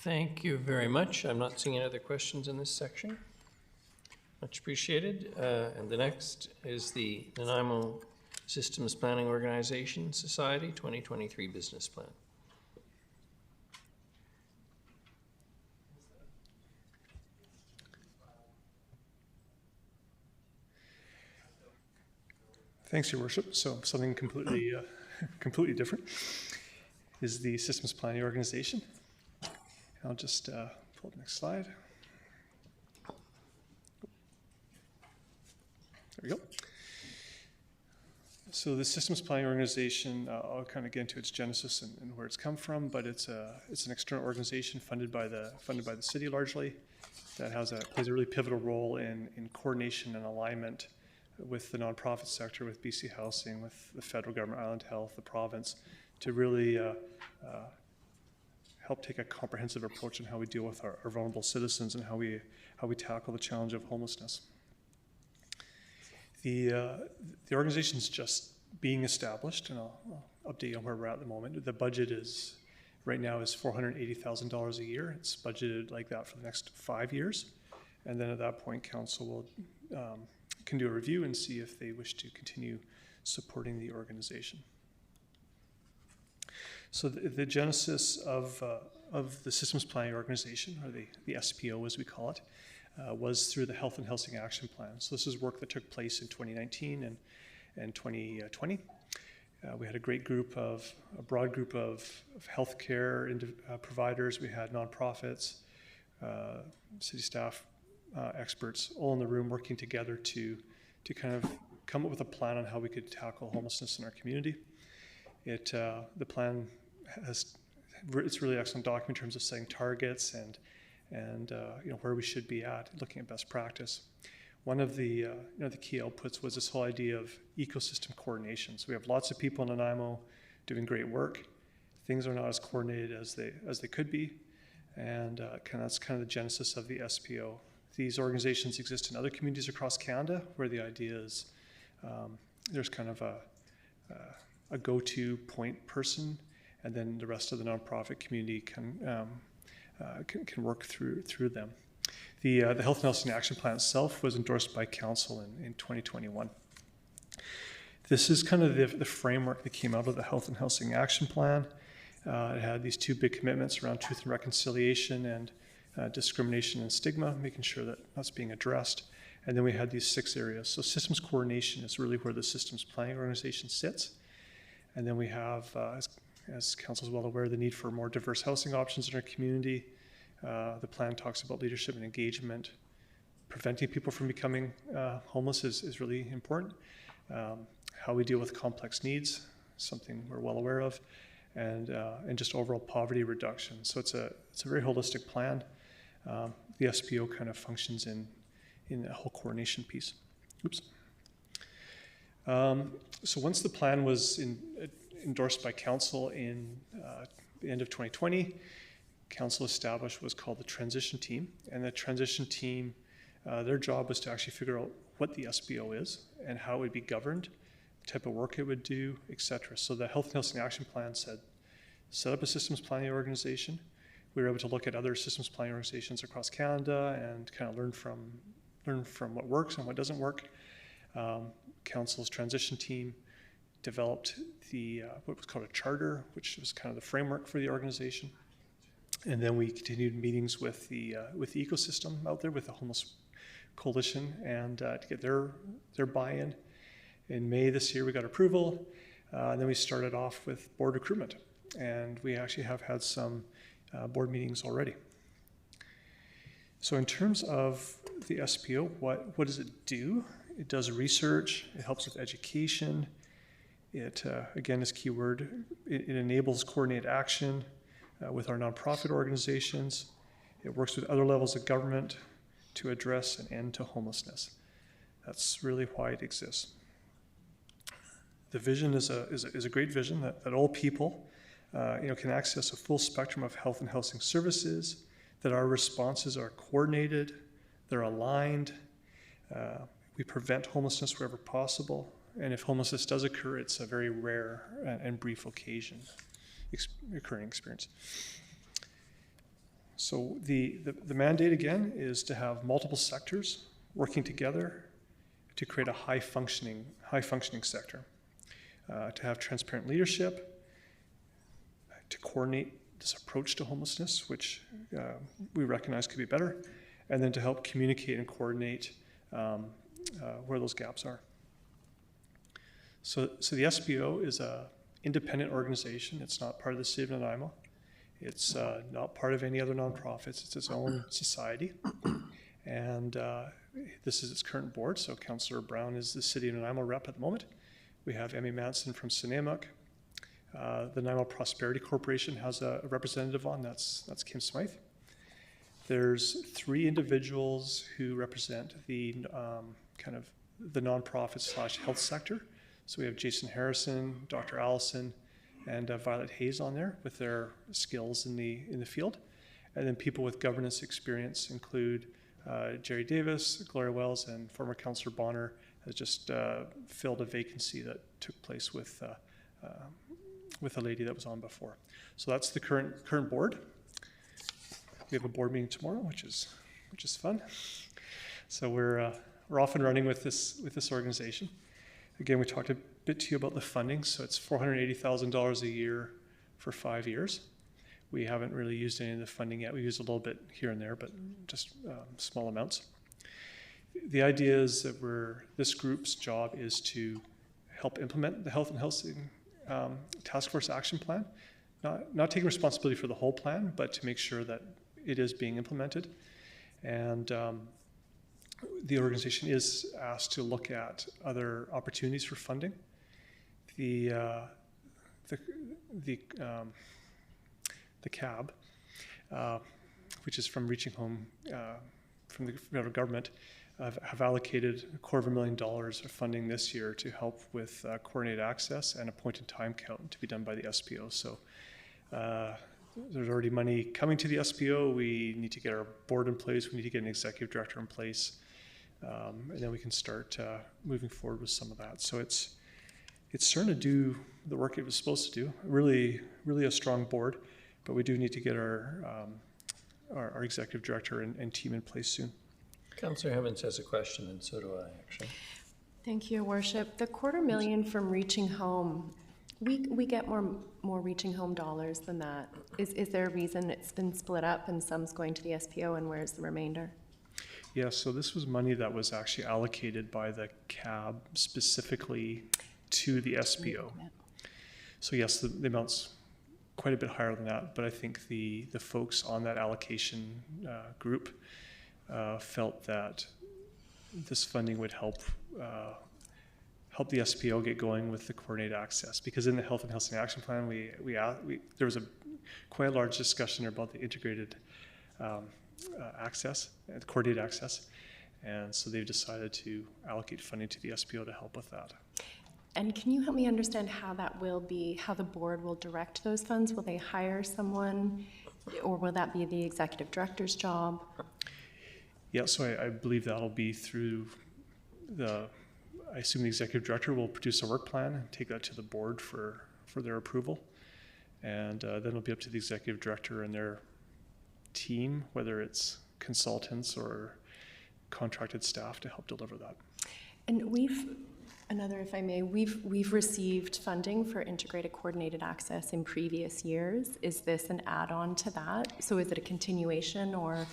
Thank you very much. I'm not seeing any other questions in this section. Much appreciated. And the next is the Nanaimo Systems Planning Organization Society 2023 Business Plan. Thanks, Your Worship. So something completely, completely different is the Systems Planning Organization. I'll just pull up the next slide. There we go. So the Systems Planning Organization, I'll kind of get into its genesis and where it's come from, but it's an external organization funded by the city largely, that plays a really pivotal role in coordination and alignment with the nonprofit sector, with BC Housing, with the federal government, Island Health, the province, to really help take a comprehensive approach on how we deal with our vulnerable citizens and how we tackle the challenge of homelessness. The organization is just being established, and I'll update you on where we're at the moment. The budget is right now is $480,000 a year. It's budgeted like that for the next 5 years, and then at that point, council will can do a review and see if they wish to continue supporting the organization. So the genesis of the Systems Planning Organization, or the SPO as we call it, was through the Health and Housing Action Plan. So this is work that took place in 2019 and 2020. We had a broad group of healthcare providers. We had nonprofits, city staff, experts, all in the room working together to kind of come up with a plan on how we could tackle homelessness in our community. The plan it's really excellent document in terms of setting targets and where we should be at, looking at best practice. One of the the key outputs was this whole idea of ecosystem coordination. So we have lots of people in Nanaimo doing great work. Things are not as coordinated as they could be, and that's kind of the genesis of the SPO. These organizations exist in other communities across Canada, where the idea is there's kind of a go-to point person, and then the rest of the nonprofit community can work through them. The Health and Housing Action Plan itself was endorsed by Council in 2021. This is kind of the framework that came out of the Health and Housing Action Plan. It had these two big commitments around truth and reconciliation and discrimination and stigma, making sure that that's being addressed. And then we had these 6 areas. So systems coordination is really where the systems planning organization sits. And then we have, as Council is well aware, the need for more diverse housing options in our community. The plan talks about leadership and engagement. Preventing people from becoming homeless is really important. How we deal with complex needs, something we're well aware of, and just overall poverty reduction. So it's a very holistic plan. The SPO kind of functions in the whole coordination piece. Oops. So once the plan was endorsed by Council in the end of 2020, Council established what's called the transition team. And the transition team, their job was to actually figure out what the SPO is and how it would be governed, the type of work it would do, etc. So the Health and Housing Action Plan said, set up a systems planning organization. We were able to look at other systems planning organizations across Canada and kind of learn from what works and what doesn't work. Council's transition team developed what was called a charter, which was kind of the framework for the organization. And then we continued meetings with the ecosystem out there, with the Homeless Coalition, and to get their buy-in. In May this year, we got approval. And then we started off with board recruitment, and we actually have had some board meetings already. So in terms of the SPO, what does it do? It does research. It helps with education. It, again, is keyword. It enables coordinated action with our nonprofit organizations. It works with other levels of government to address an end to homelessness. That's really why it exists. The vision is a great vision that all people can access a full spectrum of health and housing services, that our responses are coordinated, they're aligned, we prevent homelessness wherever possible, and if homelessness does occur, it's a very rare and brief occasion occurring experience. So the mandate again is to have multiple sectors working together to create a high functioning sector, to have transparent leadership, to coordinate this approach to homelessness, which we recognize could be better, and then to help communicate and coordinate where those gaps are. So the SPO is a independent organization. It's not part of the City of Nanaimo. It's not part of any other nonprofits. It's its own society. And this is its current board. So Councillor Brown is the City of Nanaimo rep at the moment. We have Emmy Manson from Sineamuk. The Nanaimo Prosperity Corporation has a representative on. That's Kim Smythe. There's 3 individuals who represent the kind of the nonprofit / health sector. So we have Jason Harrison, Dr. Allison, and Violet Hayes on there with their skills in the field. And then people with governance experience include Jerry Davis, Gloria Wells, and former Councillor Bonner has just filled a vacancy that took place with a lady that was on before. So that's the current board. We have a board meeting tomorrow, which is fun. So we're off and running with this organization. Again, we talked a bit to you about the funding. So it's $480,000 a year for 5 years. We haven't really used any of the funding yet. We use a little bit here and there, but just small amounts. The idea is that this group's job is to help implement the Health and Housing Task Force Action Plan, not taking responsibility for the whole plan, but to make sure that it is being implemented. And the organization is asked to look at other opportunities for funding. the CAB, which is from Reaching Home from the federal government, have allocated $250,000 of funding this year to help with coordinated access and a point-in-time count to be done by the SPO. So there's already money coming to the SPO. We need to get our board in place. We need to get an executive director in place. And then we can start moving forward with some of that. So it's starting to do the work it was supposed to do. Really a strong board, but we do need to get our executive director and team in place soon. Councillor Hemmons has a question, and so do I, actually. Thank you, Your Worship. The $250,000 from Reaching Home, we get more Reaching Home dollars than that. Is there a reason it's been split up and some's going to the SPO, and where's the remainder? Yeah, so this was money that was actually allocated by the CAB specifically to the SPO. So yes, the amount's quite a bit higher than that, but I think the folks on that allocation group felt that this funding would help the SPO get going with the coordinated access, because in the Health and Housing Action Plan, there was quite a large discussion about the integrated access, coordinated access, and so they've decided to allocate funding to the SPO to help with that. And can you help me understand how that will be, how the board will direct those funds? Will they hire someone, or will that be the executive director's job? Yeah, so I believe that'll be through I assume the executive director will produce a work plan and take that to the board for their approval. And then it'll be up to the executive director and their team, whether it's consultants or contracted staff, to help deliver that. And if I may, we've received funding for integrated coordinated access in previous years. Is this an add-on to that? So is it a continuation, or?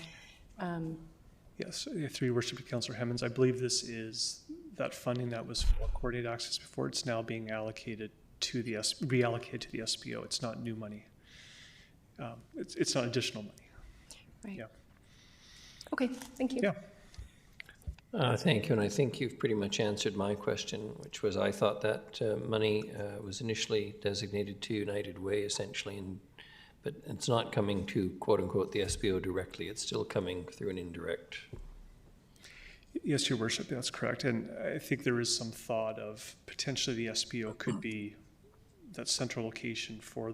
Yes, through your worship to Councillor Hemmons, I believe this is that funding that was for coordinated access before. It's now being allocated to reallocated to the SPO. It's not new money. It's not additional money. Right. Yeah. Okay, thank you. Yeah. Thank you, and I think you've pretty much answered my question, which was I thought that money was initially designated to United Way, essentially, but it's not coming to, quote-unquote, the SPO directly. It's still coming through an indirect. Yes, Your Worship, that's correct. And I think there is some thought of potentially the SPO could be that central location for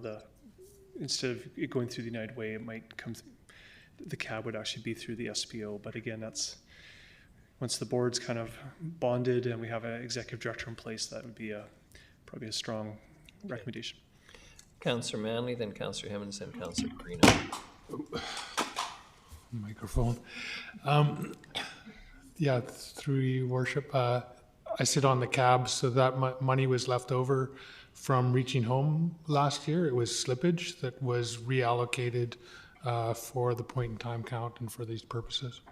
instead of it going through the United Way, it might come, the CAB would actually be through the SPO. But again, that's, once the board's kind of bonded and we have an executive director in place, that would be probably a strong recommendation. Councillor Manley, then Councillor Hemmons, then Councillor Perino. Microphone. Yeah, through your worship, I sit on the CAB, so that money was left over from Reaching Home last year. It was slippage that was reallocated for the point-in-time count and for these purposes.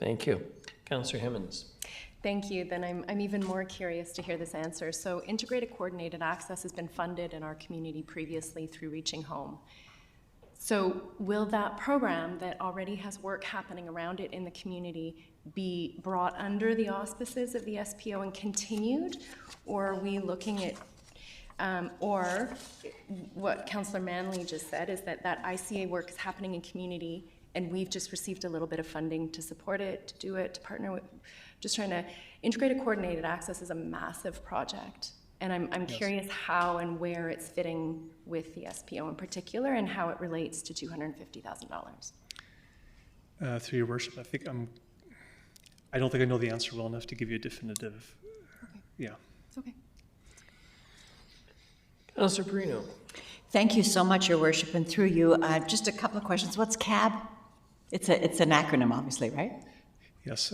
Thank you. Councillor Hemmons. Thank you. Then I'm even more curious to hear this answer. So integrated coordinated access has been funded in our community previously through Reaching Home. So will that program that already has work happening around it in the community be brought under the auspices of the SPO and continued? Or are we looking at, or what Councillor Manley just said is that ICA work is happening in community and we've just received a little bit of funding to support it, to do it, to partner with, just trying to, integrated coordinated access is a massive project. And I'm yes. Curious how and where it's fitting with the SPO in particular and how it relates to $250,000. Through your worship, I don't think I know the answer well enough to give you a definitive, okay. Yeah. It's okay. Councillor Perino. Thank you so much, Your Worship, and through you, just a couple of questions. What's CAB? It's an acronym, obviously, right? Yes,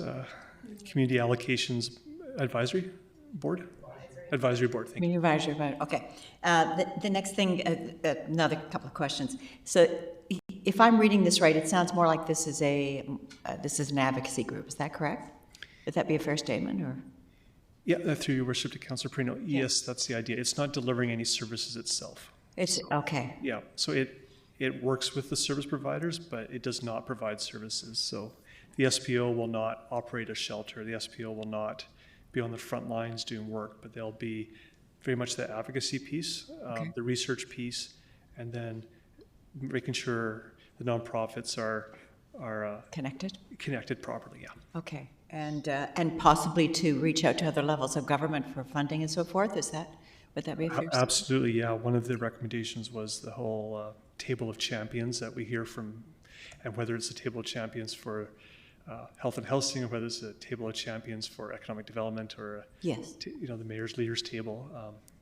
Community Allocations Advisory Board. Advisory Board, thank you. Advisory Board, okay. The next thing, another couple of questions. So if I'm reading this right, it sounds more like this is an advocacy group, is that correct? Would that be a fair statement, or? Yeah, through your worship to Councillor Perino, yes, that's the idea. It's not delivering any services itself. It's, okay. Yeah, so it works with the service providers, but it does not provide services. So the SPO will not operate a shelter. The SPO will not be on the front lines doing work, but they'll be very much the advocacy piece, the research piece, and then making sure the nonprofits are connected properly. Yeah. Okay, and possibly to reach out to other levels of government for funding and so forth. Would that be a fair? Absolutely. Yeah. One of the recommendations was the whole table of champions that we hear from, and whether it's a table of champions for health and housing, or whether it's a table of champions for economic development, or the mayor's leaders table.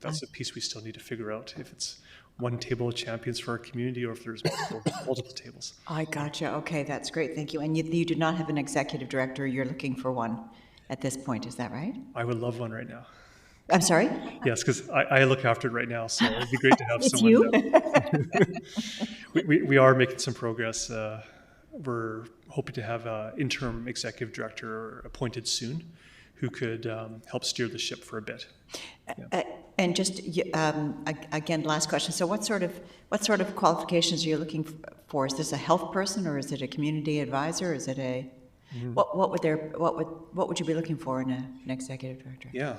That's a piece we still need to figure out, if it's one table of champions for our community or if there's multiple tables. I gotcha. Okay, that's great. Thank you. And you do not have an executive director. You're looking for one at this point. Is that right? I would love one right now. I'm sorry? Yes, because I look after it right now, so it'd be great to have It's someone. you? We are making some progress. We're hoping to have an interim executive director appointed soon, who could help steer the ship for a bit. Yeah. And just again, last question. So, what sort of qualifications are you looking for? Is this a health person, or is it a community advisor? Is it a what would you be looking for in an executive director? Yeah,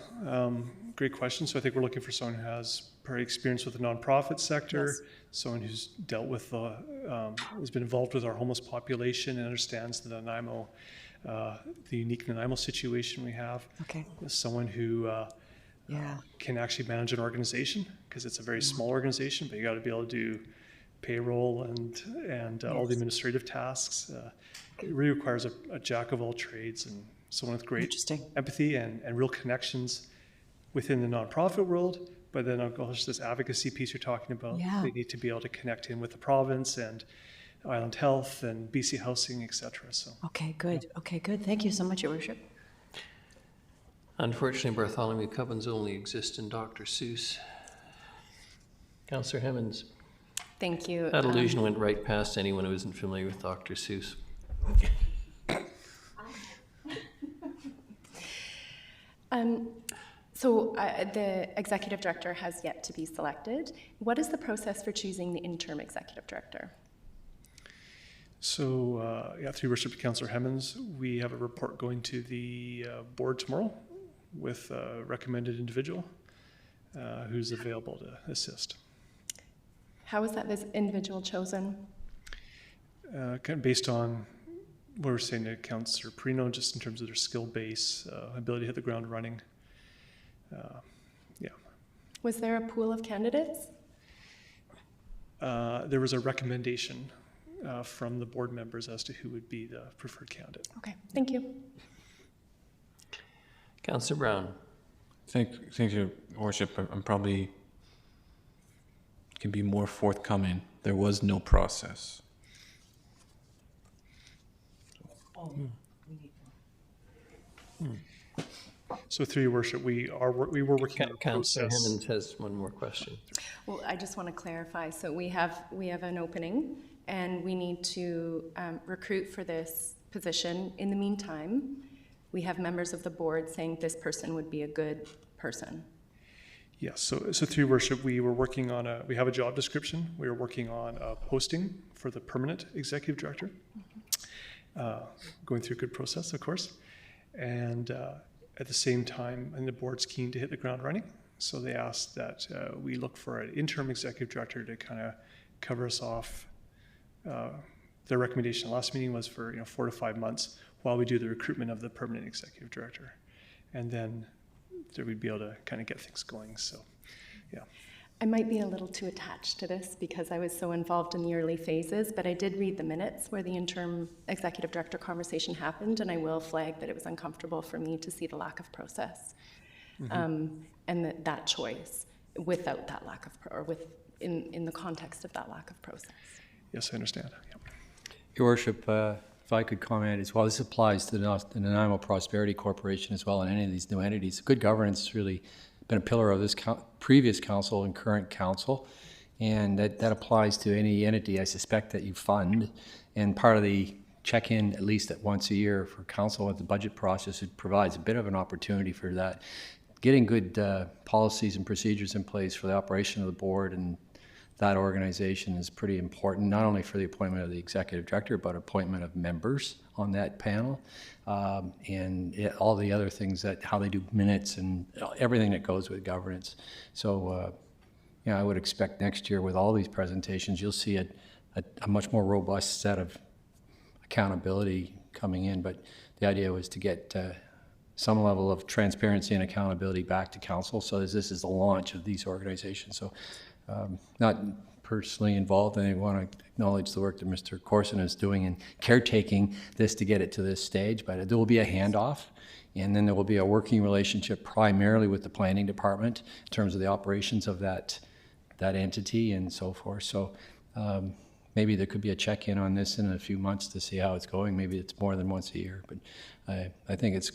great question. So I think we're looking for someone who has prior experience with the nonprofit sector, someone who's dealt with has been involved with our homeless population and understands the Nanaimo, the unique Nanaimo situation we have. Okay. Someone who can actually manage an organization, because it's a very small organization, but you got to be able to do payroll and all the administrative tasks. It really requires a jack of all trades and someone with great empathy and real connections within the nonprofit world. But then, of course, this advocacy piece you're talking about, they need to be able to connect in with the province and Island Health and BC Housing, etc. So. Okay, good. Okay, good. Thank you so much, Your Worship. Unfortunately, Bartholomew Cubbins only exists in Dr. Seuss. Councillor Hemmons. Thank you. That allusion went right past anyone who isn't familiar with Dr. Seuss. So the executive director has yet to be selected. What is the process for choosing the interim executive director? So, through worship to Councillor Hemmons, we have a report going to the board tomorrow with a recommended individual who's available to assist. How is that this individual chosen? Kind of based on what we're saying to Councillor Perino, just in terms of their skill base, ability to hit the ground running. Was there a pool of candidates? There was a recommendation from the board members as to who would be the preferred candidate. Okay, thank you. Councillor Brown. Thank you, Worship. I'm probably can be more forthcoming. There was no process. So through your worship, we were working on a Councillor process. Hemmons has one more question. Well, I just want to clarify. So we have an opening, and we need to recruit for this position. In the meantime, we have members of the board saying this person would be a good person. Yes. So through your worship, we have a job description. We were working on a posting for the permanent executive director. Going through a good process, of course, and at the same time, and the board's keen to hit the ground running. So they asked that we look for an interim executive director to kind of cover us off. Their recommendation last meeting was for 4 to 5 months while we do the recruitment of the permanent executive director, and then we'd be able to kind of get things going. So, yeah. I might be a little too attached to this because I was so involved in the early phases, but I did read the minutes where the interim executive director conversation happened, and I will flag that it was uncomfortable for me to see the lack of process and that choice without that lack of, in the context of that lack of process. Yes, I understand. Yep. Your Worship, if I could comment as well, this applies to the Nanaimo Prosperity Corporation as well, and any of these new entities. Good governance has really been a pillar of this previous council and current council, and that applies to any entity I suspect that you fund. And part of the check-in, at least at once a year for council at the budget process, it provides a bit of an opportunity for that. Getting good policies and procedures in place for the operation of the board and that organization is pretty important, not only for the appointment of the executive director, but appointment of members on that panel, and all the other things that, how they do minutes and everything that goes with governance. So, I would expect next year with all these presentations, you'll see a much more robust set of accountability coming in. But the idea was to get some level of transparency and accountability back to council. So this is the launch of these organizations. So not personally involved, and I want to acknowledge the work that Mr. Corson is doing in caretaking this to get it to this stage, but there will be a handoff, and then there will be a working relationship primarily with the planning department in terms of the operations of that entity and so forth. So maybe there could be a check-in on this in a few months to see how it's going. Maybe it's more than once a year, but I think it's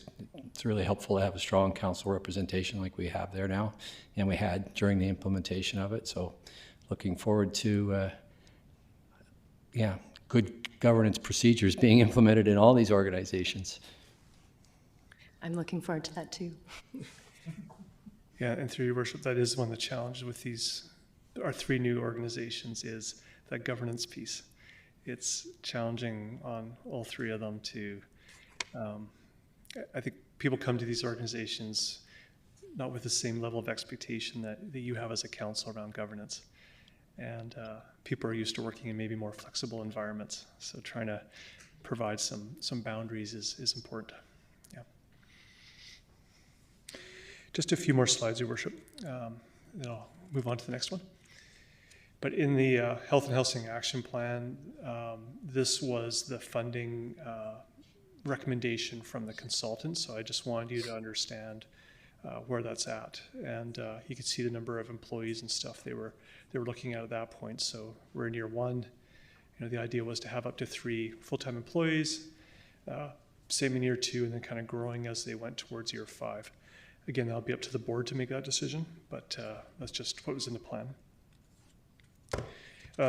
really helpful to have a strong council representation like we have there now, and we had during the implementation of it. So looking forward to good governance procedures being implemented in all these organizations. I'm looking forward to that too. Yeah, and through your worship, that is one of the challenges with our 3 new organizations is that governance piece. It's challenging on all 3 of them to, I think people come to these organizations not with the same level of expectation that you have as a council around governance. And people are used to working in maybe more flexible environments. So trying to provide some boundaries is important. Yeah. Just a few more slides, Your Worship. Then I'll move on to the next one. But in the Health and Housing Action Plan, this was the funding recommendation from the consultant. So I just wanted you to understand where that's at. And you can see the number of employees and stuff they were looking at that point. So we're in year 1. The idea was to have up to 3 full-time employees, same in year 2, and then kind of growing as they went towards year 5. Again, that'll be up to the board to make that decision, but that's just what was in the plan.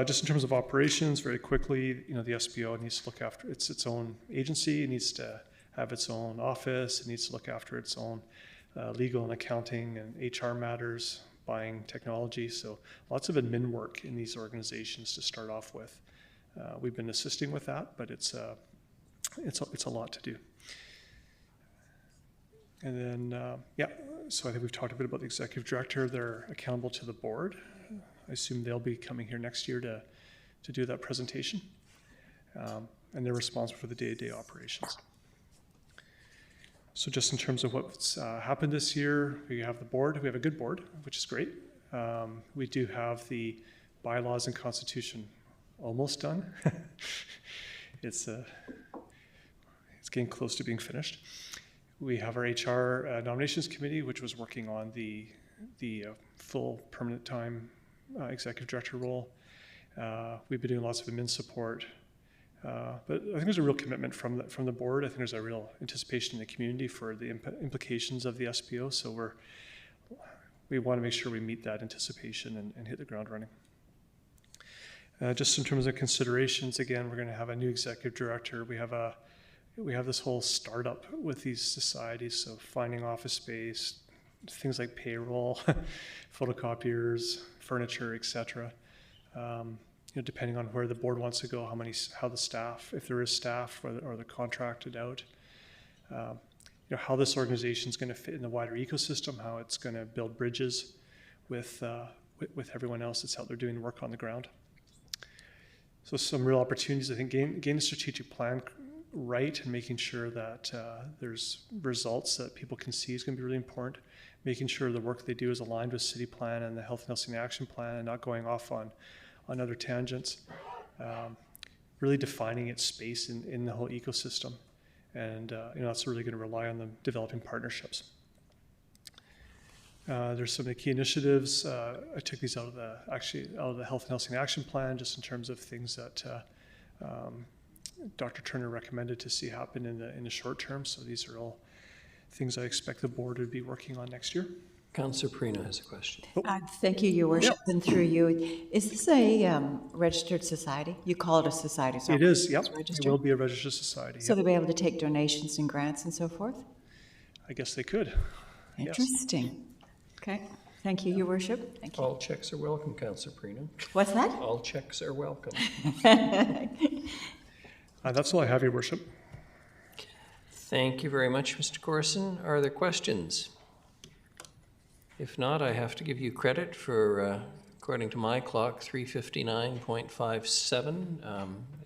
Just in terms of operations, very quickly, the SBO needs to look after its own agency. It needs to have its own office. It needs to look after its own legal and accounting and HR matters, buying technology. So lots of admin work in these organizations to start off with. We've been assisting with that, but it's a lot to do. And then, so I think we've talked a bit about the executive director. They're accountable to the board. I assume they'll be coming here next year to do that presentation. And they're responsible for the day-to-day operations. So just in terms of what's happened this year, we have the board. We have a good board, which is great. We do have the bylaws and constitution almost done. It's getting close to being finished. We have our HR nominations committee, which was working on the full permanent time executive director role. We've been doing lots of admin support. But I think there's a real commitment from the board. I think there's a real anticipation in the community for the implications of the SPO. So we want to make sure we meet that anticipation and hit the ground running. Just in terms of considerations, again, we're going to have a new executive director. We have this whole startup with these societies. So finding office space, things like payroll, photocopiers, furniture, etc. Depending on where the board wants to go, how the staff, if there is staff or they're contracted out, how this organization is going to fit in the wider ecosystem, how it's going to build bridges with everyone else that's out there doing the work on the ground. So some real opportunities, I think, getting a strategic plan right and making sure that there's results that people can see is going to be really important. Making sure the work they do is aligned with city plan and the Health and Housing Action Plan and not going off on other tangents. Really defining its space in the whole ecosystem. And that's really going to rely on them developing partnerships. There's some of the key initiatives. I took these out of the Health and Housing Action Plan, just in terms of things that Dr. Turner recommended to see happen in the short term. So these are all things I expect the board would be working on next year. Councillor Perina has a question. Thank you, Your Worship, and through you. Is this a registered society? You call it a society, so it is, yep. Registered? It will be a registered society. So yep. they'll be able to take donations and grants and so forth? I guess they could. Interesting. Yes. Okay. Thank you, Your Worship. Thank you. All checks are welcome, Councillor Perino. What's that? All checks are welcome. That's all I have, Your Worship. Thank you very much, Mr. Corson. Are there questions? If not, I have to give you credit for, according to my clock, 3:59.57.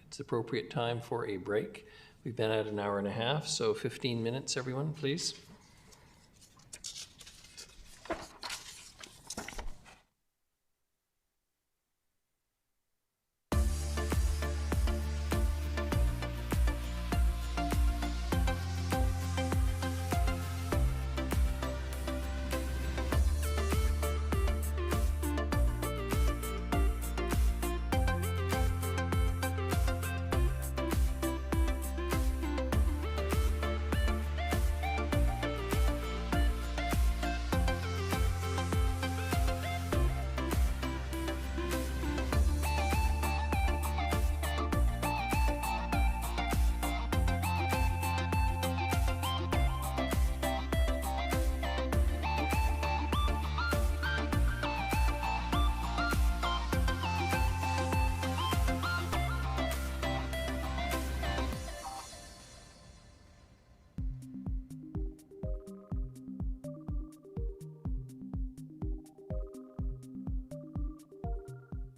It's appropriate time for a break. We've been at an hour and a half, so 15 minutes, everyone, please.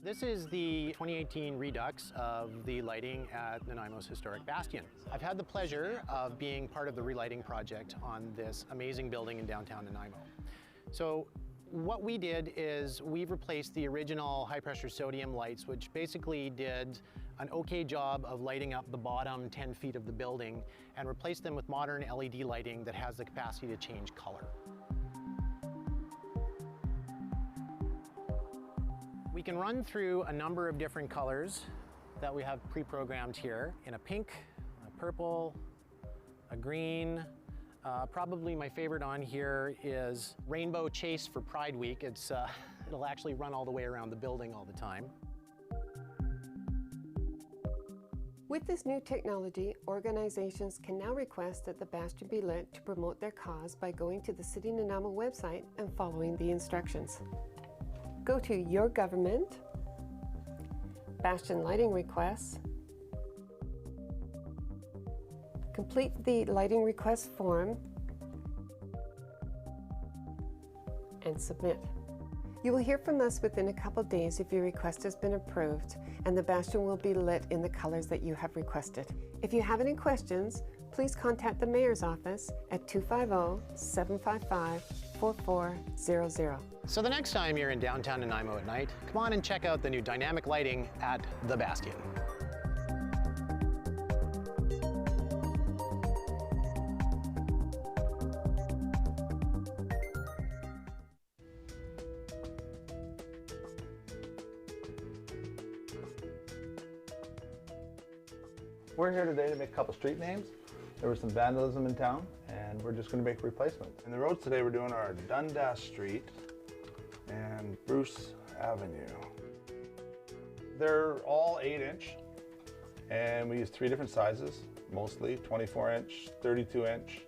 This is the 2018 redux of the lighting at Nanaimo's historic bastion. I've had the pleasure of being part of the relighting project on this amazing building in downtown Nanaimo. So what we did is we've replaced the original high-pressure sodium lights, which basically did an okay job of lighting up the bottom 10 feet of the building, and replaced them with modern LED lighting that has the capacity to change color. We can run through a number of different colors that we have pre-programmed here in a pink, a purple, a green. Probably my favorite on here is Rainbow Chase for Pride Week. It'll actually run all the way around the building all the time. With this new technology, organizations can now request that the bastion be lit to promote their cause by going to the City Nanaimo website and following the instructions. Go to Your Government, Bastion Lighting Requests, complete the lighting request form, and submit. You will hear from us within a couple days if your request has been approved, and the bastion will be lit in the colors that you have requested. If you have any questions, please contact the Mayor's office at 250-755-4400. So the next time you're in downtown Nanaimo at night, come on and check out the new dynamic lighting at the Bastion. We're here today to make a couple street names. There was some vandalism in town, and we're just going to make a replacement. In the roads today, we're doing our Dundas Street and Bruce Avenue. They're all 8-inch, and we use 3 different sizes, mostly 24-inch, 32-inch,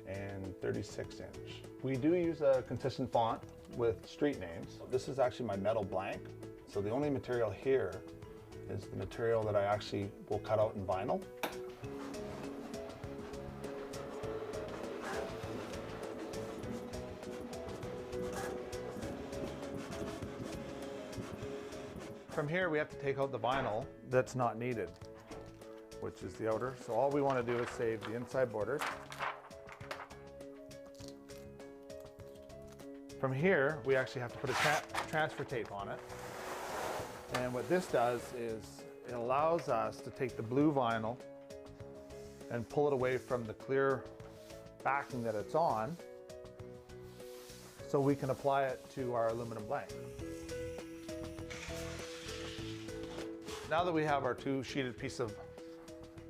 and 36-inch. We do use a consistent font with street names. This is actually my metal blank, so the only material here is the material that I actually will cut out in vinyl. From here, we have to take out the vinyl that's not needed, which is the outer. So all we want to do is save the inside borders. From here, we actually have to put a transfer tape on it. And what this does is it allows us to take the blue vinyl and pull it away from the clear backing that it's on, so we can apply it to our aluminum blank. Now that we have our 2 sheeted piece of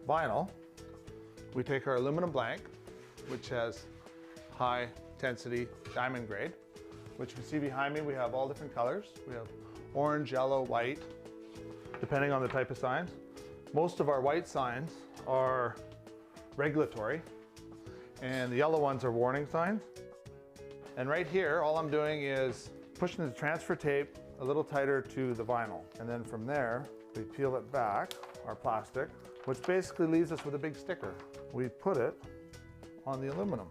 vinyl, we take our aluminum blank, which has high intensity diamond grade, which you can see behind me. We have all different colors. We have orange, yellow, white, depending on the type of signs. Most of our white signs are regulatory, and the yellow ones are warning signs. And right here, all I'm doing is pushing the transfer tape a little tighter to the vinyl. And then from there, we peel it back, our plastic, which basically leaves us with a big sticker. We put it on the aluminum.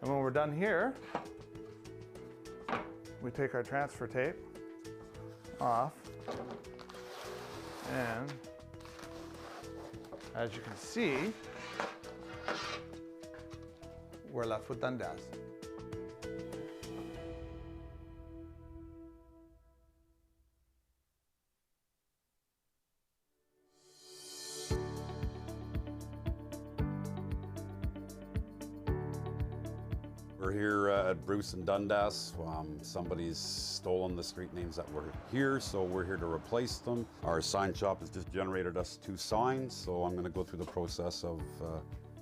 And when we're done here, we take our transfer tape off, and as you can see, we're left with Dundas. We're here at Bruce and Dundas. Somebody's stolen the street names that were here, so we're here to replace them. Our sign shop has just generated us 2 signs, so I'm going to go through the process of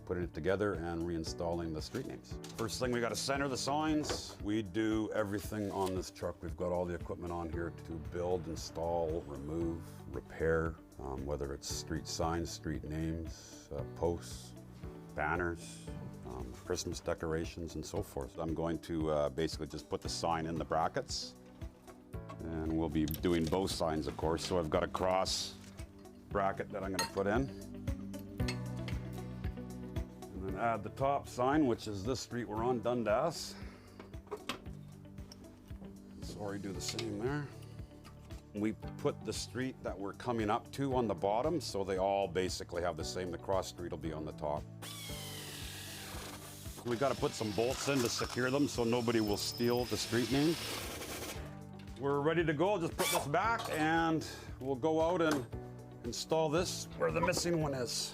putting it together and reinstalling the street names. First thing, we got to center the signs. We do everything on this truck. We've got all the equipment on here to build, install, remove, repair, whether it's street signs, street names, posts, banners, Christmas decorations, and so forth. I'm going to basically just put the sign in the brackets, and we'll be doing both signs, of course. So I've got a cross bracket that I'm going to put in, and then add the top sign, which is this street we're on, Dundas. Sorry, do the same there. We put the street that we're coming up to on the bottom, so they all basically have the same. The cross street will be on the top. We got to put some bolts in to secure them so nobody will steal the street name. We're ready to go. Just put this back and we'll go out and install this where the missing one is.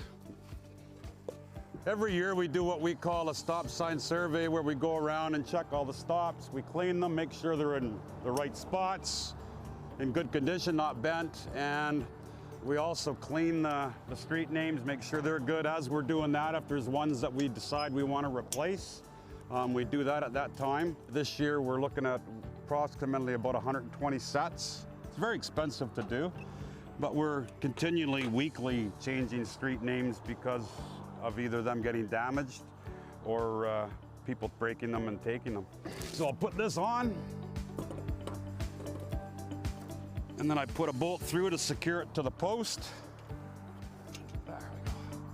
Every year we do what we call a stop sign survey, where we go around and check all the stops. We clean them, make sure they're in the right spots, in good condition, not bent, and we also clean the street names, make sure they're good. As we're doing that, if there's ones that we decide we want to replace, we do that at that time. This year we're looking at approximately about 120 sets. It's very expensive to do, but we're continually, weekly changing street names because of either them getting damaged or people breaking them and taking them. So I'll put this on, and then I put a bolt through to secure it to the post. There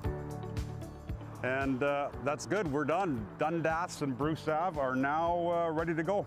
we go. And that's good, we're done. Dundas and Bruce Ave are now ready to go.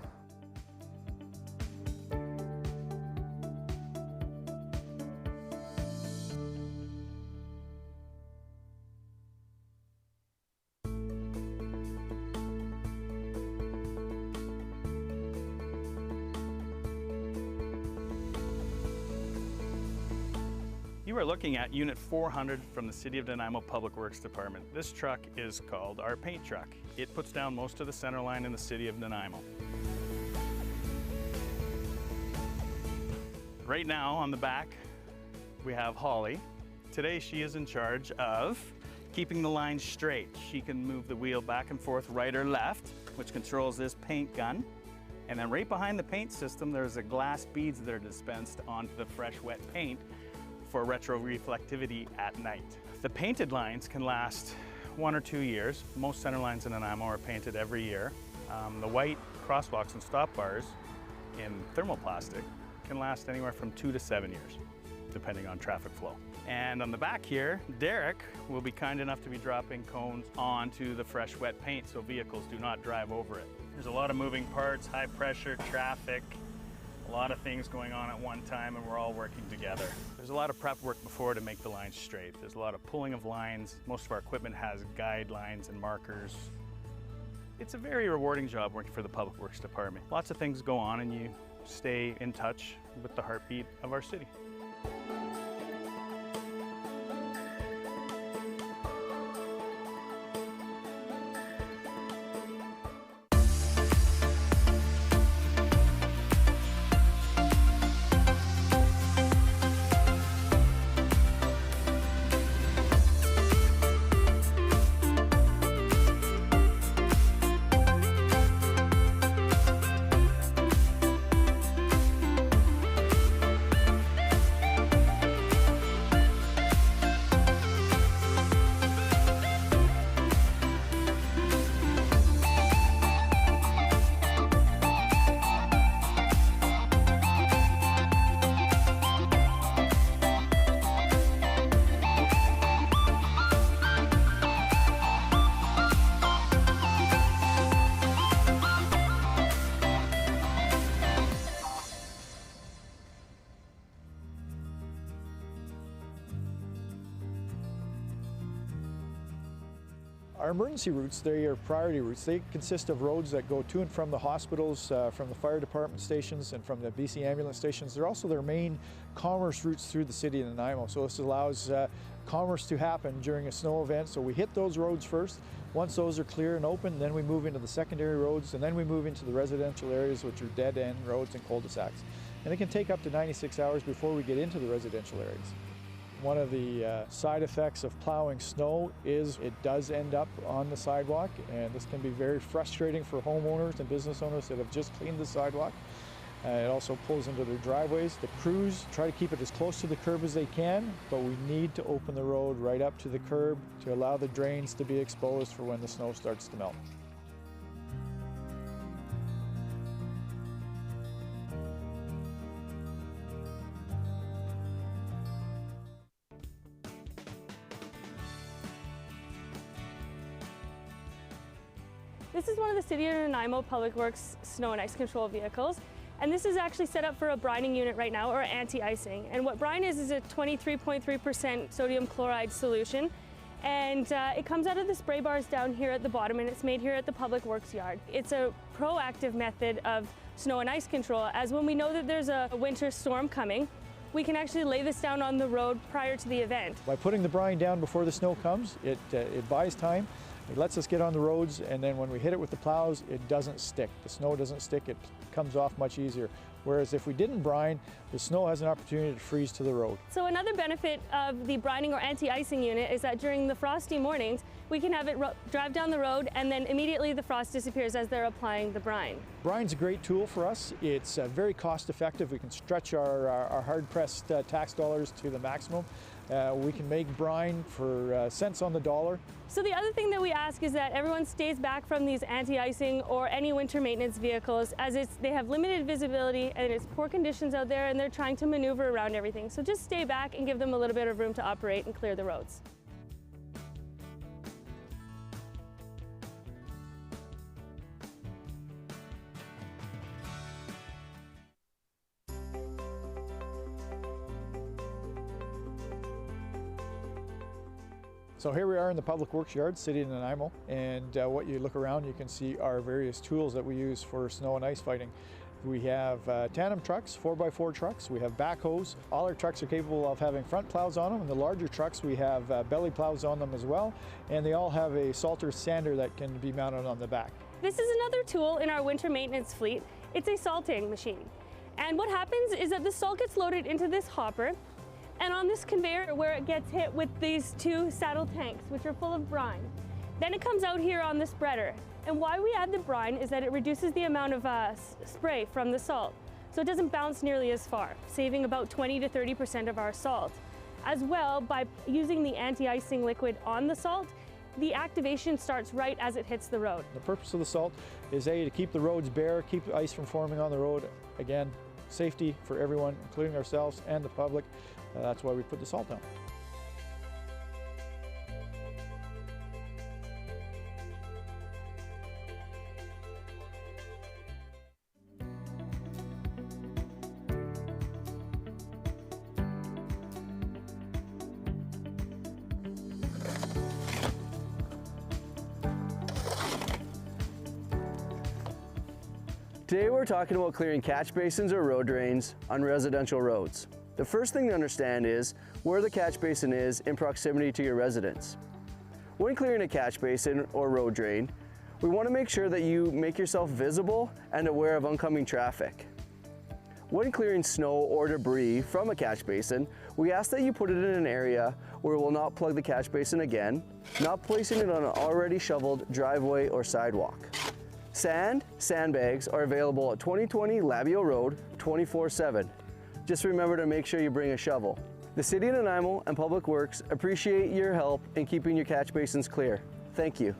You are looking at Unit 400 from the City of Nanaimo Public Works Department. This truck is called our paint truck. It puts down most of the center line in the City of Nanaimo. Right now on the back, we have Holly. Today she is in charge of keeping the line straight. She can move the wheel back and forth right or left, which controls this paint gun. And then right behind the paint system, there's a glass beads that are dispensed onto the fresh wet paint for retroreflectivity at night. The painted lines can last 1 or 2 years. Most center lines in Nanaimo are painted every year. The white crosswalks and stop bars in thermoplastic can last anywhere from 2 to 7 years, depending on traffic flow. And on the back here, Derek will be kind enough to be dropping cones onto the fresh wet paint so vehicles do not drive over it. There's a lot of moving parts, high pressure, traffic, a lot of things going on at one time, and we're all working together. There's a lot of prep work before to make the lines straight. There's a lot of pulling of lines. Most of our equipment has guidelines and markers. It's a very rewarding job working for the Public Works Department. Lots of things go on and you stay in touch with the heartbeat of our city. Our emergency routes, they are priority routes. They consist of roads that go to and from the hospitals, from the fire department stations, and from the BC ambulance stations. They're also their main commerce routes through the city of Nanaimo. So this allows commerce to happen during a snow event. So we hit those roads first. Once those are clear and open, then we move into the secondary roads, and then we move into the residential areas, which are dead-end roads and cul-de-sacs. And it can take up to 96 hours before we get into the residential areas. One of the side effects of plowing snow is it does end up on the sidewalk, and this can be very frustrating for homeowners and business owners that have just cleaned the sidewalk. It also pulls into their driveways. The crews try to keep it as close to the curb as they can, but we need to open the road right up to the curb to allow the drains to be exposed for when the snow starts to melt. This is one of the City of Nanaimo Public Works snow and ice control vehicles. And this is actually set up for a brining unit right now, or anti-icing. And what brine is a 23.3% sodium chloride solution. And it comes out of the spray bars down here at the bottom, and it's made here at the Public Works yard. It's a proactive method of snow and ice control, as when we know that there's a winter storm coming, we can actually lay this down on the road prior to the event. By putting the brine down before the snow comes, it buys time. It lets us get on the roads, and then when we hit it with the plows, it doesn't stick. The snow doesn't stick, it comes off much easier. Whereas if we didn't brine, the snow has an opportunity to freeze to the road. So another benefit of the brining or anti-icing unit is that during the frosty mornings, we can have it drive down the road, and then immediately the frost disappears as they're applying the brine. Brine's a great tool for us. It's very cost effective. We can stretch our hard-pressed tax dollars to the maximum. We can make brine for cents on the dollar. So the other thing that we ask is that everyone stays back from these anti-icing or any winter maintenance vehicles, as they have limited visibility and it's poor conditions out there, and they're trying to maneuver around everything. So just stay back and give them a little bit of room to operate and clear the roads. So here we are in the Public Works yard, City of Nanaimo, and what you look around, you can see our various tools that we use for snow and ice fighting. We have tandem trucks, 4x4 trucks, we have backhoes. All our trucks are capable of having front plows on them, and the larger trucks we have belly plows on them as well, and they all have a salter sander that can be mounted on the back. This is another tool in our winter maintenance fleet. It's a salting machine. And what happens is that the salt gets loaded into this hopper, and on this conveyor where it gets hit with these two saddle tanks, which are full of brine. Then it comes out here on the spreader. And why we add the brine is that it reduces the amount of spray from the salt. So it doesn't bounce nearly as far, saving about 20 to 30% of our salt. As well, by using the anti-icing liquid on the salt, the activation starts right as it hits the road. The purpose of the salt is to keep the roads bare, keep ice from forming on the road. Again, safety for everyone, including ourselves and the public. That's why we put the salt down. Today we're talking about clearing catch basins or road drains on residential roads. The first thing to understand is where the catch basin is in proximity to your residence. When clearing a catch basin or road drain, we want to make sure that you make yourself visible and aware of oncoming traffic. When clearing snow or debris from a catch basin, we ask that you put it in an area where it will not plug the catch basin again, not placing it on an already shoveled driveway or sidewalk. Sandbags are available at 2020 Labio Road 24/7. Just remember to make sure you bring a shovel. The City of Nanaimo and Public Works appreciate your help in keeping your catch basins clear. Thank you.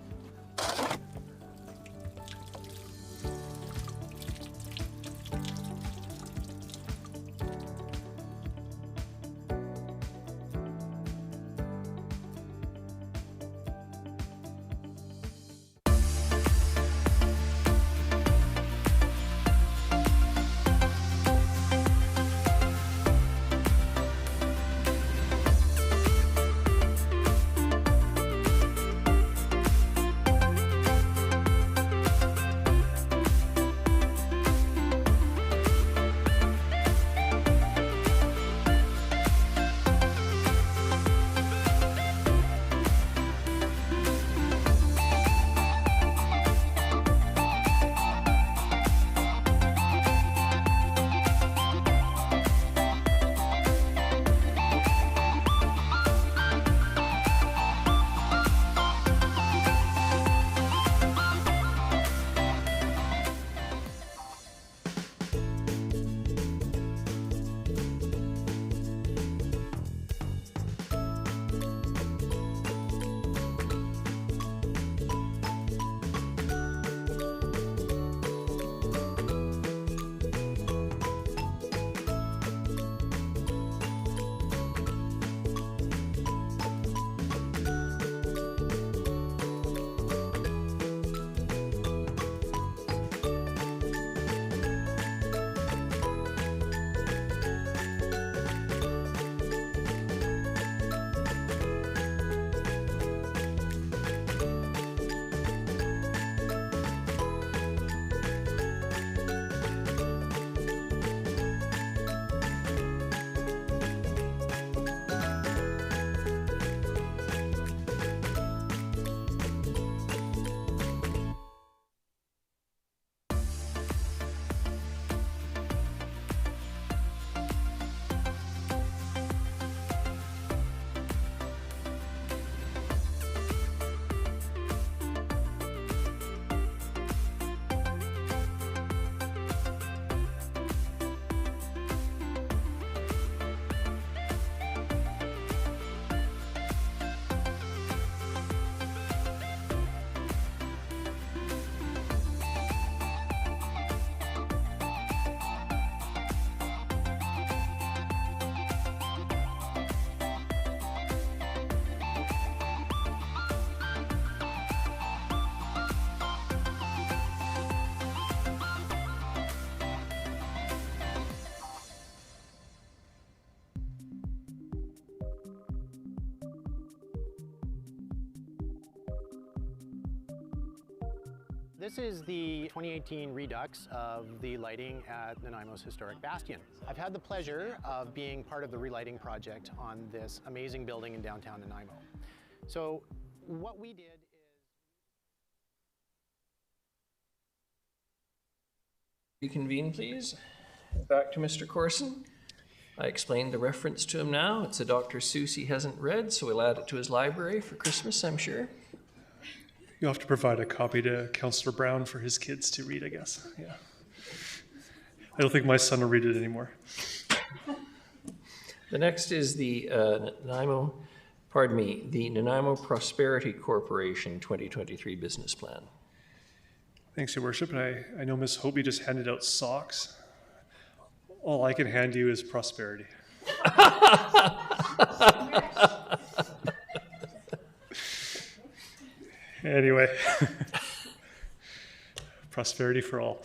This is the 2018 redux of the lighting at Nanaimo's historic bastion. I've had the pleasure of being part of the relighting project on this amazing building in downtown Nanaimo. So what we did is... Reconvene, please. Back to Mr. Corson. I explained the reference to him now. It's a Dr. Seuss he hasn't read, so we'll add it to his library for Christmas, I'm sure. You'll have to provide a copy to Councillor Brown for his kids to read, I guess. Yeah. I don't think my son will read it anymore. The next is the Nanaimo Prosperity Corporation 2023 business plan. Thanks, Your Worship. And I know Ms. Hobie just handed out socks. All I can hand you is prosperity. Anyway, prosperity for all.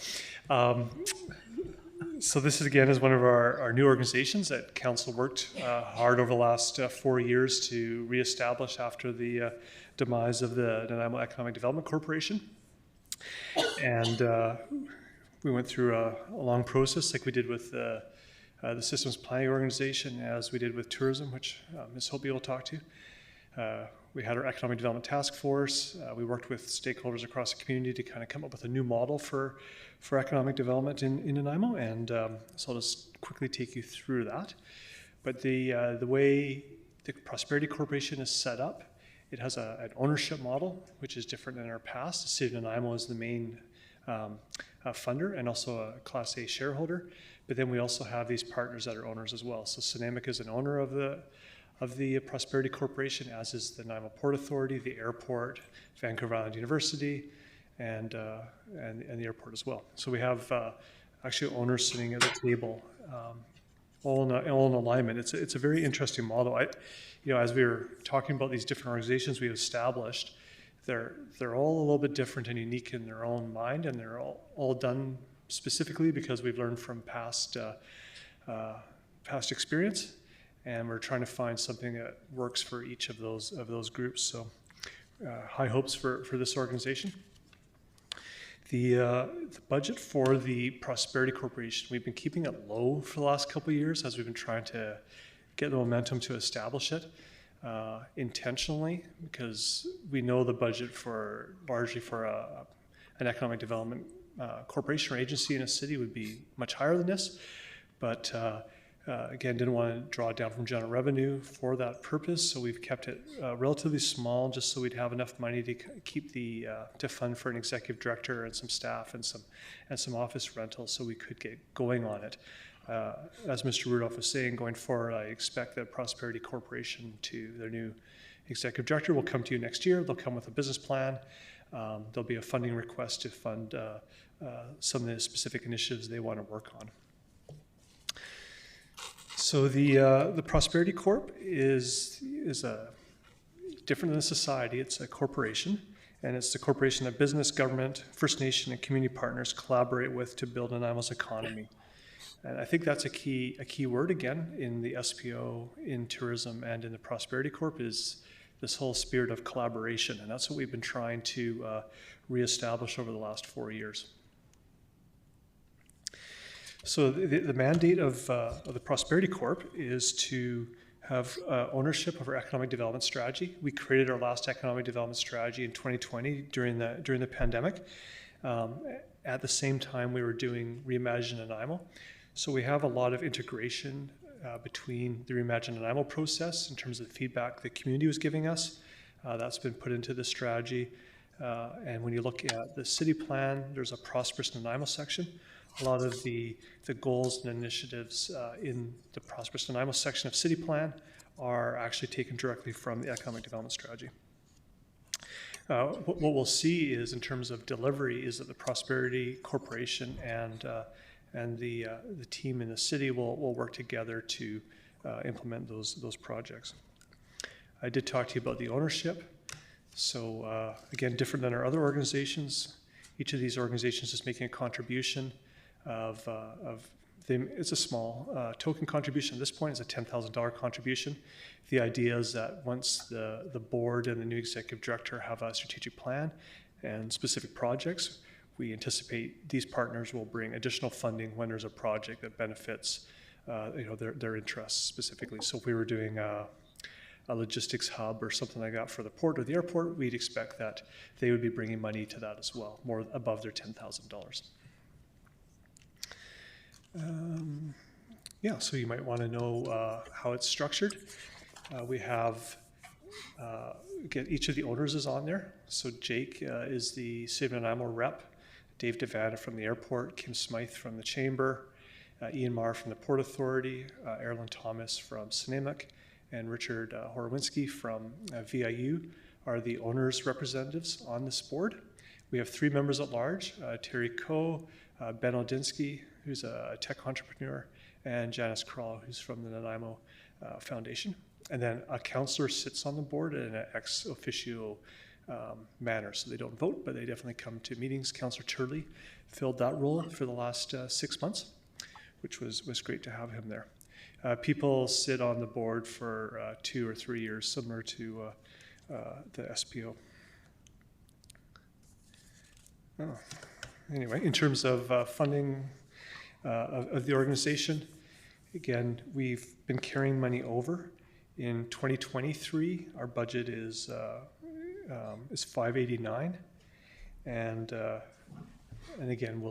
So this is, again, is one of our new organizations that Council worked hard over the last 4 years to reestablish after the demise of the Nanaimo Economic Development Corporation. And we went through a long process like we did with the Systems Planning Organization, as we did with tourism, which Ms. Hobie will talk to. We had our Economic Development Task Force. We worked with stakeholders across the community to kind of come up with a new model for economic development in Nanaimo, and so I'll just quickly take you through that. But the way the Prosperity Corporation is set up, it has an ownership model, which is different than our past. The City of Nanaimo is the main funder and also a Class A shareholder, but then we also have these partners that are owners as well. So Synamic is an owner of the Prosperity Corporation, as is the Nanaimo Port Authority, the airport, Vancouver Island University, and the airport as well. So we have actually owners sitting at the table, all in alignment. It's a very interesting model. As we were talking about these different organizations we've established, they're all a little bit different and unique in their own mind, and they're all done specifically because we've learned from past experience. And we're trying to find something that works for each of those groups. So high hopes for this organization. The budget for the Prosperity Corporation, we've been keeping it low for the last couple of years as we've been trying to get the momentum to establish it intentionally, because we know the budget largely for an economic development corporation or agency in a city would be much higher than this. But again, didn't want to draw down from general revenue for that purpose, so we've kept it relatively small, just so we'd have enough money to keep to fund for an executive director and some staff and some office rentals, so we could get going on it. As Mr. Rudolph was saying, going forward, I expect that Prosperity Corporation, their new executive director, will come to you next year. They'll come with a business plan. There'll be a funding request to fund some of the specific initiatives they want to work on. So the Prosperity Corp is different than a society. It's a corporation, and it's the corporation that business, government, First Nation, and community partners collaborate with to build Nanaimo's economy. And I think that's a key word, again, in the SPO, in tourism, and in the Prosperity Corp, is this whole spirit of collaboration, and that's what we've been trying to reestablish over the last 4 years. So the mandate of the Prosperity Corp is to have ownership of our economic development strategy. We created our last economic development strategy in 2020 during the pandemic. At the same time, we were doing Reimagine Nanaimo. So we have a lot of integration between the Reimagine Nanaimo process in terms of the feedback the community was giving us. That's been put into the strategy. And when you look at the city plan, there's a Prosperous Nanaimo section. A lot of the goals and initiatives in the Prosperous Nanaimo section of City Plan are actually taken directly from the Economic Development Strategy. What we'll see is, in terms of delivery, is that the Prosperity Corporation and the team in the city will work together to implement those projects. I did talk to you about the ownership. So again, different than our other organizations, each of these organizations is making a contribution it's a small token contribution. At this point, it's a $10,000 contribution. The idea is that once the board and the new executive director have a strategic plan and specific projects. We anticipate these partners will bring additional funding when there's a project that benefits their interests specifically. So if we were doing a logistics hub or something like that for the port or the airport, we'd expect that they would be bringing money to that as well, more above their $10,000. Yeah, so you might want to know how it's structured. We have, again, each of the owners is on there. So Jake is the City of Nanaimo rep, Dave Devanna from the airport, Kim Smythe from the chamber, Ian Marr from the Port Authority, Erilyn Thomas from Snuneymuxw, and Richard Horowinski from VIU are the owners' representatives on this board. We have 3 members at large, Terry Coe, Ben Odinsky, who's a tech entrepreneur, and Janice Kral, who's from the Nanaimo Foundation. And then a councillor sits on the board in an ex officio manner, so they don't vote, but they definitely come to meetings. Councillor Turley filled that role for the last 6 months, which was great to have him there. People sit on the board for 2 or 3 years, similar to the SPO. Oh. Anyway, in terms of funding of the organization, again, we've been carrying money over. In 2023, our budget is 589, and again,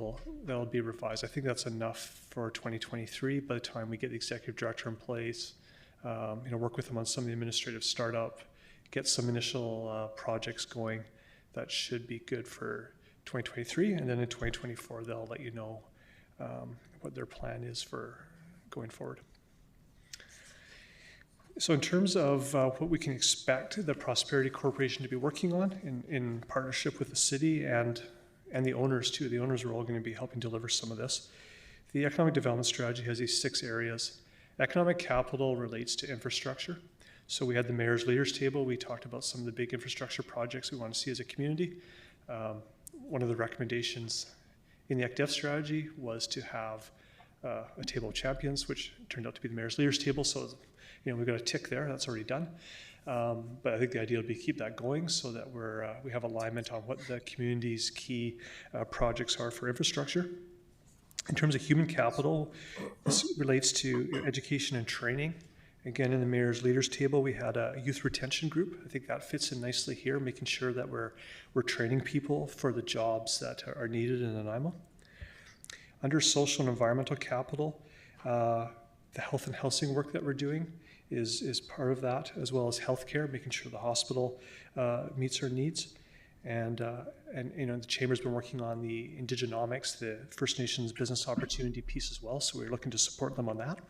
that'll be revised. I think that's enough for 2023. By the time we get the executive director in place, work with them on some of the administrative startup, get some initial projects going, that should be good for 2023. And then in 2024, they'll let you know what their plan is for going forward. So in terms of what we can expect the Prosperity Corporation to be working on in partnership with the city and the owners too. The owners are all going to be helping deliver some of this. The economic development strategy has these 6 areas. Economic capital relates to infrastructure. So we had the Mayor's Leaders Table. We talked about some of the big infrastructure projects we want to see as a community. One of the recommendations in the ECDEF strategy was to have a table of champions, which turned out to be the Mayor's Leaders Table. So we've got a tick there. That's already done. But I think the idea would be to keep that going so that we have alignment on what the community's key projects are for infrastructure. In terms of human capital, this relates to education and training. Again, in the Mayor's Leaders Table, we had a youth retention group. I think that fits in nicely here, making sure that we're training people for the jobs that are needed in Nanaimo. Under social and environmental capital, the health and housing work that we're doing is part of that, as well as healthcare, making sure the hospital meets our needs. And the Chamber's been working on the Indigenomics, the First Nations business opportunity piece as well, so we're looking to support them on that.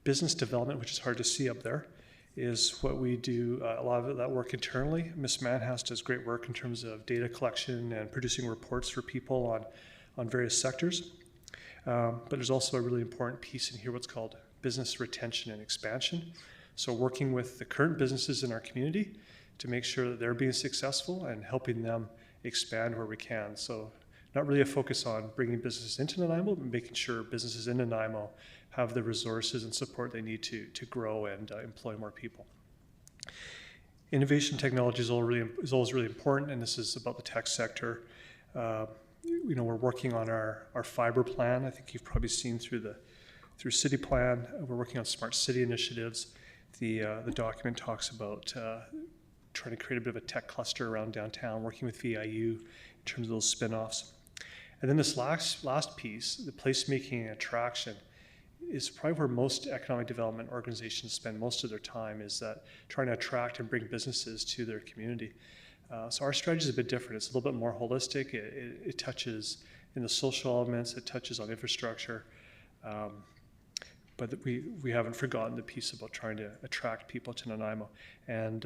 Business development, which is hard to see up there, is what we do a lot of that work internally. Ms. Manhouse does great work in terms of data collection and producing reports for people on various sectors. But there's also a really important piece in here, what's called business retention and expansion. So working with the current businesses in our community to make sure that they're being successful and helping them expand where we can. So not really a focus on bringing businesses into Nanaimo, but making sure businesses in Nanaimo have the resources and support they need to grow and employ more people. Innovation technology is always really important, and this is about the tech sector. We're working on our fiber plan. I think you've probably seen through City Plan. We're working on smart city initiatives. The document talks about trying to create a bit of a tech cluster around downtown, working with VIU in terms of those spin-offs. And then this last piece, the placemaking and attraction, is probably where most economic development organizations spend most of their time, is that trying to attract and bring businesses to their community. So our strategy is a bit different. It's a little bit more holistic. It touches in the social elements, it touches on infrastructure. But we haven't forgotten the piece about trying to attract people to Nanaimo. And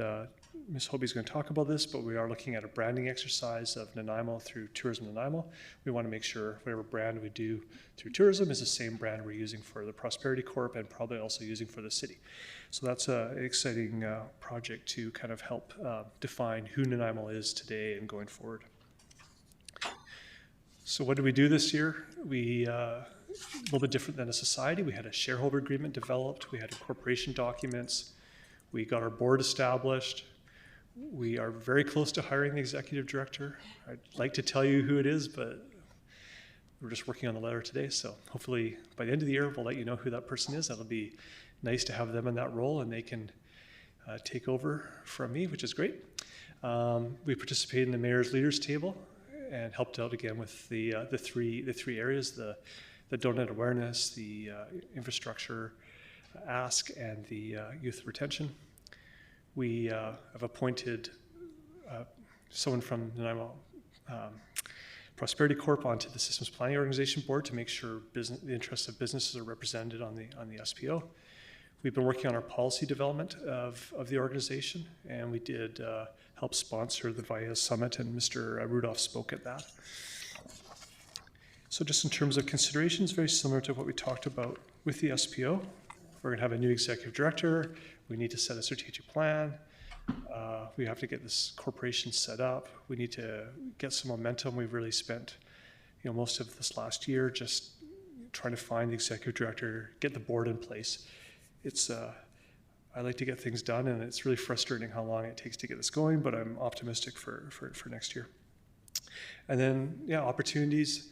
Ms. Hobie's going to talk about this, but we are looking at a branding exercise of Nanaimo through Tourism Nanaimo. We want to make sure whatever brand we do through tourism is the same brand we're using for the Prosperity Corp and probably also using for the city. So that's an exciting project to kind of help define who Nanaimo is today and going forward. So what did we do this year? We a little bit different than a society. We had a shareholder agreement developed. We had incorporation documents. We got our board established. We are very close to hiring the executive director. I'd like to tell you who it is, but we're just working on the letter today. So hopefully by the end of the year, we'll let you know who that person is. That'll be nice to have them in that role, and they can take over from me, which is great. We participated in the Mayor's Leaders Table and helped out again with the three areas: the donut awareness, the infrastructure ask, and the youth retention. We have appointed someone from the Nanaimo Prosperity Corp onto the Systems Planning Organization Board to make sure the interests of businesses are represented on the SPO. We've been working on our policy development of the organization, and we did help sponsor the VIA Summit, and Mr. Rudolph spoke at that. So just in terms of considerations, very similar to what we talked about with the SPO. We're going to have a new executive director. We need to set a strategic plan. We have to get this corporation set up. We need to get some momentum. We've really spent, most of this last year just trying to find the executive director, get the board in place. I like to get things done, and it's really frustrating how long it takes to get this going, but I'm optimistic for next year. And then, opportunities.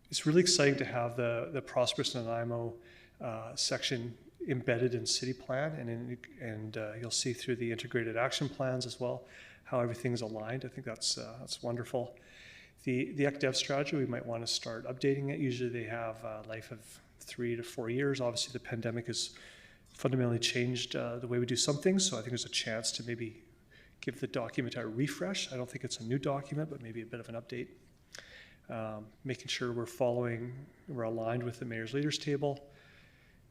It's really exciting to have the Prosperous Nanaimo section embedded in city plan, and you'll see through the integrated action plans as well how everything's aligned. I think that's wonderful. The ECDEV strategy, we might want to start updating it. Usually they have a life of 3 to 4 years. Obviously the pandemic has fundamentally changed the way we do some things, so I think there's a chance to maybe give the document a refresh. I don't think it's a new document, but maybe a bit of an update. Making sure we're aligned with the Mayor's Leaders Table.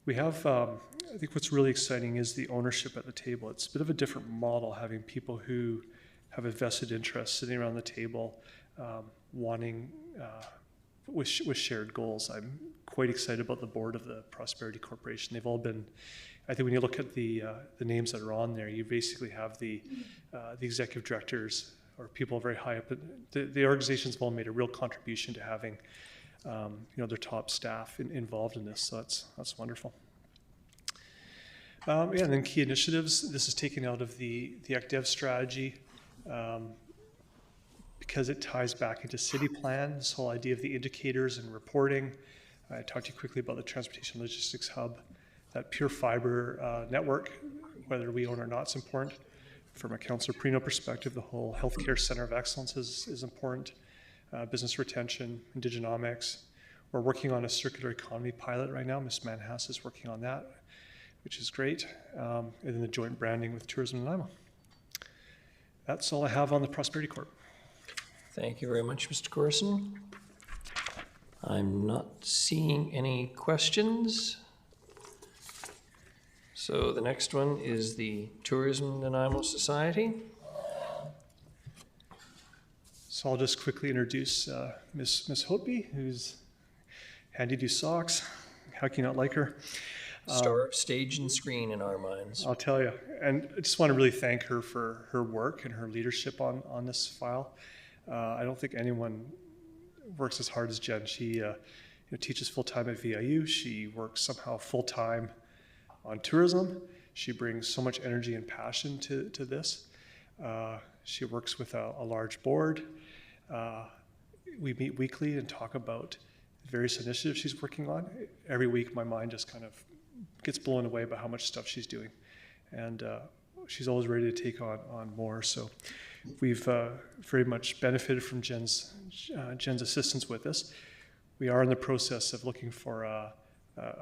We have, I think what's really exciting is the ownership at the table. It's a bit of a different model, having people who have a vested interest sitting around the table, wanting, with shared goals. I'm quite excited about the board of the Prosperity Corporation. They've all been, I think when you look at the names that are on there, you basically have the executive directors or people very high up. The organizations have all made a real contribution to having their top staff involved in this, so that's wonderful. And then key initiatives. This is taken out of the ECDEV strategy because it ties back into city plan, this whole idea of the indicators and reporting. I talked to you quickly about the Transportation Logistics Hub. That pure fiber network, whether we own or not, is important. From a Councillor Prino perspective, the whole healthcare center of excellence is important. Business retention, indigenomics. We're working on a circular economy pilot right now. Ms. Manhas is working on that, which is great. And then the joint branding with Tourism Nanaimo. That's all I have on the Prosperity Corp. Thank you very much, Mr. Corson. I'm not seeing any questions. So the next one is the Tourism Nanaimo Society. So I'll just quickly introduce Ms. Hopey, who's handy do socks. How can you not like her? Star of stage and screen in our minds. I'll tell you. And I just want to really thank her for her work and her leadership on this file. I don't think anyone works as hard as Jen. She teaches full-time at VIU. She works somehow full-time on tourism. She brings so much energy and passion to this. She works with a large board. We meet weekly and talk about various initiatives she's working on. Every week my mind just kind of gets blown away by how much stuff she's doing. And she's always ready to take on more. So we've very much benefited from Jen's assistance with this. We are in the process of looking for a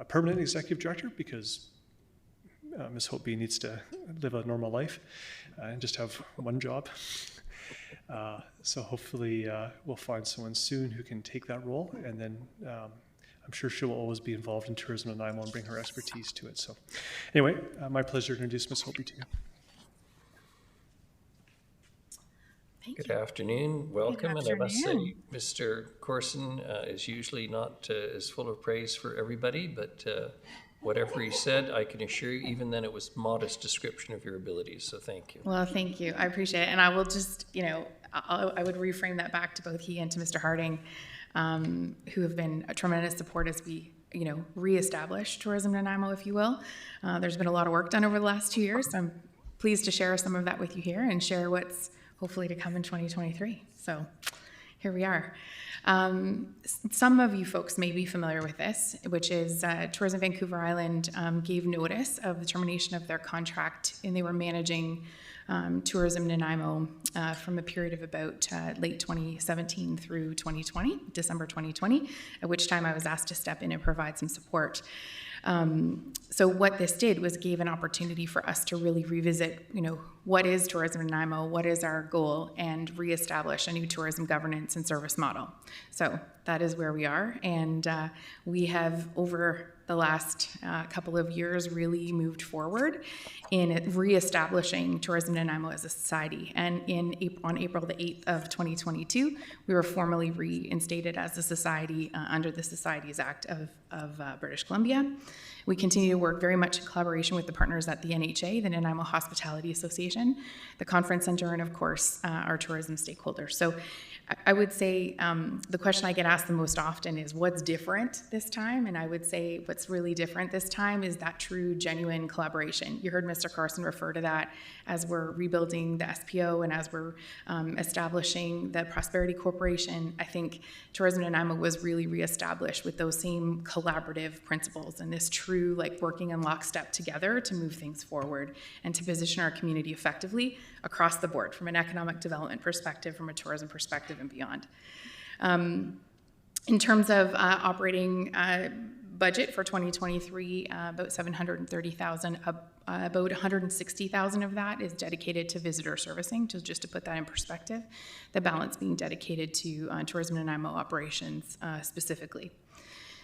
permanent executive director because Ms. Hopey needs to live a normal life and just have one job. So hopefully we'll find someone soon who can take that role, and then I'm sure she will always be involved in Tourism Nanaimo and bring her expertise to it. So anyway, my pleasure to introduce Ms. Hopey to you. Good afternoon, welcome. And I must say, Mr. Corson is usually not as full of praise for everybody, but whatever he said, I can assure you, even then it was modest description of your abilities, so thank you. Well, thank you. I appreciate it. And I will just, I would reframe that back to both he and to Mr. Harding, who have been a tremendous support as we, reestablish Tourism Nanaimo, if you will. There's been a lot of work done over the last 2 years, so I'm pleased to share some of that with you here and share what's hopefully to come in 2023. So here we are. Some of you folks may be familiar with this, which is Tourism Vancouver Island gave notice of the termination of their contract, and they were managing tourism in Nanaimo from a period of about late 2017 through 2020, December 2020, at which time I was asked to step in and provide some support. So what this did was gave an opportunity for us to really revisit, what is tourism in Nanaimo, what is our goal, and reestablish a new tourism governance and service model. So that is where we are, and we have, over the last couple of years, really moved forward in reestablishing tourism in Nanaimo as a society. And on April the 8th of 2022, we were formally reinstated as a society under the Societies Act of British Columbia. We continue to work very much in collaboration with the partners at the NHA, the Nanaimo Hospitality Association, the Conference Center, and of course, our tourism stakeholders. So I would say the question I get asked the most often is what's different this time? And I would say what's really different this time is that true, genuine collaboration. You heard Mr. Carson refer to that as we're rebuilding the SPO and as we're establishing the Prosperity Corporation. I think Tourism in Nanaimo was really reestablished with those same collaborative principles and this true, working in lockstep together to move things forward and to position our community effectively across the board, from an economic development perspective, from a tourism perspective, and beyond. In terms of operating budget for 2023, about $730,000, about $160,000 of that is dedicated to visitor servicing, just to put that in perspective, the balance being dedicated to tourism and Nanaimo operations specifically.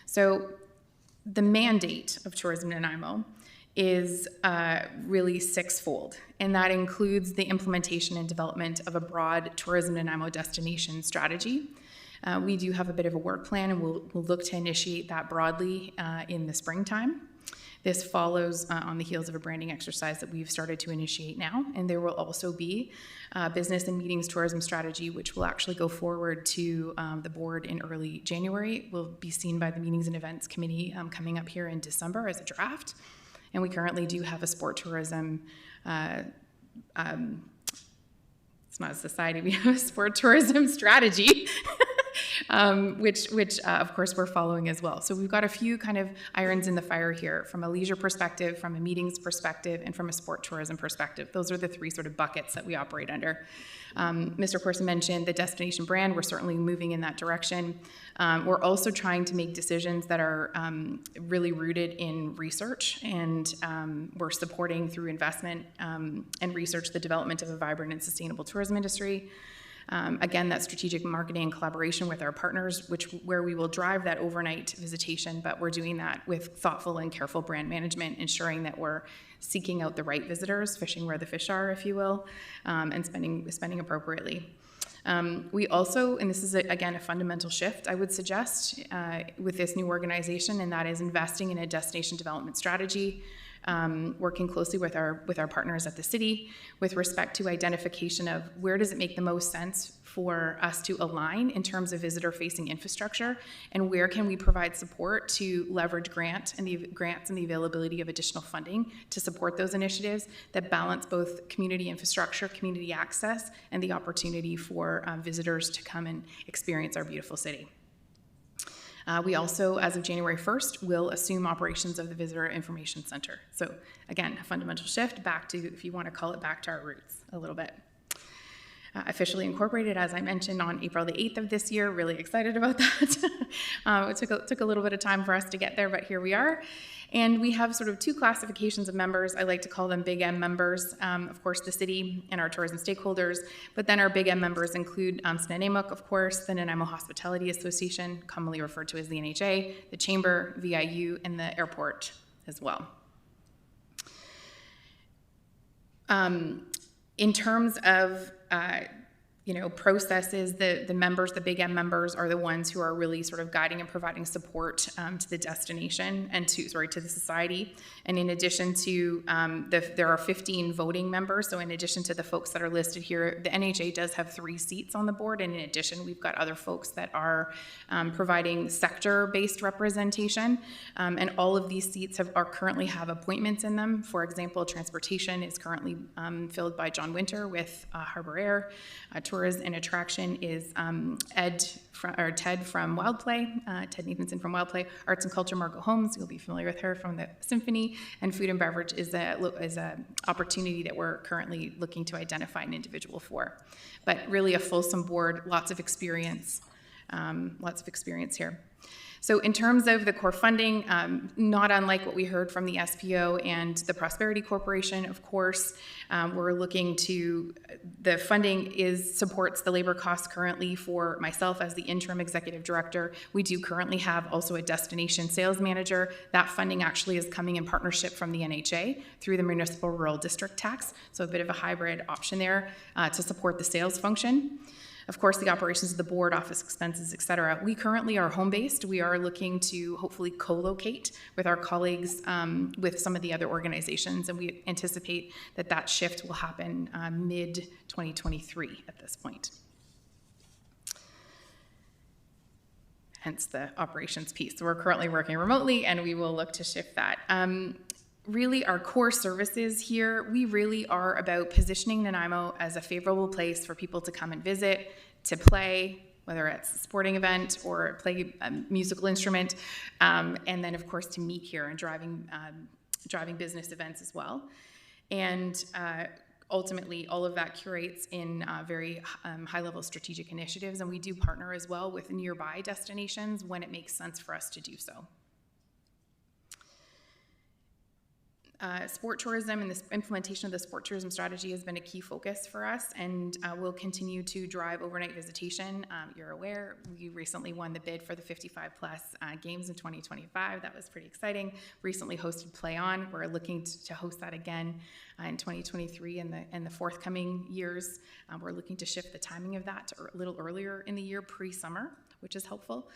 So the mandate of Tourism in Nanaimo is really sixfold, and that includes the implementation and development of a broad tourism in Nanaimo destination strategy. We do have a bit of a work plan, and we'll look to initiate that broadly in the springtime. This follows on the heels of a branding exercise that we've started to initiate now, and there will also be business and meetings tourism strategy, which will actually go forward to the board in early January. It will be seen by the Meetings and Events Committee coming up here in December as a draft. And we currently do have a sport tourism, it's not a society, we have a sport tourism strategy, which of course we're following as well. So we've got a few kind of irons in the fire here from a leisure perspective, from a meetings perspective, and from a sport tourism perspective. Those are the three sort of buckets that we operate under. Mr. Corson mentioned the destination brand. We're certainly moving in that direction. We're also trying to make decisions that are really rooted in research, and we're supporting through investment and research the development of a vibrant and sustainable tourism industry. Again, that strategic marketing and collaboration with our partners, where we will drive that overnight visitation, but we're doing that with thoughtful and careful brand management, ensuring that we're seeking out the right visitors, fishing where the fish are, if you will, and spending appropriately. We also, and this is again a fundamental shift, I would suggest, with this new organization, and that is investing in a destination development strategy, working closely with our partners at the city with respect to identification of where does it make the most sense for us to align in terms of visitor-facing infrastructure, and where can we provide support to leverage grants and the availability of additional funding to support those initiatives that balance both community infrastructure, community access, and the opportunity for visitors to come and experience our beautiful city. We also, as of January 1st, will assume operations of the Visitor Information Center. So again, a fundamental shift back to, if you want to call it, back to our roots a little bit. Officially incorporated, as I mentioned, on April the 8th of this year. Really excited about that. It took a little bit of time for us to get there, but here we are. And we have sort of two classifications of members. I like to call them Big M members, of course, the city and our tourism stakeholders, but then our Big M members include Snuneymuxw, of course, the Nanaimo Hospitality Association, commonly referred to as the NHA, the Chamber, VIU, and the airport as well. In terms of processes. The members, the Big M members, are the ones who are really sort of guiding and providing support to the destination and to the society. And in addition to there are 15 voting members. So in addition to the folks that are listed here, the NHA does have 3 seats on the board. And in addition, we've got other folks that are providing sector-based representation. And all of these seats currently have appointments in them. For example, transportation is currently filled by John Winter with Harbor Air. Tourism and attraction is Ted from Wild Play, Ted Nathanson from Wild Play. Arts and culture, Margot Holmes, you'll be familiar with her from the Symphony. And food and beverage is a opportunity that we're currently looking to identify an individual for. But really a fulsome board, lots of experience here. So in terms of the core funding, not unlike what we heard from the SPO and the Prosperity Corporation, of course, we're looking to, the funding supports the labor costs currently for myself as the interim executive director. We do currently have also a destination sales manager. That funding actually is coming in partnership from the NHA through the Municipal Rural District Tax. So a bit of a hybrid option there to support the sales function. Of course, the operations of the board, office expenses, et cetera. We currently are home-based. We are looking to hopefully co-locate with our colleagues with some of the other organizations, and we anticipate that shift will happen mid-2023 at this point. Hence the operations piece. So we're currently working remotely, and we will look to shift that. Really, our core services here, we really are about positioning Nanaimo as a favorable place for people to come and visit, to play, whether it's a sporting event or play a musical instrument, and then of course to meet here and driving business events as well. And ultimately, all of that curates in very high-level strategic initiatives, and we do partner as well with nearby destinations when it makes sense for us to do so. Sport tourism and the implementation of the sport tourism strategy has been a key focus for us, and we'll continue to drive overnight visitation. You're aware, we recently won the bid for the 55-plus games in 2025. That was pretty exciting. Recently hosted Play On. We're looking to host that again in 2023 and the forthcoming years. We're looking to shift the timing of that to a little earlier in the year, pre-summer, which is helpful.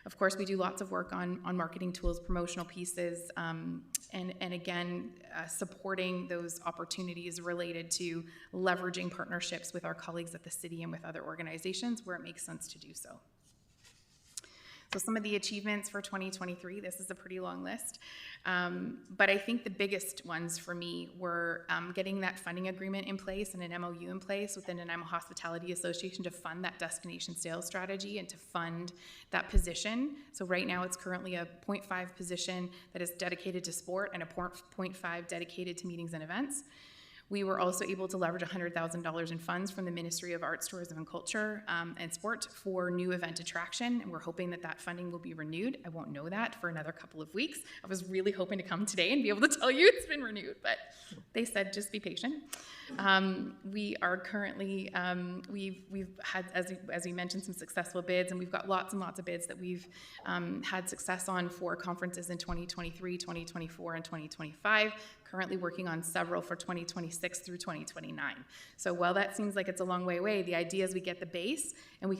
Of course, we do lots of work on marketing tools, promotional pieces, and again, supporting those opportunities related to leveraging partnerships with our colleagues at the city and with other organizations where it makes sense to do so. So some of the achievements for 2023, this is a pretty long list, but I think the biggest ones for me were getting that funding agreement in place and an MOU in place with the Nanaimo Hospitality Association to fund that destination sales strategy and to fund that position. So right now it's currently a 0.5 position that is dedicated to sport and a 0.5 dedicated to meetings and events. We were also able to leverage $100,000 in funds from the Ministry of Arts, Tourism and Culture and Sport for new event attraction, and we're hoping that funding will be renewed. I won't know that for another couple of weeks. I was really hoping to come today and be able to tell you it's been renewed, but they said just be patient. We are currently, we've had, as we mentioned, some successful bids, and we've got lots and lots of bids that we've had success on for conferences in 2023, 2024, and 2025. Currently working on several for 2026 through 2029. So while that seems like it's a long way away, the idea is we get the base and we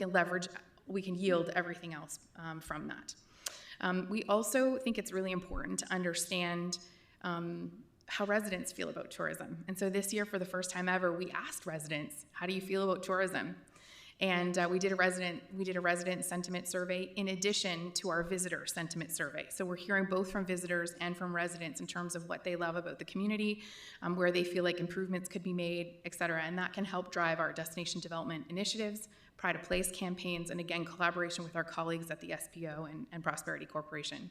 can yield everything else from that. We also think it's really important to understand how residents feel about tourism. And so this year, for the first time ever, we asked residents, how do you feel about tourism? And we did a resident sentiment survey in addition to our visitor sentiment survey. So we're hearing both from visitors and from residents in terms of what they love about the community, where they feel like improvements could be made, et cetera. And that can help drive our destination development initiatives, Pride of Place campaigns, and again, collaboration with our colleagues at the SPO and Prosperity Corporation.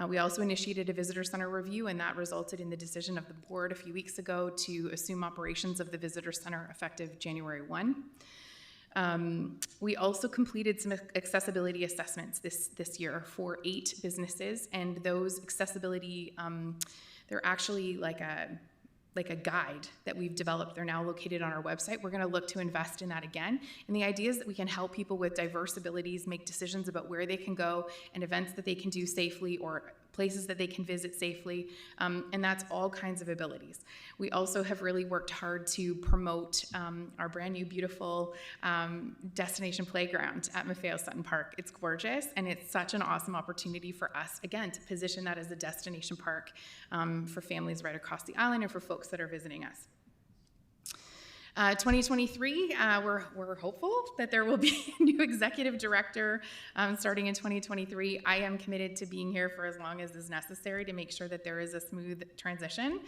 We also initiated a visitor center review, and that resulted in the decision of the board a few weeks ago to assume operations of the visitor center effective January 1. We also completed some accessibility assessments this year for 8 businesses, and those accessibility, they're actually like a guide that we've developed. They're now located on our website. We're going to look to invest in that again. And the idea is that we can help people with diverse abilities make decisions about where they can go and events that they can do safely or places that they can visit safely, and that's all kinds of abilities. We also have really worked hard to promote our brand new beautiful destination playground at Maffeo Sutton Park. It's gorgeous, and it's such an awesome opportunity for us, again, to position that as a destination park for families right across the island and for folks that are visiting us. 2023, we're hopeful that there will be a new executive director starting in 2023. I am committed to being here for as long as is necessary to make sure that there is a smooth transition.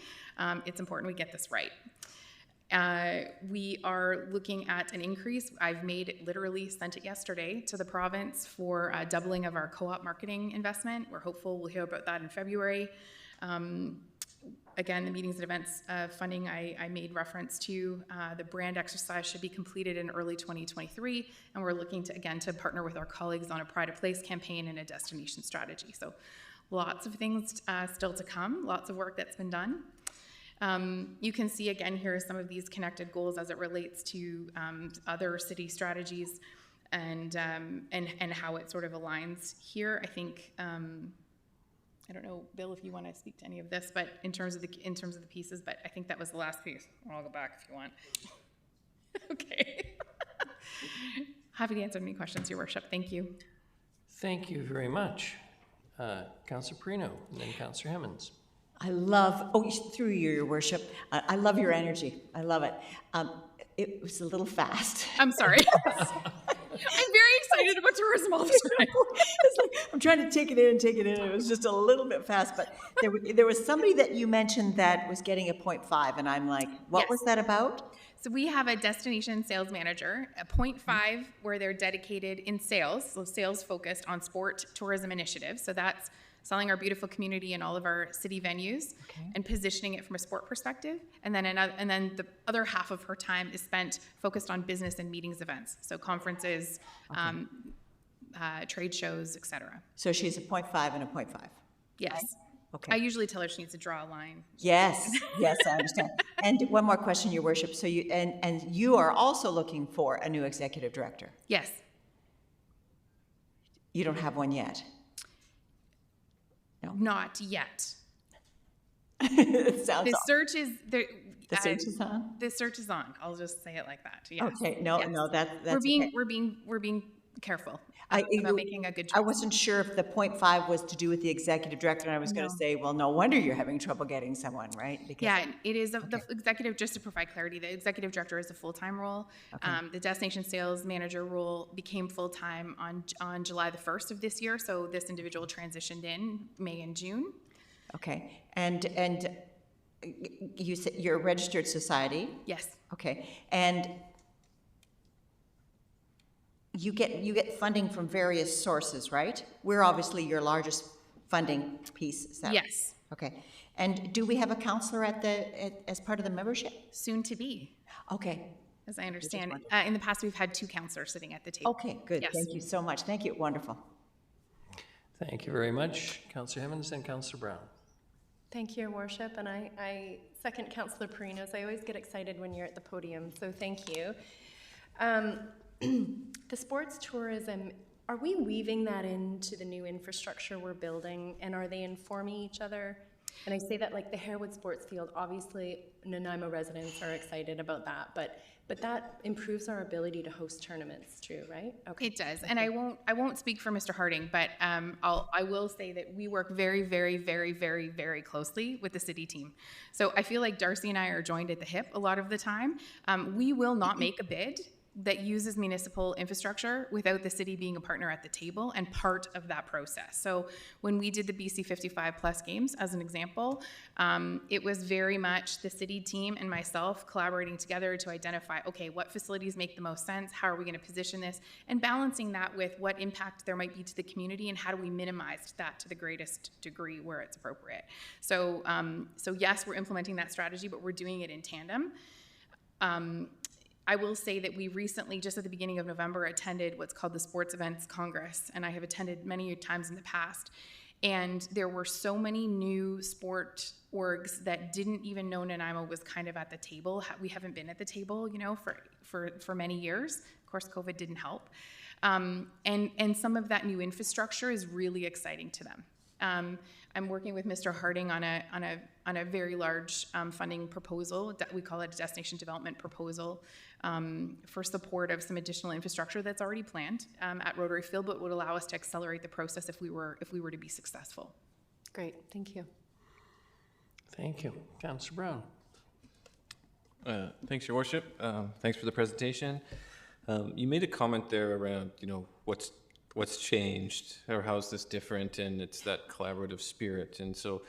It's important we get this right. We are looking at an increase. I've literally sent it yesterday to the province for a doubling of our co-op marketing investment. We're hopeful we'll hear about that in February. Again, the meetings and events funding I made reference to, the brand exercise should be completed in early 2023, and we're looking to, again, to partner with our colleagues on a Pride of Place campaign and a destination strategy. So lots of things still to come, lots of work that's been done. You can see again here some of these connected goals as it relates to other city strategies and how it sort of aligns here. I think, I don't know, Bill, if you want to speak to any of this, but in terms of the pieces, but I think that was the last piece. I'll go back if you want. Okay. Happy to answer any questions, Your Worship. Thank you. Thank you very much. Councillor Perino, and then Councillor Hemmons. I love, through you, Your Worship, I love your energy. I love it. It was a little fast. I'm sorry. I'm very excited about tourism all the time. It's like, I'm trying to take it in. It was just a little bit fast, but there was somebody that you mentioned that was getting a 0.5, and I'm like, what was that about? So we have a destination sales manager, a 0.5, where they're dedicated in sales, so sales focused on sport tourism initiatives. So that's selling our beautiful community in all of our city venues and positioning it from a sport perspective. And then the other half of her time is spent focused on business and meetings events. So conferences, trade shows, etc. So she's a 0.5 and a 0.5. Yes. Okay. I usually tell her she needs to draw a line. Yes, I understand. And one more question, Your Worship. So you are also looking for a new executive director? Yes. You don't have one yet? No. Not yet. It sounds the search is there. The search is on? The search is on. I'll just say it like that. Yes. Okay. No, that's we're being careful about making a good choice. I wasn't sure if the 0.5 was to do with the executive director, and I was going to say, well, no wonder you're having trouble getting someone, right? Because it is the executive. Just to provide clarity, the executive director is a full-time role. The destination sales manager role became full-time on July the 1st of this year. So this individual transitioned in May and June. Okay, and you said you're a registered society? Yes. Okay, and you get funding from various sources, right? We're obviously your largest funding piece. Is that yes. Okay, and do we have a counselor as part of the membership? Soon to be. Okay. As I understand, in the past we've had 2 counselors sitting at the table. Okay, good. Yes. Thank you so much. Thank you. Wonderful. Thank you very much, Councillor Hemmons and Councillor Brown. Thank you, Your Worship, and I second Councillor Perino's. I always get excited when you're at the podium, so thank you. The sports tourism, are we weaving that into the new infrastructure we're building, and are they informing each other? And I say that like the Harewood Sports Field, obviously Nanaimo residents are excited about that, but that improves our ability to host tournaments too, right? Okay. It does, and I won't speak for Mr. Harding, but I will say that we work very, very, very, very, very closely with the city team. So I feel like Darcy and I are joined at the hip a lot of the time. We will not make a bid that uses municipal infrastructure without the city being a partner at the table and part of that process. So when we did the BC 55 plus games, as an example, it was very much the city team and myself collaborating together to identify, okay, what facilities make the most sense, how are we going to position this, and balancing that with what impact there might be to the community and how do we minimize that to the greatest degree where it's appropriate. So, so yes, we're implementing that strategy, but we're doing it in tandem. I will say that we recently, just at the beginning of November, attended what's called the Sports Events Congress, and I have attended many times in the past. And there were so many new sport orgs that didn't even know Nanaimo was kind of at the table. We haven't been at the table, you know, for many years. Of course, COVID didn't help. And some of that new infrastructure is really exciting to them. I'm working with Mr. Harding on a very large funding proposal. We call it a destination development proposal for support of some additional infrastructure that's already planned at Rotary Field, but would allow us to accelerate the process if we were to be successful. Great, thank you. Thank you. Councillor Brown. Thanks, Your Worship. Thanks for the presentation. You made a comment there around, what's changed or how is this different, and it's that collaborative spirit. And so,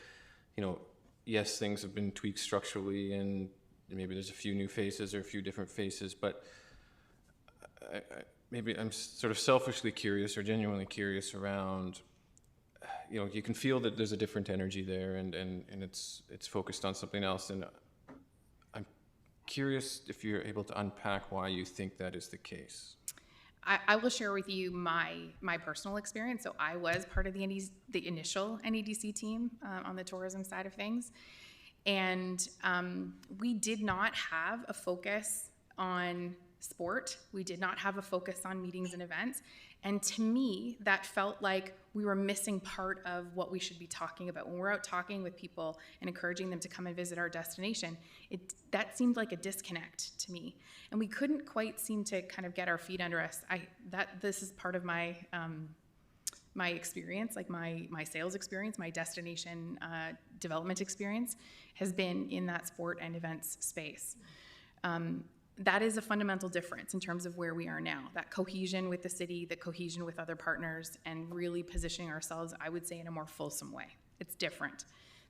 yes, things have been tweaked structurally, and maybe there's a few new faces or a few different faces, but maybe I'm sort of selfishly curious or genuinely curious around, you can feel that there's a different energy there, and it's focused on something else. And I'm curious if you're able to unpack why you think that is the case. I will share with you my personal experience. So I was part of the initial NEDC team on the tourism side of things. And we did not have a focus on sport. We did not have a focus on meetings and events. And to me, that felt like we were missing part of what we should be talking about. When we're out talking with people and encouraging them to come and visit our destination, that seemed like a disconnect to me. And we couldn't quite seem to kind of get our feet under us. This is part of my my experience, like my sales experience, my destination development experience has been in that sport and events space. That is a fundamental difference in terms of where we are now. That cohesion with the city, the cohesion with other partners, and really positioning ourselves, I would say, in a more fulsome way. It's different.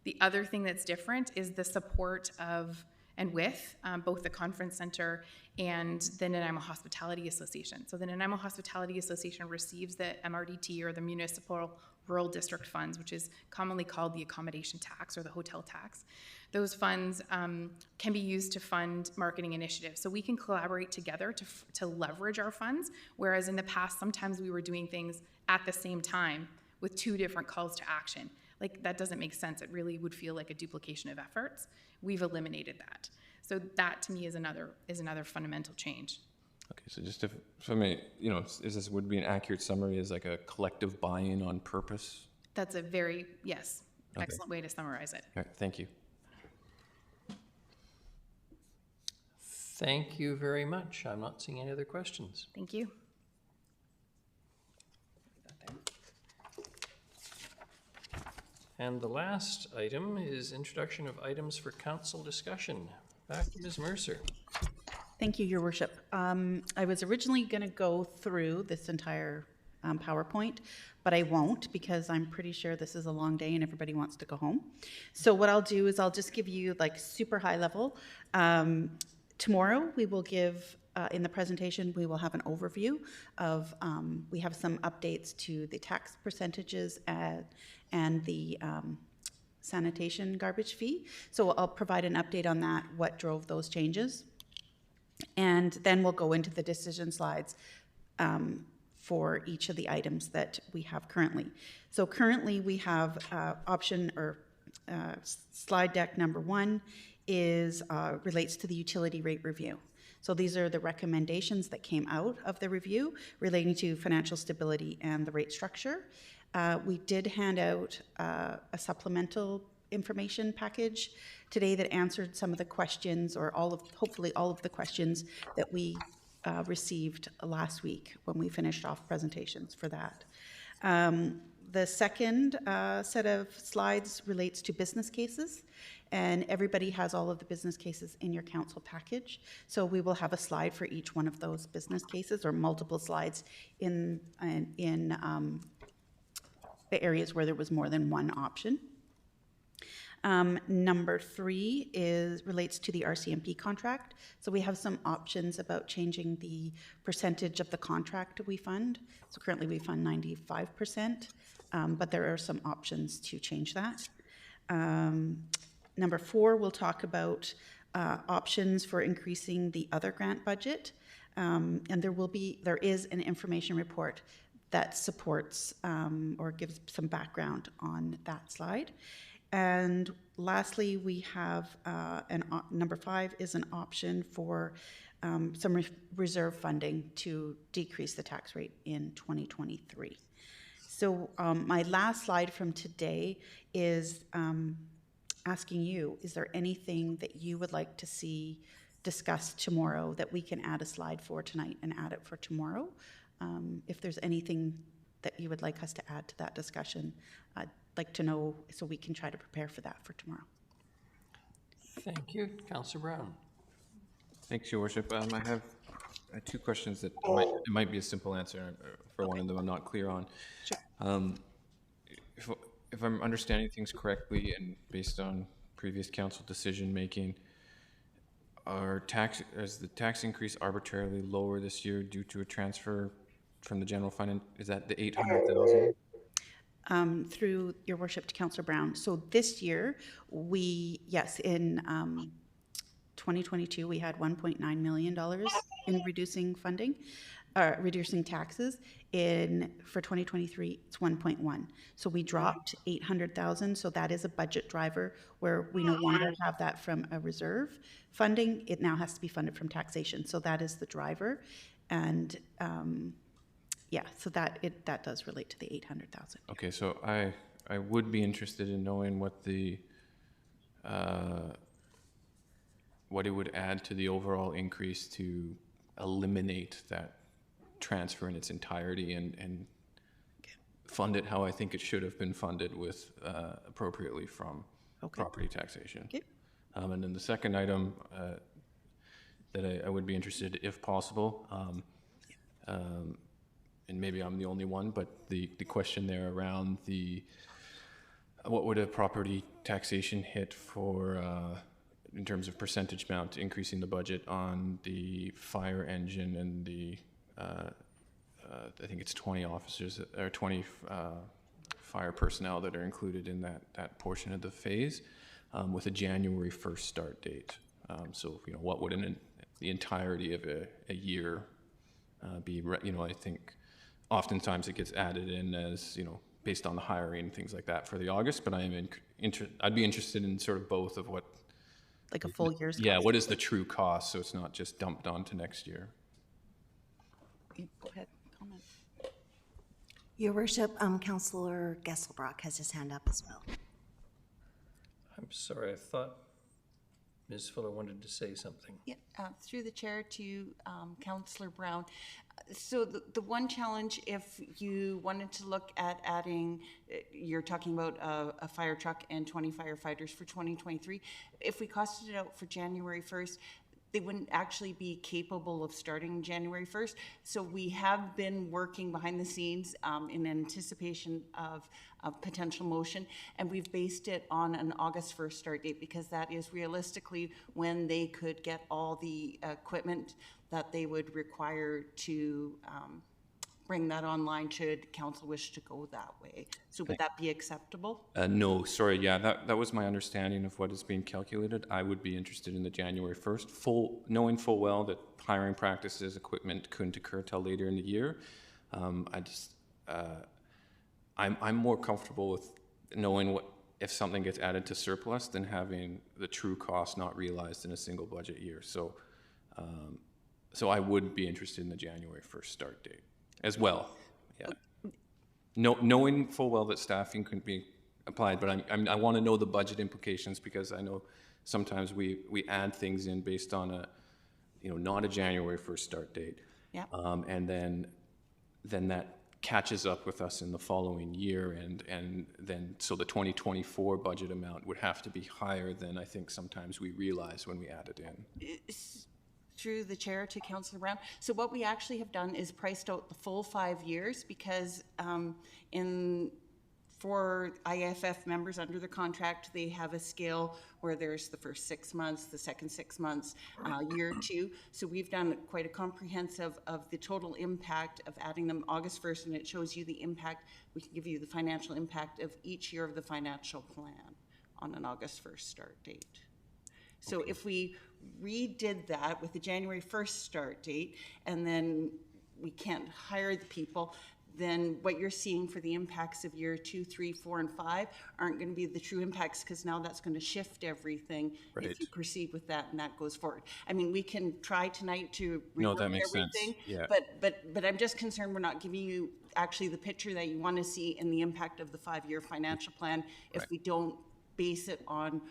The other thing that's different is the support of and with both the conference center and the Nanaimo Hospitality Association. So the Nanaimo Hospitality Association receives the MRDT, or the Municipal Rural District Funds, which is commonly called the accommodation tax or the hotel tax. Those funds can be used to fund marketing initiatives. So we can collaborate together to leverage our funds, whereas in the past, sometimes we were doing things at the same time with two different calls to action. Like, that doesn't make sense. It really would feel like a duplication of efforts. We've eliminated that. So that, to me, is another fundamental change. Okay, so just for me, would be an accurate summary as like a collective buy-in on purpose? That's a very, excellent way to summarize it. All right, thank you. Thank you very much. I'm not seeing any other questions. Thank you. And the last item is introduction of items for council discussion. Back to Ms. Mercer. Thank you, Your Worship. I was originally going to go through this entire PowerPoint, but I won't, because I'm pretty sure this is a long day and everybody wants to go home. So what I'll do is I'll just give you like super high level. Tomorrow we will give, in the presentation, we will have an overview of, we have some updates to the tax percentages and the sanitation garbage fee. So I'll provide an update on that, what drove those changes. And then we'll go into the decision slides for each of the items that we have currently. So currently we have slide deck number 1 is relates to the utility rate review. So these are the recommendations that came out of the review relating to financial stability and the rate structure. We did hand out a supplemental information package today that answered some of the questions, or hopefully all of the questions that we received last week when we finished off presentations for that. The second set of slides relates to business cases, and everybody has all of the business cases in your council package. So we will have a slide for each one of those business cases, or multiple slides in the areas where there was more than one option. Number 3 relates to the RCMP contract. So we have some options about changing the percentage of the contract we fund. So currently we fund 95%, but there are some options to change that. Number 4, we'll talk about options for increasing the other grant budget. And there is an information report that supports or gives some background on that slide. And lastly, we have number 5 is an option for some reserve funding to decrease the tax rate in 2023. So my last slide from today is asking you, is there anything that you would like to see discussed tomorrow that we can add a slide for tonight and add it for tomorrow? If there's anything that you would like us to add to that discussion, I'd like to know so we can try to prepare for that for tomorrow. Thank you. Councillor Brown. Thanks, Your Worship. I have two questions that it might be a simple answer. For one of them, I'm not clear on. Sure. If I'm understanding things correctly and based on previous council decision making, is the tax increase arbitrarily lower this year due to a transfer from the general fund? Is that the 800,000? Through Your Worship to Councillor Brown. So this year, in 2022, we had $1.9 million in reducing funding, reducing taxes. For 2023, it's 1.1. So we dropped 800,000. So that is a budget driver where we no longer have that from a reserve funding. It now has to be funded from taxation. So that is the driver. And so that does relate to the 800,000. Okay, so I would be interested in knowing what the what it would add to the overall increase to eliminate that transfer in its entirety and fund it how I think it should have been funded with appropriately from property taxation. Okay. And then the second item that I would be interested, if possible, and maybe I'm the only one, but the question there around what would a property taxation hit for in terms of percentage amount, increasing the budget on the fire engine and the I think it's 20 officers or 20 fire personnel that are included in that portion of the phase, with a January 1st start date. So what would the entirety of a year be? I think oftentimes it gets added in as based on the hiring and things like that for the August. But I'd be interested in sort of both of what. Like a full year's Yeah, cost. what is the true cost, so it's not just dumped onto next year? Go ahead, comment. Your Worship, Councillor Gesselbrock has his hand up as well. I'm sorry, I thought Ms. Fuller wanted to say something. Yeah, through the chair to Councillor Brown. So the one challenge, if you wanted to look at adding, you're talking about a fire truck and 20 firefighters for 2023. If we costed it out for January 1st, they wouldn't actually be capable of starting January 1st. So we have been working behind the scenes in anticipation of potential motion, and we've based it on an August 1st start date because that is realistically when they could get all the equipment that they would require to bring that online should council wish to go that way. So would that be acceptable? No, sorry, yeah, that was my understanding of what is being calculated. I would be interested in the January 1st, knowing full well that hiring practices, equipment couldn't occur till later in the year. I'm more comfortable with knowing if something gets added to surplus than having the true cost not realized in a single budget year. So I would be interested in the January 1st start date as well. Yeah. Knowing full well that staffing couldn't be applied, but I want to know the budget implications because I know sometimes we add things in based on not a January 1st start date. Yeah. And then that catches up with us in the following year, and then so the 2024 budget amount would have to be higher than I think sometimes we realize when we add it in. Through the chair to Councillor Brown. So what we actually have done is priced out the full 5 years because for IFF members under the contract, they have a scale where there's the first 6 months, the second 6 months, year 2. So we've done quite a comprehensive of the total impact of adding them August 1st, and it shows you the impact. We can give you the financial impact of each year of the financial plan on an August 1st start date. So if we redid that with the January 1st start date, and then we can't hire the people, then what you're seeing for the impacts of year 2, 3, 4, and 5 aren't going to be the true impacts, because now that's going to shift everything if you proceed with that and that goes forward. I mean, we can try tonight to No, rework that makes sense. everything, Yeah. but I'm just concerned we're not giving you actually the picture that you want to see in the impact of the 5-year financial plan if we don't base it on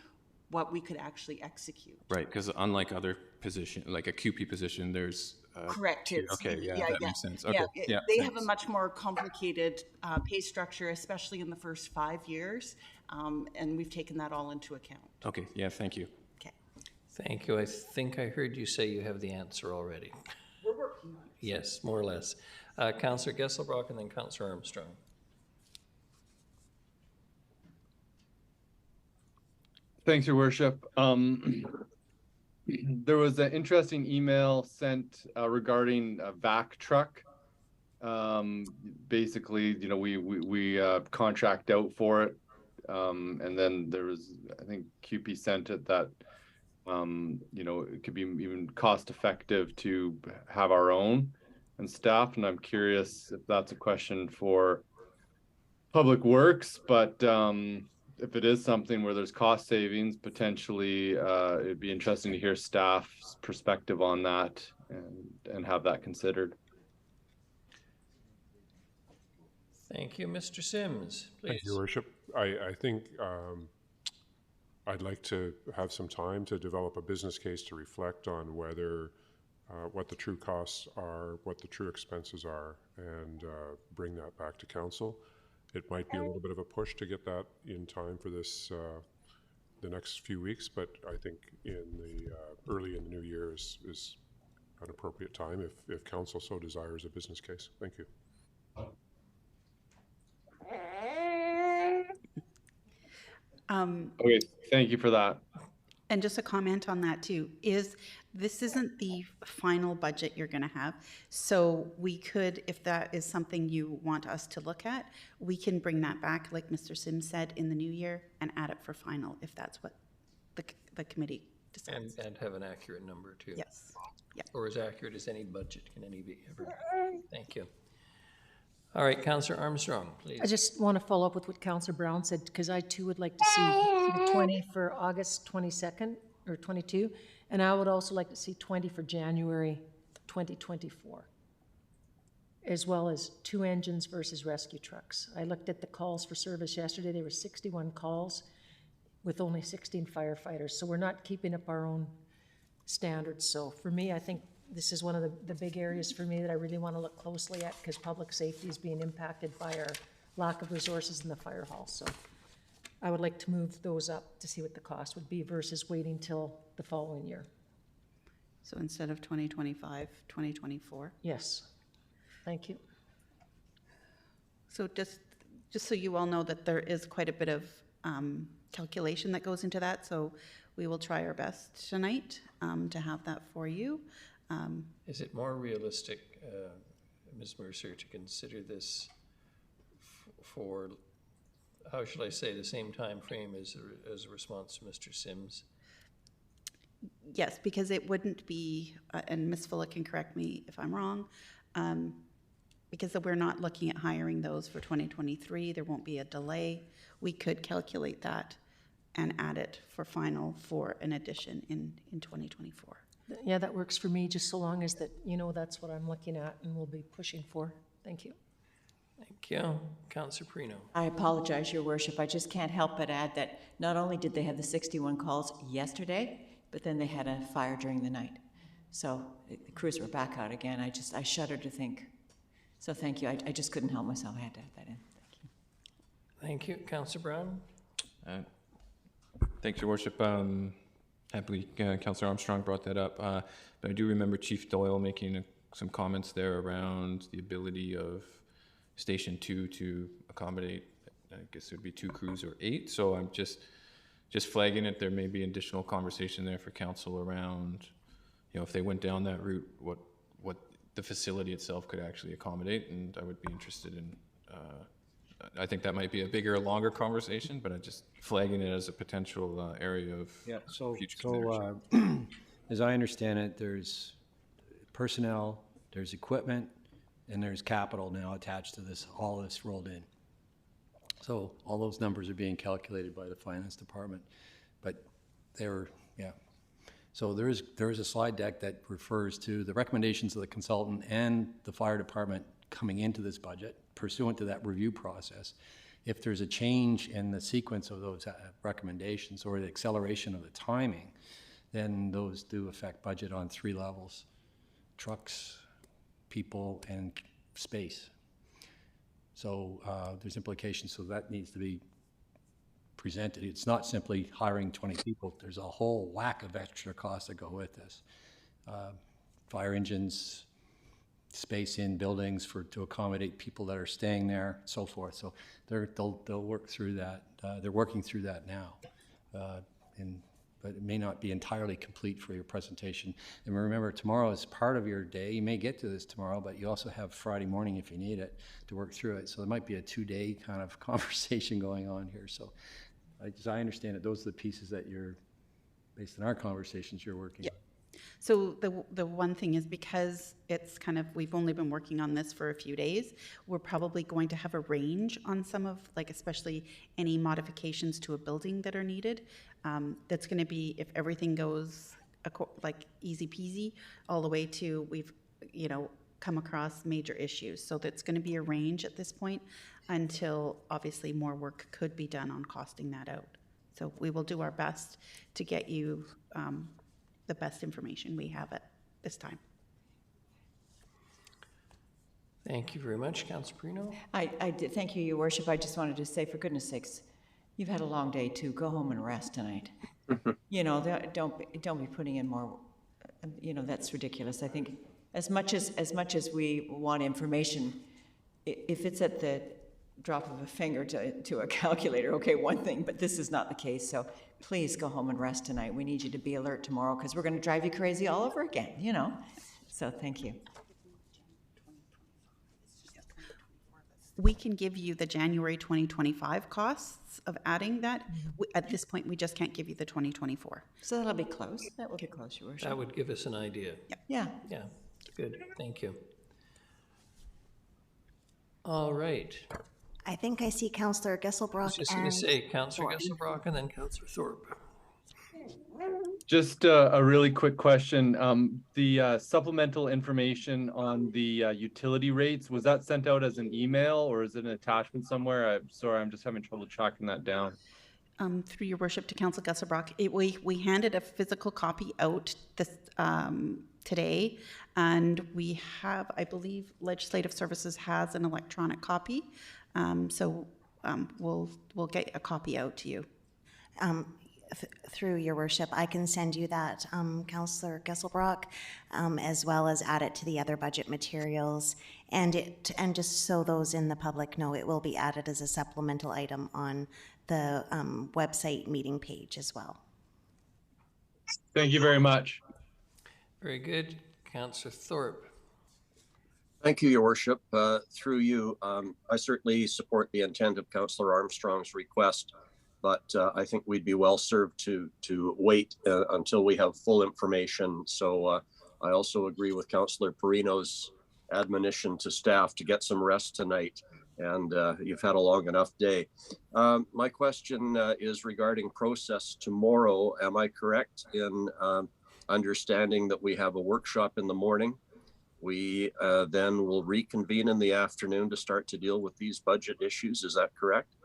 what we could actually execute. Right, because unlike other position, like a QP position, there's Correct. okay, that makes sense. Okay, They have a much more complicated pay structure, especially in the first 5 years, and we've taken that all into account. Okay, yeah, thank you. Okay. Thank you. I think I heard you say you have the answer already. We're working on it. Yes, more or less. Councillor Gesselbrock and then Councillor Armstrong. Thanks, Your Worship. There was an interesting email sent regarding a vac truck. Basically, you know, we contract out for it, and then there was, I think QP sent it that, you know, it could be even cost effective to have our own and staff. And I'm curious if that's a question for Public Works, but if it is something where there's cost savings, potentially it'd be interesting to hear staff's perspective on that and have that considered. Thank you, Mr. Sims. Please. Thank you, Your Worship. I think I'd like to have some time to develop a business case to reflect on whether what the true costs are, what the true expenses are, and bring that back to council. It might be a little bit of a push to get that in time for this, the next few weeks, but I think in the early in the new year is an appropriate time if council so desires a business case. Thank you. Okay, thank you for that. And just a comment on that too, is this isn't the final budget you're going to have. So we could, if that is something you want us to look at, we can bring that back, like Mr. Sims said, in the new year and add it for final if that's what the committee decides. And have an accurate number too. Yes. Yeah. Or as accurate as any budget can ever be. Thank you. All right, Councillor Armstrong, please. I just want to follow up with what Councillor Brown said, because I too would like to see the 20 for August 22nd or 22, and I would also like to see 20 for January 2024, as well as 2 engines versus rescue trucks. I looked at the calls for service yesterday. There were 61 calls with only 16 firefighters, so we're not keeping up our own standards. So for me, I think this is one of the big areas for me that I really want to look closely at, because public safety is being impacted by our lack of resources in the fire hall. So I would like to move those up to see what the cost would be versus waiting till the following year. So instead of 2025, 2024? Yes. Thank you. So just so you all know that there is quite a bit of calculation that goes into that. So we will try our best tonight to have that for you. Is it more realistic, Ms. Mercer, to consider this for, how should I say, the same time frame as a response to Mr. Sims? Yes, because it wouldn't be, and Ms. Fuller can correct me if I'm wrong, because we're not looking at hiring those for 2023. There won't be a delay. We could calculate that and add it for final for an addition in 2024. Yeah, that works for me, just so long as that, you know, that's what I'm looking at and we'll be pushing for. Thank you. Thank you. Councillor Perino. I apologize, Your Worship. I just can't help but add that not only did they have the 61 calls yesterday, but then they had a fire during the night. So the crews were back out again. I shudder to think. So thank you. I just couldn't help myself. I had to add that in. Thank you. Thank you. Councillor Brown. Thanks, Your Worship. Happily, Councillor Armstrong brought that up. But I do remember Chief Doyle making some comments there around the ability of Station 2 to accommodate, I guess it would be 2 crews or 8. So I'm just flagging it. There may be additional conversation there for council around, you know, if they went down that route, what the facility itself could actually accommodate. And I would be interested in, I think that might be a bigger, longer conversation, but I'm just flagging it as a potential area of future consideration. As I understand it, there's personnel, there's equipment, And there's capital now attached to this, all this rolled in. So all those numbers are being calculated by the finance department, but they're, yeah. So there is a slide deck that refers to the recommendations of the consultant and the fire department coming into this budget pursuant to that review process. If there's a change in the sequence of those recommendations or the acceleration of the timing, then those do affect budget on 3 levels: trucks, people, and space. So there's implications, so that needs to be presented. It's not simply hiring 20 people. There's a whole whack of extra costs that go with this. Fire engines, space in buildings to accommodate people that are staying there, so forth. So they'll work through that. They're working through that now. But it may not be entirely complete for your presentation. And remember, tomorrow is part of your day. You may get to this tomorrow, but you also have Friday morning if you need it to work through it. So there might be a 2-day kind of conversation going on here. So as I understand it, those are the pieces that you're, based on our conversations, you're working on. So the one thing is, because it's kind of, we've only been working on this for a few days, we're probably going to have a range on some of, like, especially any modifications to a building that are needed. That's going to be, if everything goes like easy peasy, all the way to we've, come across major issues. So that's going to be a range at this point until obviously more work could be done on costing that out. So we will do our best to get you the best information we have at this time. Thank you very much, Councillor Perino. I did, thank you, Your Worship. I just wanted to say, for goodness sakes, you've had a long day too. Go home and rest tonight. Don't be putting in more. That's ridiculous. I think as much as we want information, if it's at the drop of a finger to a calculator, okay, one thing, but this is not the case. So please go home and rest tonight. We need you to be alert tomorrow because we're going to drive you crazy all over again, So thank you. We can give you the January 2025 costs of adding that. At this point, we just can't give you the 2024. So that'll be close. That will be close, Your Worship. That would give us an idea. Yeah. Yeah, good. Thank you. All right. I think I see Councillor Gesselbrock. I was just going to say Councillor Gesselbrock and then Councillor Thorpe. Just a really quick question. The supplemental information on the utility rates, was that sent out as an email or is it an attachment somewhere? I'm sorry, I'm just having trouble tracking that down. Through Your Worship to Councillor Gesselbrock, we handed a physical copy out this today, and we have, I believe, Legislative Services has an electronic copy, so we'll get a copy out to you. Through Your Worship, I can send you that, Councillor Gesselbrock, as well as add it to the other budget materials. And just so those in the public know, it will be added as a supplemental item on the website meeting page as well. Thank you very much. Very good. Councillor Thorpe. Thank you, Your Worship. Through you, I certainly support the intent of Councillor Armstrong's request, but I think we'd be well served to wait until we have full information. So I also agree with Councillor Perino's admonition to staff to get some rest tonight, and you've had a long enough day. My question is regarding process tomorrow. Am I correct in understanding that we have a workshop in the morning? We then will reconvene in the afternoon to start to deal with these budget issues. Is that correct?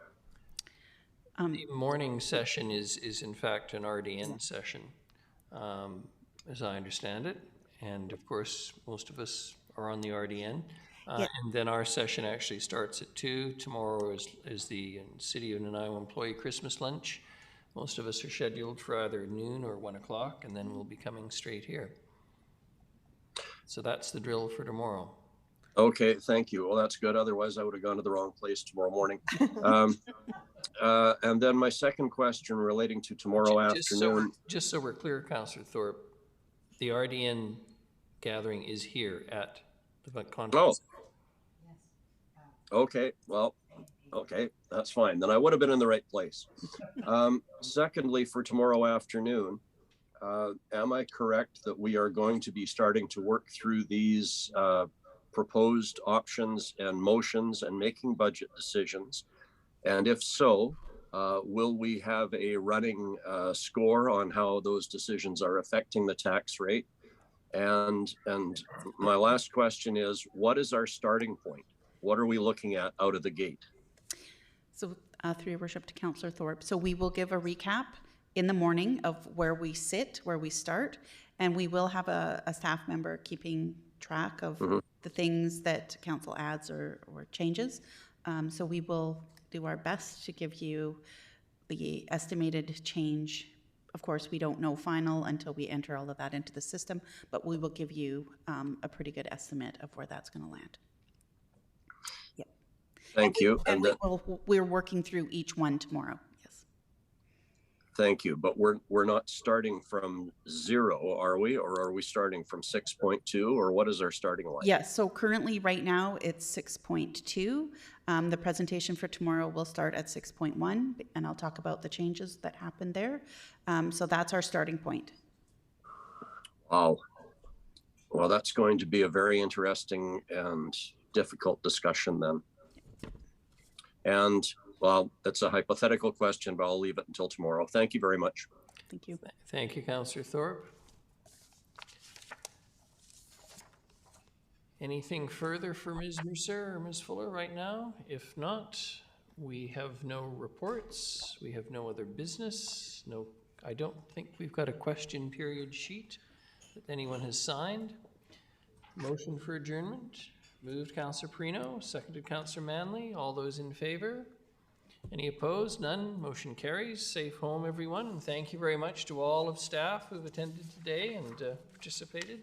The morning session is in fact an RDN session, as I understand it. And of course, most of us are on the RDN. And then our session actually starts at 2. Tomorrow is the City of Nanaimo Employee Christmas Lunch. Most of us are scheduled for either noon or 1 o'clock, and then we'll be coming straight here. So that's the drill for tomorrow. Okay, thank you. Well, that's good. Otherwise, I would have gone to the wrong place tomorrow morning. And then my second question relating to tomorrow afternoon. Just so we're clear, Councillor Thorpe, the RDN gathering is here at the conference. Oh. Okay, well, okay, that's fine. Then I would have been in the right place. Secondly, for tomorrow afternoon, am I correct that we are going to be starting to work through these proposed options and motions and making budget decisions? And if so, will we have a running score on how those decisions are affecting the tax rate? And my last question is, what is our starting point? What are we looking at out of the gate? So through your worship to Councillor Thorpe. So we will give a recap in the morning of where we sit, where we start, and we will have a staff member keeping track of the things that council adds or changes. So we will do our best to give you the estimated change. Of course, we don't know final until we enter all of that into the system, but we will give you a pretty good estimate of where that's going to land. Yep. Thank you. And we're working through each one tomorrow. Yes. Thank you. But we're not starting from zero, are we? Or are we starting from 6.2? Or what is our starting line? Yes. So currently, right now, it's 6.2. The presentation for tomorrow will start at 6.1, and I'll talk about the changes that happened there. So that's our starting point. Wow. Well, that's going to be a very interesting and difficult discussion then. And, well, that's a hypothetical question, but I'll leave it until tomorrow. Thank you very much. Thank you. Thank you, Councillor Thorpe. Anything further for Ms. Mercer or Ms. Fuller right now? If not, we have no reports. We have no other business. No, I don't think we've got a question period sheet that anyone has signed. Motion for adjournment. Moved Councillor Perino, seconded Councillor Manley. All those in favor? Any opposed? None. Motion carries. Safe home, everyone. And thank you very much to all of staff who've attended today and participated.